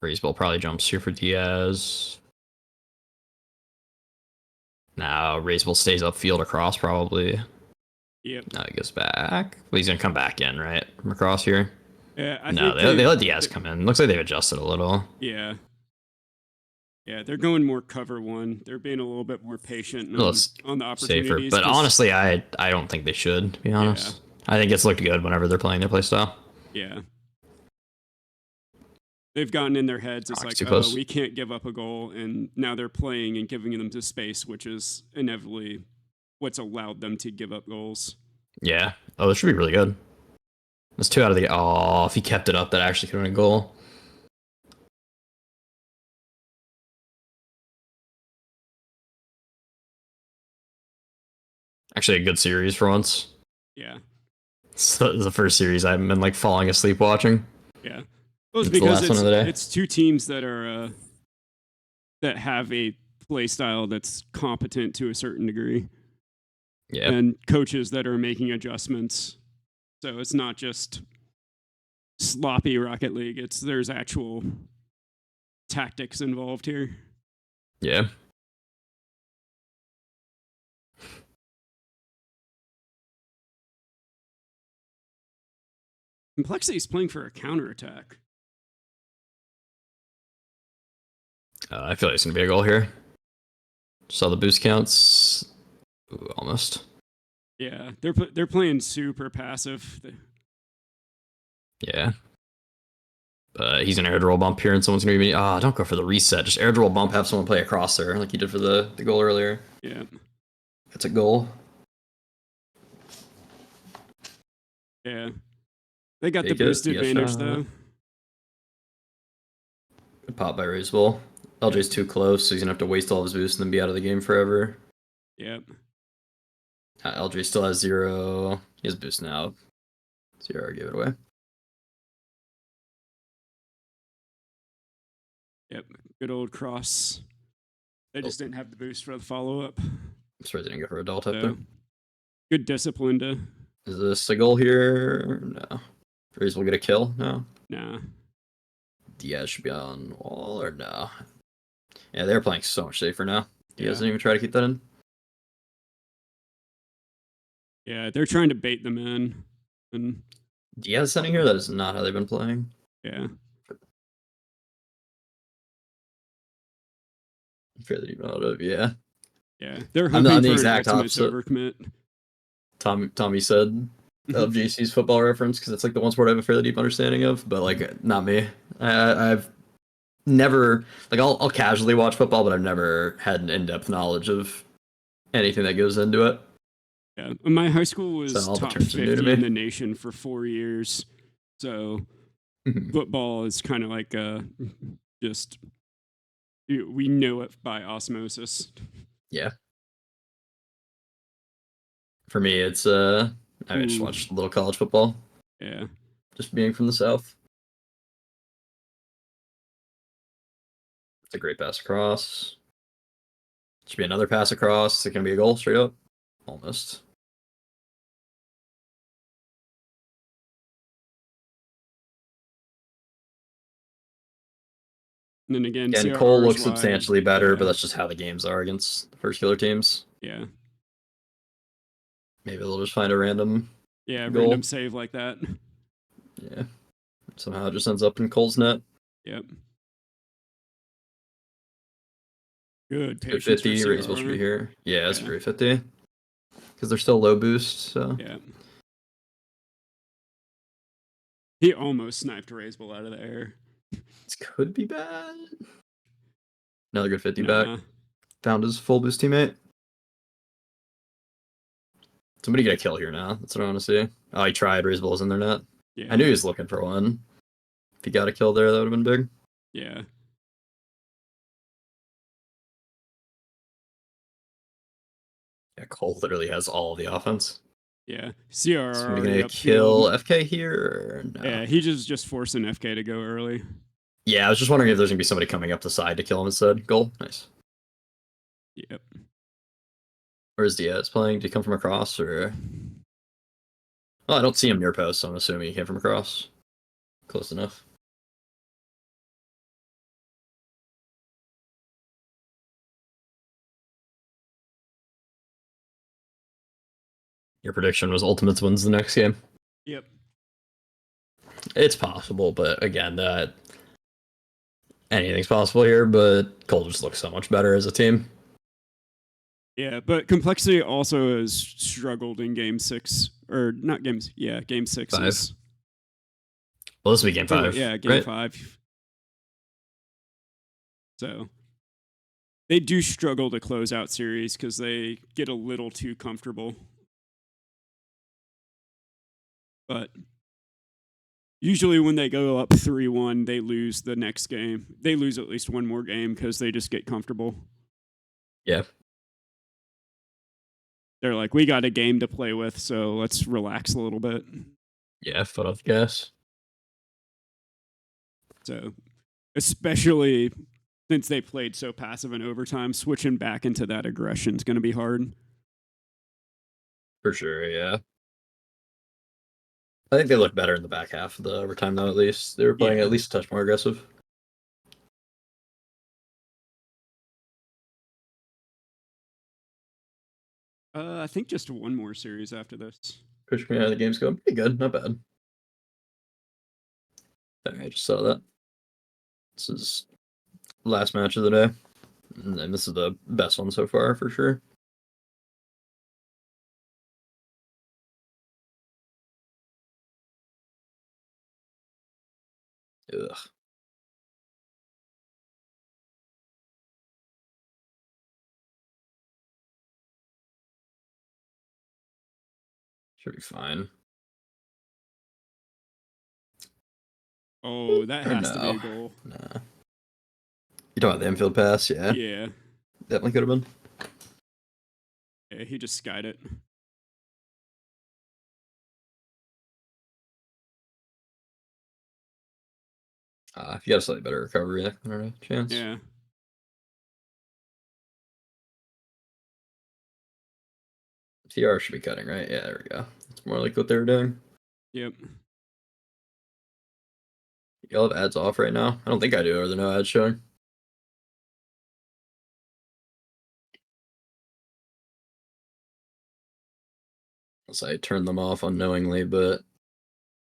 Speaker 6: Raisable probably jumps here for Diaz. Now Raisable stays upfield across probably.
Speaker 4: Yep.
Speaker 6: Now he goes back. Well, he's gonna come back in, right? From across here.
Speaker 4: Yeah, I
Speaker 6: no,
Speaker 4: think
Speaker 6: they let Diaz come in. Looks like they've adjusted a little.
Speaker 4: Yeah. Yeah, they're going more cover one. They're being a little bit more patient on the opportunities.
Speaker 6: Safer. But honestly, I don't think they should, to be honest. Yeah. I think it's looked good whenever they're playing their playstyle.
Speaker 4: Yeah. They've gotten in their heads. It's like, oh, we can't give up a goal. And now they're playing and giving them to space, which is inevitably what's allowed them to give up goals.
Speaker 6: Yeah. Oh, this should be really good. That's 2 out of the... Oh, if he kept it up, that actually could have been a goal. Actually, a good series for once.
Speaker 4: Yeah.
Speaker 6: It's the first series I've been like falling asleep watching.
Speaker 4: Yeah. Well, it's because it's two teams that are that have a play style that's competent to a certain degree.
Speaker 6: Yeah.
Speaker 4: And coaches that are making adjustments. So it's not just sloppy Rocket League. There's actual tactics involved here.
Speaker 6: Yeah.
Speaker 4: Complexity is playing for a counterattack.
Speaker 6: I feel like it's going to be a goal here. Saw the boost counts. Ooh, almost.
Speaker 4: Yeah, they're playing super passive.
Speaker 6: Yeah. He's going to air roll bump here, and someone's going to be... don't go for the reset. Just air roll bump, have someone play across there, like you did for the goal earlier.
Speaker 4: Yeah.
Speaker 6: That's a goal.
Speaker 4: Yeah. They got the boost advantage, though.
Speaker 6: Good pop by Raisable. LJ's too close, so he's going to have to waste all of his boost and then be out of the game forever.
Speaker 4: Yep.
Speaker 6: LJ still has 0. He has boost now. 0, give it away.
Speaker 4: Yep. Good old cross. They just didn't have the boost for the follow-up.
Speaker 6: I'm surprised they didn't go for a double tap there.
Speaker 4: Good discipline to...
Speaker 6: Is this a goal here? No. Raise will get a kill? No.
Speaker 4: Nah.
Speaker 6: Diaz should be on wall or no? Yeah, they're playing so much safer now. Diaz didn't even try to keep that in.
Speaker 4: Yeah, they're trying to bait them in. And
Speaker 6: Diaz sending here? That is not how they've been playing.
Speaker 4: Yeah.
Speaker 6: Fairly even out of, yeah.
Speaker 4: Yeah, they're hoping
Speaker 6: I'm
Speaker 4: for
Speaker 6: the exact
Speaker 4: an
Speaker 6: opposite.
Speaker 4: Overcommit.
Speaker 6: Tommy said of JC's football reference because it's like the one sport I have a fairly deep understanding of, but like not me. I've never like I'll casually watch football, but I've never had an in-depth knowledge of anything that goes into it.
Speaker 4: Yeah, my high school was
Speaker 6: So
Speaker 4: top 50 in the nation for 4 years, so football is kind of like just we know it by osmosis.
Speaker 6: Yeah. For me, it's I just
Speaker 4: Ooh.
Speaker 6: watched a little college football.
Speaker 4: Yeah.
Speaker 6: Just being from the South. It's a great pass across. Should be another pass across. It's gonna be a goal straight up. Almost.
Speaker 4: And then again,
Speaker 6: Cole looks
Speaker 4: wide.
Speaker 6: substantially better, but that's just how the games are against the first killer teams.
Speaker 4: Yeah.
Speaker 6: Maybe they'll just find a random goal.
Speaker 4: Random save like that.
Speaker 6: Yeah. Somehow it just ends up in Cole's net.
Speaker 4: Yep. Good.
Speaker 6: Good 50. Raisable should be here. Yeah, it's a great 50. Because they're still low boost, so.
Speaker 4: Yeah. He almost sniped Raisable out of the air.
Speaker 6: This could be bad. Another good 50 back. Found his full boost teammate. Somebody get a kill here now. That's what I want to see. Oh, he tried. Raisable's in their net.
Speaker 4: Yeah.
Speaker 6: I knew he was looking for one. If he got a kill there, that would have been big.
Speaker 4: Yeah.
Speaker 6: Yeah, Cole literally has all the offense.
Speaker 4: Yeah. CR
Speaker 6: Somebody gonna kill FK here? Or no?
Speaker 4: Yeah, he just forcing FK to go early.
Speaker 6: Yeah, I was just wondering if there's gonna be somebody coming up the side to kill him instead. Goal. Nice.
Speaker 4: Yep.
Speaker 6: Where's Diaz playing? Did he come from across or? Oh, I don't see him near post, so I'm assuming he came from across. Close enough. Your prediction was Ultimates wins the next game.
Speaker 4: Yep.
Speaker 6: It's possible, but again, that anything's possible here, but Cole just looks so much better as a team.
Speaker 4: Yeah, but Complexity also has struggled in game 6. Or not games. Yeah, game 6.
Speaker 6: 5. Well, this will be game 5.
Speaker 4: Yeah, game
Speaker 6: right?
Speaker 4: 5. So they do struggle to close out series because they get a little too comfortable. But usually when they go up 3-1, they lose the next game. They lose at least one more game because they just get comfortable.
Speaker 6: Yeah.
Speaker 4: They're like, we got a game to play with, so let's relax a little bit.
Speaker 6: Yeah, foot off the gas.
Speaker 4: So, especially since they played so passive in overtime, switching back into that aggression is going to be hard.
Speaker 6: For sure, yeah. I think they look better in the back half of the overtime, though, at least. They were playing at least a touch more aggressive.
Speaker 4: I think just one more series after this.
Speaker 6: Push me out of the game's going pretty good, not bad. I just saw that. This is the last match of the day. And this is the best one so far, for sure. Ugh. Should be fine.
Speaker 4: Oh, that has to be a goal.
Speaker 6: Nah. You talking about the infield pass? Yeah.
Speaker 4: Yeah.
Speaker 6: Definitely could have been.
Speaker 4: Yeah, he just skied it.
Speaker 6: If you got a slightly better recovery, I don't know, chance.
Speaker 4: Yeah.
Speaker 6: TR should be cutting, right? Yeah, there we go. It's more like what they were doing.
Speaker 4: Yep.
Speaker 6: Y'all have ads off right now? I don't think I do, or there no ads showing. Unless I turned them off unknowingly, but it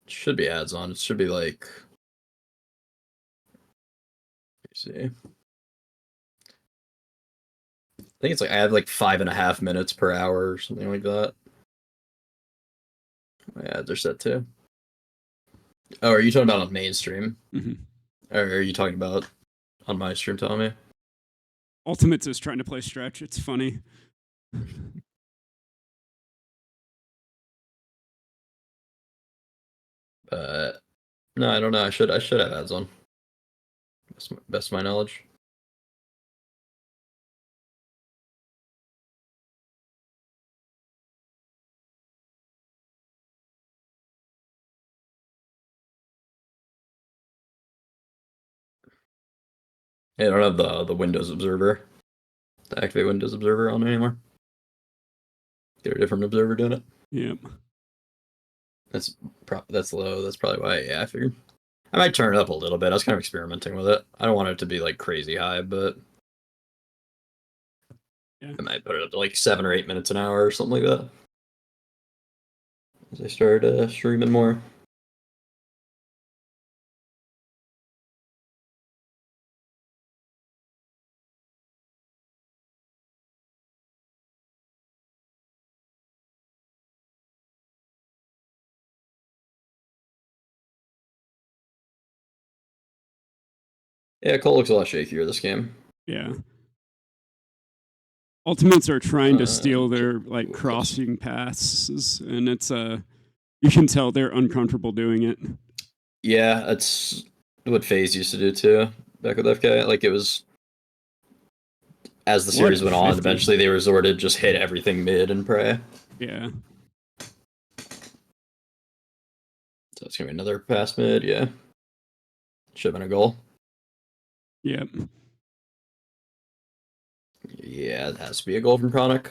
Speaker 6: should be ads on. It should be like, let me see. I think it's like I have like 5.5 minutes per hour or something like that. My ads are set too. Oh, are you talking about on mainstream?
Speaker 4: Mm-hmm.
Speaker 6: Or are you talking about on my stream, Tommy?
Speaker 4: Ultimates is trying to play stretch. It's funny.
Speaker 6: No, I don't know. I should have ads on. Best of my knowledge. Yeah, I don't have the Windows Observer, the Activate Windows Observer on anymore. Get a different observer doing it.
Speaker 4: Yep.
Speaker 6: That's low. That's probably why. Yeah, I figured. I might turn it up a little bit. I was kind of experimenting with it. I don't want it to be like crazy high, but
Speaker 4: yeah.
Speaker 6: I might put it up to like 7 or 8 minutes an hour or something like that. As I start streaming more. Yeah, Cole looks a lot shakier this game.
Speaker 4: Yeah. Ultimates are trying to steal their like crossing passes, and it's you can tell they're uncomfortable doing it.
Speaker 13: Yeah, that's what FaZe used to do too back with FK. Like it was as the series went on, eventually they resorted just hit everything mid and pray.
Speaker 4: Yeah.
Speaker 13: So it's gonna be another pass mid, yeah. Should have been a goal.
Speaker 4: Yep.
Speaker 13: Yeah, it has to be a goal from Chronic.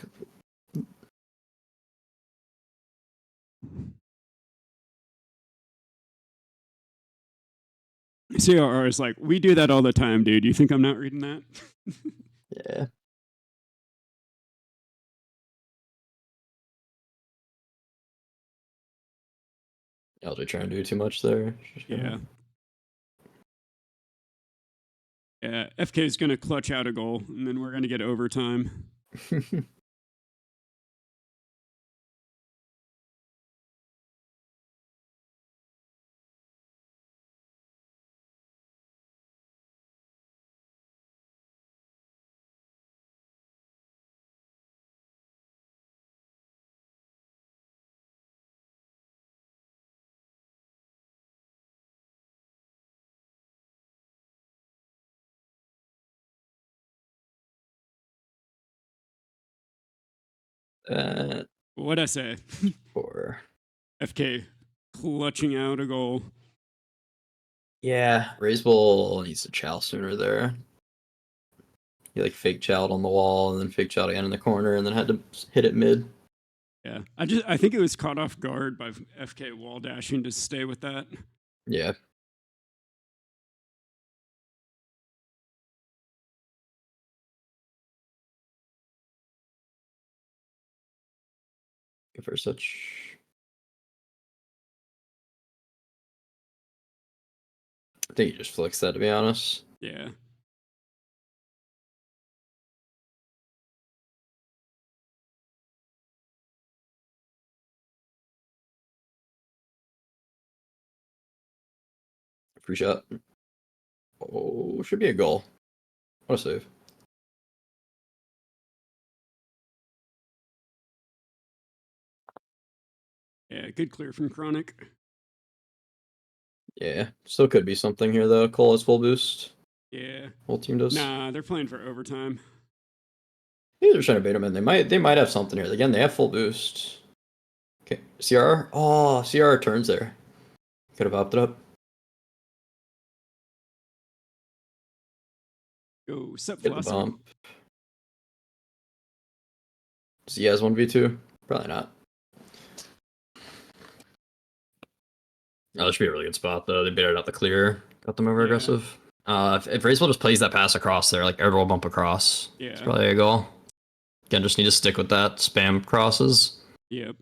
Speaker 4: CRR is like, we do that all the time, dude. You think I'm not reading that?
Speaker 13: Yeah. LJ trying to do too much there.
Speaker 4: Yeah. Yeah, FK is going to clutch out a goal, and then we're going to get overtime. What'd I say?
Speaker 13: 4.
Speaker 4: FK clutching out a goal.
Speaker 13: Yeah, Razebull needs to chow sooner there. He like fake chowed on the wall and then fake chowed again in the corner and then had to hit it mid.
Speaker 4: Yeah, I think it was caught off guard by FK wall dashing to stay with that.
Speaker 13: Yeah. Good for such. I think he just flicks that, to be honest.
Speaker 4: Yeah.
Speaker 13: Free shot. Oh, should be a goal. What a save.
Speaker 4: Yeah, good clear from Chronic.
Speaker 13: Yeah, still could be something here though. Cole has full boost.
Speaker 4: Yeah.
Speaker 13: Whole team does.
Speaker 4: Nah, they're playing for overtime.
Speaker 13: Yeah, they're trying to bait him in. They might have something here. Again, they have full boost. Okay, CR. Oh, CR turns there. Could have opted up.
Speaker 4: Go, set
Speaker 13: Get the bump. Does he has 1v2? Probably not. Oh, this should be a really good spot though. They baited out the clear. Got them over aggressive. If Razebull just plays that pass across there, like everyone bump across.
Speaker 4: Yeah.
Speaker 13: It's probably a goal. Again, just need to stick with that. Spam crosses.
Speaker 4: Yep.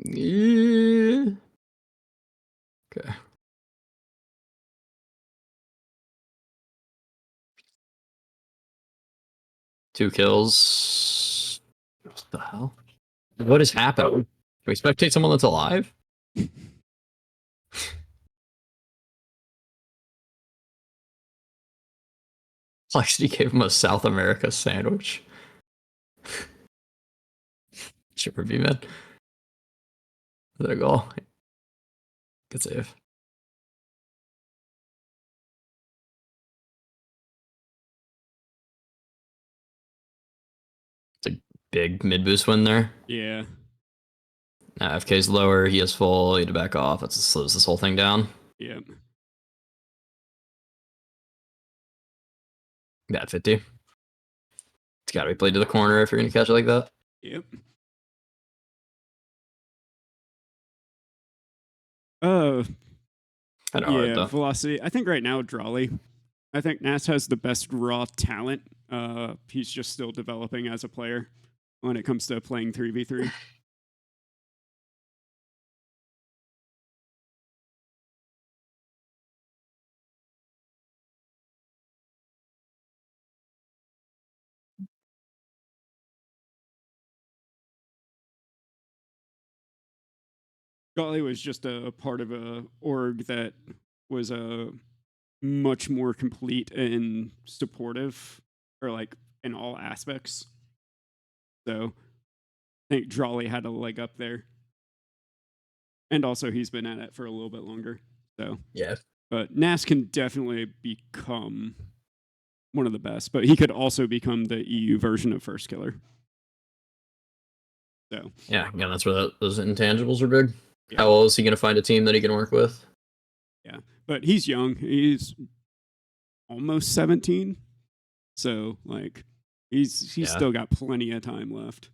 Speaker 13: Yeah. Okay. Two kills. What the hell? What is happening? Can we spectate someone that's alive? Flexity gave him a South America sandwich. Should be, man.
Speaker 6: There you go. Good save. It's a big mid boost win there.
Speaker 4: Yeah.
Speaker 6: FK's lower, he has full, he had to back off. That slows this whole thing down.
Speaker 4: Yep.
Speaker 6: That 50. It's gotta be played to the corner if you're gonna catch it like that.
Speaker 4: Yep.
Speaker 6: Kinda hard, though.
Speaker 4: Velocity. I think right now, Drawley. I think Nas has the best raw talent. He's just still developing as a player when it comes to playing 3v3. Drawley was just a part of a org that was a much more complete and supportive, or like in all aspects. So I think Drawley had a leg up there. And also he's been at it for a little bit longer. So
Speaker 6: yeah.
Speaker 4: But Nas can definitely become one of the best, but he could also become the EU version of First Killer. So
Speaker 6: yeah, again, that's where those intangibles are big.
Speaker 4: Yeah.
Speaker 6: How well is he going to find a team that he can work with?
Speaker 4: Yeah, but he's young. He's almost 17, so like he's still got plenty of time left.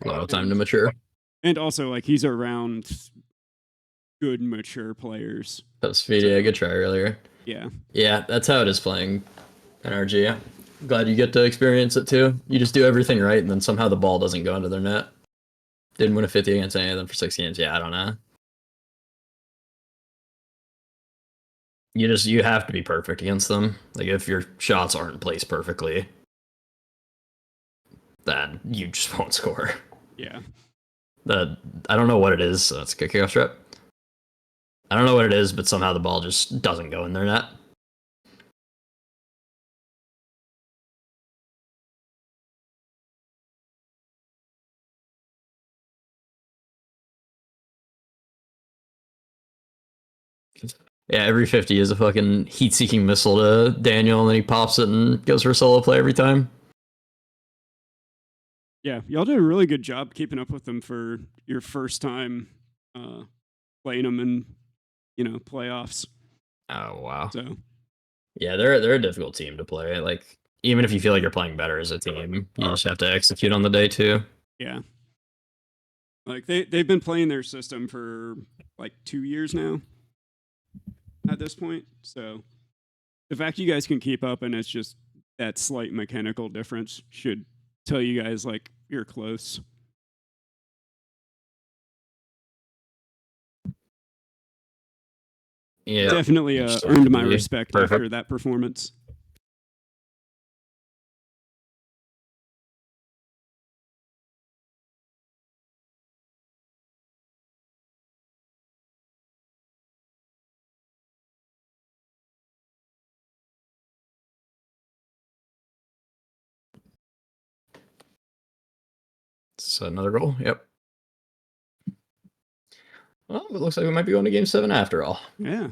Speaker 6: A lot of time to mature.
Speaker 4: And also, like, he's around good, mature players.
Speaker 6: That's Speedy. Good try earlier.
Speaker 4: Yeah.
Speaker 6: Yeah, that's how it is playing NRG. Yeah. Glad you get to experience it too. You just do everything right, and then somehow the ball doesn't go into their net. Didn't win a 50 against any of them for 6 games. Yeah, I don't know. You have to be perfect against them. Like, if your shots aren't placed perfectly, then you just won't score.
Speaker 4: Yeah.
Speaker 6: I don't know what it is. So it's a good kickoff strip. I don't know what it is, but somehow the ball just doesn't go in their net. Yeah, every 50 is a fucking heat-seeking missile to Daniel, and then he pops it and goes for a solo play every time.
Speaker 4: Yeah, y'all did a really good job keeping up with them for your first time playing them in, playoffs.
Speaker 6: Oh, wow.
Speaker 4: So,
Speaker 6: yeah, they're a difficult team to play. Like, even if you feel like you're playing better as a team, you just have to execute on the day too.
Speaker 4: Yeah. Like, they've been playing their system for like 2 years now at this point. So the fact you guys can keep up and it's just that slight mechanical difference should tell you guys like you're close.
Speaker 6: Yeah,
Speaker 4: definitely earned my respect after that performance.
Speaker 6: So another goal. Yep. Well, it looks like we might be going to Game 7 after all.
Speaker 4: Yeah.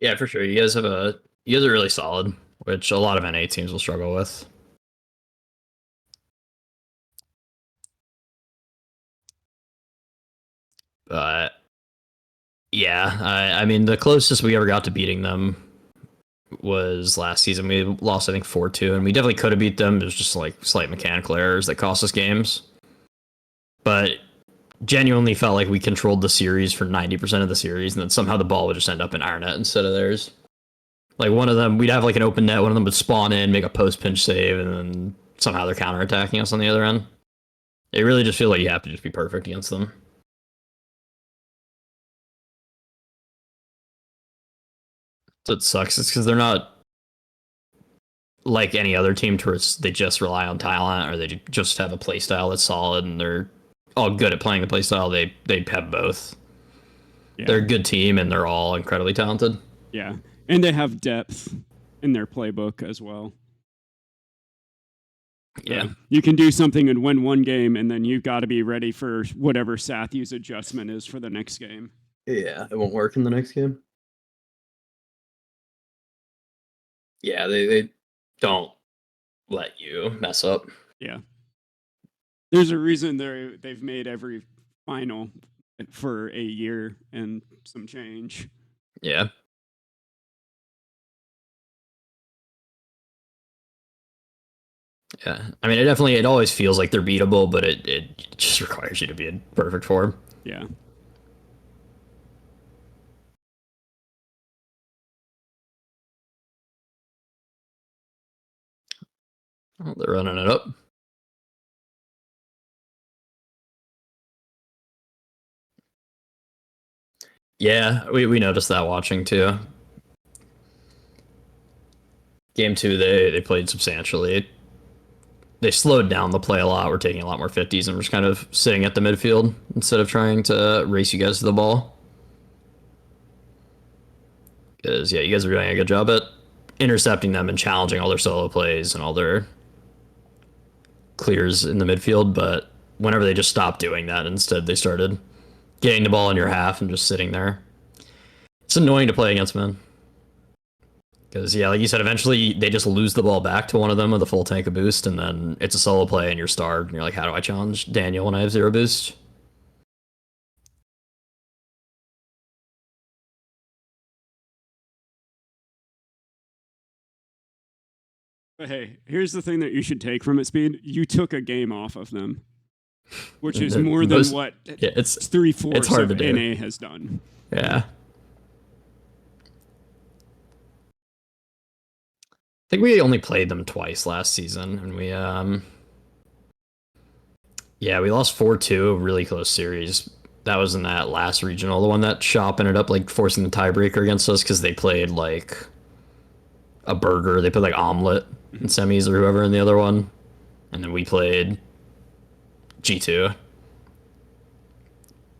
Speaker 6: Yeah, for sure. You guys are really solid, which a lot of NA teams will struggle with. But yeah, I mean, the closest we ever got to beating them was last season. We lost, I think, 4-2, and we definitely could have beat them. There's just like slight mechanical errors that cost us games. But genuinely felt like we controlled the series for 90% of the series, and then somehow the ball would just end up in our net instead of theirs. Like, one of them, we'd have like an open net, one of them would spawn in, make a post pinch save, and then somehow they're counterattacking us on the other end. It really just feels like you have to just be perfect against them. So it sucks. It's because they're not like any other team to where they just rely on talent, or they just have a play style that's solid, and they're all good at playing the play style. They have both.
Speaker 4: Yeah.
Speaker 6: They're a good team, and they're all incredibly talented.
Speaker 4: Yeah, and they have depth in their playbook as well.
Speaker 6: Yeah.
Speaker 4: You can do something and win one game, and then you've got to be ready for whatever Sathy's adjustment is for the next game.
Speaker 13: Yeah, it won't work in the next game. Yeah, they don't let you mess up.
Speaker 4: Yeah. There's a reason they've made every final for a year and some change.
Speaker 6: Yeah. Yeah. I mean, it always feels like they're beatable, but it just requires you to be in perfect form.
Speaker 4: Yeah.
Speaker 6: Oh, they're running it up. Yeah, we noticed that watching too. Game 2, they played substantially. They slowed down the play a lot. We're taking a lot more 50s and we're just kind of sitting at the midfield instead of trying to race you guys to the ball. Because, yeah, you guys are doing a good job at intercepting them and challenging all their solo plays and all their clears in the midfield. But whenever they just stopped doing that, instead they started getting the ball in your half and just sitting there. It's annoying to play against, man. Because, yeah, like you said, eventually they just lose the ball back to one of them with a full tank of boost, and then it's a solo play and you're starved, and you're like, how do I challenge Daniel when I have 0 boost?
Speaker 4: But hey, here's the thing that you should take from it, Speed. You took a game off of them, which is more than what
Speaker 6: it's
Speaker 4: 3/4
Speaker 6: hard
Speaker 4: of
Speaker 6: to do.
Speaker 4: NA has done.
Speaker 6: Yeah. I think we only played them twice last season, and we lost 4-2, a really close series. That was in that last regional, the one that Shop ended up like forcing the tiebreaker against us because they played like a burger. They played like omelet in semis or whoever in the other one, and then we played G2,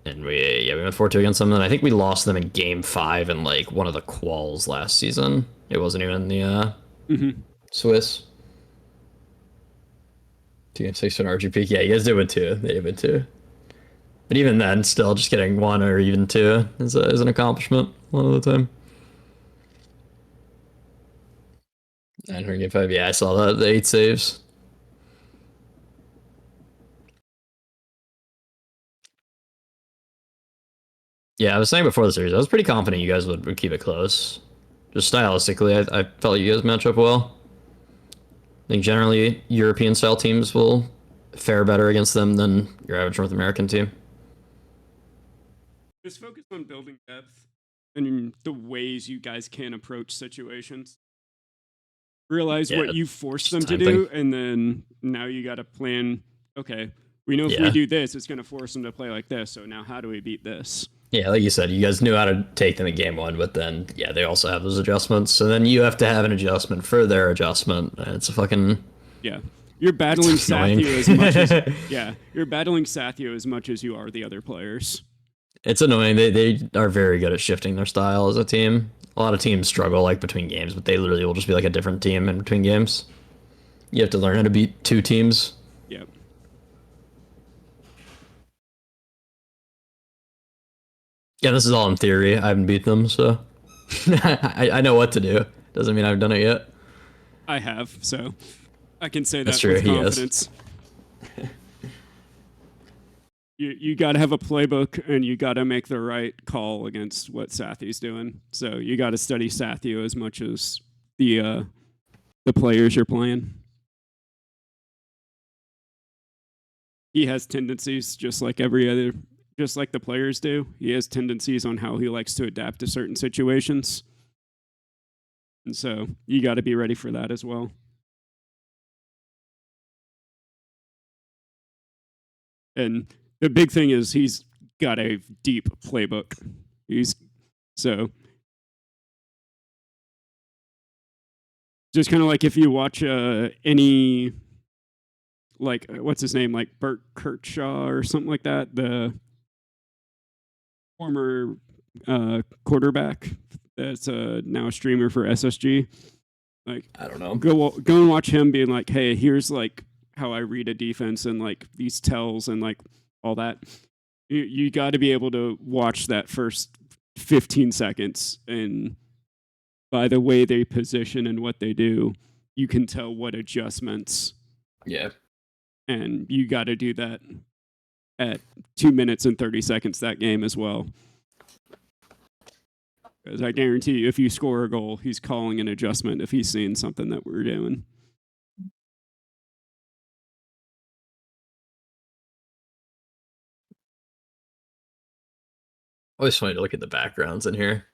Speaker 6: and we went 4-2 against them. And I think we lost them in game 5 in like one of the quals last season. It wasn't even the Swiss. 2-6 in RGP. Yeah, you guys did win 2. They did win 2. But even then, still just getting 1 or even 2 is an accomplishment a lot of the time. 900 game 5. Yeah, I saw that. The 8 saves. Yeah, I was saying before the series, I was pretty confident you guys would keep it close. Just stylistically, I felt you guys match up well. I think generally European-style teams will fare better against them than your average North American team.
Speaker 4: Just focus on building depth and the ways you guys can approach situations. Realize what you forced them to do, and then now you got to plan, okay, we know if we do this, it's going to force them to play like this, so now how do we beat this?
Speaker 6: Yeah, like you said, you guys knew how to take them in game 1, but then, yeah, they also have those adjustments, so then you have to have an adjustment for their adjustment, and it's a fucking...
Speaker 4: Yeah. You're battling Sathya as much as... you're battling Sathya as much as you are the other players.
Speaker 6: It's annoying. They are very good at shifting their style as a team. A lot of teams struggle like between games, but they literally will just be like a different team in between games. You have to learn how to beat 2 teams.
Speaker 4: Yep.
Speaker 6: Yeah, this is all in theory. I haven't beat them, so I know what to do. Doesn't mean I've done it yet.
Speaker 4: I have, so I can say
Speaker 6: That's
Speaker 4: that
Speaker 6: true.
Speaker 4: with confidence. You got to have a playbook, and you got to make the right call against what Sathya's doing. So you got to study Sathya as much as the players you're playing. He has tendencies just like just like the players do. He has tendencies on how he likes to adapt to certain situations. And so you got to be ready for that as well. And the big thing is he's got a deep playbook. So just kind of like if you watch any like what's his name, like Bert Kirkshaw or something like that, the former quarterback that's now a streamer for SSG. Like,
Speaker 13: I don't know.
Speaker 4: Go and watch him being like, hey, here's like how I read a defense and like these tells and like all that. You got to be able to watch that first 15 seconds, and by the way they position and what they do, you can tell what adjustments.
Speaker 13: Yeah.
Speaker 4: And you got to do that at 2 minutes and 30 seconds that game as well. Because I guarantee you, if you score a goal, he's calling an adjustment if he's seeing something that we're doing.
Speaker 6: Always funny to look at the backgrounds in here.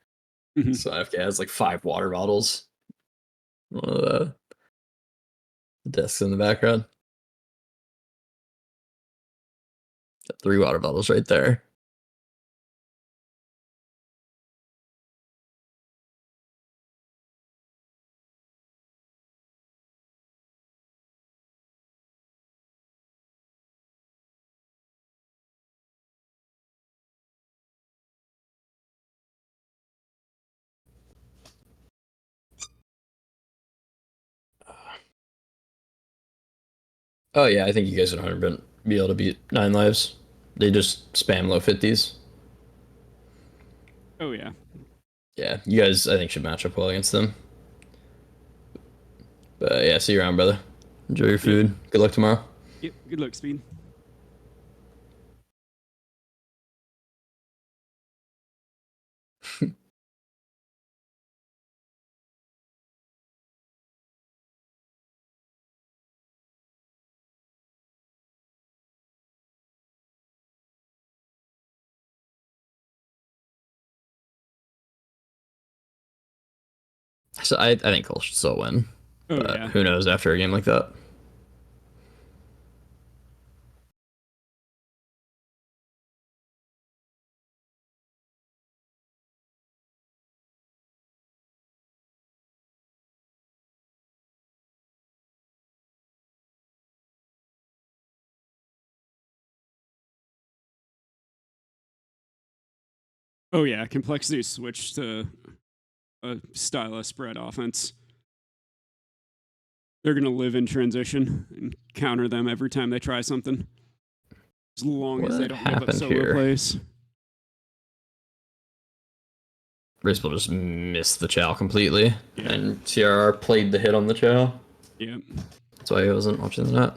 Speaker 6: So AFK has like 5 water bottles. One of the desks in the background. Got 3 water bottles right there. Oh yeah, I think you guys would 100% be able to beat 9 lives. They just spam low 50s.
Speaker 4: Oh yeah.
Speaker 6: Yeah, you guys I think should match up well against them. But yeah, see you around, brother. Enjoy your food. Yep. Good luck tomorrow.
Speaker 4: Yep, good luck, Speed.
Speaker 6: So I think Cole should still win.
Speaker 4: Oh,
Speaker 6: but
Speaker 4: yeah.
Speaker 6: Who knows after a game like that?
Speaker 4: Oh yeah, Complexity switched to a style of spread offense. They're going to live in transition and counter them every time they try something. As long as they don't give up solo plays.
Speaker 6: Brisbane just missed the chow completely. Yeah. And CRR played the hit on the chow.
Speaker 4: Yeah.
Speaker 6: That's why I wasn't watching the net.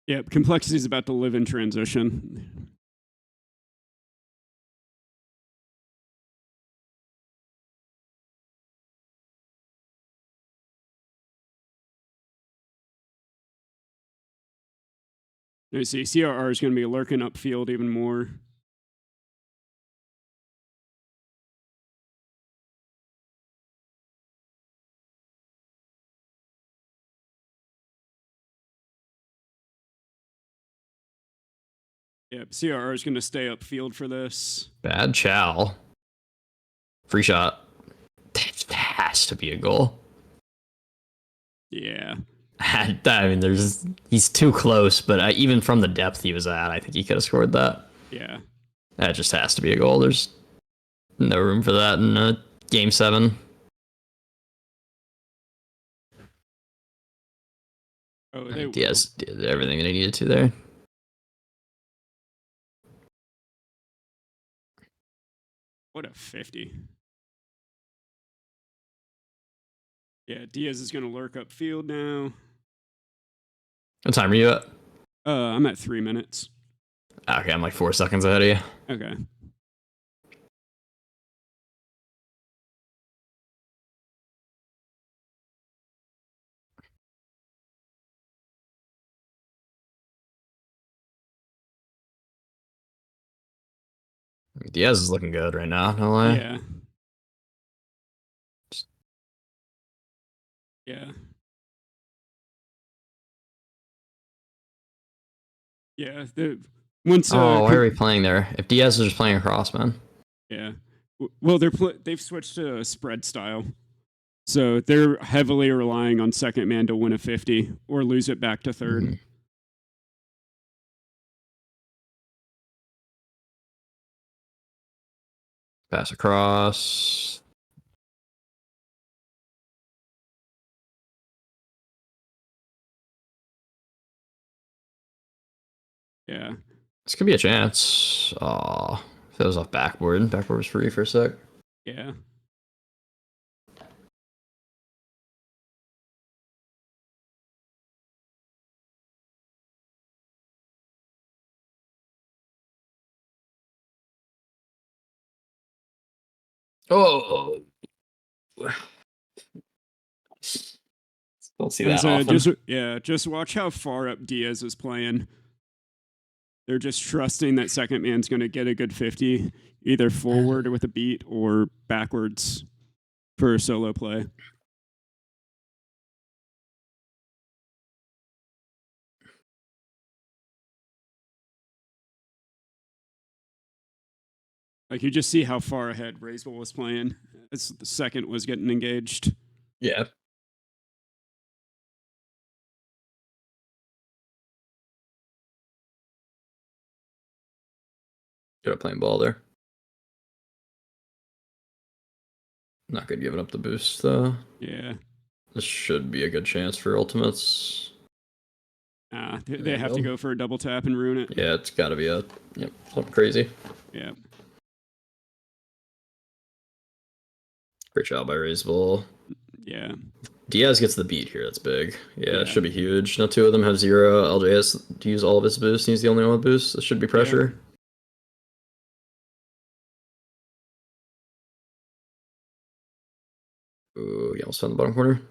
Speaker 4: Yeah, Complexity is about to live in transition. I see CRR is going to be lurking upfield even more. Yep, CRR is going to stay upfield for this.
Speaker 6: Bad chow. Free shot. That has to be a goal.
Speaker 4: Yeah.
Speaker 6: I mean, he's too close, but even from the depth he was at, I think he could have scored that.
Speaker 4: Yeah.
Speaker 6: That just has to be a goal. There's no room for that in Game 7.
Speaker 4: Oh, they
Speaker 6: Diaz did everything they needed to there.
Speaker 4: What a 50. Yeah, Diaz is going to lurk upfield now.
Speaker 6: What time are you at?
Speaker 4: I'm at 3 minutes.
Speaker 6: Okay, I'm like 4 seconds ahead of you.
Speaker 4: Okay.
Speaker 6: Diaz is looking good right now, no lie.
Speaker 4: Yeah. Yeah. Yeah.
Speaker 6: Why are we playing there? If Diaz is just playing across, man.
Speaker 4: Yeah. Well, they've switched to a spread style. So they're heavily relying on second man to win a 50 or lose it back to third.
Speaker 6: Mm-hmm. Pass across.
Speaker 4: Yeah.
Speaker 6: This could be a chance. If that was off backboard. Backboard was free for a sec.
Speaker 4: Yeah.
Speaker 6: Oh. Don't see that often.
Speaker 4: Just watch how far up Diaz is playing. They're just trusting that second man's going to get a good 50, either forward with a beat or backwards for a solo play. Like, you just see how far ahead Raisel was playing as the second was getting engaged.
Speaker 6: Yeah. Good at playing ball there. Not good giving up the boost, though.
Speaker 4: Yeah.
Speaker 6: This should be a good chance for ultimates.
Speaker 4: They have to go for a double tap and ruin it.
Speaker 6: Yeah, it's got to be something crazy.
Speaker 4: Yeah.
Speaker 6: Great job by Raisel.
Speaker 4: Yeah.
Speaker 6: Diaz gets the beat here. That's big. Yeah, it should be huge. Now two of them have 0. LJ has to use all of his boost. He's the only one with boost. This should be pressure. Yeah. Ooh, you almost found the bottom corner.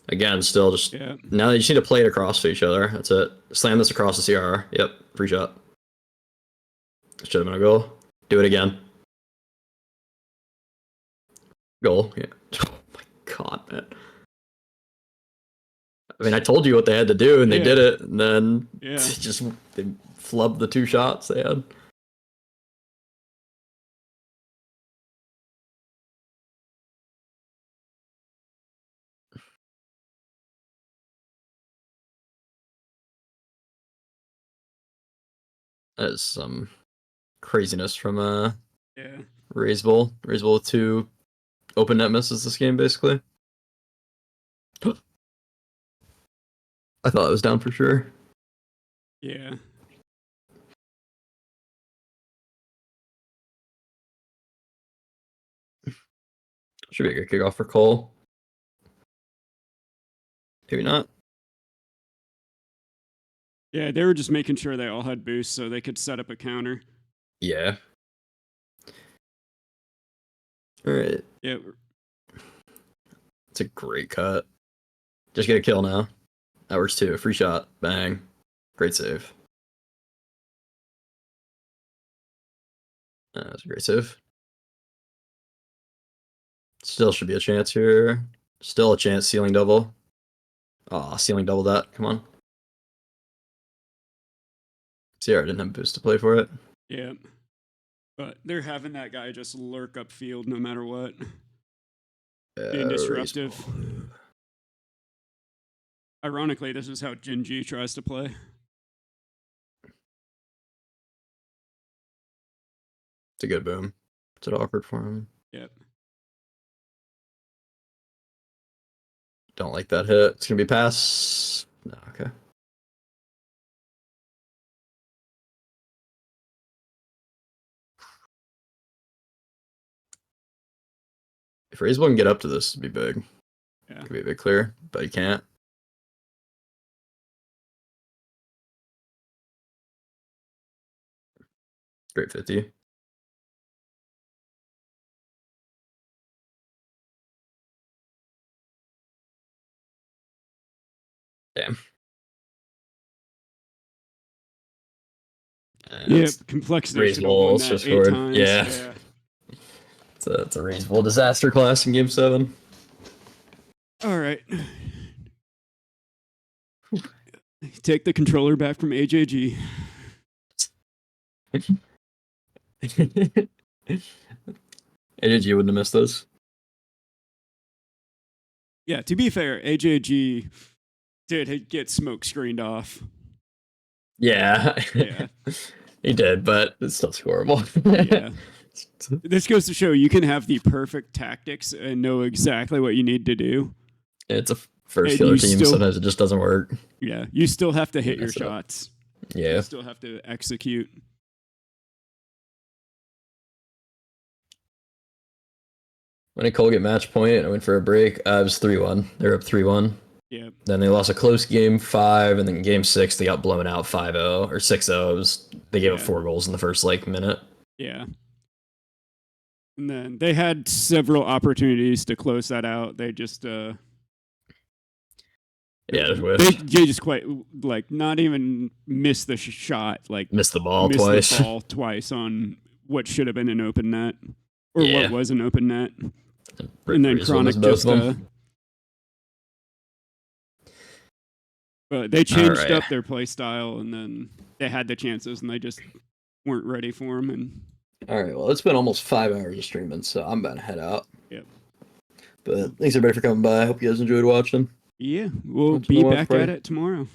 Speaker 6: Again, still just now you just need to play it across to each other. That's it. Slam this across the CR. Yep, free shot. Should have been a goal. Do it again. Goal. Yeah. Oh my god, man. I mean, I told you what they had to do, and they did it, and then they flubbed the 2 shots they had. That is some craziness from Raisel. Raisel with 2 open net misses this game, basically. I thought it was down for sure.
Speaker 4: Yeah.
Speaker 6: Should be a good kickoff for Cole. Maybe not.
Speaker 4: Yeah, they were just making sure they all had boosts so they could set up a counter.
Speaker 6: Yeah. All right.
Speaker 4: Yeah.
Speaker 6: It's a great cut. Just get a kill now. That works too. Free shot. Bang. Great save. That's a great save. Still should be a chance here. Still a chance. Ceiling double. Aw, ceiling double that. Come on. CR didn't have boost to play for it.
Speaker 4: Yeah. But they're having that guy just lurk upfield no matter what. Being disruptive. Ironically, this is how Jinji tries to play.
Speaker 6: It's a good boom. It's awkward for him.
Speaker 4: Yep.
Speaker 6: Don't like that hit. It's going to be pass. No, okay. If Raisel can get up to this, it'd be big.
Speaker 4: Yeah.
Speaker 6: Could be a bit clear, but he can't. Great 50. Damn.
Speaker 4: Yeah, complexity should have won that 8 times.
Speaker 6: Yeah. It's a Raisel disaster class in Game 7.
Speaker 4: All right. Take the controller back from AJG.
Speaker 6: AJG wouldn't have missed those.
Speaker 4: Yeah, to be fair, AJG did get smoke screened off.
Speaker 6: Yeah.
Speaker 4: Yeah.
Speaker 6: He did, but it's still scoreable.
Speaker 4: Yeah. This goes to show you can have the perfect tactics and know exactly what you need to do.
Speaker 6: It's a first killer team, sometimes it just doesn't work.
Speaker 4: Yeah, you still have to hit your shots.
Speaker 6: Yeah.
Speaker 4: You still have to execute.
Speaker 6: When did Cole get match point? I went for a break. It was 3-1. They're up 3-1.
Speaker 4: Yeah.
Speaker 6: Then they lost a close game 5, and then game 6 they got blown out 5-0 or 6-0. They gave up 4 goals in the first minute.
Speaker 4: Yeah. And then they had several opportunities to close that out. They just
Speaker 6: just
Speaker 4: they just quite not even missed the shot.
Speaker 6: Missed the ball
Speaker 4: twice on what should have been an open net or what was an open net. And then Chronic just but they changed up their play style, and then they had the chances, and they just weren't ready for them. And
Speaker 6: all right, well, it's been almost 5 hours of streaming, so I'm about to head out.
Speaker 4: Yep.
Speaker 6: But thanks everybody for coming by. I hope you guys enjoyed watching.
Speaker 4: Yeah, we'll be back at it tomorrow.